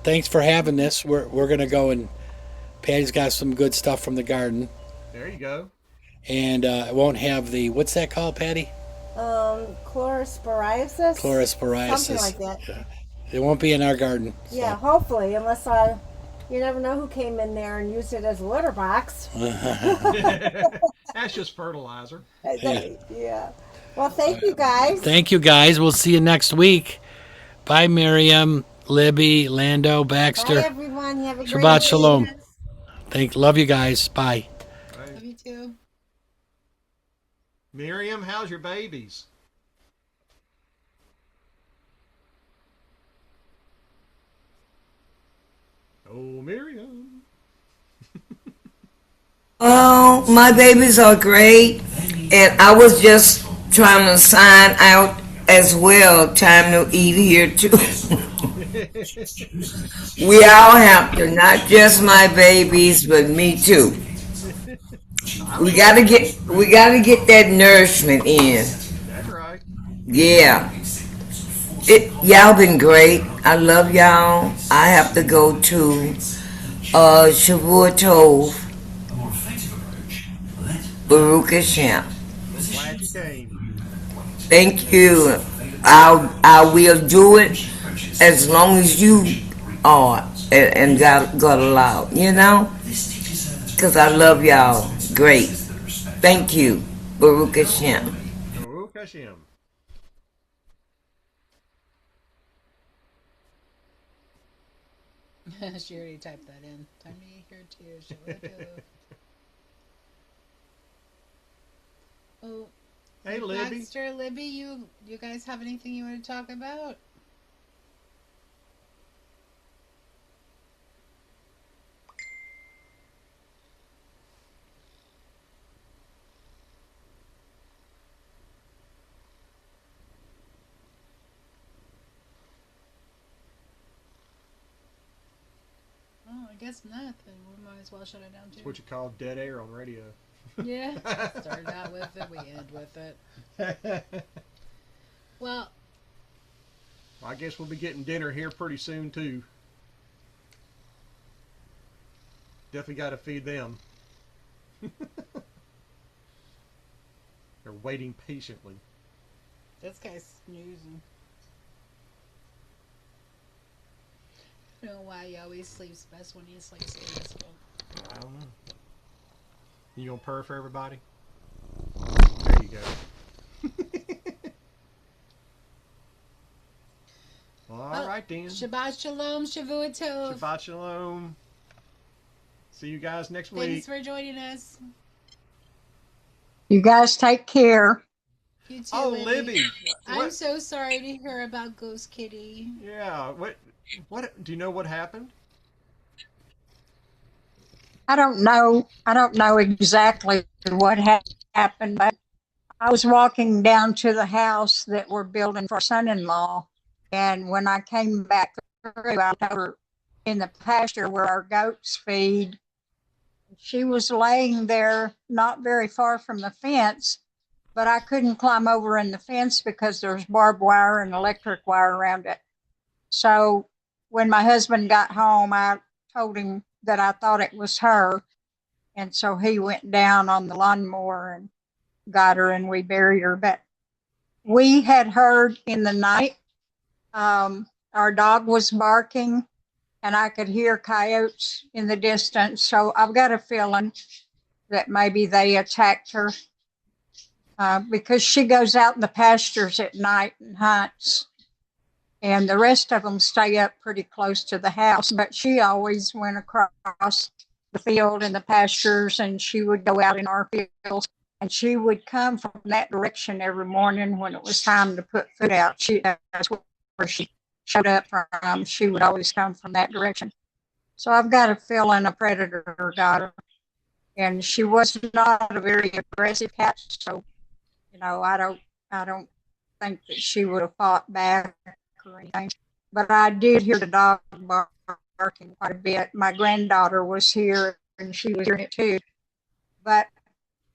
Speaker 6: thanks for having this. We're gonna go, and Patty's got some good stuff from the garden.
Speaker 3: There you go.
Speaker 6: And it won't have the, what's that called, Patty?
Speaker 7: Chlorosporiasis.
Speaker 6: Chlorosporiasis.
Speaker 7: Something like that.
Speaker 6: It won't be in our garden.
Speaker 7: So. Yeah, hopefully, unless I You never know who came in there and used it as a litter box.
Speaker 3: That's just fertilizer.
Speaker 7: Yeah. Well, thank you guys.
Speaker 6: Thank you, guys. We'll see you next week. Bye, Miriam, Libby, Lando, Baxter.
Speaker 7: Bye, everyone. Have a great
Speaker 6: Shabbat
Speaker 7: week.
Speaker 6: shalom. Love you guys. Bye.
Speaker 3: Right.
Speaker 1: Love you too.
Speaker 3: Miriam, how's your babies? Oh, Miriam.
Speaker 10: Oh, my babies are great. And I was just trying to sign out as well. Time to eat here too. We all have to, not just my babies, but me too. We gotta get that nourishment in.
Speaker 3: That's right.
Speaker 10: Yeah. Y'all been great. I love y'all. I have to go to Shavua Tov. Baruch Hashem.
Speaker 3: Glad you came.
Speaker 10: Thank you. I will do it as long as you are and God allow. You know, because I love y'all. Great. Thank you. Baruch Hashem.
Speaker 3: Baruch Hashem.
Speaker 1: She already typed that in. Time to eat here too. Oh,
Speaker 3: Hey, Libby.
Speaker 1: Baxter, Libby, you guys have anything you want to talk about? Oh, I guess nothing. We might as well shut it down too.
Speaker 3: That's what you call dead air on radio.
Speaker 1: Yeah. Started out with it, we end with it. Well,
Speaker 3: I guess we'll be getting dinner here pretty soon too. Definitely got to feed them. They're waiting patiently.
Speaker 1: this guy's snoozing. I don't know why he always sleeps best when he's like sleeps.
Speaker 3: I don't know. You gonna purr for everybody? There you go. All right then.
Speaker 1: Shabbat shalom, Shavua Tov.
Speaker 3: Shabbat shalom. See you guys next week.
Speaker 1: Thanks for joining us.
Speaker 11: You guys take care.
Speaker 1: You too,
Speaker 3: Oh, Libby.
Speaker 1: I'm so sorry to hear about Ghost Kitty.
Speaker 3: Yeah. What? Do you know what happened?
Speaker 11: I don't know. I don't know exactly what happened, but I was walking down to the house that we're building for son-in-law, and when I came back through, I was over in the pasture where our goats feed. She was laying there not very far from the fence, but I couldn't climb over in the fence because there's barbed wire and electric wire around it. So when my husband got home, I told him that I thought it was her. And so he went down on the lawnmower and got her, and we buried her. But we had heard in the night, our dog was barking, and I could hear coyotes in the distance. So I've got a feeling that maybe they attacked her because she goes out in the pastures at night and hunts. And the rest of them stay up pretty close to the house. But she always went across the field and the pastures, and she would go out in our fields. And she would come from that direction every morning when it was time to put food out. That's where she showed up from. She would always come from that direction. So I've got a feeling a predator got her. And she was not a very aggressive cat, so I don't think that she would have fought back or anything. But I did hear the dog barking quite a bit. My granddaughter was here and she was hearing it too. But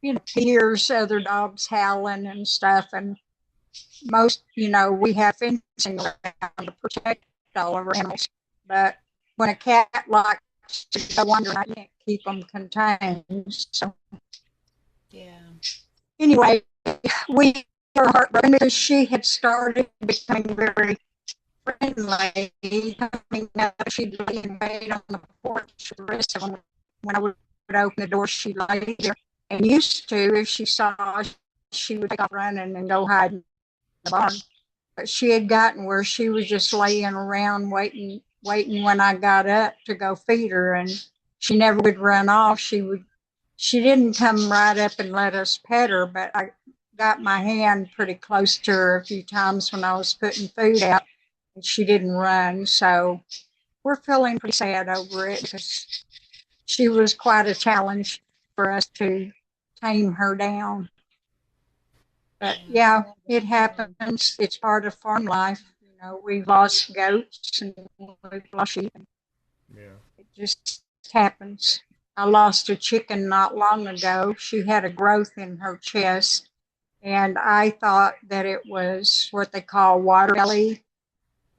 Speaker 11: he hears other dogs howling and stuff, and most, we have fencing around to protect all of our animals. But when a cat likes to go under, I can't keep them contained. So
Speaker 1: yeah.
Speaker 11: Anyway, we were heartbroken because she had started becoming very lady coming up, she'd lay in bed on the porch the rest of them. When I would open the door, she'd lay there. And used to, if she saw us, she would take off running and go hide in the barn. But she had gotten where she was just laying around waiting when I got up to go feed her, and she never would run off. She didn't come right up and let us pet her, but I got my hand pretty close to her a few times when I was putting food out, and she didn't run. So we're feeling pretty sad over it because she was quite a challenge for us to tame her down. But yeah, it happens. It's part of farm life. You know, we've lost goats and we've lost sheep.
Speaker 3: Yeah.
Speaker 11: It just happens. I lost a chicken not long ago. She had a growth in her chest, and I thought that it was what they call water belly.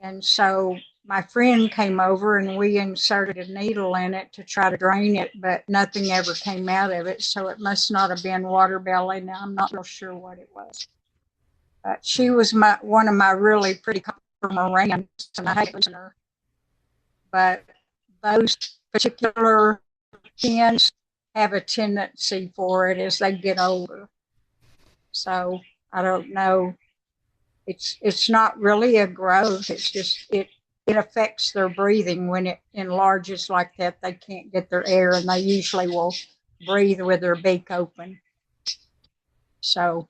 Speaker 11: And so my friend came over and we inserted a needle in it to try to drain it, but nothing ever came out of it. So it must not have been water belly. Now I'm not real sure what it was. But she was one of my really pretty cormorants, and I hate losing her. But those particular hens have a tendency for it as they get older. So I don't know. It's not really a growth. It's just it affects their breathing when it enlarges like that. They can't get their air, and they usually will breathe with their beak open. So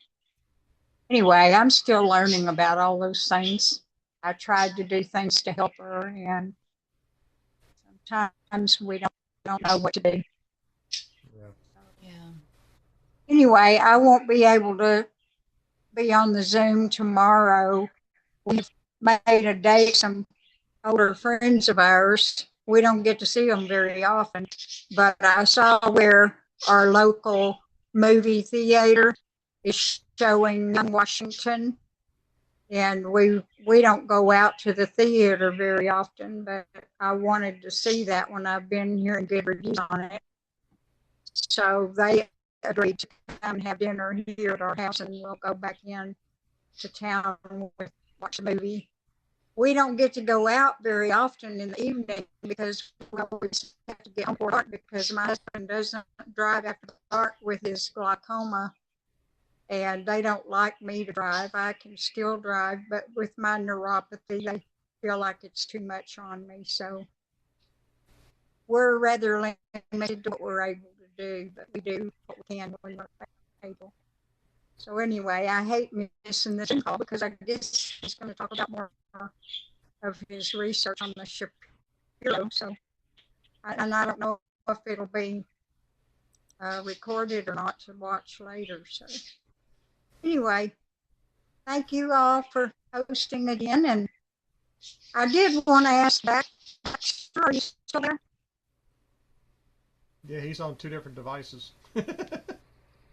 Speaker 11: anyway, I'm still learning about all those things. I tried to do things to help her, and sometimes we don't know what to do.
Speaker 1: Yeah.
Speaker 11: Anyway, I won't be able to be on the Zoom tomorrow. We've made a date with some older friends of ours. We don't get to see them very often, but I saw where our local movie theater is showing Young Washington, and we don't go out to the theater very often, but I wanted to see that one. I've been hearing good reviews on it. So they agreed to come and have dinner here at our house, and we'll go back in to town and watch the movie. We don't get to go out very often in the evening because we always have to get home before dark because my husband doesn't drive after dark with his glaucoma, and they don't like me to drive. I can still drive, but with my neuropathy, they feel like it's too much on me. So we're rather limited to what we're able to do, but we do what we can when we're able. So anyway, I hate missing this call because I guess he's going to talk about more of his research on the Shapiro. So, and I don't know if it'll be recorded or not to watch later. So anyway, thank you all for hosting again. And I did want to ask Baxter, are you still there?
Speaker 3: Yeah, he's on 2 different devices.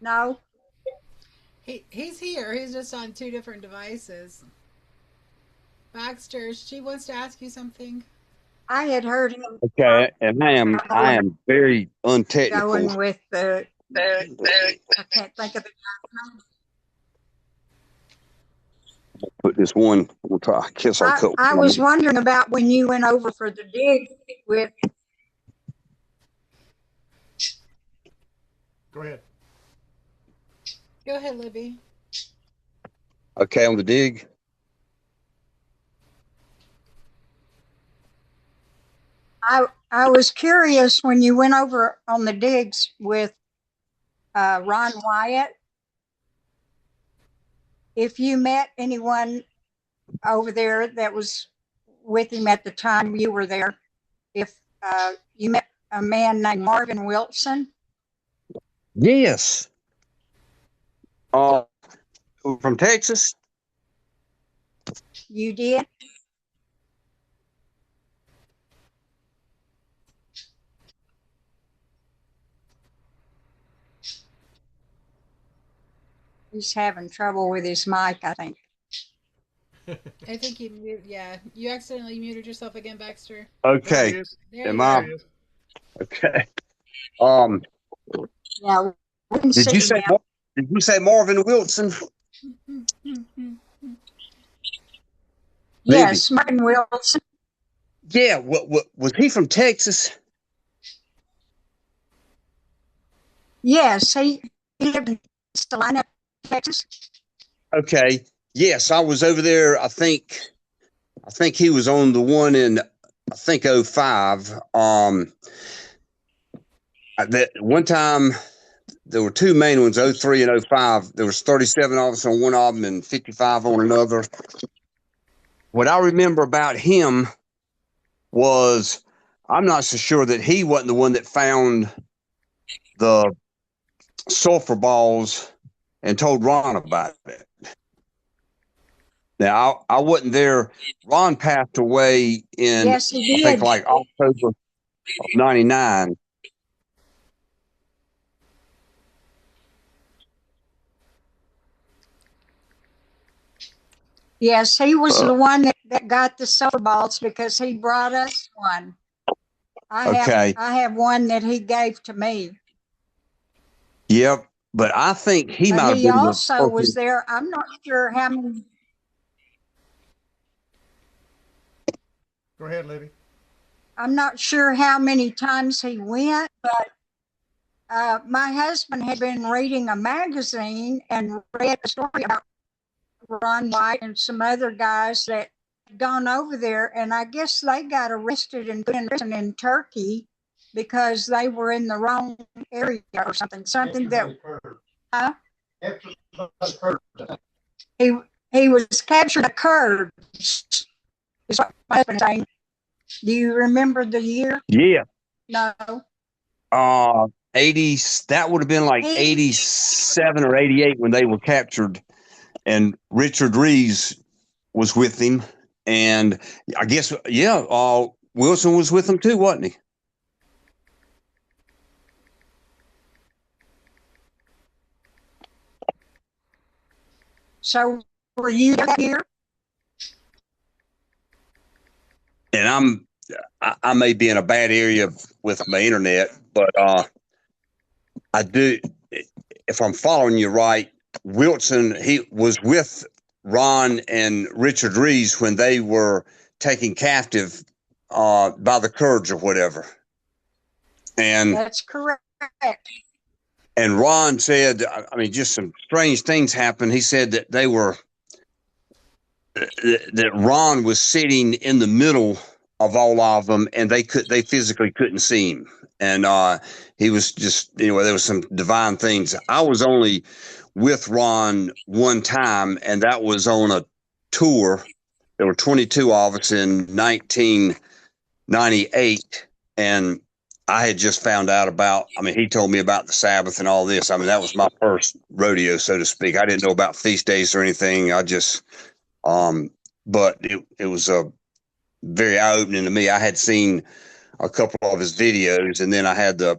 Speaker 11: No.
Speaker 1: He's here. He's just on 2 different devices. Baxter, she wants to ask you something.
Speaker 11: I had heard him.
Speaker 12: Okay, and I am very untechnical.
Speaker 11: Going with the I can't think of the
Speaker 12: Put this one. We'll try. I guess I'll cut.
Speaker 11: I was wondering about when you went over for the dig with.
Speaker 3: Go ahead.
Speaker 1: Go ahead, Libby.
Speaker 12: Okay, on the dig.
Speaker 11: I was curious when you went over on the digs with Ron Wyatt, if you met anyone over there that was with him at the time you were there, if you met a man named Marvin Wilson.
Speaker 12: Yes. From Texas.
Speaker 11: You did? He's having trouble with his mic, I think.
Speaker 1: I think you mute. Yeah, you accidentally muted yourself again, Baxter.
Speaker 12: Okay. Am I? Okay.
Speaker 11: Yeah.
Speaker 12: Did you say Marvin Wilson? Libby.
Speaker 11: Yes, Martin Wilson.
Speaker 12: Yeah, what was he from Texas?
Speaker 11: Yes, he lived in Salina, Texas.
Speaker 12: Okay. Yes, I was over there. I think he was on the one in I think '05. That one time there were two main ones, '03 and '05. There was 37 of us on one of them and 55 on another. What I remember about him was I'm not so sure that he wasn't the one that found the sulfur balls and told Ron about it. Now, I wasn't there. Ron passed away in,
Speaker 11: Yes, he
Speaker 12: I think,
Speaker 11: did.
Speaker 12: like October of '99.
Speaker 11: Yes, he was the one that got the sulfur balls because he brought us one.
Speaker 12: Okay.
Speaker 11: I have one that he gave to me.
Speaker 12: Yep. But I think he
Speaker 11: But
Speaker 12: might have
Speaker 11: he
Speaker 12: been the
Speaker 11: also was
Speaker 12: person.
Speaker 11: there. I'm not sure how many.
Speaker 3: Go ahead, Libby.
Speaker 11: I'm not sure how many times he went, but my husband had been reading a magazine and read a story about Ron White and some other guys that had gone over there, and I guess they got arrested and put in prison in Turkey because they were in the wrong area or something. Something that, huh? He was captured at Kurds, is what my husband is saying. Do you remember the year?
Speaker 12: Yeah.
Speaker 11: No.
Speaker 12: 80, that would have been like 87 or 88 when they were captured. And Richard Reeves was with him. And I guess, Wilson was with him too, wasn't he?
Speaker 11: So were you that year?
Speaker 12: And I may be in a bad area with my internet, but I do, if I'm following you right, Wilson, he was with Ron and Richard Reeves when they were taken captive by the Kurds or whatever. And
Speaker 11: that's correct.
Speaker 12: And Ron said, I mean, just some strange things happened. He said that that Ron was sitting in the middle of all of them, and they physically couldn't see him. And he was just, anyway, there was some divine things. I was only with Ron one time, and that was on a tour. There were 22 of us in 1998, and I had just found out about, I mean, he told me about the Sabbath and all this. I mean, that was my first rodeo, so to speak. I didn't know about feast days or anything. I just, but it was very eye-opening to me. I had seen a couple of his videos, and then I had the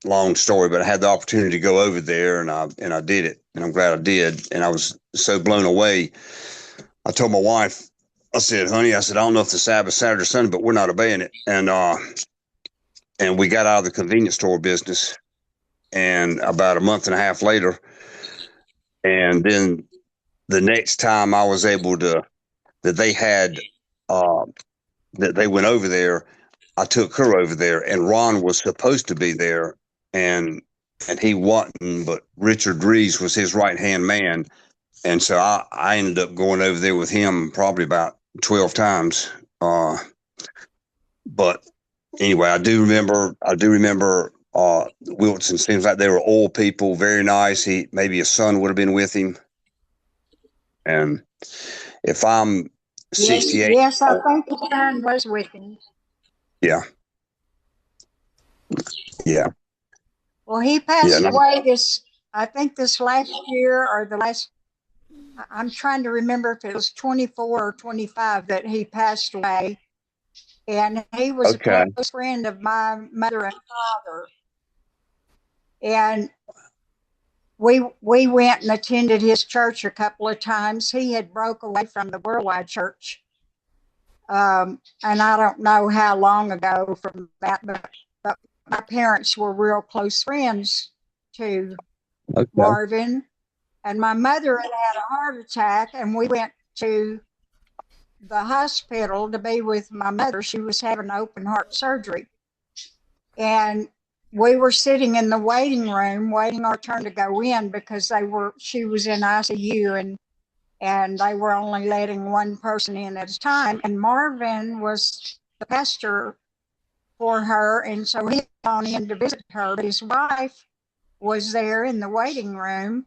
Speaker 12: long story, but I had the opportunity to go over there, and I did it, and I'm glad I did. And I was so blown away. I told my wife, I said, honey, I don't know if the Sabbath, Saturday, or Sunday, but we're not obeying it. And we got out of the convenience store business, and about a month and a half later, and then the next time I was able to, that they had, that they went over there, I took her over there, and Ron was supposed to be there, and he wasn't, but Richard Reeves was his right-hand man. And so I ended up going over there with him probably about 12 times. But anyway, I do remember Wilson. Seems like they were old people, very nice. Maybe his son would have been with him. And if I'm 68,
Speaker 11: yes, I think his son was with him.
Speaker 12: Yeah.
Speaker 11: Well, he passed away I think this last year or the last, I'm trying to remember if it was 24 or 25 that he passed away. And he was a close friend of my mother and father. And we went and attended his church a couple of times. He had broke away from the Worldwide Church. And I don't know how long ago from that, but my parents were real close friends to Marvin. And my mother had a heart attack, and we went to the hospital to be with my mother. She was having open heart surgery. And we were sitting in the waiting room waiting our turn to go in because she was in ICU and they were only letting one person in at a time. And Marvin was the pastor for her, and so he had gone in to visit her. But his wife was there in the waiting room,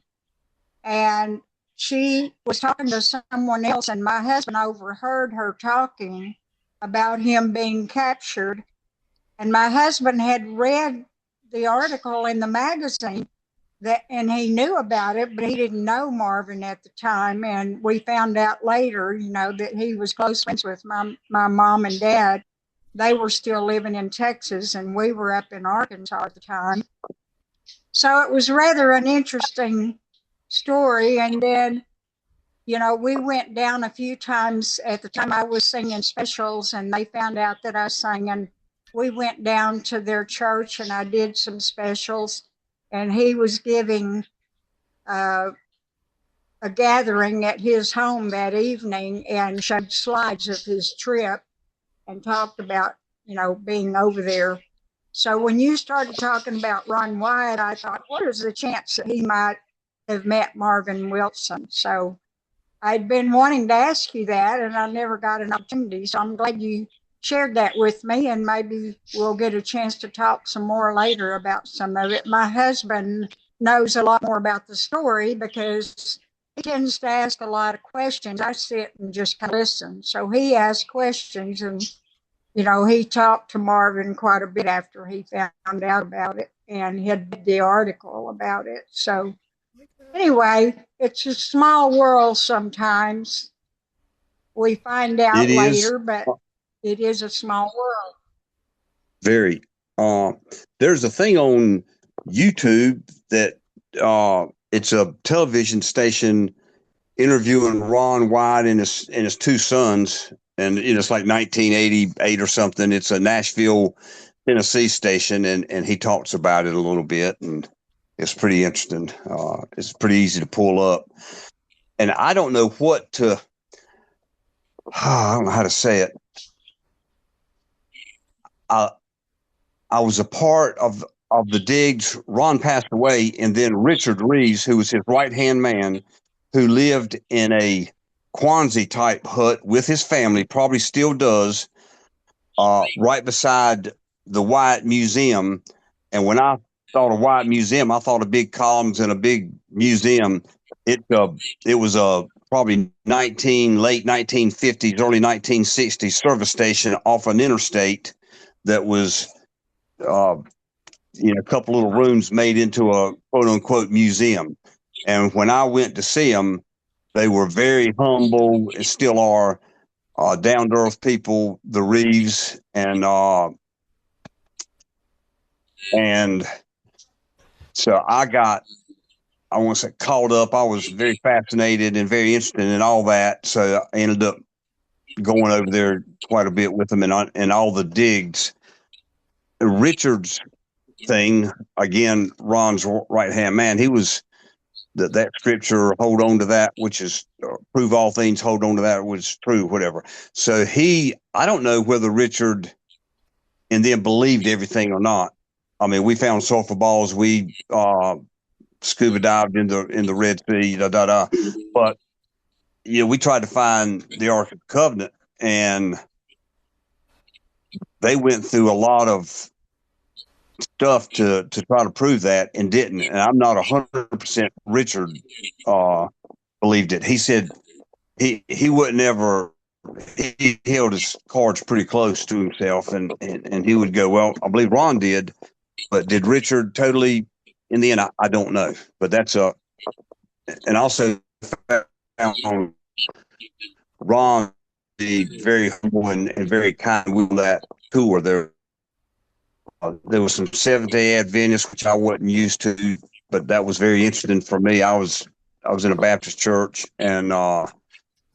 Speaker 11: and she was talking to someone else, and my husband overheard her talking about him being captured. And my husband had read the article in the magazine and he knew about it, but he didn't know Marvin at the time. And we found out later, that he was close friends with my mom and dad. They were still living in Texas and we were up in Arkansas at the time. So it was rather an interesting story. And then, we went down a few times. At the time I was singing specials and they found out that I sang, and we went down to their church and I did some specials, and he was giving a gathering at his home that evening and showed slides of his trip and talked about, being over there. So when you started talking about Ron Wyatt, I thought, what is the chance that he might have met Marvin Wilson? So I'd been wanting to ask you that, and I never got an opportunity. So I'm glad you shared that with me, and maybe we'll get a chance to talk some more later about some of it. My husband knows a lot more about the story because he tends to ask a lot of questions. I sit and just kind of listen. So he asked questions, and he talked to Marvin quite a bit after he found out about it and he had the article about it. So anyway, it's a small world sometimes. We find
Speaker 12: It
Speaker 11: out
Speaker 12: is
Speaker 11: later, but it is a small world.
Speaker 12: very. There's a thing on YouTube that it's a television station interviewing Ron White and his two sons, and it's like 1988 or something. It's a Nashville, Tennessee station, and he talks about it a little bit, and it's pretty interesting. It's pretty easy to pull up, and I don't know what to. I don't know how to say it. I was a part of the digs. Ron passed away, and then Richard Reeves, who was his right hand man, who lived in a Quonset type hut with his family, probably still does, right beside the Wyatt Museum. And when I thought of Wyatt Museum, I thought of big columns and a big museum. It was a probably late 1950s, early 1960s service station off an interstate that was a couple little rooms made into a quote unquote museum. And when I went to see them, they were very humble and still are, down to earth people, the Reeves, and so I want to say caught up. I was very fascinated and very interested in all that. So I ended up going over there quite a bit with them and all the digs. Richard's thing, again, Ron's right hand man, he was that scripture, hold on to that which is prove all things, hold on to that which is true, whatever. So I don't know whether Richard and then believed everything or not. I mean, we found sulfur balls, we scuba dived in the Red Sea, but we tried to find the Ark of the Covenant, and they went through a lot of stuff to try to prove that and didn't. And I'm not 100% Richard believed it. He said he wouldn't ever. He held his cards pretty close to himself, and he would go, well, I believe Ron did, but did Richard totally? In the end, I don't know. But that's and also found Ron be very humble and very kind with that tour. There was some Seventh-day Adventists, which I wasn't used to, but that was very interesting for me. I was in a Baptist church and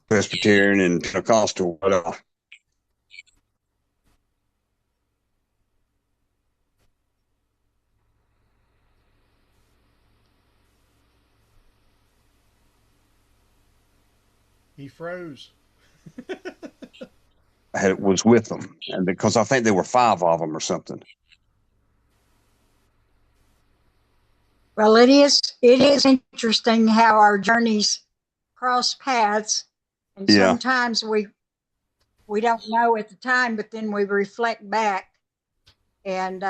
Speaker 12: Presbyterian and Pentecostal. But,
Speaker 3: he froze.
Speaker 12: was with them, and because I think there were 5 of them or something.
Speaker 11: Well, it is interesting how our journeys cross paths, and
Speaker 12: Yeah.
Speaker 11: sometimes we don't know at the time, but then we reflect back. And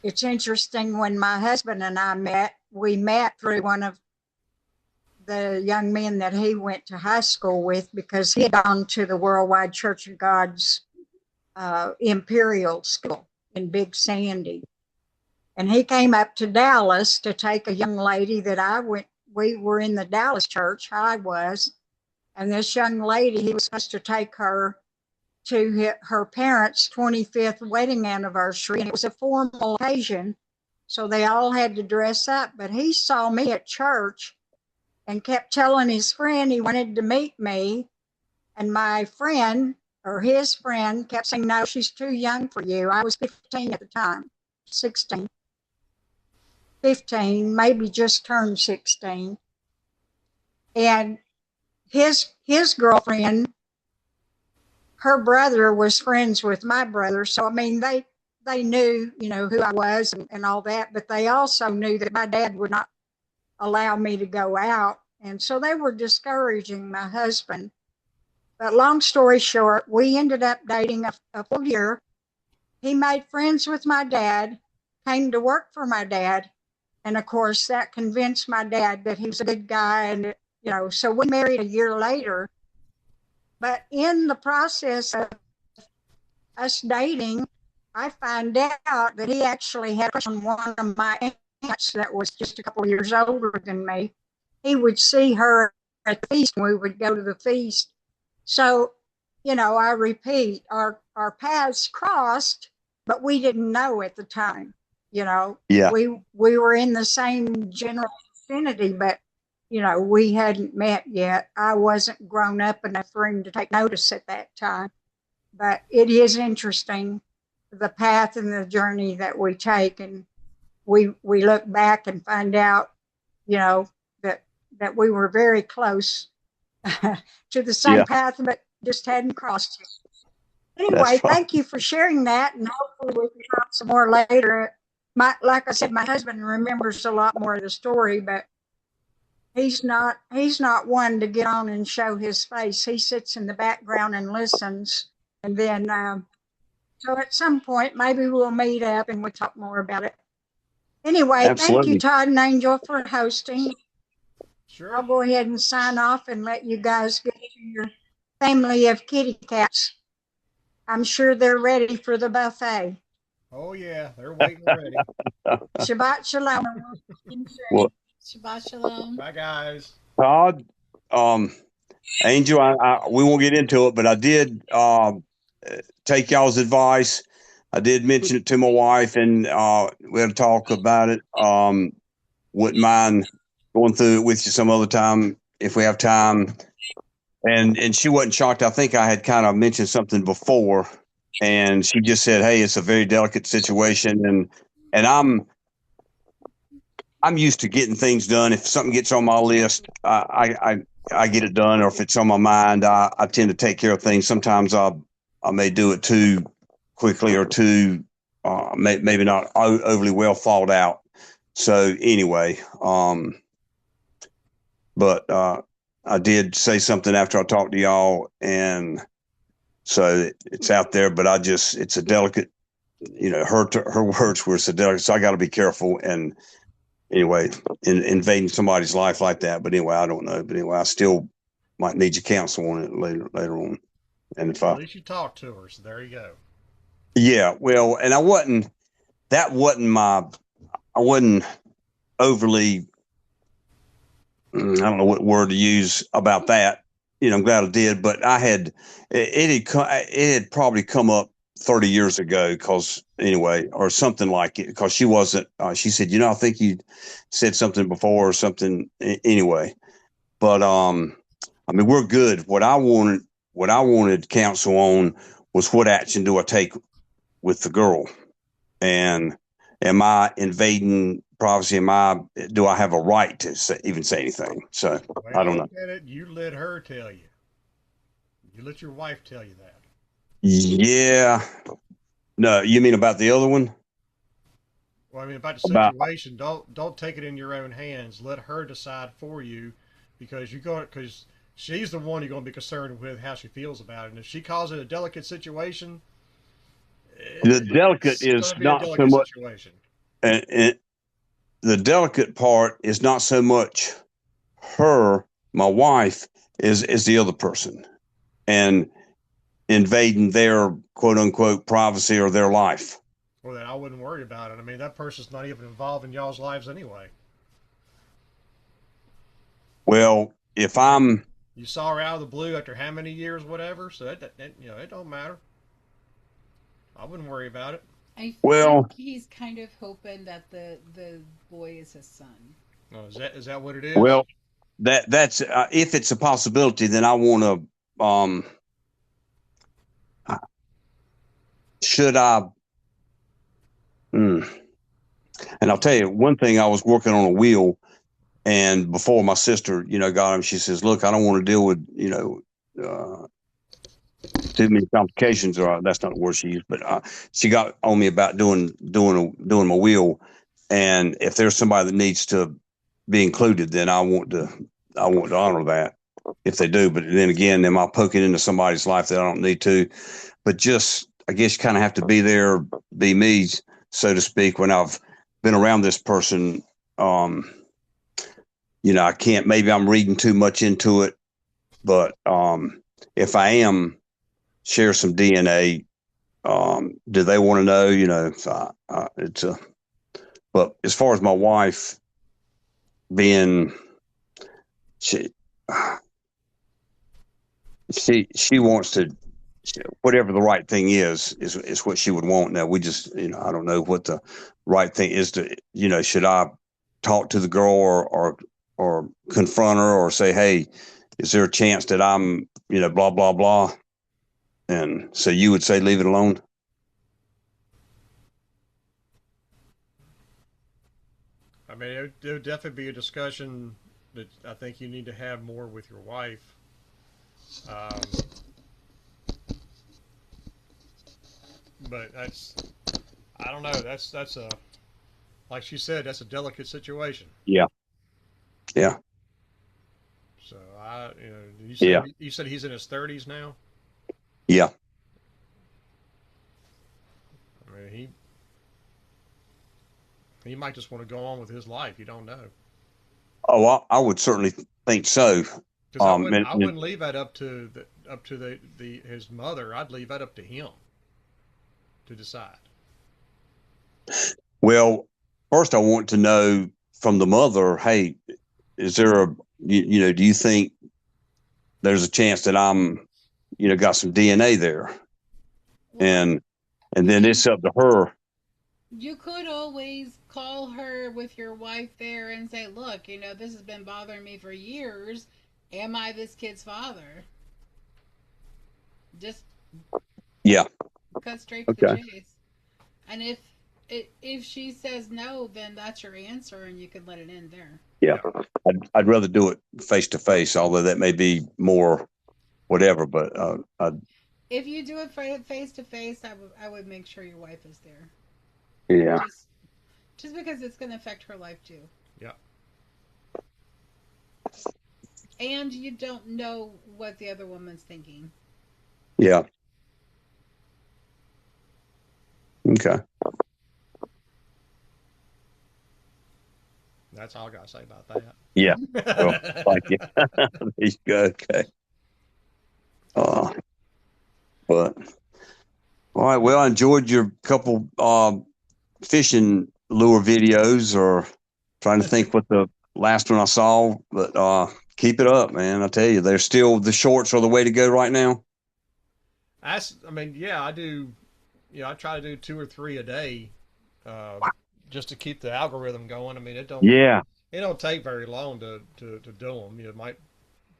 Speaker 11: it's interesting, when my husband and I met, we met through one of the young men that he went to high school with, because he had gone to the Worldwide Church of God's Imperial School in Big Sandy. And he came up to Dallas to take a young lady we were in the Dallas church, I was, and this young lady, he was supposed to take her to her parents' 25th wedding anniversary, and it was a formal occasion, so they all had to dress up. But he saw me at church and kept telling his friend he wanted to meet me, and my friend, or his friend, kept saying, no, she's too young for you. I was 15 at the time, 16. 15, maybe just turned 16. And his girlfriend, her brother was friends with my brother. So, I mean, they knew, who I was and all that, but they also knew that my dad would not allow me to go out. And so they were discouraging my husband. But long story short, we ended up dating a full year. He made friends with my dad, came to work for my dad. And of course, that convinced my dad that he was a good guy. And, so we married a year later. But in the process of us dating, I find out that he actually had a crush on one of my aunts that was just a couple of years older than me. He would see her at the feast, and we would go to the feast. So, I repeat, our paths crossed, but we didn't know at the time.
Speaker 12: Yeah.
Speaker 11: We were in the same general vicinity, but we hadn't met yet. I wasn't grown up enough for him to take notice at that time. But it is interesting, the path and the journey that we take, and we look back and find out, that we were very close to the same path, but just hadn't crossed it. Anyway, thank you for sharing that, and hopefully we can talk some more later. Like I said, my husband remembers a lot more of the story, but he's not one to get on and show his face. He sits in the background and listens, and then so at some point maybe we'll meet up and we'll talk more about it. Anyway,
Speaker 12: Absolutely.
Speaker 11: Thank you, Todd and Angel, for hosting.
Speaker 3: Sure.
Speaker 11: I'll go ahead and sign off and let you guys get to your family of kitty cats. I'm sure they're ready for the buffet.
Speaker 3: Oh yeah, they're waiting ready.
Speaker 11: Shabbat shalom.
Speaker 12: Well,
Speaker 1: Shabbat shalom.
Speaker 3: Bye, guys.
Speaker 12: Todd, Angel, we won't get into it, but I did take y'all's advice. I did mention it to my wife, and we had to talk about it. Wouldn't mind going through it with you some other time if we have time. And she wasn't shocked. I think I had kind of mentioned something before, and she just said, "Hey, it's a very delicate situation," and I'm used to getting things done. If something gets on my list, I get it done, or if it's on my mind, I tend to take care of things. Sometimes I may do it too quickly or too maybe not overly well thought out. So anyway, but I did say something after I talked to y'all, and so it's out there. But it's a delicate, her words were so delicate, so I got to be careful. And anyway, invading somebody's life like that. But anyway, I don't know. But anyway, I still might need your counsel on it later on. And if
Speaker 3: at least you talked to her, so there you go.
Speaker 12: Yeah, well, and I wasn't overly, I don't know what word to use about that. I'm glad I did, but it had probably come up 30 years ago, because anyway, or something like it, because she wasn't, she said, I think you said something before or something anyway, but, I mean, we're good. What I wanted counsel on was, what action do I take with the girl? And am I invading privacy? Do I have a right to even say anything? So
Speaker 3: Well,
Speaker 12: I don't know.
Speaker 3: Look at it. You let her tell you. You let your wife tell you that.
Speaker 12: Yeah. No, you mean about the other one?
Speaker 3: Well, I mean about the
Speaker 12: About
Speaker 3: situation. Don't take it in your own hands. Let her decide for you, because she's the one you're going to be concerned with how she feels about it. And if she calls it a delicate situation,
Speaker 12: the delicate
Speaker 3: it's going
Speaker 12: is
Speaker 3: to be a
Speaker 12: not so
Speaker 3: delicate
Speaker 12: much,
Speaker 3: situation.
Speaker 12: and the delicate part is not so much her, my wife, is the other person, and invading their quote unquote privacy or their life.
Speaker 3: Well, then I wouldn't worry about it. I mean, that person's not even involved in y'all's lives anyway.
Speaker 12: Well, if I'm
Speaker 3: You saw her out of the blue after how many years, whatever. So it don't matter. I wouldn't worry about it.
Speaker 1: I think
Speaker 12: well,
Speaker 1: he's kind of hoping that the boy is his son.
Speaker 3: Oh, is that what it is?
Speaker 12: well, that's if it's a possibility, then I want to. Should I? Mm. And I'll tell you one thing. I was working on a wheel, and before my sister, got him, she says, "Look, I don't want to deal with, too many complications." Or that's not the word she used, but she got on me about doing my wheel. And if there's somebody that needs to be included, then I want to honor that if they do. But then again, am I poking into somebody's life that I don't need to? But just, I guess you kind of have to be there, be me, so to speak, when I've been around this person. I can't, maybe I'm reading too much into it, but if I am, share some DNA. Do they want to know? But as far as my wife being, she, she wants to, whatever the right thing is what she would want. Now we just, I don't know what the right thing is to, should I talk to the girl or confront her or say, hey, is there a chance that I'm, blah, blah, blah. And so you would say, leave it alone.
Speaker 3: I mean, it would definitely be a discussion that I think you need to have more with your wife. Um, but I don't know. That's a, like she said, that's a delicate situation.
Speaker 12: Yeah. Yeah.
Speaker 3: So
Speaker 12: Yeah.
Speaker 3: you said he's in his 30s now.
Speaker 12: Yeah.
Speaker 3: I mean, he might just want to go on with his life. You don't know.
Speaker 12: Oh, I would certainly think so.
Speaker 3: Because I wouldn't leave that up to his mother. I'd leave that up to him to decide.
Speaker 12: Well, first I want to know from the mother, hey, is there do you think there's a chance that I'm, got some DNA there?
Speaker 1: Well,
Speaker 12: and then it's up to her.
Speaker 1: you could always call her with your wife there and say, "Look, this has been bothering me for years. Am I this kid's father?" Just
Speaker 12: Yeah.
Speaker 1: cut straight to the
Speaker 12: Okay.
Speaker 1: chase. And if she says no, then that's your answer, and you can let it end there.
Speaker 12: Yeah. I'd rather do it face to face, although that may be more whatever, but
Speaker 1: If you do it face to face, I would make sure your wife is there.
Speaker 12: yeah.
Speaker 1: Just because it's going to affect her life too.
Speaker 3: Yeah.
Speaker 1: And you don't know what the other woman's thinking.
Speaker 12: Yeah. Okay.
Speaker 3: That's all I got to say about that.
Speaker 12: Yeah. Well, thank you. There you go. Okay. But all right. Well, I enjoyed your couple fishing lure videos, or trying to think what the last one I saw, but keep it up, man. I tell you, they're still, the shorts are the way to go right now.
Speaker 3: I mean, yeah, I do. I try to do 2 or 3 a day, just to keep the algorithm going. I mean, it don't take very long to do them. It might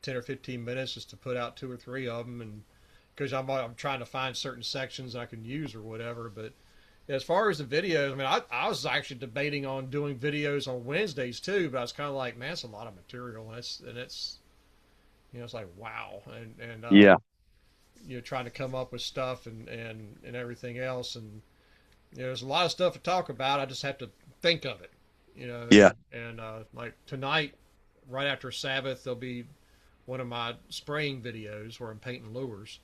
Speaker 3: 10 or 15 minutes just to put out 2 or 3 of them, and because I'm trying to find certain sections I can use or whatever. But as far as the videos, I mean, I was actually debating on doing videos on Wednesdays too, but I was kind of like, man, it's a lot of material, and it's it's like wow, and
Speaker 12: Yeah.
Speaker 3: trying to come up with stuff and everything else. And there's a lot of stuff to talk about. I just have to think of it,
Speaker 12: Yeah.
Speaker 3: And like tonight, right after Sabbath, there'll be one of my spraying videos where I'm painting lures.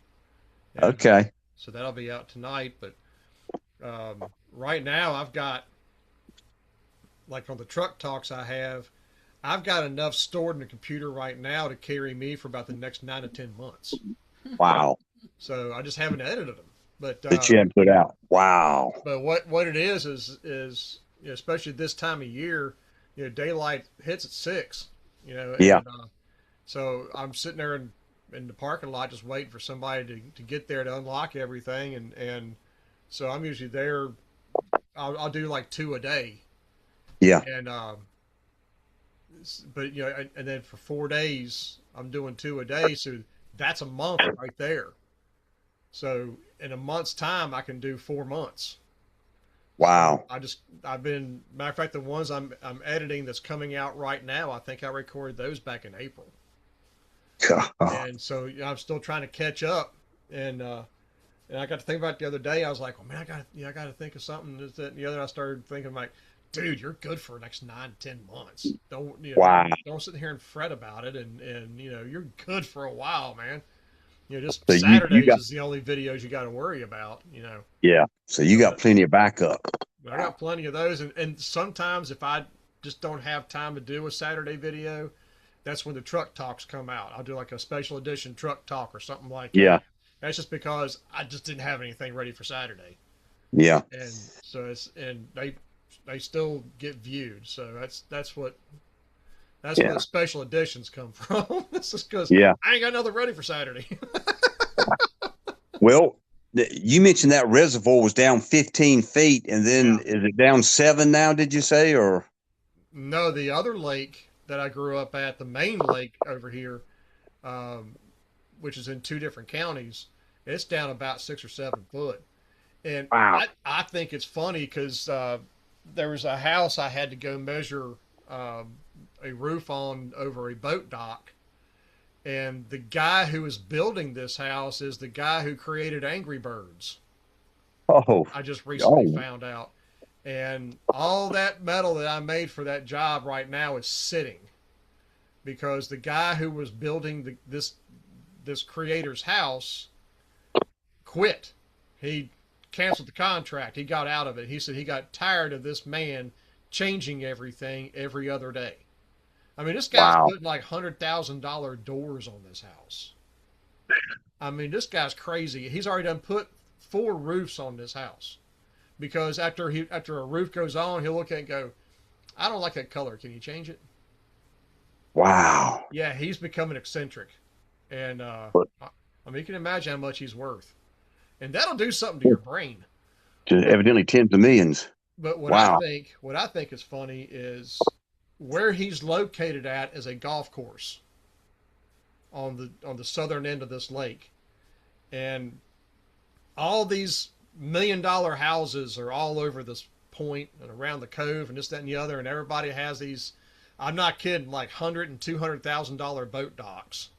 Speaker 3: And,
Speaker 12: Okay.
Speaker 3: so that'll be out tonight. But right now, I've got, like on the truck talks I've got enough stored in the computer right now to carry me for about the next 9 to 10 months.
Speaker 12: Wow.
Speaker 3: So I just haven't edited them. But
Speaker 12: That you had put out. Wow.
Speaker 3: but what it is especially this time of year, daylight hits at 6.
Speaker 12: Yeah.
Speaker 3: And so I'm sitting there in the parking lot just waiting for somebody to get there to unlock everything, and so I'm usually there. I'll do like 2 a day.
Speaker 12: Yeah.
Speaker 3: And but and then for 4 days I'm doing 2 a day, so that's a month right there. So in a month's time I can do 4 months.
Speaker 12: Wow.
Speaker 3: So I've been, matter of fact, the ones I'm editing that's coming out right now, I think I recorded those back in April. And so I'm still trying to catch up, and I got to think about it the other day. I was like, oh man, I got to think of something. This, that, and the other. I started thinking like, dude, you're good for the next 9 to 10 months.
Speaker 12: Wow.
Speaker 3: Don't sit here and fret about it, and you're good for a while, man. Just
Speaker 12: So
Speaker 3: Saturdays is the only videos you got to worry about.
Speaker 12: Yeah. So you got plenty of backup.
Speaker 3: I got plenty of those, and sometimes if I just don't have time to do a Saturday video, that's when the truck talks come out. I'll do like a special edition truck talk or something like
Speaker 12: Yeah.
Speaker 3: that. That's just because I just didn't have anything ready for Saturday.
Speaker 12: Yeah.
Speaker 3: And so they still get viewed. So that's where the special editions come from. This is because I ain't got nothing ready for Saturday.
Speaker 12: Well, you mentioned that reservoir was down 15 feet, and then is it down 7 now? Did you say, or?
Speaker 3: No, the other lake that I grew up at, the main lake over here, which is in 2 different counties, it's down about 6 or 7 foot. And
Speaker 12: wow.
Speaker 3: I think it's funny because there was a house I had to go measure a roof on over a boat dock. And the guy who was building this house is the guy who created Angry Birds.
Speaker 12: Oh.
Speaker 3: I just recently found out. And all that metal that I made for that job right now is sitting because the guy who was building this creator's house quit. He canceled the contract. He got out of it. He said he got tired of this man changing everything every other day. I mean, this guy's putting like $100,000 doors on this house. I mean, this guy's crazy. He's already done put 4 roofs on this house. Because after a roof goes on, he'll look at it and go, I don't like that color. Can you change it?
Speaker 12: Wow.
Speaker 3: Yeah, he's becoming eccentric. And I mean, you can imagine how much he's worth. And that'll do something to your brain.
Speaker 12: Evidently tens of millions.
Speaker 3: But what I think is funny is where he's located at is a golf course on the southern end of this lake. And all these $1 million houses are all over this point and around the cove and this, that, and the other, and everybody has these, I'm not kidding, like $100,000 and $200,000 boat docks.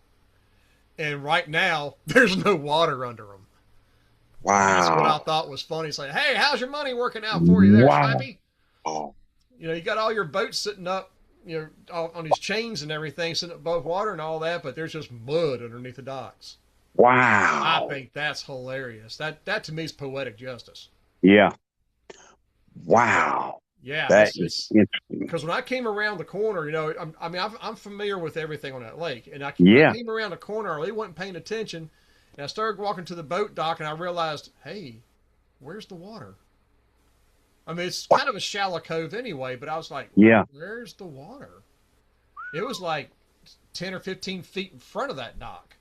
Speaker 3: And right now, there's no water under them.
Speaker 12: Wow.
Speaker 3: That's what I thought was funny. It's like, hey, how's your money working out for you there, Slappy?
Speaker 12: Oh.
Speaker 3: You got all your boats sitting up, on these chains and everything, sitting above water and all that, but there's just mud underneath the docks.
Speaker 12: Wow.
Speaker 3: I think that's hilarious. That to me is poetic justice.
Speaker 12: Yeah. Wow.
Speaker 3: Yeah.
Speaker 12: That is interesting.
Speaker 3: Because when I came around the corner, I'm familiar with everything on that lake. And I came around the corner, I really wasn't paying attention. And I started walking to the boat dock and I realized, hey, where's the water? I mean, it's kind of a shallow cove anyway, but I was like, where's the water? It was like 10 or 15 feet in front of that dock.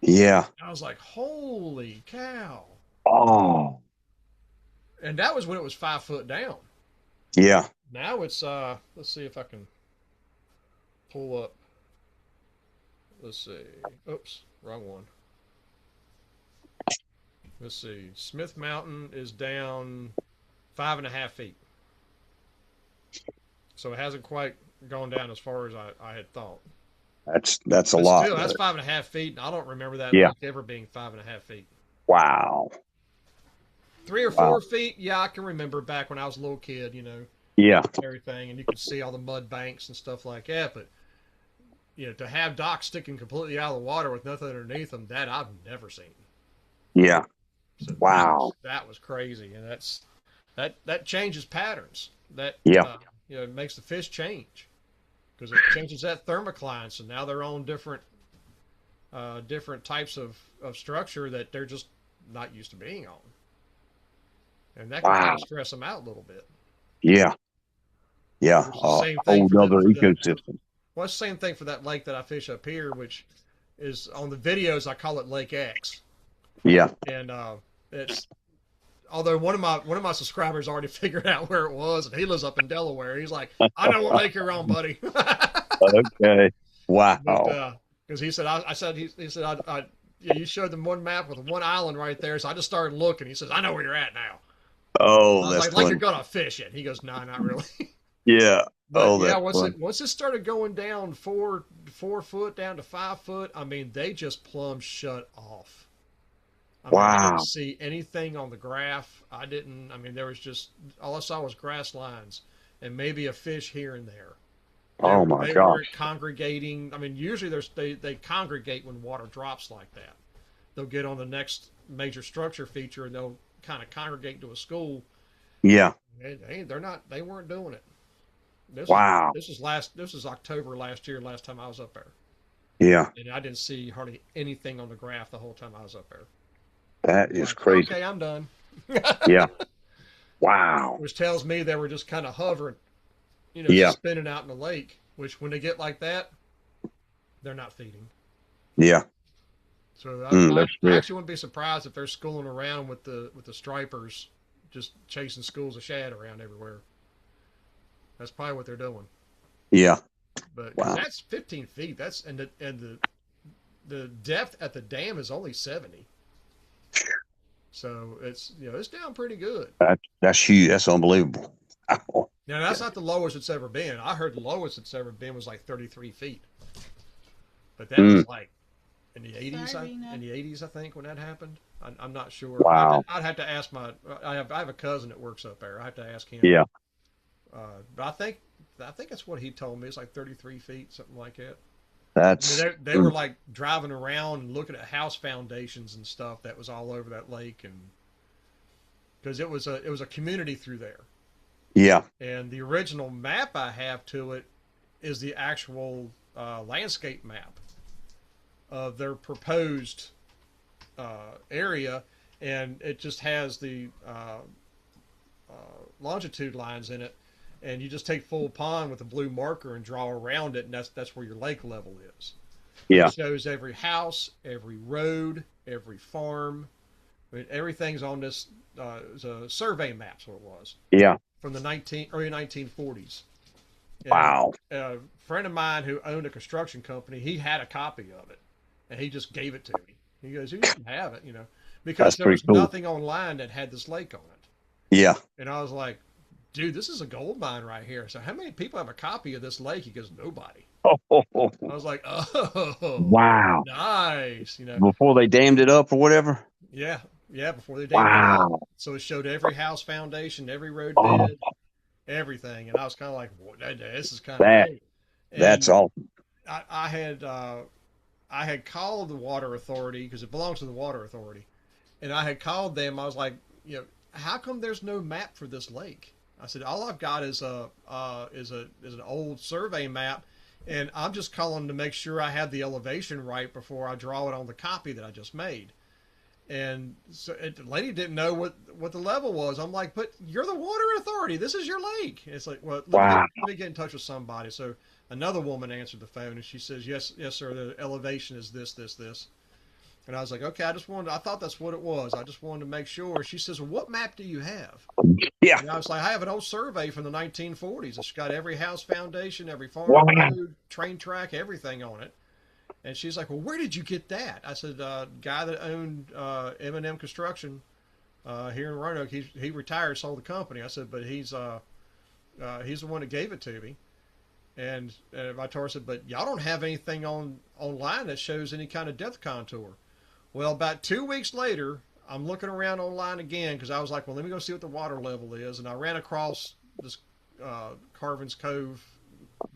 Speaker 12: Yeah.
Speaker 3: I was like, holy cow.
Speaker 12: Oh.
Speaker 3: And that was when it was 5 foot down.
Speaker 12: Yeah.
Speaker 3: Now it's, let's see if I can pull up. Let's see. Oops, wrong one. Let's see. Smith Mountain is down 5.5 feet. So it hasn't quite gone down as far as I had thought.
Speaker 12: That's a
Speaker 3: But
Speaker 12: lot.
Speaker 3: still, that's 5.5 feet. And I don't remember that
Speaker 12: Yeah.
Speaker 3: lake ever being 5.5 feet.
Speaker 12: Wow.
Speaker 3: 3 or
Speaker 12: Wow.
Speaker 3: 4 feet, yeah, I can remember back when I was a little kid, you know,
Speaker 12: Yeah.
Speaker 3: everything, and you could see all the mud banks and stuff like that. But you know, to have docks sticking completely out of the water with nothing underneath them, that I've never seen.
Speaker 12: Yeah.
Speaker 3: So
Speaker 12: Wow.
Speaker 3: that was crazy, and that changes patterns. That
Speaker 12: Yeah.
Speaker 3: you know, it makes the fish change because it changes that thermocline. So now they're on different types of structure that they're just not used to being on, and that can kind
Speaker 12: Wow.
Speaker 3: of stress them out a little bit.
Speaker 12: Yeah. Yeah.
Speaker 3: Which is the
Speaker 12: A
Speaker 3: same thing
Speaker 12: whole
Speaker 3: for
Speaker 12: other
Speaker 3: the
Speaker 12: ecosystem.
Speaker 3: well, it's the same thing for that lake that I fish up here, which is on the videos I call it Lake X,
Speaker 12: Yeah.
Speaker 3: and it's although one of my subscribers already figured out where it was, and he lives up in Delaware. He's like, I know what lake you're on, buddy.
Speaker 12: Okay.
Speaker 3: But
Speaker 12: Wow.
Speaker 3: because he said, I said he said yeah, you showed them one map with one island right there, so I just started looking. He says, I know where you're at now.
Speaker 12: Oh,
Speaker 3: I was
Speaker 12: that's
Speaker 3: like you're
Speaker 12: funny.
Speaker 3: gonna fish it. He goes, no, not really.
Speaker 12: Yeah.
Speaker 3: But
Speaker 12: Oh,
Speaker 3: yeah,
Speaker 12: that's funny.
Speaker 3: once it started going down 4 foot down to 5 foot, I mean, they just plumb shut off. I mean, I didn't
Speaker 12: Wow.
Speaker 3: see anything on the graph. I didn't. I mean, there was just all I saw was grass lines and maybe a fish here and there.
Speaker 12: Oh my
Speaker 3: They
Speaker 12: gosh.
Speaker 3: weren't congregating. I mean, usually they congregate when water drops like that. They'll get on the next major structure feature and they'll kind of congregate to a school.
Speaker 12: Yeah.
Speaker 3: They weren't doing it.
Speaker 12: Wow.
Speaker 3: This is October last year. Last time I was up there,
Speaker 12: Yeah.
Speaker 3: and I didn't see hardly anything on the graph the whole time I was up there.
Speaker 12: That is
Speaker 3: Like,
Speaker 12: crazy.
Speaker 3: okay, I'm done.
Speaker 12: Yeah. Wow.
Speaker 3: Which tells me they were just kind of hovering, you know,
Speaker 12: Yeah.
Speaker 3: spinning out in the lake. Which when they get like that, they're not feeding.
Speaker 12: Yeah.
Speaker 3: So
Speaker 12: That's
Speaker 3: I
Speaker 12: fair.
Speaker 3: actually wouldn't be surprised if they're schooling around with the stripers, just chasing schools of shad around everywhere. That's probably what they're doing.
Speaker 12: Yeah.
Speaker 3: But because
Speaker 12: Wow.
Speaker 3: that's 15 feet, that's and the depth at the dam is only 70. So it's it's down pretty good.
Speaker 12: That's huge. That's unbelievable. Wow.
Speaker 3: Now that's not the lowest it's ever been. I heard the lowest it's ever been was like 33 feet, but that was like in the 80s. In the 80s, I think when that happened. I'm not sure.
Speaker 12: Wow.
Speaker 3: I'd have to ask I have a cousin that works up there. I have to ask him.
Speaker 12: Yeah.
Speaker 3: But I think that's what he told me. It's like 33 feet, something like that.
Speaker 12: That's
Speaker 3: I mean, they were like driving around and looking at house foundations and stuff that was all over that lake, and because it was a community through there.
Speaker 12: yeah.
Speaker 3: And the original map I have to it is the actual landscape map of their proposed area, and it just has the longitude lines in it, and you just take full pond with a blue marker and draw around it, and that's where your lake level is.
Speaker 12: Yeah.
Speaker 3: It shows every house, every road, every farm. I mean, everything's on this. It's a survey map, so it was
Speaker 12: Yeah.
Speaker 3: from the early 1940s. And
Speaker 12: Wow.
Speaker 3: a friend of mine who owned a construction company, he had a copy of it, and he just gave it to me. He goes, "You should have it," because
Speaker 12: That's
Speaker 3: there
Speaker 12: pretty
Speaker 3: was
Speaker 12: cool.
Speaker 3: nothing online that had this lake on it.
Speaker 12: Yeah.
Speaker 3: And I was like, "Dude, this is a gold mine right here." So how many people have a copy of this lake? He goes, "Nobody." I was like, "Oh,
Speaker 12: Wow.
Speaker 3: nice,"
Speaker 12: Before they dammed it up or whatever.
Speaker 3: Yeah, yeah. Before they dammed it up,
Speaker 12: Wow.
Speaker 3: so it showed every house foundation, every road
Speaker 12: Oh,
Speaker 3: bed, everything, and I was kind of like, well, this is kind of
Speaker 12: that
Speaker 3: neat.
Speaker 12: that's
Speaker 3: And
Speaker 12: awesome.
Speaker 3: I had called the water authority because it belongs to the water authority, and I had called them. I was like, how come there's no map for this lake? I said, all I've got is an old survey map, and I'm just calling to make sure I have the elevation right before I draw it on the copy that I just made. And so the lady didn't know what the level was. I'm like, but you're the water authority. This is your lake. And it's like, well,
Speaker 12: Wow.
Speaker 3: let me get in touch with somebody. So another woman answered the phone, and she says, yes, sir. The elevation is this. And I was like, okay, I thought that's what it was. I just wanted to make sure. She says, well, what map do you have?
Speaker 12: Yeah.
Speaker 3: And I was like, I have an old survey from the 1940s. It's got every house foundation, every farm
Speaker 12: Wow.
Speaker 3: road, train track, everything on it. And she's like, well, where did you get that? I said, guy that owned M&M Construction here in Roanoke, he retired, sold the company. I said, but he's the one that gave it to me. And I told her, I said, but y'all don't have anything online that shows any kind of depth contour. Well, about 2 weeks later, I'm looking around online again because I was like, well, let me go see what the water level is. And I ran across this Carvin's Cove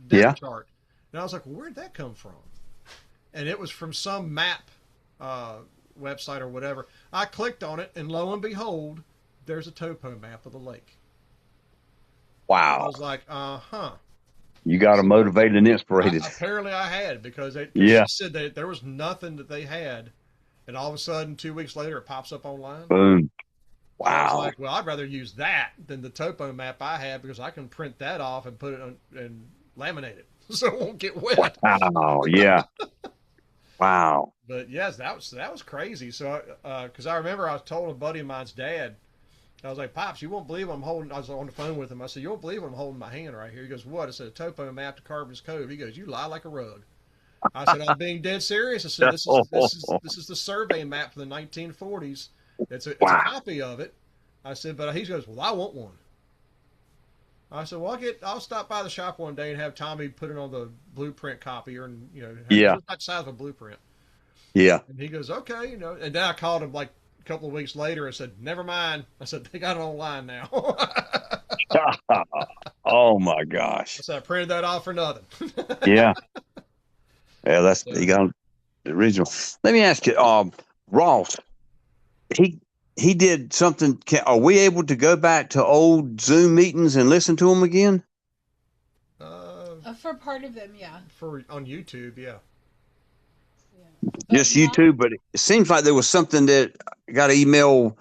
Speaker 3: depth chart. And I was like, well, where'd that come from? And it was from some map website or whatever. I clicked on it, and lo and behold, there's a topo map of the lake.
Speaker 12: Wow.
Speaker 3: I was like, uh-huh.
Speaker 12: You got to motivated and inspirated.
Speaker 3: Apparently I had, because
Speaker 12: Yeah.
Speaker 3: she said that there was nothing that they had, and all of a sudden 2 weeks later it pops up online.
Speaker 12: Boom.
Speaker 3: I was
Speaker 12: Wow.
Speaker 3: like, well, I'd rather use that than the topo map I have, because I can print that off and put it on and laminate it so it won't get wet.
Speaker 12: Wow. Yeah. Wow.
Speaker 3: But yes, that was crazy. So because I remember I was told a buddy of mine's dad, I was like, Pops, you won't believe I'm holding. I was on the phone with him. I said, you won't believe I'm holding my hand right here. He goes, what? I said, a topo map to Carvin's Cove. He goes, you lie like a rug. I said, I'm being dead serious. I said, this is the survey map for the 1940s. It's a copy of it. I said, but he goes, well, I want one. I said, well, I'll stop by the shop one day and have Tommy put it on the blueprint copier, and
Speaker 12: Yeah.
Speaker 3: about the size of a blueprint.
Speaker 12: Yeah.
Speaker 3: And he goes, okay, And then I called him like a couple of weeks later and said, never mind. I said, they got it online now.
Speaker 12: Oh my gosh.
Speaker 3: I said, I printed that off for nothing.
Speaker 12: Yeah. Yeah, that's you got the original. Let me ask you, Ross, he did something. Are we able to go back to old Zoom meetings and listen to them again?
Speaker 1: For part of them, yeah.
Speaker 3: On YouTube, yeah.
Speaker 12: Just YouTube, but it seems like there was something that I got an email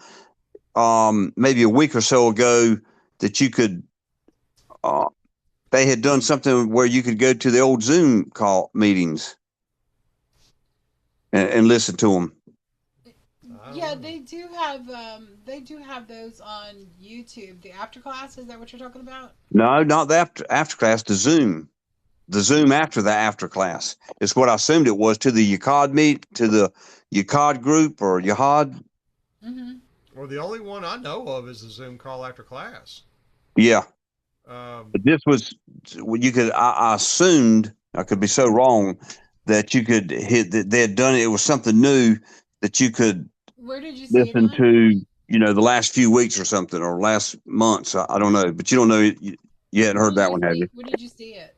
Speaker 12: maybe a week or so ago that you could they had done something where you could go to the old Zoom call meetings and listen to them.
Speaker 1: Yeah, they do have those on YouTube. The after class, is that what you're talking about?
Speaker 12: No, not the after class, the Zoom after the after class. It's what I assumed it was, to the Yachad group or Yahad.
Speaker 1: Mm-hmm.
Speaker 3: Well, the only one I know of is the Zoom call after class.
Speaker 12: Yeah. But this was, you could, I assumed, I could be so wrong, that you could hit that they had done it. It was something new that you could
Speaker 1: Where did you see
Speaker 12: listen
Speaker 1: it
Speaker 12: to, the last few weeks or something, or last months. I don't know, but you don't know. You hadn't heard that one, have you?
Speaker 1: Where did you see it?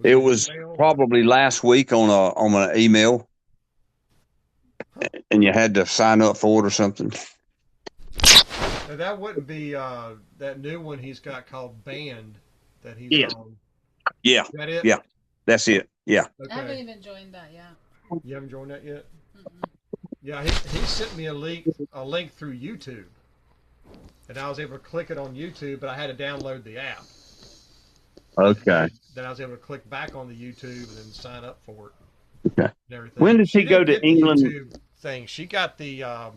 Speaker 12: It was probably last week on an email, and you had to sign up for it or something.
Speaker 3: Now, that wouldn't be that new one he's got called Band that he's on.
Speaker 12: Yeah.
Speaker 3: Is that it?
Speaker 12: Yeah. That's it. Yeah.
Speaker 1: Okay. I haven't even joined that yet.
Speaker 3: You haven't joined that yet?
Speaker 1: Mm-mm.
Speaker 3: Yeah, he sent me a link through YouTube, and I was able to click it on YouTube, but I had to download the app.
Speaker 12: Okay.
Speaker 3: Then I was able to click back on the YouTube and then sign up for it.
Speaker 12: Okay.
Speaker 3: And everything.
Speaker 12: When did she go to England?
Speaker 3: The YouTube thing. She got the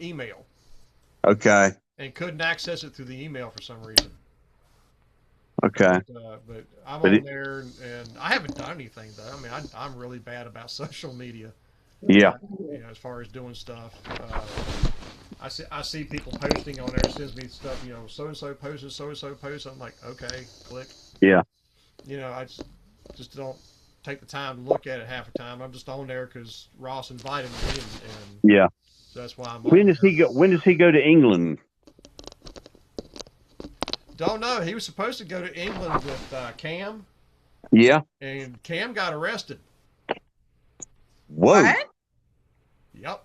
Speaker 3: email.
Speaker 12: Okay.
Speaker 3: And couldn't access it through the email for some reason.
Speaker 12: Okay.
Speaker 3: But I'm on there, and I haven't done anything though. I mean, I'm really bad about social media.
Speaker 12: Yeah.
Speaker 3: As far as doing stuff, I see people posting on there, sends me stuff. So and so posted, so and so posted. I'm like, okay, click.
Speaker 12: Yeah.
Speaker 3: I just don't take the time to look at it half the time. I'm just on there because Ross invited me, and
Speaker 12: yeah.
Speaker 3: So that's why I'm.
Speaker 12: When does he go? When does he go to England?
Speaker 3: Don't know. He was supposed to go to England with Cam.
Speaker 12: Yeah.
Speaker 3: And Cam got arrested.
Speaker 12: Whoa.
Speaker 4: What?
Speaker 3: Yep.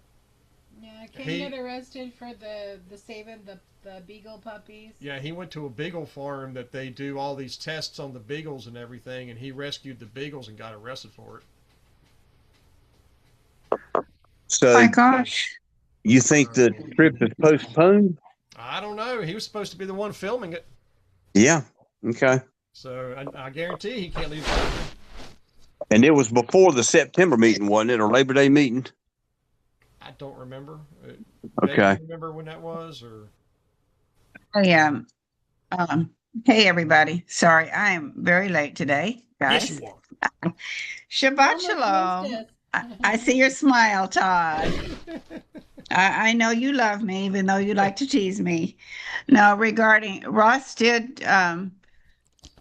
Speaker 1: Yeah, Cam got arrested for the saving the beagle puppies.
Speaker 3: Yeah, he went to a beagle farm that they do all these tests on the beagles and everything, and he rescued the beagles and got arrested for it.
Speaker 12: So,
Speaker 4: my gosh.
Speaker 12: You think the trip is postponed?
Speaker 3: I don't know. He was supposed to be the one filming it.
Speaker 12: Yeah. Okay.
Speaker 3: So I guarantee he can't leave the country.
Speaker 12: And it was before the September meeting, wasn't it, or Labor Day meeting?
Speaker 3: I don't remember.
Speaker 12: Okay.
Speaker 3: Do you remember when that was, or?
Speaker 4: Oh, yeah. Hey, everybody. Sorry, I am very late today, guys.
Speaker 3: Yes, you are.
Speaker 4: Shabbat shalom. I see your smile, Todd. I know you love me, even though you like to tease me. Now, regarding Ross did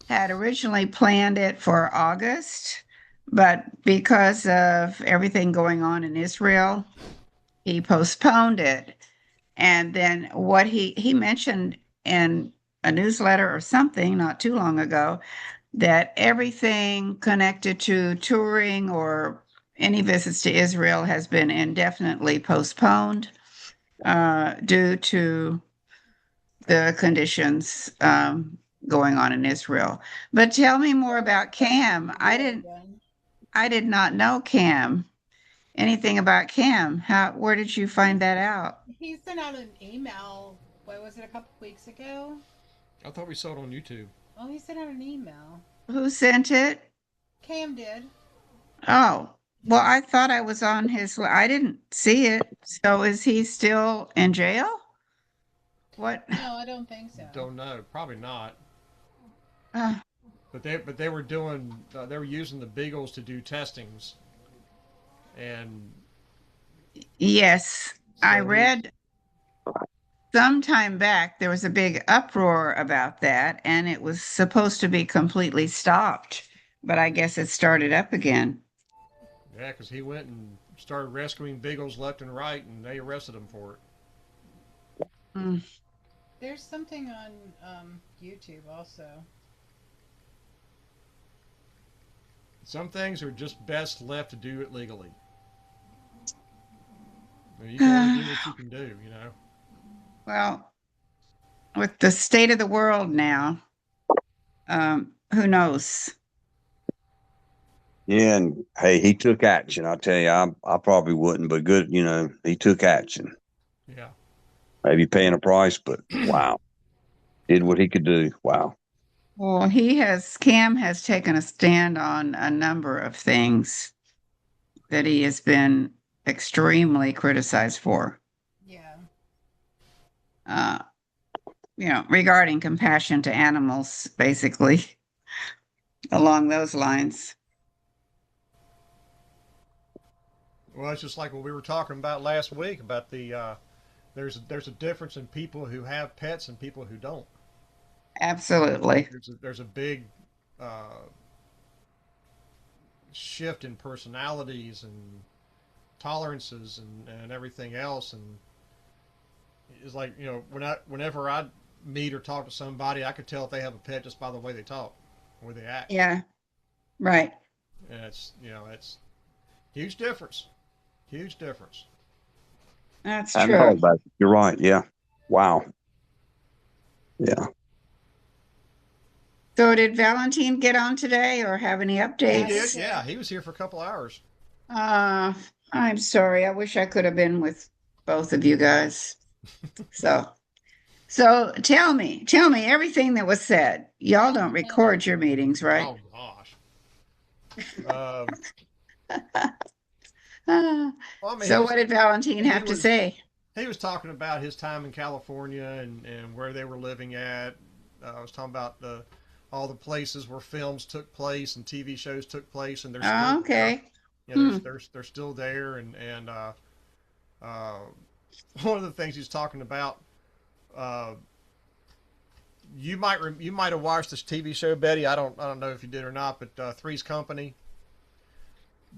Speaker 4: had originally planned it for August, but because of everything going on in Israel, he postponed it. And then what he mentioned in a newsletter or something not too long ago that everything connected to touring or any visits to Israel has been indefinitely postponed due to the conditions going on in Israel. But tell me more about Cam. I did not know Cam. Anything about Cam? Where did you find that out?
Speaker 1: He sent out an email. What was it? A couple weeks ago.
Speaker 3: I thought we saw it on YouTube.
Speaker 1: Oh, he sent out an email.
Speaker 4: Who sent it?
Speaker 1: Cam did.
Speaker 4: Oh, well, I thought I was on his. I didn't see it. So is he still in jail? What?
Speaker 1: No, I don't think so.
Speaker 3: Don't know. Probably not.
Speaker 4: Uh,
Speaker 3: But they were doing they were using the beagles to do testings, and
Speaker 4: yes,
Speaker 3: so
Speaker 4: I read some time back there was a big uproar about that, and it was supposed to be completely stopped, but I guess it started up again.
Speaker 3: yeah, because he went and started rescuing beagles left and right, and they arrested him for it.
Speaker 4: Mm.
Speaker 1: There's something on YouTube also.
Speaker 3: Some things are just best left to do it legally. I mean, you can only do what you can do, you know.
Speaker 4: Well, with the state of the world now, who knows?
Speaker 12: Yeah, and hey, he took action. I tell you, I probably wouldn't, but good, you know, he took action.
Speaker 3: Yeah.
Speaker 12: Maybe paying a price, but wow, did what he could do. Wow.
Speaker 4: Well, Cam has taken a stand on a number of things that he has been extremely criticized for.
Speaker 1: Yeah.
Speaker 4: Regarding compassion to animals, basically, along those lines.
Speaker 3: Well, it's just like what we were talking about last week about the there's a difference in people who have pets and people who don't.
Speaker 4: Absolutely.
Speaker 3: There's a big shift in personalities and tolerances and everything else, and it's like, you know, whenever I meet or talk to somebody, I could tell if they have a pet just by the way they talk, or they act.
Speaker 4: Yeah. Right.
Speaker 3: And it's, you know, it's huge difference. Huge difference.
Speaker 4: That's
Speaker 12: I
Speaker 4: true.
Speaker 12: know about it. You're right. Yeah. Wow. Yeah.
Speaker 4: So did Valentine get on today or have any updates?
Speaker 3: He did. Yeah, he was here for a couple hours.
Speaker 4: I'm sorry. I wish I could have been with both of you guys. So tell me everything that was said. Y'all don't record your meetings, right?
Speaker 3: Oh gosh.
Speaker 4: Well, I mean, so what did Valentine have to say?
Speaker 3: He was talking about his time in California and where they were living at. I was talking about all the places where films took place and TV shows took place, and they're still
Speaker 4: okay.
Speaker 3: There. You know, they're still there, and one of the things he's talking about. You might have watched this TV show, Betty. I don't know if you did or not, but Three's Company.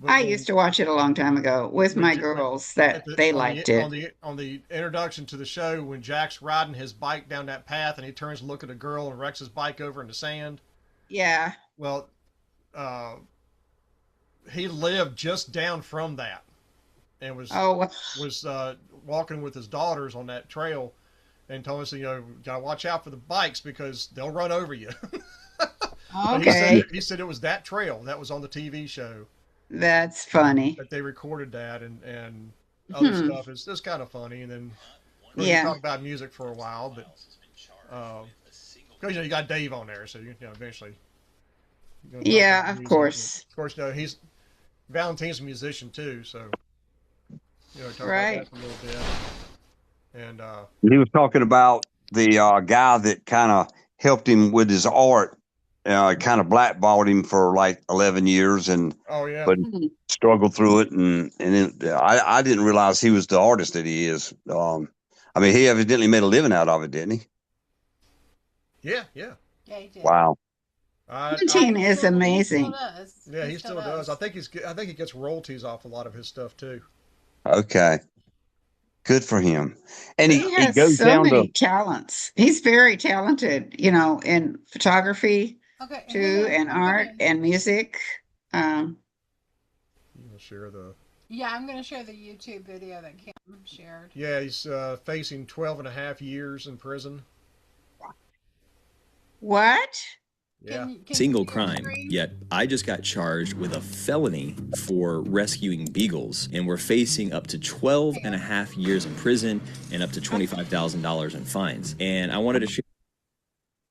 Speaker 3: But
Speaker 4: I used to watch it a long time ago with my girls they liked it.
Speaker 3: On the introduction to the show, when Jack's riding his bike down that path and he turns to look at a girl and wrecks his bike over in the sand.
Speaker 4: Yeah.
Speaker 3: Well, he lived just down from that, and was walking with his daughters on that trail, and told us, you know, gotta watch out for the bikes because they'll run over you.
Speaker 4: Okay.
Speaker 3: He said it was that trail that was on the TV show.
Speaker 4: That's funny.
Speaker 3: That they recorded that and other stuff. It's just kind of funny. And then we talk about music for a while, but because you got Dave on there, so you know eventually.
Speaker 4: Yeah, of course.
Speaker 3: Of course, no, Valentine's a musician too, so talk
Speaker 4: right.
Speaker 3: about that a little bit. And
Speaker 12: he was talking about the guy that kind of helped him with his art. Kind of blackballed him for like 11 years, but struggled through it, and I didn't realize he was the artist that he is. I mean, he evidently made a living out of it, didn't he?
Speaker 3: Yeah.
Speaker 1: Yeah, he did.
Speaker 12: Wow.
Speaker 4: Quentin is amazing.
Speaker 3: Yeah, he still does. I think he gets royalties off a lot of his stuff too.
Speaker 12: Okay. Good for him. And
Speaker 4: He
Speaker 12: he
Speaker 4: has
Speaker 12: goes
Speaker 4: so
Speaker 12: down to
Speaker 4: many talents. He's very talented, in photography
Speaker 1: Okay, hang
Speaker 4: too,
Speaker 1: on.
Speaker 4: and art and music. Um,
Speaker 3: You can share the.
Speaker 1: Yeah, I'm going to share the YouTube video that Kim shared.
Speaker 3: Yeah, he's facing 12 and a half years in prison.
Speaker 4: what?
Speaker 3: Yeah.
Speaker 13: Single crime, yet I just got charged with a felony for rescuing beagles, and we're facing up to 12 and a half years in prison and up to $25,000 in fines. And I wanted to share,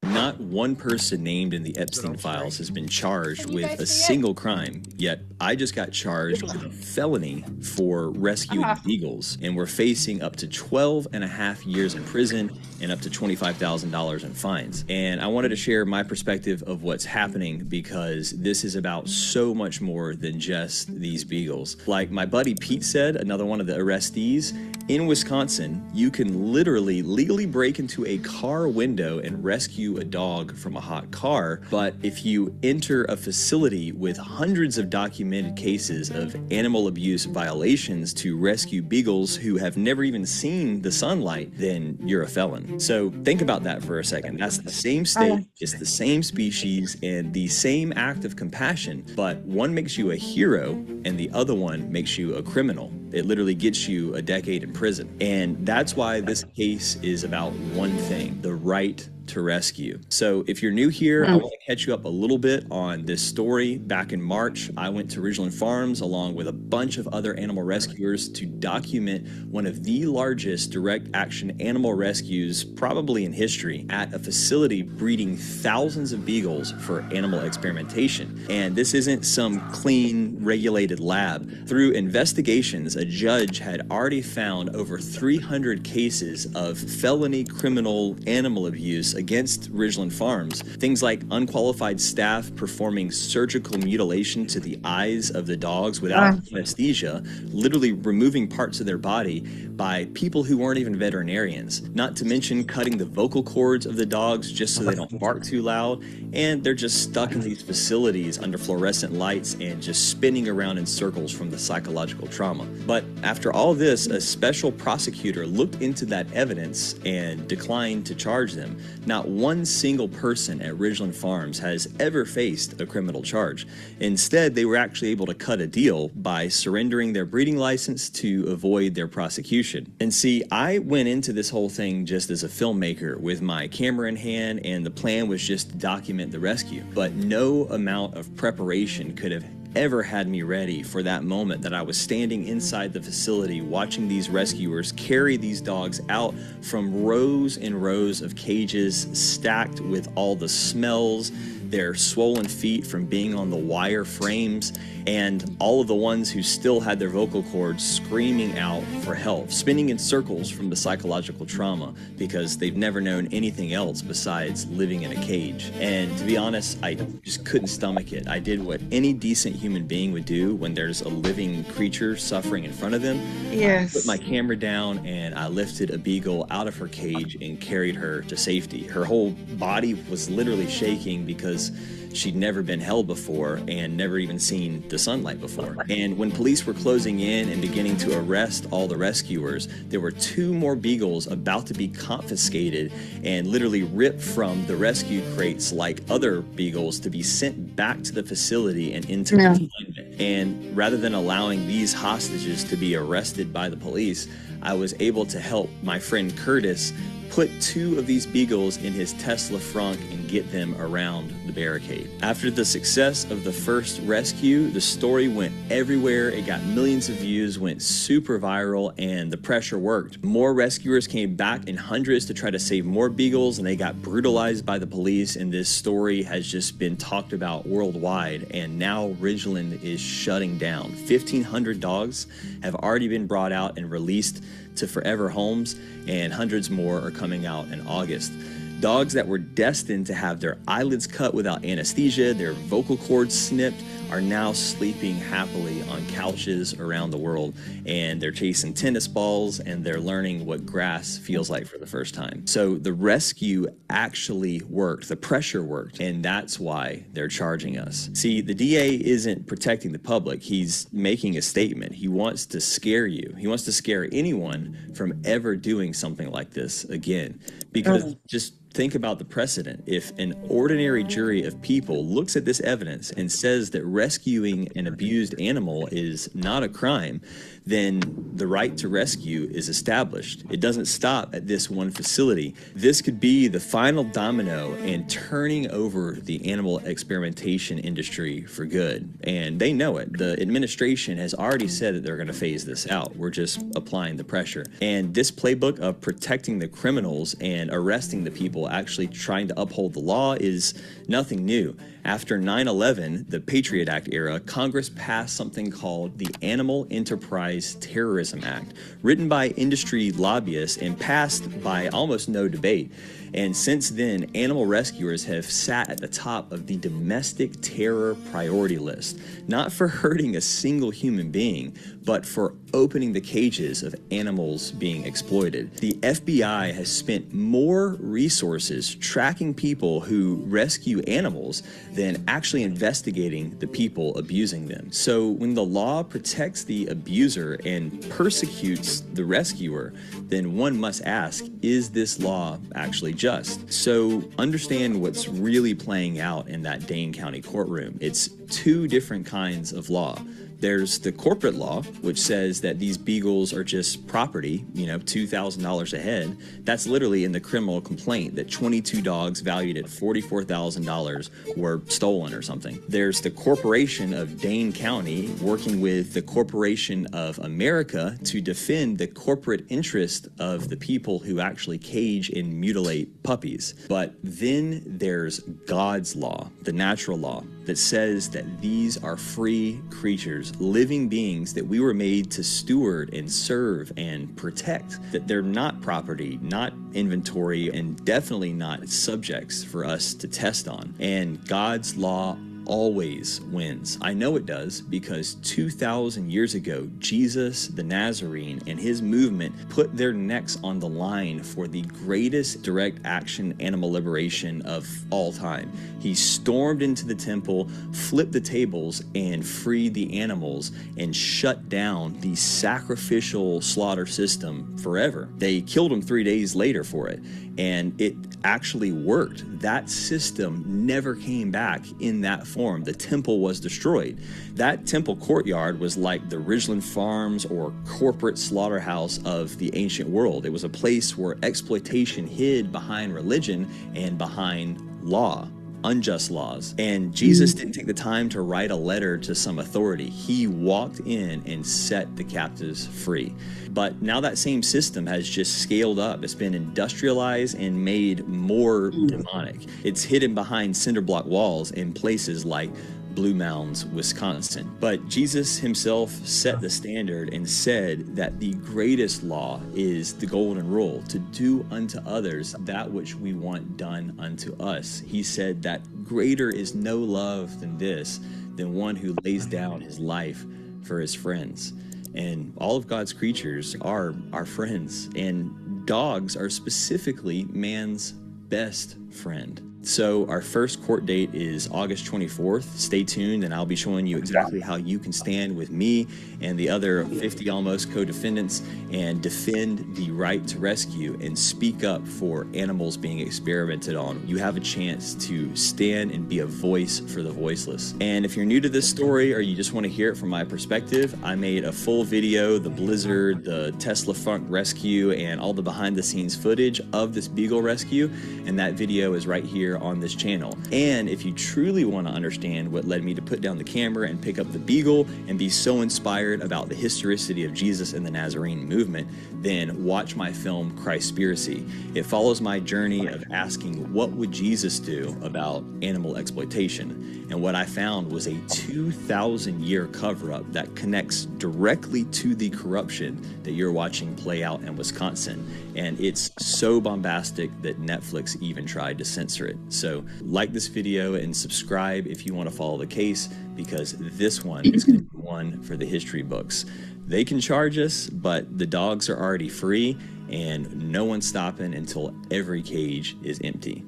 Speaker 13: not one person named in the Epstein files has been charged with a single crime, yet I just got charged with a felony for rescuing beagles, and we're facing up to 12 and a half years in prison and up to $25,000 in fines. And I wanted to share my perspective of what's happening, because this is about so much more than just these beagles. Like my buddy Pete said, another one of the arrestees, in Wisconsin, you can literally legally break into a car window and rescue a dog from a hot car. But if you enter a facility with hundreds of documented cases of animal abuse violations to rescue beagles who have never even seen the sunlight, then you're a felon. So think about that for a second. That's the same state, it's the same species, and the same act of compassion, but one makes you a hero and the other one makes you a criminal. It literally gets you a decade in prison. And that's why this case is about one thing: the right to rescue. So if you're new here, I want to catch you up a little bit on this story. Back in March, I went to Ridgeland Farms along with a bunch of other animal rescuers to document one of the largest direct action animal rescues probably in history at a facility breeding thousands of beagles for animal experimentation. And this isn't some clean, regulated lab. Through investigations, a judge had already found over 300 cases of felony criminal animal abuse against Ridgeland Farms. Things like unqualified staff performing surgical mutilation to the eyes of the dogs without anesthesia, literally removing parts of their body by people who weren't even veterinarians. Not to mention cutting the vocal cords of the dogs just so they don't bark too loud, and they're just stuck in these facilities under fluorescent lights and just spinning around in circles from the psychological trauma. But after all this, a special prosecutor looked into that evidence and declined to charge them. Not one single person at Ridgeland Farms has ever faced a criminal charge. Instead, they were actually able to cut a deal by surrendering their breeding license to avoid their prosecution. And see, I went into this whole thing just as a filmmaker with my camera in hand, and the plan was just to document the rescue. But no amount of preparation could have ever had me ready for that moment that I was standing inside the facility watching these rescuers carry these dogs out from rows and rows of cages stacked with all the smells, their swollen feet from being on the wire frames, and all of the ones who still had their vocal cords screaming out for help, spinning in circles from the psychological trauma because they've never known anything else besides living in a cage. And to be honest, I just couldn't stomach it. I did what any decent human being would do when there's a living creature suffering in front of them.
Speaker 4: Yes.
Speaker 13: I put my camera down and I lifted a beagle out of her cage and carried her to safety. Her whole body was literally shaking because she'd never been held before and never even seen the sunlight before. And when police were closing in and beginning to arrest all the rescuers, there were 2 more beagles about to be confiscated and literally ripped from the rescue crates like other beagles to be sent back to the facility and into confinement. And rather than allowing these hostages to be arrested by the police, I was able to help my friend Curtis put 2 of these beagles in his Tesla Frank and get them around the barricade. After the success of the first rescue, the story went everywhere. It got millions of views, went super viral, and the pressure worked. More rescuers came back in hundreds to try to save more beagles, and they got brutalized by the police, and this story has just been talked about worldwide, and now Ridgeland is shutting down. 1,500 dogs have already been brought out and released to forever homes, and hundreds more are coming out in August. Dogs that were destined to have their eyelids cut without anesthesia, their vocal cords snipped, are now sleeping happily on couches around the world, and they're chasing tennis balls, and they're learning what grass feels like for the first time. So the rescue actually worked. The pressure worked, and that's why they're charging us. See, the DA isn't protecting the public. He's making a statement. He wants to scare you. He wants to scare anyone from ever doing something like this again. Because just think about the precedent. If an ordinary jury of people looks at this evidence and says that rescuing an abused animal is not a crime, then the right to rescue is established. It doesn't stop at this one facility. This could be the final domino in turning over the animal experimentation industry for good. And they know it. The administration has already said that they're going to phase this out. We're just applying the pressure. And this playbook of protecting the criminals and arresting the people actually trying to uphold the law is nothing new. After 9/11, the Patriot Act era, Congress passed something called the Animal Enterprise Terrorism Act, written by industry lobbyists and passed by almost no debate. And since then, animal rescuers have sat at the top of the domestic terror priority list, not for hurting a single human being, but for opening the cages of animals being exploited. The FBI has spent more resources tracking people who rescue animals than actually investigating the people abusing them. So when the law protects the abuser and persecutes the rescuer, then one must ask, is this law actually just? So understand what's really playing out in that Dane County courtroom. It's two different kinds of law. There's the corporate law, which says that these beagles are just property, $2,000 a head. That's literally in the criminal complaint that 22 dogs valued at $44,000 were stolen or something. There's the corporation of Dane County working with the Corporation of America to defend the corporate interest of the people who actually cage and mutilate puppies. But then there's God's law, the natural law, that says that these are free creatures, living beings that we were made to steward and serve and protect, that they're not property, not inventory, and definitely not subjects for us to test on. And God's law always wins. I know it does because 2,000 years ago, Jesus the Nazarene and his movement put their necks on the line for the greatest direct action animal liberation of all time. He stormed into the temple, flipped the tables, and freed the animals and shut down the sacrificial slaughter system forever. They killed him 3 days later for it, and it actually worked. That system never came back in that form. The temple was destroyed. That temple courtyard was like the Ridgeland Farms or corporate slaughterhouse of the ancient world. It was a place where exploitation hid behind religion and behind law, unjust laws. And Jesus didn't take the time to write a letter to some authority. He walked in and set the captives free. But now that same system has just scaled up. It's been industrialized and made more demonic. It's hidden behind cinder block walls in places like Blue Mounds, Wisconsin. But Jesus himself set the standard and said that the greatest law is the golden rule, to do unto others that which we want done unto us. He said that greater is no love than this, than one who lays down his life for his friends. And all of God's creatures are our friends, and dogs are specifically man's best friend. So our first court date is August 24th. Stay tuned, and I'll be showing you exactly how you can stand with me and the other 50 almost co-defendants and defend the right to rescue and speak up for animals being experimented on. You have a chance to stand and be a voice for the voiceless. And if you're new to this story or you just want to hear it from my perspective, I made a full video, the blizzard, the Tesla Funk rescue, and all the behind-the-scenes footage of this beagle rescue, and that video is right here on this channel. And if you truly want to understand what led me to put down the camera and pick up the beagle and be so inspired about the historicity of Jesus and the Nazarene movement, then watch my film Christspiracy. It follows my journey of asking what would Jesus do about animal exploitation, and what I found was a 2,000-year cover-up that connects directly to the corruption that you're watching play out in Wisconsin. And it's so bombastic that Netflix even tried to censor it. So like this video and subscribe if you want to follow the case, because this one is going to be one for the history books. They can charge us, but the dogs are already free, and no one's stopping until every cage is empty.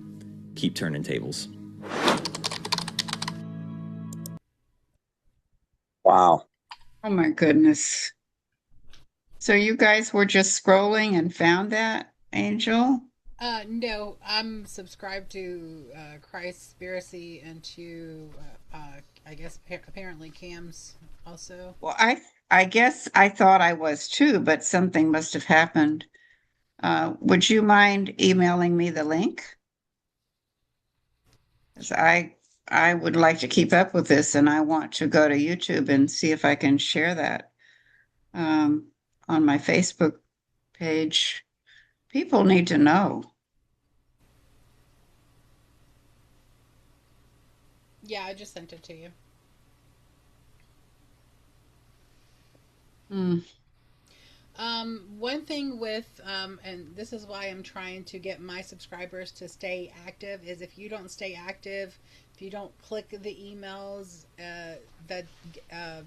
Speaker 13: Keep turning tables.
Speaker 12: Wow.
Speaker 4: Oh my goodness. So you guys were just scrolling and found that, Angel?
Speaker 1: No, I'm subscribed to Christspiracy and to I guess apparently Cam's also.
Speaker 4: Well, I guess I thought I was too, but something must have happened. Would you mind emailing me the link? 'Cause I would like to keep up with this, and I want to go to YouTube and see if I can share that on my Facebook page. People need to know.
Speaker 1: Yeah, I just sent it to you.
Speaker 4: Hmm.
Speaker 1: One thing with, and this is why I'm trying to get my subscribers to stay active, is if you don't stay active, if you don't click the emails that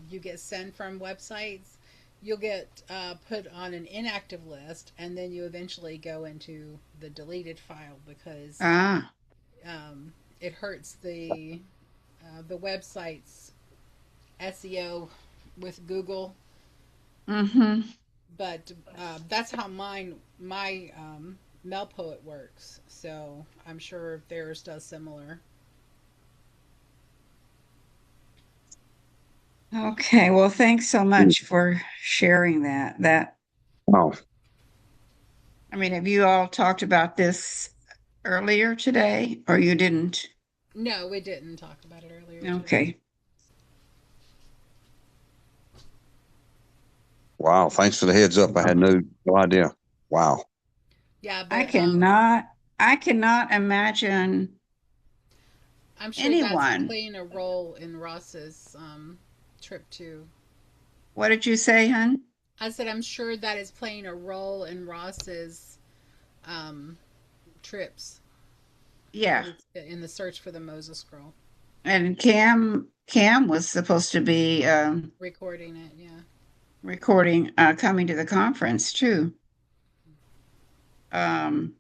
Speaker 1: you get sent from websites, you'll get put on an inactive list, and then you eventually go into the deleted file because it hurts the website's SEO with Google.
Speaker 4: Mm-hmm.
Speaker 1: But that's how my Mail Poet works. So I'm sure theirs does similar.
Speaker 4: Okay, well, thanks so much for sharing that.
Speaker 12: Wow.
Speaker 4: I mean, have you all talked about this earlier today, or you didn't?
Speaker 1: No, we didn't talk about it earlier today.
Speaker 4: Okay.
Speaker 12: Wow. Thanks for the heads up. I had no idea. Wow.
Speaker 1: Yeah, but
Speaker 4: I cannot imagine
Speaker 1: I'm sure
Speaker 4: anyone.
Speaker 1: that's playing a role in Ross's trip too.
Speaker 4: What did you say, hon?
Speaker 1: I said I'm sure that is playing a role in Ross's trips.
Speaker 4: Yeah.
Speaker 1: In the search for the Moses scroll.
Speaker 4: And Cam was supposed to be
Speaker 1: Recording it, yeah.
Speaker 4: Recording, coming to the conference too. But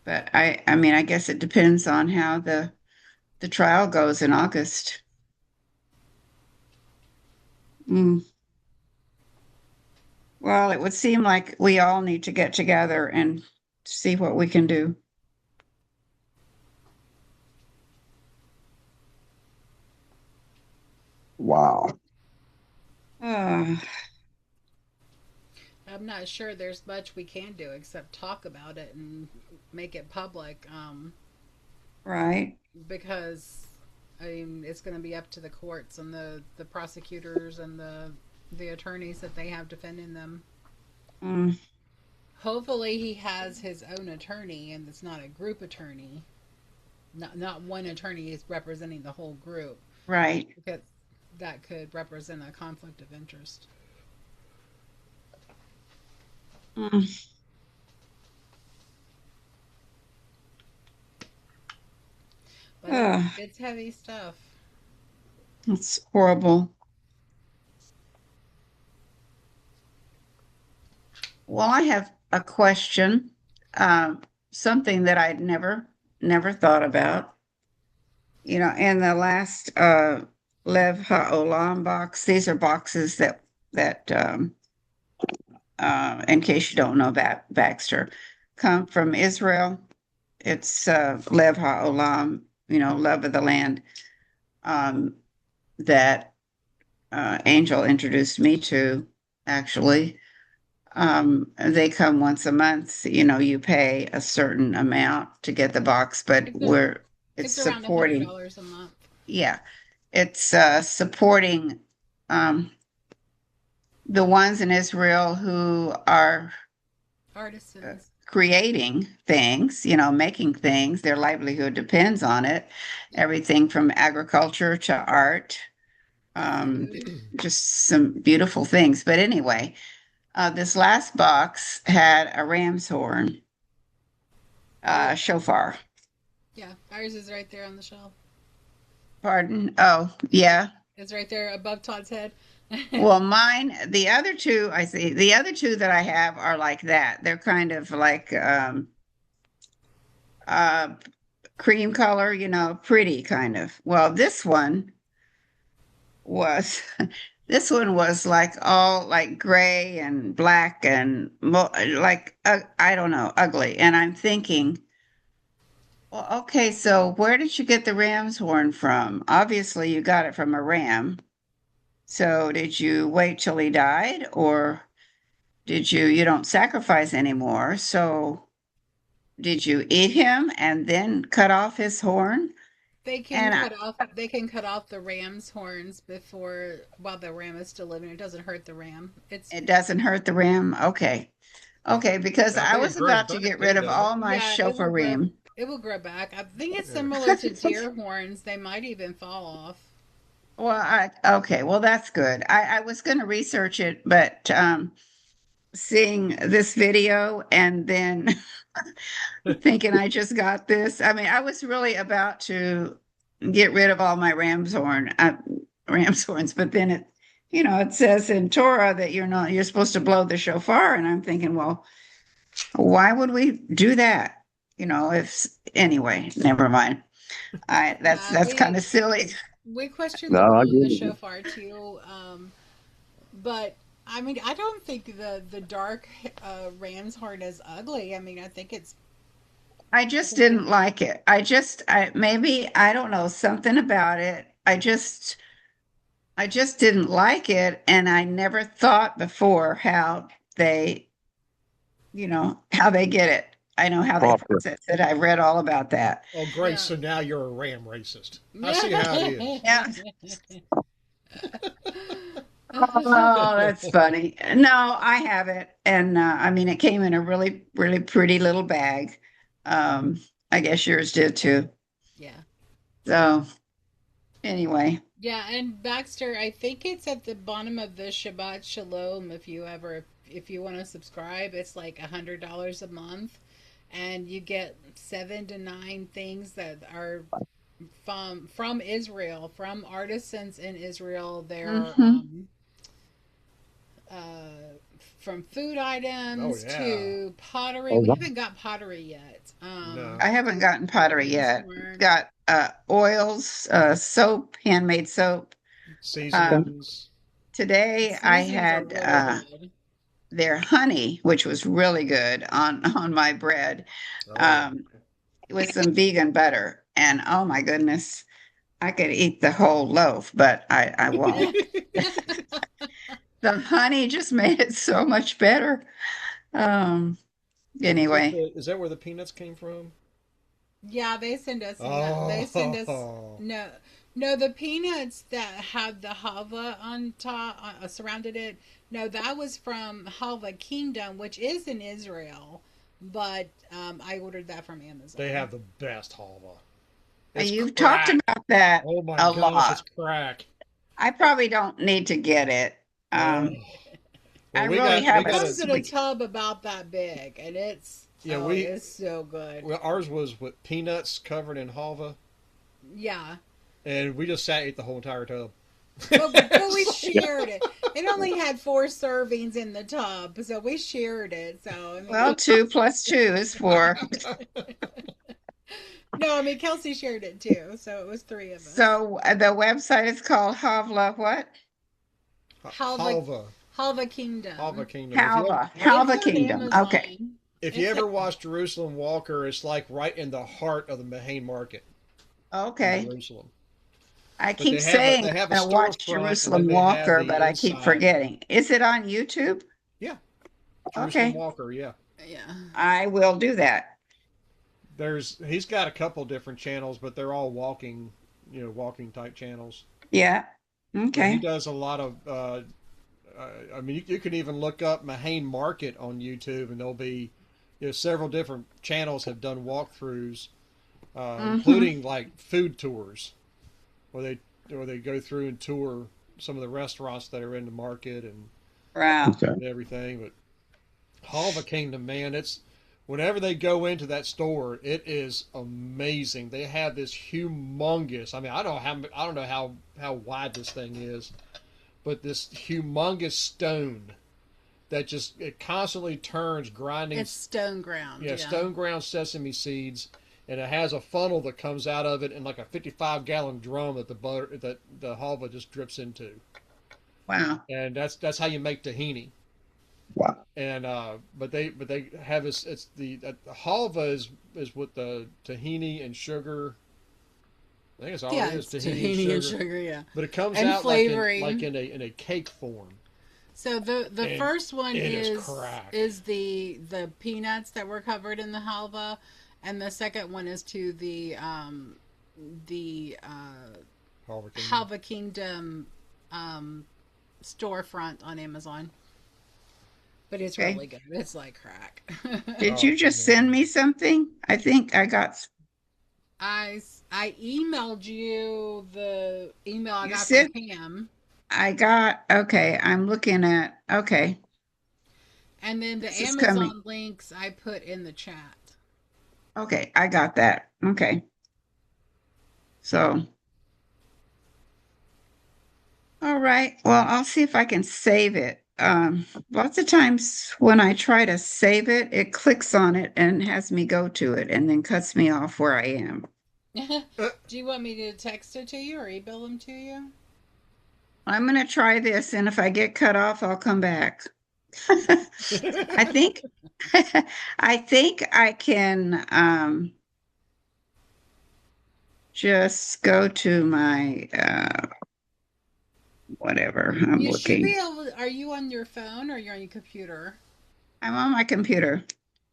Speaker 4: I mean, I guess it depends on how the trial goes in August. Well, it would seem like we all need to get together and see what we can do.
Speaker 12: Wow.
Speaker 1: I'm not sure there's much we can do except talk about it and make it public.
Speaker 4: Right.
Speaker 1: Because I mean, it's going to be up to the courts and the prosecutors and the attorneys that they have defending them. Hopefully, he has his own attorney, and it's not a group attorney. Not one attorney is representing the whole group.
Speaker 4: Right.
Speaker 1: Because that could represent a conflict of interest. But it's heavy stuff.
Speaker 4: It's horrible. Well, I have a question, something that I'd never thought about. You know, in the last Lev HaOlam box, these are boxes that in case you don't know about Baxter, come from Israel. It's Lev HaOlam, you know, love of the land, that Angel introduced me to, actually. They come once a month. You know, you pay a certain amount to get the box, but it's
Speaker 1: around
Speaker 4: supporting
Speaker 1: $100 a month.
Speaker 4: Yeah, it's supporting the ones in Israel who are
Speaker 1: artisans
Speaker 4: creating things, you know, making things. Their livelihood depends on it. Everything from agriculture to art, just some beautiful things. But anyway, this last box had a ram's horn, shofar,
Speaker 1: Yeah, ours is right there on the shelf.
Speaker 4: Pardon? Oh, yeah.
Speaker 1: It's right there above Todd's head.
Speaker 4: Well, mine, the other two, I see, the other two that I have are like that. They're kind of like uh cream color, pretty kind of. Well, was this one was like all like gray and black and like I don't know, ugly. And I'm thinking, well, okay, so where did you get the ram's horn from? Obviously, you got it from a ram. So did you wait till he died, or you don't sacrifice anymore? So did you eat him and then cut off his horn?
Speaker 1: They can
Speaker 4: And
Speaker 1: cut off. They can cut off the ram's horns before while the ram is still living. It doesn't hurt the ram. It's
Speaker 4: it doesn't hurt the ram. Okay. Okay, because
Speaker 3: I
Speaker 4: I
Speaker 3: think it
Speaker 4: was
Speaker 3: grows
Speaker 4: about to
Speaker 3: back
Speaker 4: get
Speaker 3: too,
Speaker 4: rid of
Speaker 3: doesn't it?
Speaker 4: all my
Speaker 1: yeah. It will grow.
Speaker 4: shofarim.
Speaker 1: It will grow back. I think it's
Speaker 3: Yeah.
Speaker 1: similar to deer horns. They might even fall off.
Speaker 4: Well, okay, well that's good. I was going to research it, but seeing this video and then thinking I just got this. I mean, I was really about to get rid of all my ram's horns, but then it says in Torah that you're supposed to blow the shofar, and I'm thinking, well, why would we do that? If anyway, never mind. That's kind of silly.
Speaker 1: We question
Speaker 12: No,
Speaker 1: the
Speaker 12: I
Speaker 1: blowing
Speaker 12: agree
Speaker 1: the
Speaker 12: with you.
Speaker 1: shofar too. But I mean, I don't think the dark ram's horn is ugly. I mean, I think it's.
Speaker 4: I just didn't like it. Maybe I don't know something about it. I just didn't like it, and I never thought before they, how they get it. I know how they
Speaker 12: Proper.
Speaker 4: process it. I read all about that.
Speaker 3: Oh, Grace,
Speaker 1: Yeah.
Speaker 3: so now you're a ram racist. I see how it is.
Speaker 4: Yeah. Oh, that's funny. No, I have it, and I mean, it came in a really, really pretty little bag. Um, I guess yours did too.
Speaker 1: Yeah.
Speaker 4: So anyway,
Speaker 1: Yeah, and Baxter, I think it's at the bottom of the Shabbat Shalom. If you want to subscribe, it's like $100 a month, and you get 7 to 9 things that are from Israel, from artisans in Israel. They're
Speaker 4: hmm
Speaker 1: uh, from food items
Speaker 3: Oh, yeah.
Speaker 1: to pottery.
Speaker 12: Oh,
Speaker 1: We
Speaker 12: wow.
Speaker 1: haven't got pottery yet.
Speaker 3: No.
Speaker 4: I haven't gotten pottery yet.
Speaker 1: Corn.
Speaker 4: Got oils, soap, handmade soap.
Speaker 3: Seasonings.
Speaker 4: Today I
Speaker 1: Seasonings are
Speaker 4: had
Speaker 1: really good.
Speaker 4: their honey, which was really good on my bread,
Speaker 3: Oh,
Speaker 4: with some vegan butter. And oh my goodness, I could eat the whole loaf, but I won't. The honey just made it so much better. Um, anyway,
Speaker 3: is that where the peanuts came from?
Speaker 1: Yeah, they send us.
Speaker 3: Oh.
Speaker 1: They send us. No, no, the peanuts that had the halva on top, surrounded it. No, that was from Halva Kingdom, which is in Israel. But I ordered that from Amazon.
Speaker 3: They have the best halva. It's
Speaker 4: you've
Speaker 3: crack.
Speaker 4: talked about that
Speaker 3: Oh my
Speaker 4: a
Speaker 3: gosh,
Speaker 4: lot.
Speaker 3: it's crack.
Speaker 4: I probably don't need to get it.
Speaker 3: Well,
Speaker 4: I
Speaker 3: we
Speaker 4: really
Speaker 3: got-
Speaker 4: have
Speaker 3: we
Speaker 1: It
Speaker 3: got
Speaker 1: comes in a
Speaker 4: sweet.
Speaker 1: tub about that big, and it's it's so good.
Speaker 3: Well, ours was with peanuts covered in halva,
Speaker 1: Yeah,
Speaker 3: and we just sat and ate the whole entire tub.
Speaker 1: but we shared it. It only had 4 servings in the tub, so we shared it. So I mean,
Speaker 4: Well, 2 + 2 is 4.
Speaker 1: no, I mean Kelsey shared it too, so it was 3 of us.
Speaker 4: So the website is called Havla what?
Speaker 3: Halva.
Speaker 1: Halva Kingdom.
Speaker 3: Halva Kingdom.
Speaker 4: Halva
Speaker 1: It's on
Speaker 4: Kingdom.
Speaker 1: Amazon.
Speaker 4: Okay.
Speaker 3: If you ever watch Jerusalem Walker, it's like right in the heart of the Mahane Market in
Speaker 4: Okay.
Speaker 3: Jerusalem.
Speaker 4: I
Speaker 3: But
Speaker 4: keep
Speaker 3: they have
Speaker 4: saying
Speaker 3: they have a
Speaker 4: I watch
Speaker 3: storefront, and
Speaker 4: Jerusalem
Speaker 3: then they have
Speaker 4: Walker,
Speaker 3: the
Speaker 4: but I keep
Speaker 3: inside.
Speaker 4: forgetting. Is it on YouTube?
Speaker 3: Yeah. Jerusalem
Speaker 4: Okay.
Speaker 3: Walker, yeah.
Speaker 1: Yeah.
Speaker 4: I will do that.
Speaker 3: He's got a couple different channels, but they're all walking type channels.
Speaker 4: Yeah.
Speaker 3: But he
Speaker 4: Okay.
Speaker 3: does a lot of. I mean, you can even look up Mahane Market on YouTube, and there'll be, several different channels have done walkthroughs, including like food tours, where they go through and tour some of the restaurants that are in the market and
Speaker 4: Wow.
Speaker 3: everything. But Halva Kingdom, man, whenever they go into that store, it is amazing. They have this humongous. I mean, I don't know how wide this thing is, but this humongous stone that just it constantly turns, grinding.
Speaker 1: It's stone ground.
Speaker 3: Yeah, stone ground sesame seeds, and it has a funnel that comes out of it in like a 55-gallon drum that the halva just drips into.
Speaker 4: Wow.
Speaker 3: And that's how you make tahini.
Speaker 12: Wow.
Speaker 3: And but they have this. It's the halva is with the tahini and sugar. I think it's all it is,
Speaker 1: tahini and sugar. Yeah,
Speaker 3: but it comes
Speaker 1: and
Speaker 3: out
Speaker 1: flavoring.
Speaker 3: like in a cake form.
Speaker 1: So the first one is the peanuts that were covered in the halva, and the second one is to the Halva Kingdom storefront on Amazon. But it's really good. It's like crack.
Speaker 4: Did you just send me something? I think I got.
Speaker 1: I emailed you the email I got from Pam.
Speaker 4: Okay, I'm looking at, okay.
Speaker 1: And then the Amazon links I put in the chat.
Speaker 4: Okay, I got that. Okay. So, all right. Well, I'll see if I can save it. Lots of times when I try to save it, it clicks on it and has me go to it and then cuts me off where I am.
Speaker 1: Do you want me to text it to you or email them to you?
Speaker 4: I'm going to try this, and if I get cut off, I'll come back. I think I can just go to my whatever I'm
Speaker 1: you
Speaker 4: looking.
Speaker 1: Should be able. Are you on your phone or you're on your computer?
Speaker 4: I'm on my computer.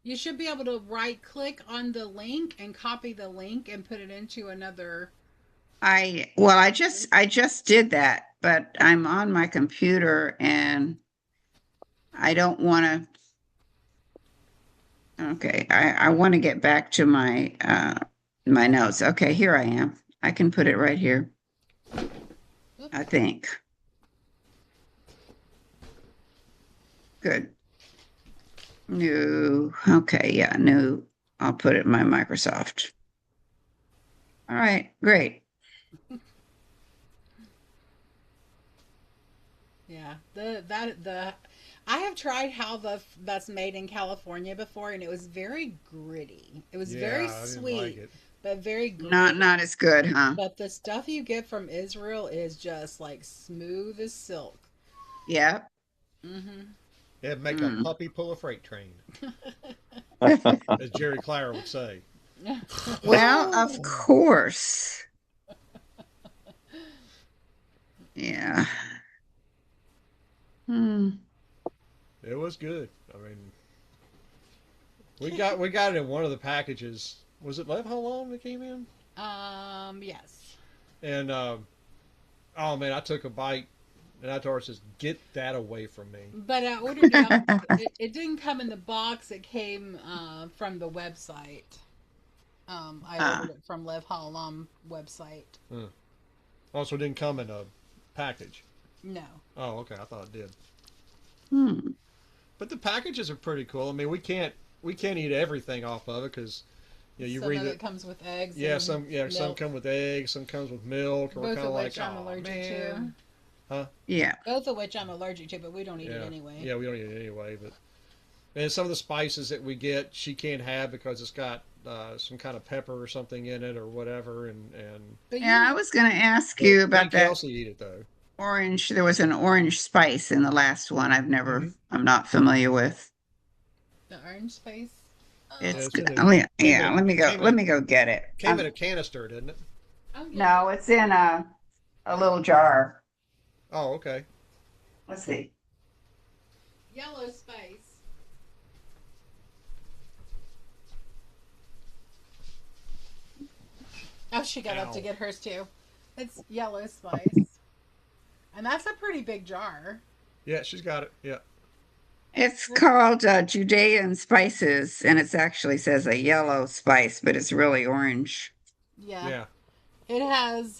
Speaker 1: You should be able to right click on the link and copy the link and put it into another.
Speaker 4: I just did that, but I'm on my computer and I don't want to. Okay, I want to get back to my my notes. Okay, here I am. I can put it right here. I think. Good. New. Okay, yeah, new. I'll put it in my Microsoft. All right, great.
Speaker 1: Yeah, I have tried halva that's made in California before, and it was very gritty. It was very sweet, but very gritty.
Speaker 4: Not as good, huh?
Speaker 1: But the stuff you get from Israel is just like smooth as silk.
Speaker 4: Yeah.
Speaker 1: Mm-hmm.
Speaker 3: It'd make a puppy pull a freight train, as Jerry Clower would say.
Speaker 4: Well, of course. Yeah.
Speaker 3: It was good. I mean, we got it in one of the packages. Was it Lev Halom that came in?
Speaker 1: Yes.
Speaker 3: And oh man, I took a bite, and I told her, "Says get that away from me."
Speaker 1: But I ordered it. It didn't come in the box. It came from the website. I ordered it from Lev Halom website.
Speaker 3: Also, didn't come in a package.
Speaker 1: No.
Speaker 3: Oh, okay. I thought it did. But the packages are pretty cool. I mean, we can't eat everything off of it because you
Speaker 1: some
Speaker 3: read
Speaker 1: of it comes with eggs.
Speaker 3: Yeah, some come with eggs, some comes with milk.
Speaker 1: Both of which I'm allergic to.
Speaker 3: Huh?
Speaker 4: Yeah.
Speaker 1: Both of which I'm allergic to, but we don't eat it anyway.
Speaker 3: Yeah, we don't eat it anyway. But and some of the spices that we get, she can't have because it's got some kind of pepper or something in it or whatever. And
Speaker 4: yeah, I was going to ask you about that.
Speaker 3: Kelsey eat it though.
Speaker 4: Orange. There was an orange spice in the last one. I'm not familiar with.
Speaker 1: The orange spice.
Speaker 4: It's good. Let me go get it.
Speaker 3: Came in a canister, didn't it?
Speaker 4: No, it's in a little jar.
Speaker 3: Oh, okay.
Speaker 4: Let's see.
Speaker 1: Yellow spice. Oh, she got up to get hers too. It's yellow spice. And that's a pretty big jar.
Speaker 3: Yeah, she's got it. Yeah.
Speaker 4: It's called Judean spices, and it actually says a yellow spice, but it's really orange.
Speaker 1: Yeah. It has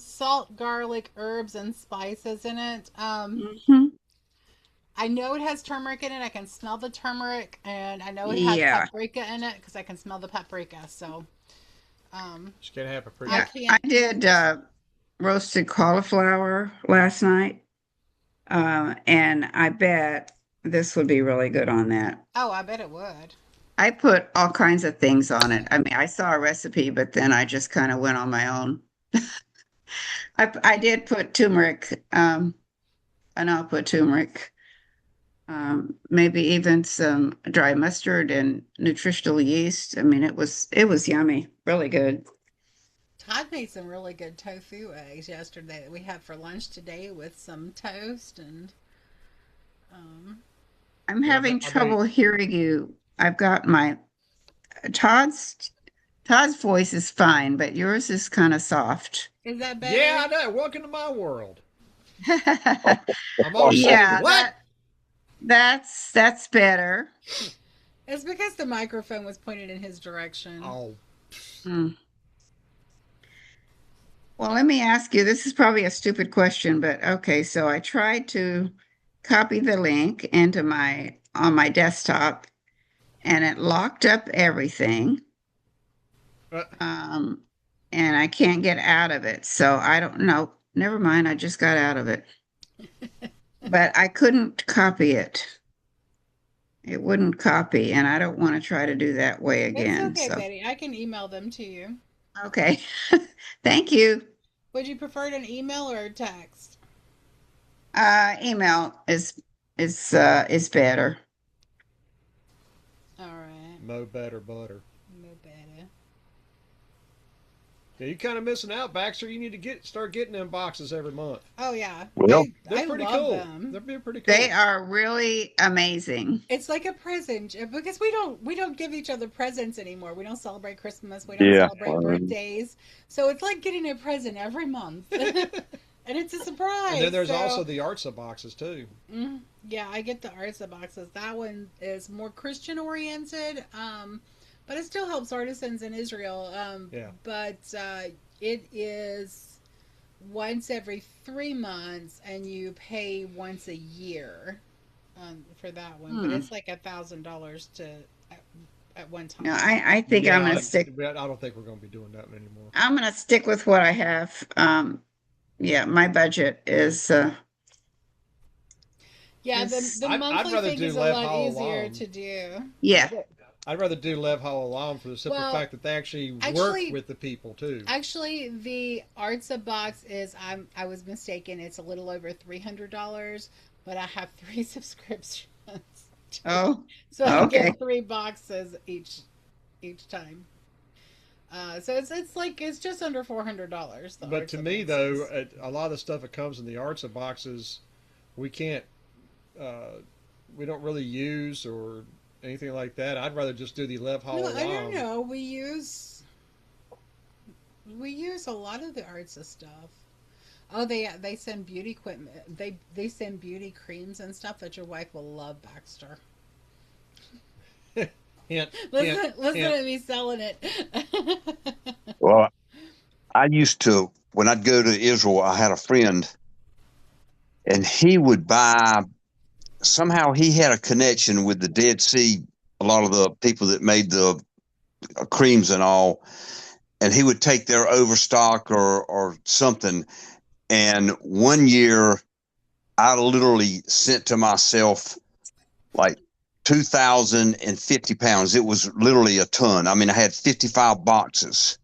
Speaker 1: salt, garlic, herbs, and spices in it. I I know it has turmeric in it. I can smell the turmeric, and I know it has
Speaker 4: Yeah.
Speaker 1: paprika in it because I can smell the paprika. So,
Speaker 3: Just can't have paprika.
Speaker 1: I
Speaker 4: Yeah. I
Speaker 1: can't.
Speaker 4: did roasted cauliflower last night. And I bet this would be really good on that.
Speaker 1: Oh, I bet it would.
Speaker 4: I put all kinds of things on it. I mean, I saw a recipe, but then I just kind of went on my own. I did put turmeric. I know I put turmeric. Maybe even some dry mustard and nutritional yeast. I mean, it was yummy, really good.
Speaker 1: Todd made some really good tofu eggs yesterday that we had for lunch today with some toast and um,
Speaker 4: I'm
Speaker 3: Yeah,
Speaker 4: having
Speaker 3: I made.
Speaker 4: trouble hearing you. I've got my Todd's Todd's voice is fine, but yours is kind of soft.
Speaker 1: is that
Speaker 3: Yeah,
Speaker 1: better?
Speaker 3: I know. Welcome to my world. I'm all of a sudden,
Speaker 4: Yeah,
Speaker 3: what?
Speaker 4: that's better.
Speaker 1: It's because the microphone was pointed in his direction.
Speaker 3: Oh,
Speaker 4: Hmm. Well, let me ask you, this is probably a stupid question, but okay, so I tried to copy the link into my on my desktop and it locked up everything.
Speaker 3: uh,
Speaker 4: Um, and I can't get out of it. So I don't know. Never mind, I just got out of it. But I couldn't copy it. It wouldn't copy, and I don't want to try to do that way
Speaker 1: It's
Speaker 4: again.
Speaker 1: okay,
Speaker 4: So,
Speaker 1: Betty. I can email them to you.
Speaker 4: okay. Thank you.
Speaker 1: Would you prefer an email or a text?
Speaker 4: Email is better.
Speaker 1: All right.
Speaker 3: Mo better butter.
Speaker 1: No better.
Speaker 3: Yeah, you kind of missing out, Baxter. You need to start getting them boxes every month.
Speaker 1: Oh yeah.
Speaker 12: Well,
Speaker 3: They're
Speaker 1: I
Speaker 3: pretty
Speaker 1: love
Speaker 3: cool.
Speaker 1: them.
Speaker 3: They're pretty cool.
Speaker 4: They are really amazing.
Speaker 1: It's like a present because we don't give each other presents anymore. We don't celebrate Christmas. We don't
Speaker 12: yeah.
Speaker 1: celebrate birthdays. So it's like getting a present every month. And it's a surprise.
Speaker 3: And then there's
Speaker 1: so,
Speaker 3: also the Artsa boxes too.
Speaker 1: yeah, I get the Artsa boxes. That one is more Christian oriented, but it still helps artisans in Israel.
Speaker 3: Yeah.
Speaker 1: But it is once every 3 months, and you pay once a year for that one. But it's like $1,000 at one time.
Speaker 4: No, I think I'm
Speaker 3: Yeah,
Speaker 4: gonna stick.
Speaker 3: I don't think we're going to be doing that anymore.
Speaker 4: I'm gonna stick with what I have. Yeah, my budget is
Speaker 1: Yeah,
Speaker 4: is
Speaker 1: the monthly
Speaker 3: rather
Speaker 1: thing
Speaker 3: do
Speaker 1: is a
Speaker 3: Lev
Speaker 1: lot
Speaker 3: Hall
Speaker 1: easier
Speaker 3: alone.
Speaker 1: to do.
Speaker 4: yeah.
Speaker 3: I'd rather do Lev Hall alone for the simple
Speaker 1: Well,
Speaker 3: fact that they actually work
Speaker 1: actually-
Speaker 3: with the people too.
Speaker 1: Actually, the Artsa box is I was mistaken. It's a little over $300, but I have 3 subscriptions.
Speaker 4: Oh,
Speaker 1: So I
Speaker 4: okay.
Speaker 1: get 3 boxes each time. So it's just under $400.
Speaker 3: But to me, though, a lot of the stuff that comes in the Artsa boxes, we can't, we don't really use or anything like that. I'd rather just do the Lev Hall
Speaker 1: No,
Speaker 3: alone.
Speaker 1: I don't know. We use a lot of the Artsa stuff. Oh, they send beauty equipment. They send beauty creams and stuff that your wife will love, Baxter.
Speaker 3: Hint,
Speaker 1: Listen
Speaker 3: hint.
Speaker 1: to me selling it.
Speaker 12: Well, I used to, when I'd go to Israel, I had a friend and he would buy, somehow he had a connection with the Dead Sea, a lot of the people that made the creams and all, and he would take their overstock or something. And one year I literally sent to myself like 2,050 pounds. It was literally a ton. I mean, I had 55 boxes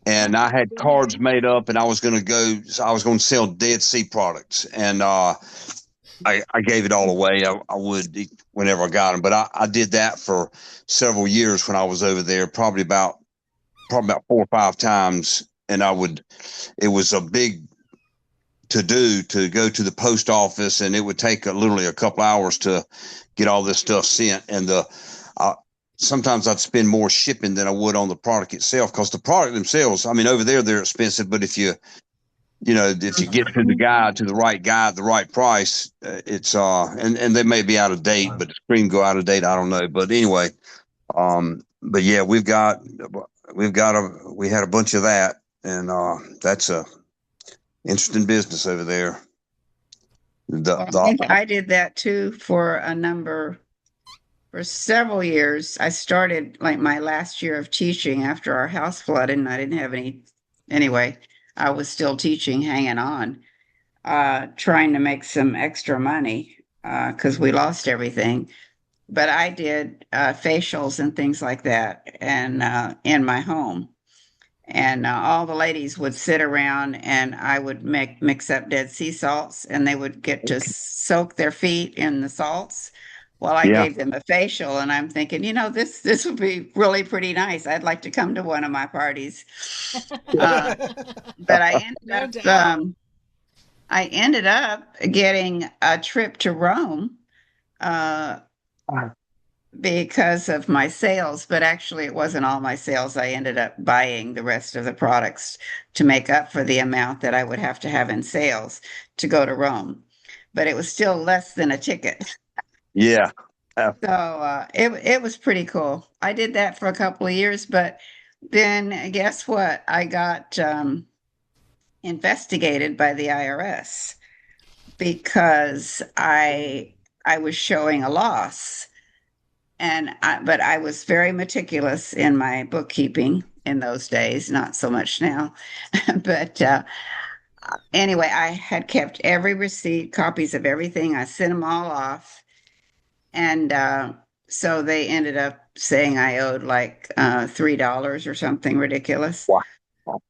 Speaker 12: and I had cards made up and I was going to sell Dead Sea products. And, I gave it all away. I would whenever I got them, but I did that for several years when I was over there, probably about 4 or 5 times. And it was a big to do to go to the post office, and it would take literally a couple hours to get all this stuff sent. And sometimes I'd spend more shipping than I would on the product itself, because the product themselves, I mean, over there they're expensive, but if you get to the right guy at the right price, it's and they may be out of date, but the screen go out of date. I don't know, but anyway, but yeah, we had a bunch of that, and that's a interesting business over there.
Speaker 4: I did that too for several years. I started like my last year of teaching after our house flooded and I didn't have anyway, I was still teaching, hanging on, trying to make some extra money, because we lost everything. But I did facials and things like that, and in my home. And all the ladies would sit around, and I would mix up Dead Sea salts, and they would get to soak their feet in the salts while I
Speaker 12: Yeah.
Speaker 4: gave them a facial. And I'm thinking, this would be really pretty nice. I'd like to come to one of my parties. But
Speaker 1: No doubt.
Speaker 4: I ended up getting a trip to Rome. Uh, because of my sales, but actually it wasn't all my sales. I ended up buying the rest of the products to make up for the amount that I would have to have in sales to go to Rome. But it was still less than a ticket.
Speaker 12: Yeah.
Speaker 4: So it was pretty cool. I did that for a couple of years, but then guess what? I got investigated by the IRS because I was showing a loss. But I was very meticulous in my bookkeeping in those days, not so much now. But anyway, I had kept every receipt, copies of everything. I sent them all off. And so they ended up saying I owed like $3 or something ridiculous.
Speaker 12: Wow.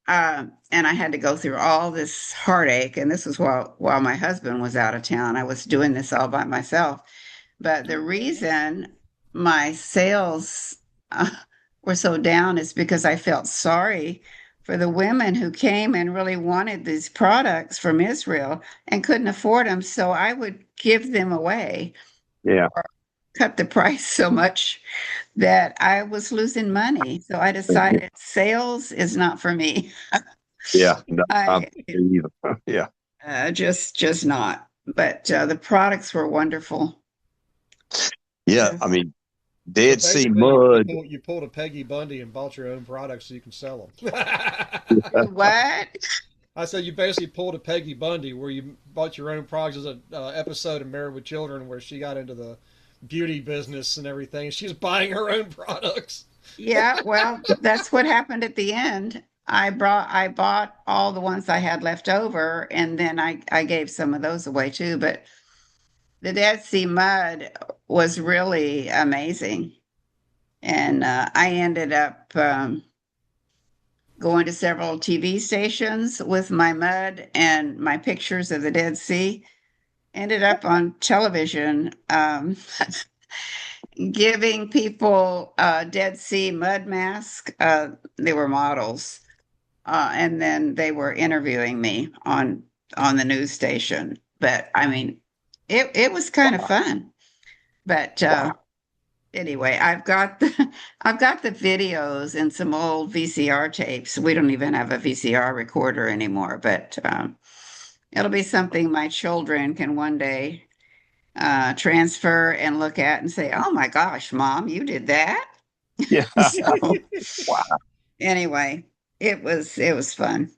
Speaker 4: And I had to go through all this heartache. And this was while my husband was out of town. I was doing this all by myself. But the reason my sales were so down is because I felt sorry for the women who came and really wanted these products from Israel and couldn't afford them. So I would give them away.
Speaker 12: Yeah.
Speaker 4: Or cut the price so much that I was losing money. So I decided sales is not for me.
Speaker 12: Yeah. No,
Speaker 4: I
Speaker 12: yeah.
Speaker 4: just not. But the products were wonderful.
Speaker 12: Yeah. I mean, Dead
Speaker 3: So
Speaker 12: Sea
Speaker 3: basically,
Speaker 12: mud.
Speaker 3: you pulled a Peggy Bundy and bought your own products so you can sell them.
Speaker 4: What?
Speaker 3: I said you basically pulled a Peggy Bundy where you bought your own products. There's an episode of Married with Children where she got into the beauty business and everything. She's buying her own products.
Speaker 4: Yeah, well, that's what happened at the end. I bought all the ones I had left over, and then I gave some of those away too. But the Dead Sea Mud was really amazing. And I ended up going to several TV stations with my mud and my pictures of the Dead Sea. Ended up on television, giving people Dead Sea mud mask. They were models, and then they were interviewing me on the news station. But I mean, it was kind of fun. But anyway, I've got the videos and some old VCR tapes. We don't even have a VCR recorder anymore, but it'll be something my children can one day transfer and look at and say, "Oh my gosh, Mom, you did that."
Speaker 12: Yeah.
Speaker 4: So
Speaker 12: Wow.
Speaker 4: anyway, it was fun.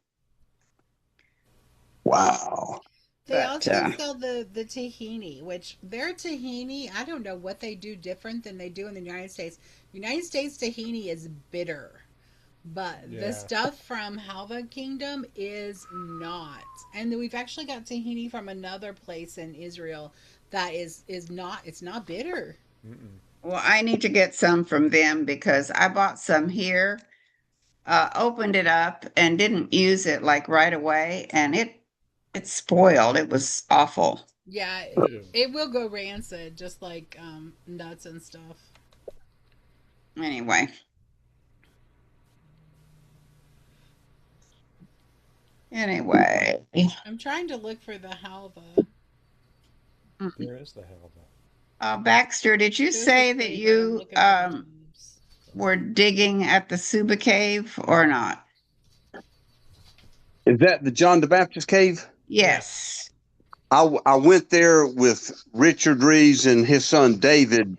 Speaker 12: Wow.
Speaker 1: They
Speaker 4: But
Speaker 1: also sell the tahini, which their tahini, I don't know what they do different than they do in the United States. United States tahini is bitter, but the stuff from Halva Kingdom is not. And then we've actually got tahini from another place in Israel that is not, it's not bitter.
Speaker 4: well, I need to get some from them because I bought some here, opened it up and didn't use it like right away, and it spoiled. It was awful.
Speaker 1: Yeah, it will go rancid, just like nuts and stuff.
Speaker 4: Anyway. Anyway.
Speaker 1: I'm trying to look for the halva.
Speaker 3: Where is the hell though?
Speaker 4: Baxter, did you say that you were digging at the Suba Cave or not?
Speaker 12: Is that the John the Baptist cave?
Speaker 4: Yes.
Speaker 12: I went there with Richard Reeves and his son David,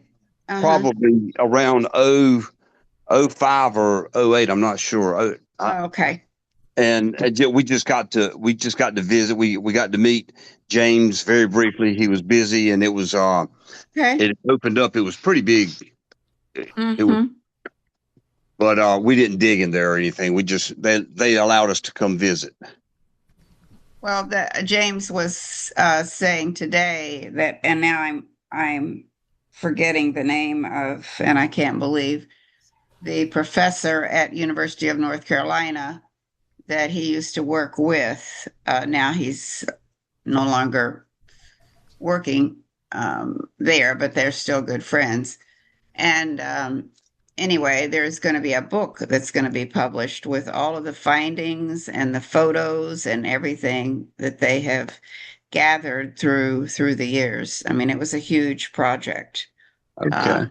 Speaker 12: probably around 05 or 08. I'm not sure.
Speaker 4: Okay.
Speaker 12: and we just got to visit. We got to meet James very briefly. He was busy, and it was
Speaker 4: Okay.
Speaker 12: it opened up. It was pretty big. It was,
Speaker 4: Mm-hmm.
Speaker 12: but we didn't dig in there or anything. We just they allowed us to come visit.
Speaker 4: Well, James was saying today that, and now I'm forgetting the name of, and I can't believe the professor at University of North Carolina that he used to work with. Now he's no longer working there, but they're still good friends. And anyway, there's going to be a book that's going to be published with all of the findings and the photos and everything that they have gathered through the years. I mean, it was a huge project.
Speaker 12: Okay.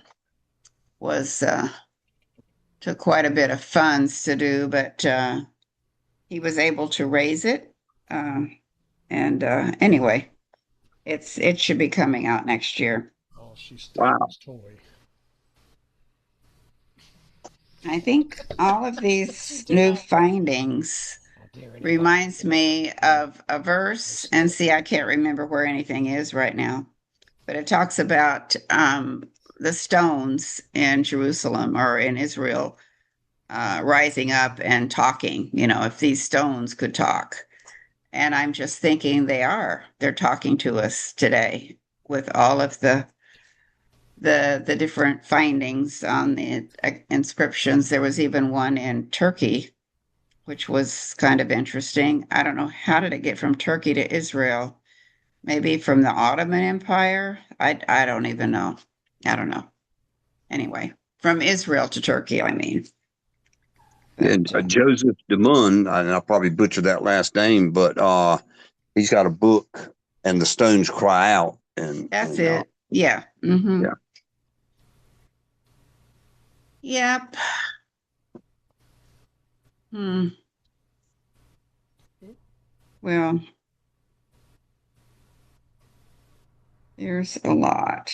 Speaker 4: Was took quite a bit of funds to do, but he was able to raise it. And anyway, it should be coming out next year.
Speaker 3: Oh, she's stealing
Speaker 12: Wow.
Speaker 3: his toy.
Speaker 4: I think all of these new findings reminds me of a verse, and see, I can't remember where anything is right now, but it talks about the stones in Jerusalem or in Israel rising up and talking. You know, if these stones could talk, and I'm just thinking they're talking to us today with all of the different findings on the inscriptions. There was even one in Turkey, which was kind of interesting. I don't know, how did it get from Turkey to Israel? Maybe from the Ottoman Empire? I don't even know. I don't know. Anyway, from Israel to Turkey, I mean.
Speaker 12: And Joseph Demun, and I'll probably butcher that last name, but he's got a book, and the stones cry out. And
Speaker 4: that's it. Yeah. Mm-hmm.
Speaker 12: Yeah.
Speaker 4: Yep. Well, there's a lot.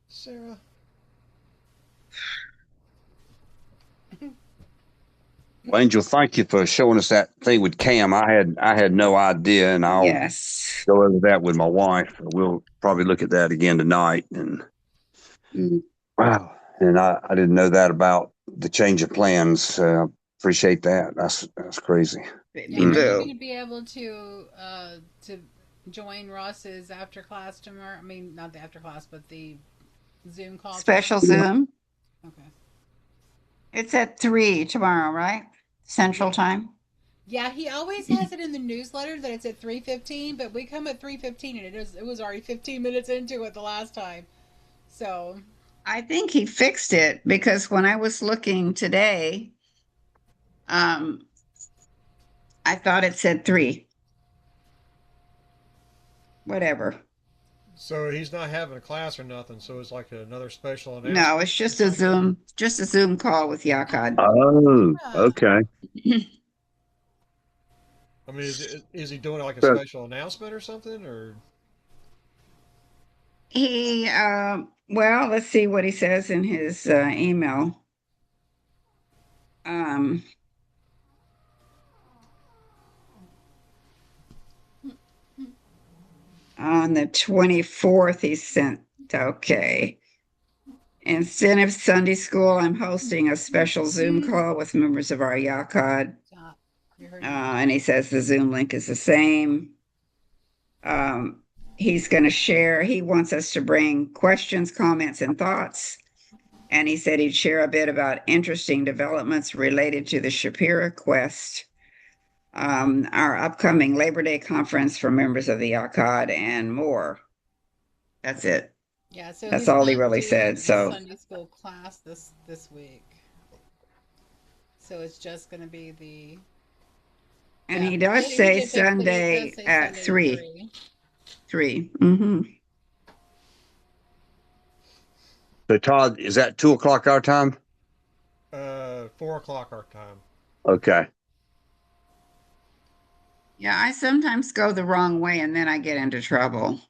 Speaker 3: Sarah.
Speaker 12: Well, Angel, thank you for showing us that thing with Cam. I had no idea, and I'll go over that with my wife. We'll probably look at that again tonight. And wow, and I didn't know that about the change of plans. Appreciate that. That's crazy.
Speaker 1: Yeah, are you going to be able to join Ross's after class tomorrow? I mean, not the after class, but the Zoom call.
Speaker 4: Special
Speaker 1: tomorrow?
Speaker 4: Zoom.
Speaker 1: Okay.
Speaker 4: It's at 3 tomorrow, right? Central time.
Speaker 1: Yeah, he always has it in the newsletter that it's at 3:15, but we come at 3:15 and it was already 15 minutes into it the last time. So
Speaker 4: I think he fixed it, because when I was looking today, I thought it said 3. Whatever.
Speaker 3: So he's not having a class or nothing. So it's like another special announcement.
Speaker 4: No, it's just a Zoom call with Yakad.
Speaker 12: Oh, okay.
Speaker 3: I mean, is he doing like a special announcement or something, or?
Speaker 4: He well, let's see what he says in his email. On the 24th, he sent, okay. Instead of Sunday school, I'm hosting a special Zoom call with members of our Yakad. And he says the Zoom link is the same. He's going to share, he wants us to bring questions, comments, and thoughts. And he said he'd share a bit about interesting developments related to the Shapira quest, our upcoming Labor Day conference for members of the Yakad, and more. That's it.
Speaker 1: Yeah, so
Speaker 4: that's all he really said. So
Speaker 1: Sunday school class this week. So it's just going to be the.
Speaker 4: And he does say Sunday at 3. 3. Mm-hmm.
Speaker 12: So Todd, is that 2:00 our time?
Speaker 3: 4:00 our time.
Speaker 12: Okay.
Speaker 4: Yeah, I sometimes go the wrong way and then I get into trouble.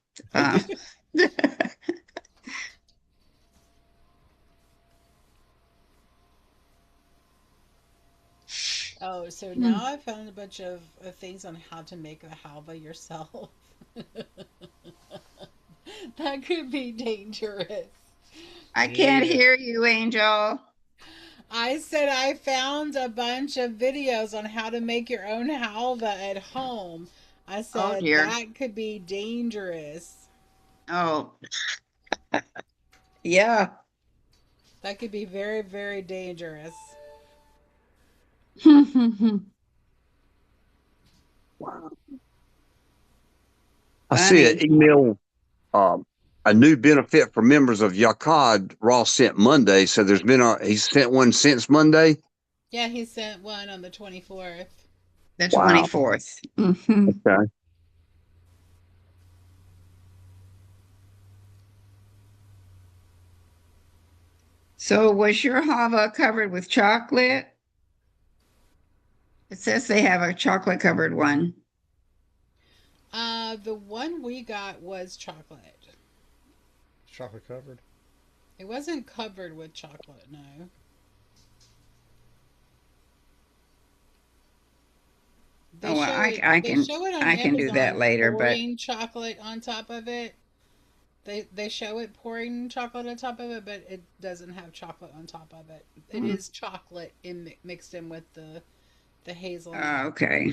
Speaker 1: Oh, so now I found a bunch of things on how to make the halva yourself. That could be dangerous.
Speaker 4: I can't
Speaker 3: Yeah.
Speaker 4: hear you, Angel.
Speaker 1: I said I found a bunch of videos on how to make your own halva at home. I
Speaker 4: Oh
Speaker 1: said
Speaker 4: dear.
Speaker 1: that could be dangerous.
Speaker 4: Oh, yeah.
Speaker 1: That could be very, very dangerous.
Speaker 12: Wow. I see an
Speaker 4: Funny.
Speaker 12: email, um, a new benefit for members of Yakad Ross sent Monday. So he sent one since Monday.
Speaker 1: Yeah, he sent one on the 24th.
Speaker 4: The
Speaker 12: Wow.
Speaker 4: 24th. Hmm.
Speaker 12: Okay.
Speaker 4: So was your hava covered with chocolate? It says they have a chocolate covered one.
Speaker 1: The one we got was chocolate.
Speaker 3: Chocolate covered.
Speaker 1: It wasn't covered with chocolate, no.
Speaker 4: Oh, well, I
Speaker 1: They
Speaker 4: can
Speaker 1: show it on
Speaker 4: I can do that
Speaker 1: Amazon
Speaker 4: later, but
Speaker 1: pouring chocolate on top of it. They show it pouring chocolate on top of it, but it doesn't have chocolate on top of it. It is chocolate mixed in with the hazelnut.
Speaker 4: okay.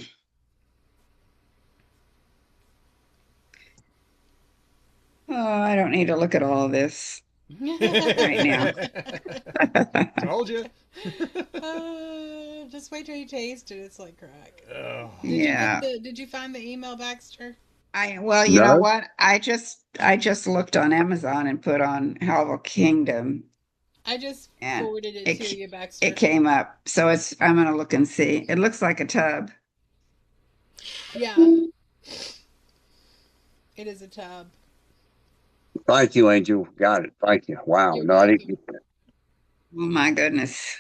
Speaker 4: Oh, I don't need to look at all of this right now.
Speaker 3: Told you.
Speaker 1: Just wait till you taste it. It's like crack.
Speaker 3: Oh.
Speaker 4: Yeah.
Speaker 1: Did you find the email, Baxter?
Speaker 4: Well, you know
Speaker 12: No.
Speaker 4: what? I just looked on Amazon and put on Halva Kingdom,
Speaker 1: I just
Speaker 4: and
Speaker 1: forwarded it to you,
Speaker 4: it
Speaker 1: Baxter.
Speaker 4: came up. So I'm gonna look and see. It looks like a tub.
Speaker 1: Yeah, it is a tub.
Speaker 12: Thank you, Angel. Got it. Thank you. Wow.
Speaker 1: You're
Speaker 12: No, I didn't
Speaker 1: welcome.
Speaker 12: get that.
Speaker 4: Oh my goodness.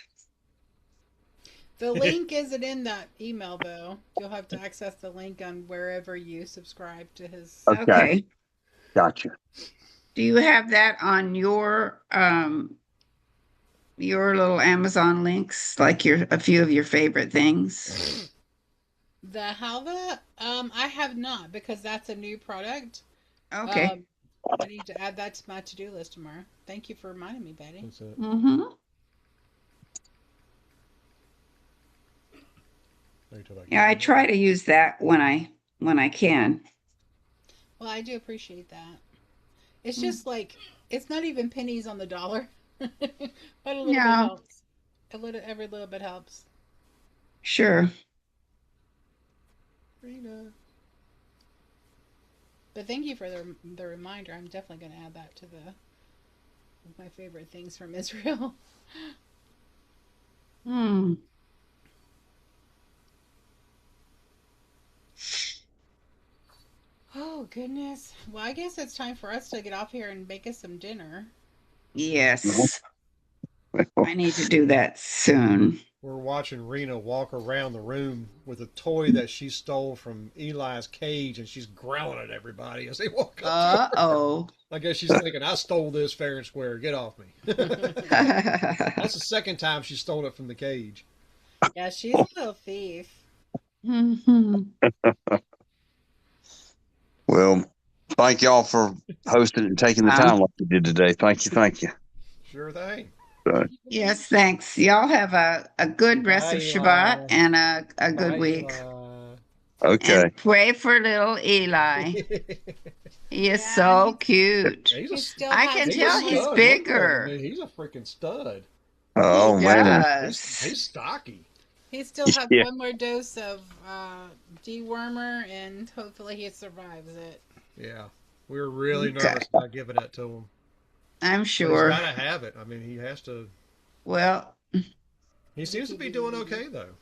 Speaker 1: The link isn't in that email, though. You'll have to access the link on wherever you subscribe to his.
Speaker 12: Okay.
Speaker 4: Okay.
Speaker 12: Gotcha.
Speaker 4: Do you have that on your little Amazon links, like a few of your favorite things?
Speaker 1: The halva, I have not because that's a new product.
Speaker 4: Okay.
Speaker 1: I need to add that to my to-do list tomorrow. Thank you for reminding me, Betty.
Speaker 3: That's it.
Speaker 4: Mm-hmm. Yeah, I try to use that when I can.
Speaker 1: Well, I do appreciate that. It's just like it's not even pennies on the dollar, but a little bit
Speaker 4: No,
Speaker 1: helps. Every little bit helps.
Speaker 4: sure.
Speaker 1: Rita. But thank you for the reminder. I'm definitely going to add that to my favorite things from Israel.
Speaker 4: Hmm.
Speaker 1: Oh goodness. Well, I guess it's time for us to get off here and make us some dinner.
Speaker 4: Yes. I need to do that soon.
Speaker 3: We're watching Rena walk around the room with a toy that she stole from Eli's cage, and she's growling at everybody as they walk up to her.
Speaker 4: Uh-oh.
Speaker 3: I guess she's thinking, I stole this fair and square. Get off me. That's the second time she stole it from the cage.
Speaker 1: Yeah, she's a little thief.
Speaker 12: Well, thank y'all for hosting and taking the time like you did today. Thank you. Thank you.
Speaker 3: Sure thing.
Speaker 4: Yes, thanks. Y'all have a good rest of
Speaker 3: Bye,
Speaker 4: Shabbat
Speaker 3: Eli.
Speaker 4: and a good
Speaker 3: Bye,
Speaker 4: week.
Speaker 3: Eli.
Speaker 12: Okay.
Speaker 4: And pray for little Eli. He is
Speaker 1: Yeah,
Speaker 4: so cute.
Speaker 3: He's
Speaker 1: He
Speaker 3: a,
Speaker 1: still
Speaker 4: I
Speaker 1: has
Speaker 4: can
Speaker 3: he's a
Speaker 4: tell
Speaker 3: stud.
Speaker 4: he's
Speaker 3: Look at him.
Speaker 4: bigger.
Speaker 3: I mean, he's a freaking stud.
Speaker 12: Oh,
Speaker 4: He
Speaker 12: man.
Speaker 4: does.
Speaker 3: He's stocky.
Speaker 1: He still has
Speaker 12: Yeah.
Speaker 1: one more dose of dewormer, and hopefully he survives it.
Speaker 3: Yeah. We were really
Speaker 4: Okay.
Speaker 3: nervous about giving that to him.
Speaker 4: I'm
Speaker 3: But he's
Speaker 4: sure.
Speaker 3: got to have it. I mean, he has to.
Speaker 4: Well,
Speaker 3: He seems to be doing okay, though.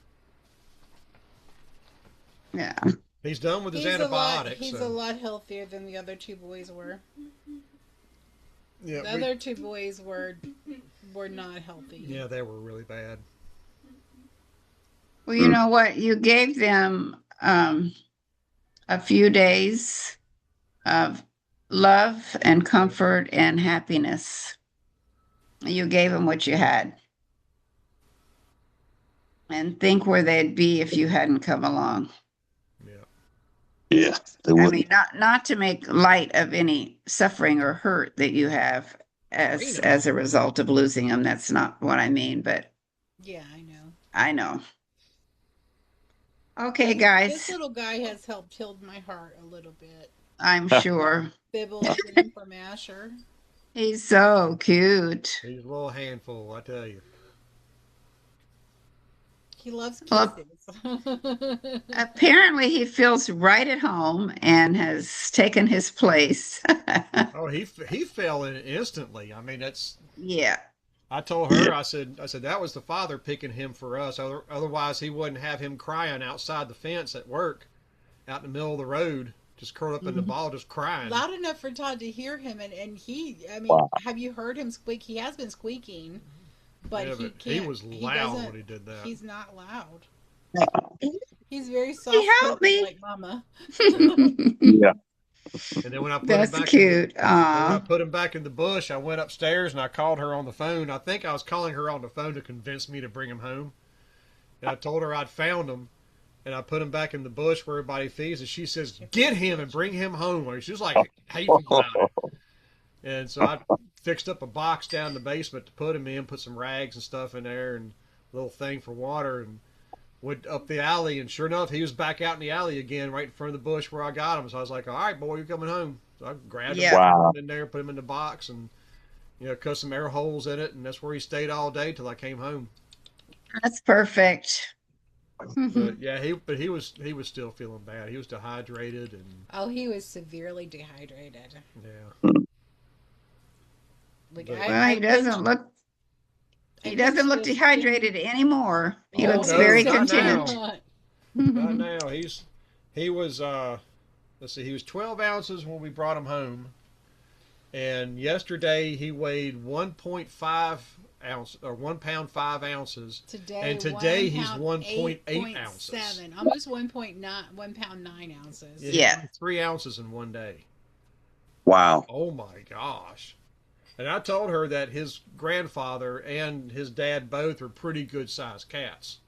Speaker 4: yeah.
Speaker 3: He's done with his
Speaker 1: He's
Speaker 3: antibiotics.
Speaker 1: He's a lot healthier than the other two boys were.
Speaker 3: Yeah,
Speaker 1: The other two boys were not healthy.
Speaker 3: yeah, they were really bad.
Speaker 4: Well, you know what? You gave them a few days of love and comfort and happiness. You gave them what you had. and think where they'd be if you hadn't come along.
Speaker 12: Yeah, they
Speaker 4: I
Speaker 12: wouldn't.
Speaker 4: mean, not to make light of any suffering or hurt that you have as a result of losing them. That's not what I mean, but
Speaker 1: Yeah, I know.
Speaker 4: I know. Okay, guys.
Speaker 1: This little guy has helped heal my heart a little bit.
Speaker 4: I'm sure.
Speaker 1: Bibbles getting from Asher.
Speaker 4: He's so cute.
Speaker 3: He's a little handful, I tell you.
Speaker 1: He loves kisses.
Speaker 4: Apparently, he feels right at home and has taken his place.
Speaker 3: Oh, he fell in instantly. I mean, that's
Speaker 4: yeah.
Speaker 3: I told her, I said that was the Father picking him for us. Otherwise, he wouldn't have him crying outside the fence at work, out in the middle of the road, just curled up in the ball, just crying.
Speaker 1: Loud enough for Todd to hear him, and he, I mean, have you heard him squeak? He has been squeaking, but he
Speaker 3: was loud when he did that.
Speaker 1: He's not loud. He's very soft.
Speaker 4: He helped me,
Speaker 1: like Mama.
Speaker 12: Yeah.
Speaker 3: And then when I put
Speaker 4: That's
Speaker 3: him back
Speaker 4: cute.
Speaker 3: when I put him back in the bush, I went upstairs and I called her on the phone. I think I was calling her on the phone to convince me to bring him home. And I told her I'd found him, and I put him back in the bush where everybody feeds. And she says, "Get him and bring him home." She was like, "How you feel about it?" And so I fixed up a box down in the basement to put him in, put some rags and stuff in there, and a little thing for water, and went up the alley, and sure enough, he was back out in the alley again, right in front of the bush where I got him. So I was like, "All right, boy, you're coming home." So I grabbed him, put him in there, put him in the box, and cut some air holes in it, and that's where he stayed all day till I came home.
Speaker 4: That's perfect.
Speaker 3: But yeah, he was still feeling bad. He was dehydrated, and
Speaker 1: he was severely dehydrated.
Speaker 3: Yeah.
Speaker 1: Like,
Speaker 4: he doesn't look. He doesn't look dehydrated anymore. He looks very content.
Speaker 3: Not now. He was let's see, he was 12 ounces when we brought him home, and yesterday he weighed 1.5 ounce or 1 pound 5 ounces. Today he's 1.8 ounces.
Speaker 1: Almost 1 pound 9 ounces.
Speaker 4: Yeah.
Speaker 3: 3 ounces in one day.
Speaker 12: Wow.
Speaker 3: Oh my gosh. And I told her that his grandfather and his dad both are pretty good sized cats.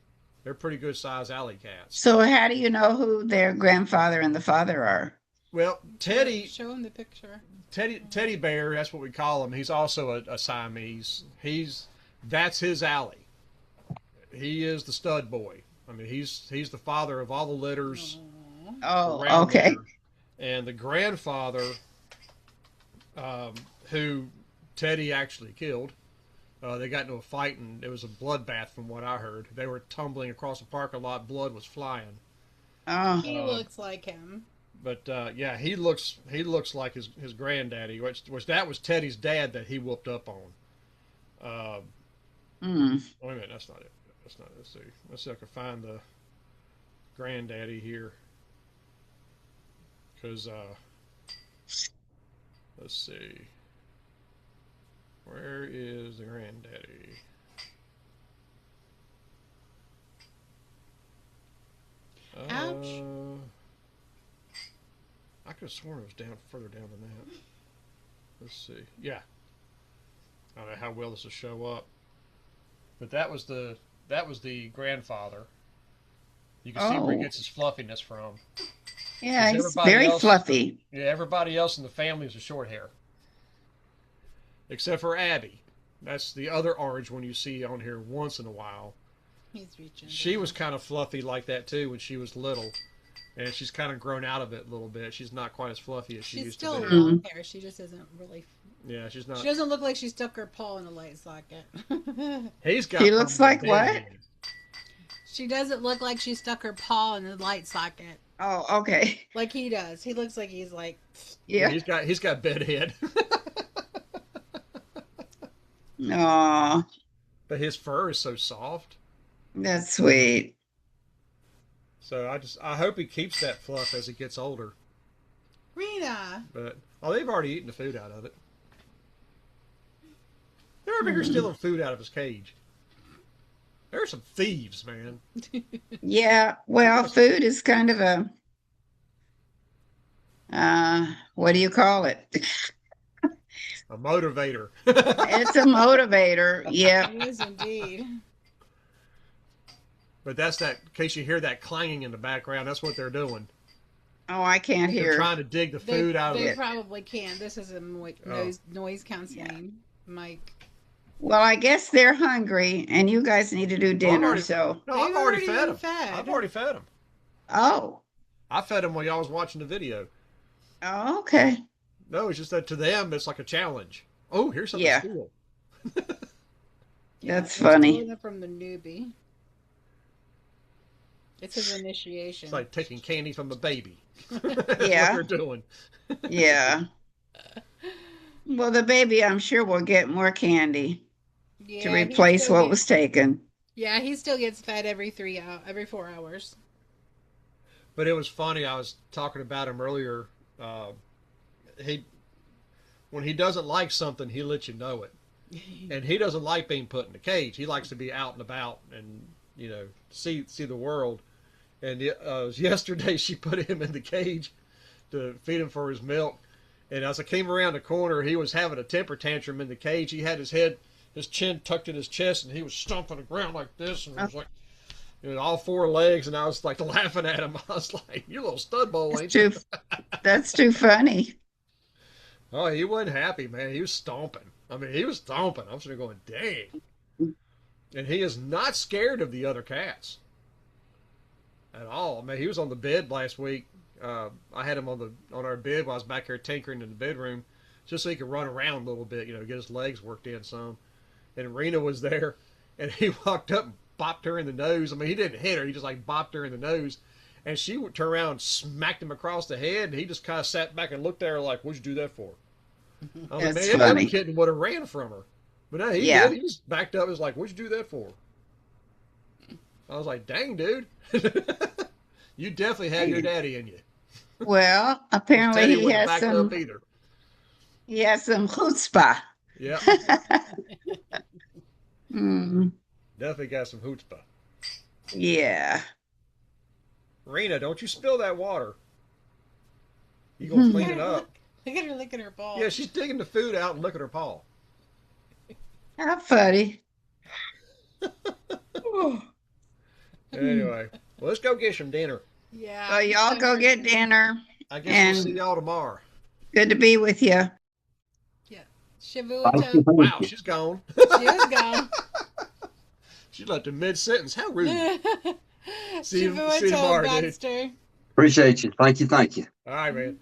Speaker 3: They're pretty good sized alley cats.
Speaker 4: So how do you know who their grandfather and the father are?
Speaker 3: Well, Teddy.
Speaker 1: Show him the picture.
Speaker 3: Teddy Bear, that's what we call him. He's also a Siamese. That's his alley. He is the stud boy. I mean, he's the father of all the litters.
Speaker 4: Oh, okay.
Speaker 3: There. And the grandfather, who Teddy actually killed. They got into a fight, and it was a bloodbath from what I heard. They were tumbling across the parking lot. Blood was flying.
Speaker 4: Oh.
Speaker 1: He looks like him.
Speaker 3: But yeah, he looks like his granddaddy, which that was Teddy's dad that he whooped up on. Wait a minute, that's not it. That's not it. Let's see if I can find the granddaddy here. Because let's see. Where is the granddaddy?
Speaker 1: Ouch.
Speaker 3: I could have sworn it was further down than that. Let's see. Yeah. I don't know how well this will show up. But that was the grandfather. You can see where he gets his fluffiness from.
Speaker 4: Yeah, he's very fluffy.
Speaker 3: Yeah, everybody else in the family is a short hair. Except for Abby. That's the other orange one you see on here once in a while.
Speaker 1: He's reaching.
Speaker 3: She was kind of fluffy like that too when she was little. And she's kind of grown out of it a little bit. She's not quite as fluffy as she used to be.
Speaker 1: She's still long hair. She just isn't really.
Speaker 3: Yeah, she's not.
Speaker 1: She doesn't look like she stuck her paw in a light socket.
Speaker 4: He looks like what?
Speaker 1: She doesn't look like she stuck her paw in the light socket.
Speaker 4: Oh, okay.
Speaker 1: Like he does. He looks like he's like.
Speaker 4: Yeah.
Speaker 3: He's got bedhead.
Speaker 4: Aw.
Speaker 3: But his fur is so soft.
Speaker 4: That's sweet.
Speaker 3: So I hope he keeps that fluff as he gets older.
Speaker 1: Rena.
Speaker 3: But they've already eaten the food out of it. They're over here stealing food out of his cage. There are some thieves, man.
Speaker 4: Yeah, well, food is kind of a what do you call it?
Speaker 3: A motivator.
Speaker 4: It's a motivator. Yeah.
Speaker 1: It is indeed.
Speaker 3: But that's that, in case you hear that clanging in the background, that's what they're doing.
Speaker 4: Oh, I can't
Speaker 3: They're
Speaker 4: hear.
Speaker 3: trying to dig the food out of
Speaker 1: They
Speaker 3: it.
Speaker 1: probably can. This is a noise canceling mic.
Speaker 4: Well, I guess they're hungry, and you guys need to do dinner. So
Speaker 3: I've already fed them. I've already fed them.
Speaker 4: Oh.
Speaker 3: I fed them while y'all was watching the video.
Speaker 4: Oh, okay.
Speaker 3: No, it's just that to them it's like a challenge. Oh, here's something to steal.
Speaker 4: That's funny.
Speaker 1: From the newbie. It's his initiation.
Speaker 3: It's like taking candy from a baby.
Speaker 4: Yeah.
Speaker 3: What they're doing.
Speaker 4: Yeah. Well, the baby, I'm sure, will get more candy to replace what was taken.
Speaker 1: Yeah, he still gets fed every 4 hours.
Speaker 3: But it was funny. I was talking about him earlier. When he doesn't like something, he lets you know it. And he doesn't like being put in a cage. He likes to be out and about and see the world. And yesterday she put him in the cage to feed him for his milk. And as I came around the corner, he was having a temper tantrum in the cage. He had his chin tucked in his chest, and he was stomping the ground like this, and it was like, all four legs. And I was like laughing at him. I was like, "You little stud bowl, ain't you?"
Speaker 4: That's too funny.
Speaker 3: Oh, he wasn't happy, man. He was stomping. I mean, he was stomping. I'm sitting there going, "Dang!" And he is not scared of the other cats at all. I mean, he was on the bed last week. I had him on our bed while I was back here tinkering in the bedroom, just so he could run around a little bit, get his legs worked in some. And Rena was there, and he walked up and bopped her in the nose. I mean, he didn't hit her; he just like bopped her in the nose, and she would turn around and smacked him across the head. And he just kind of sat back and looked at her like, "What'd you do that for?" I was like, "Man, the other kitten would have ran from her," but no, he did. He just backed up. And was like, "What'd you do that for?" I was like, "Dang, dude, you definitely had your daddy in you."
Speaker 4: Well, apparently he has some. He has some chutzpah.
Speaker 3: Yeah. Definitely got some chutzpah.
Speaker 4: Yeah.
Speaker 3: Rena, don't you spill that water. You gonna clean it up.
Speaker 1: Look at her licking her paw.
Speaker 3: Yeah, she's digging the food out and licking her paw.
Speaker 4: How funny.
Speaker 3: Anyway, well, let's go get some dinner.
Speaker 1: Yeah.
Speaker 4: So y'all go get dinner.
Speaker 3: I guess we'll see y'all tomorrow.
Speaker 4: Good to be with you.
Speaker 1: Yeah. Shavuot.
Speaker 3: Wow, she's gone.
Speaker 1: She is gone.
Speaker 3: She left in mid-sentence. How rude. See you
Speaker 1: Shavuot,
Speaker 3: tomorrow, dude.
Speaker 12: Appreciate you. Thank you.
Speaker 3: All right, man.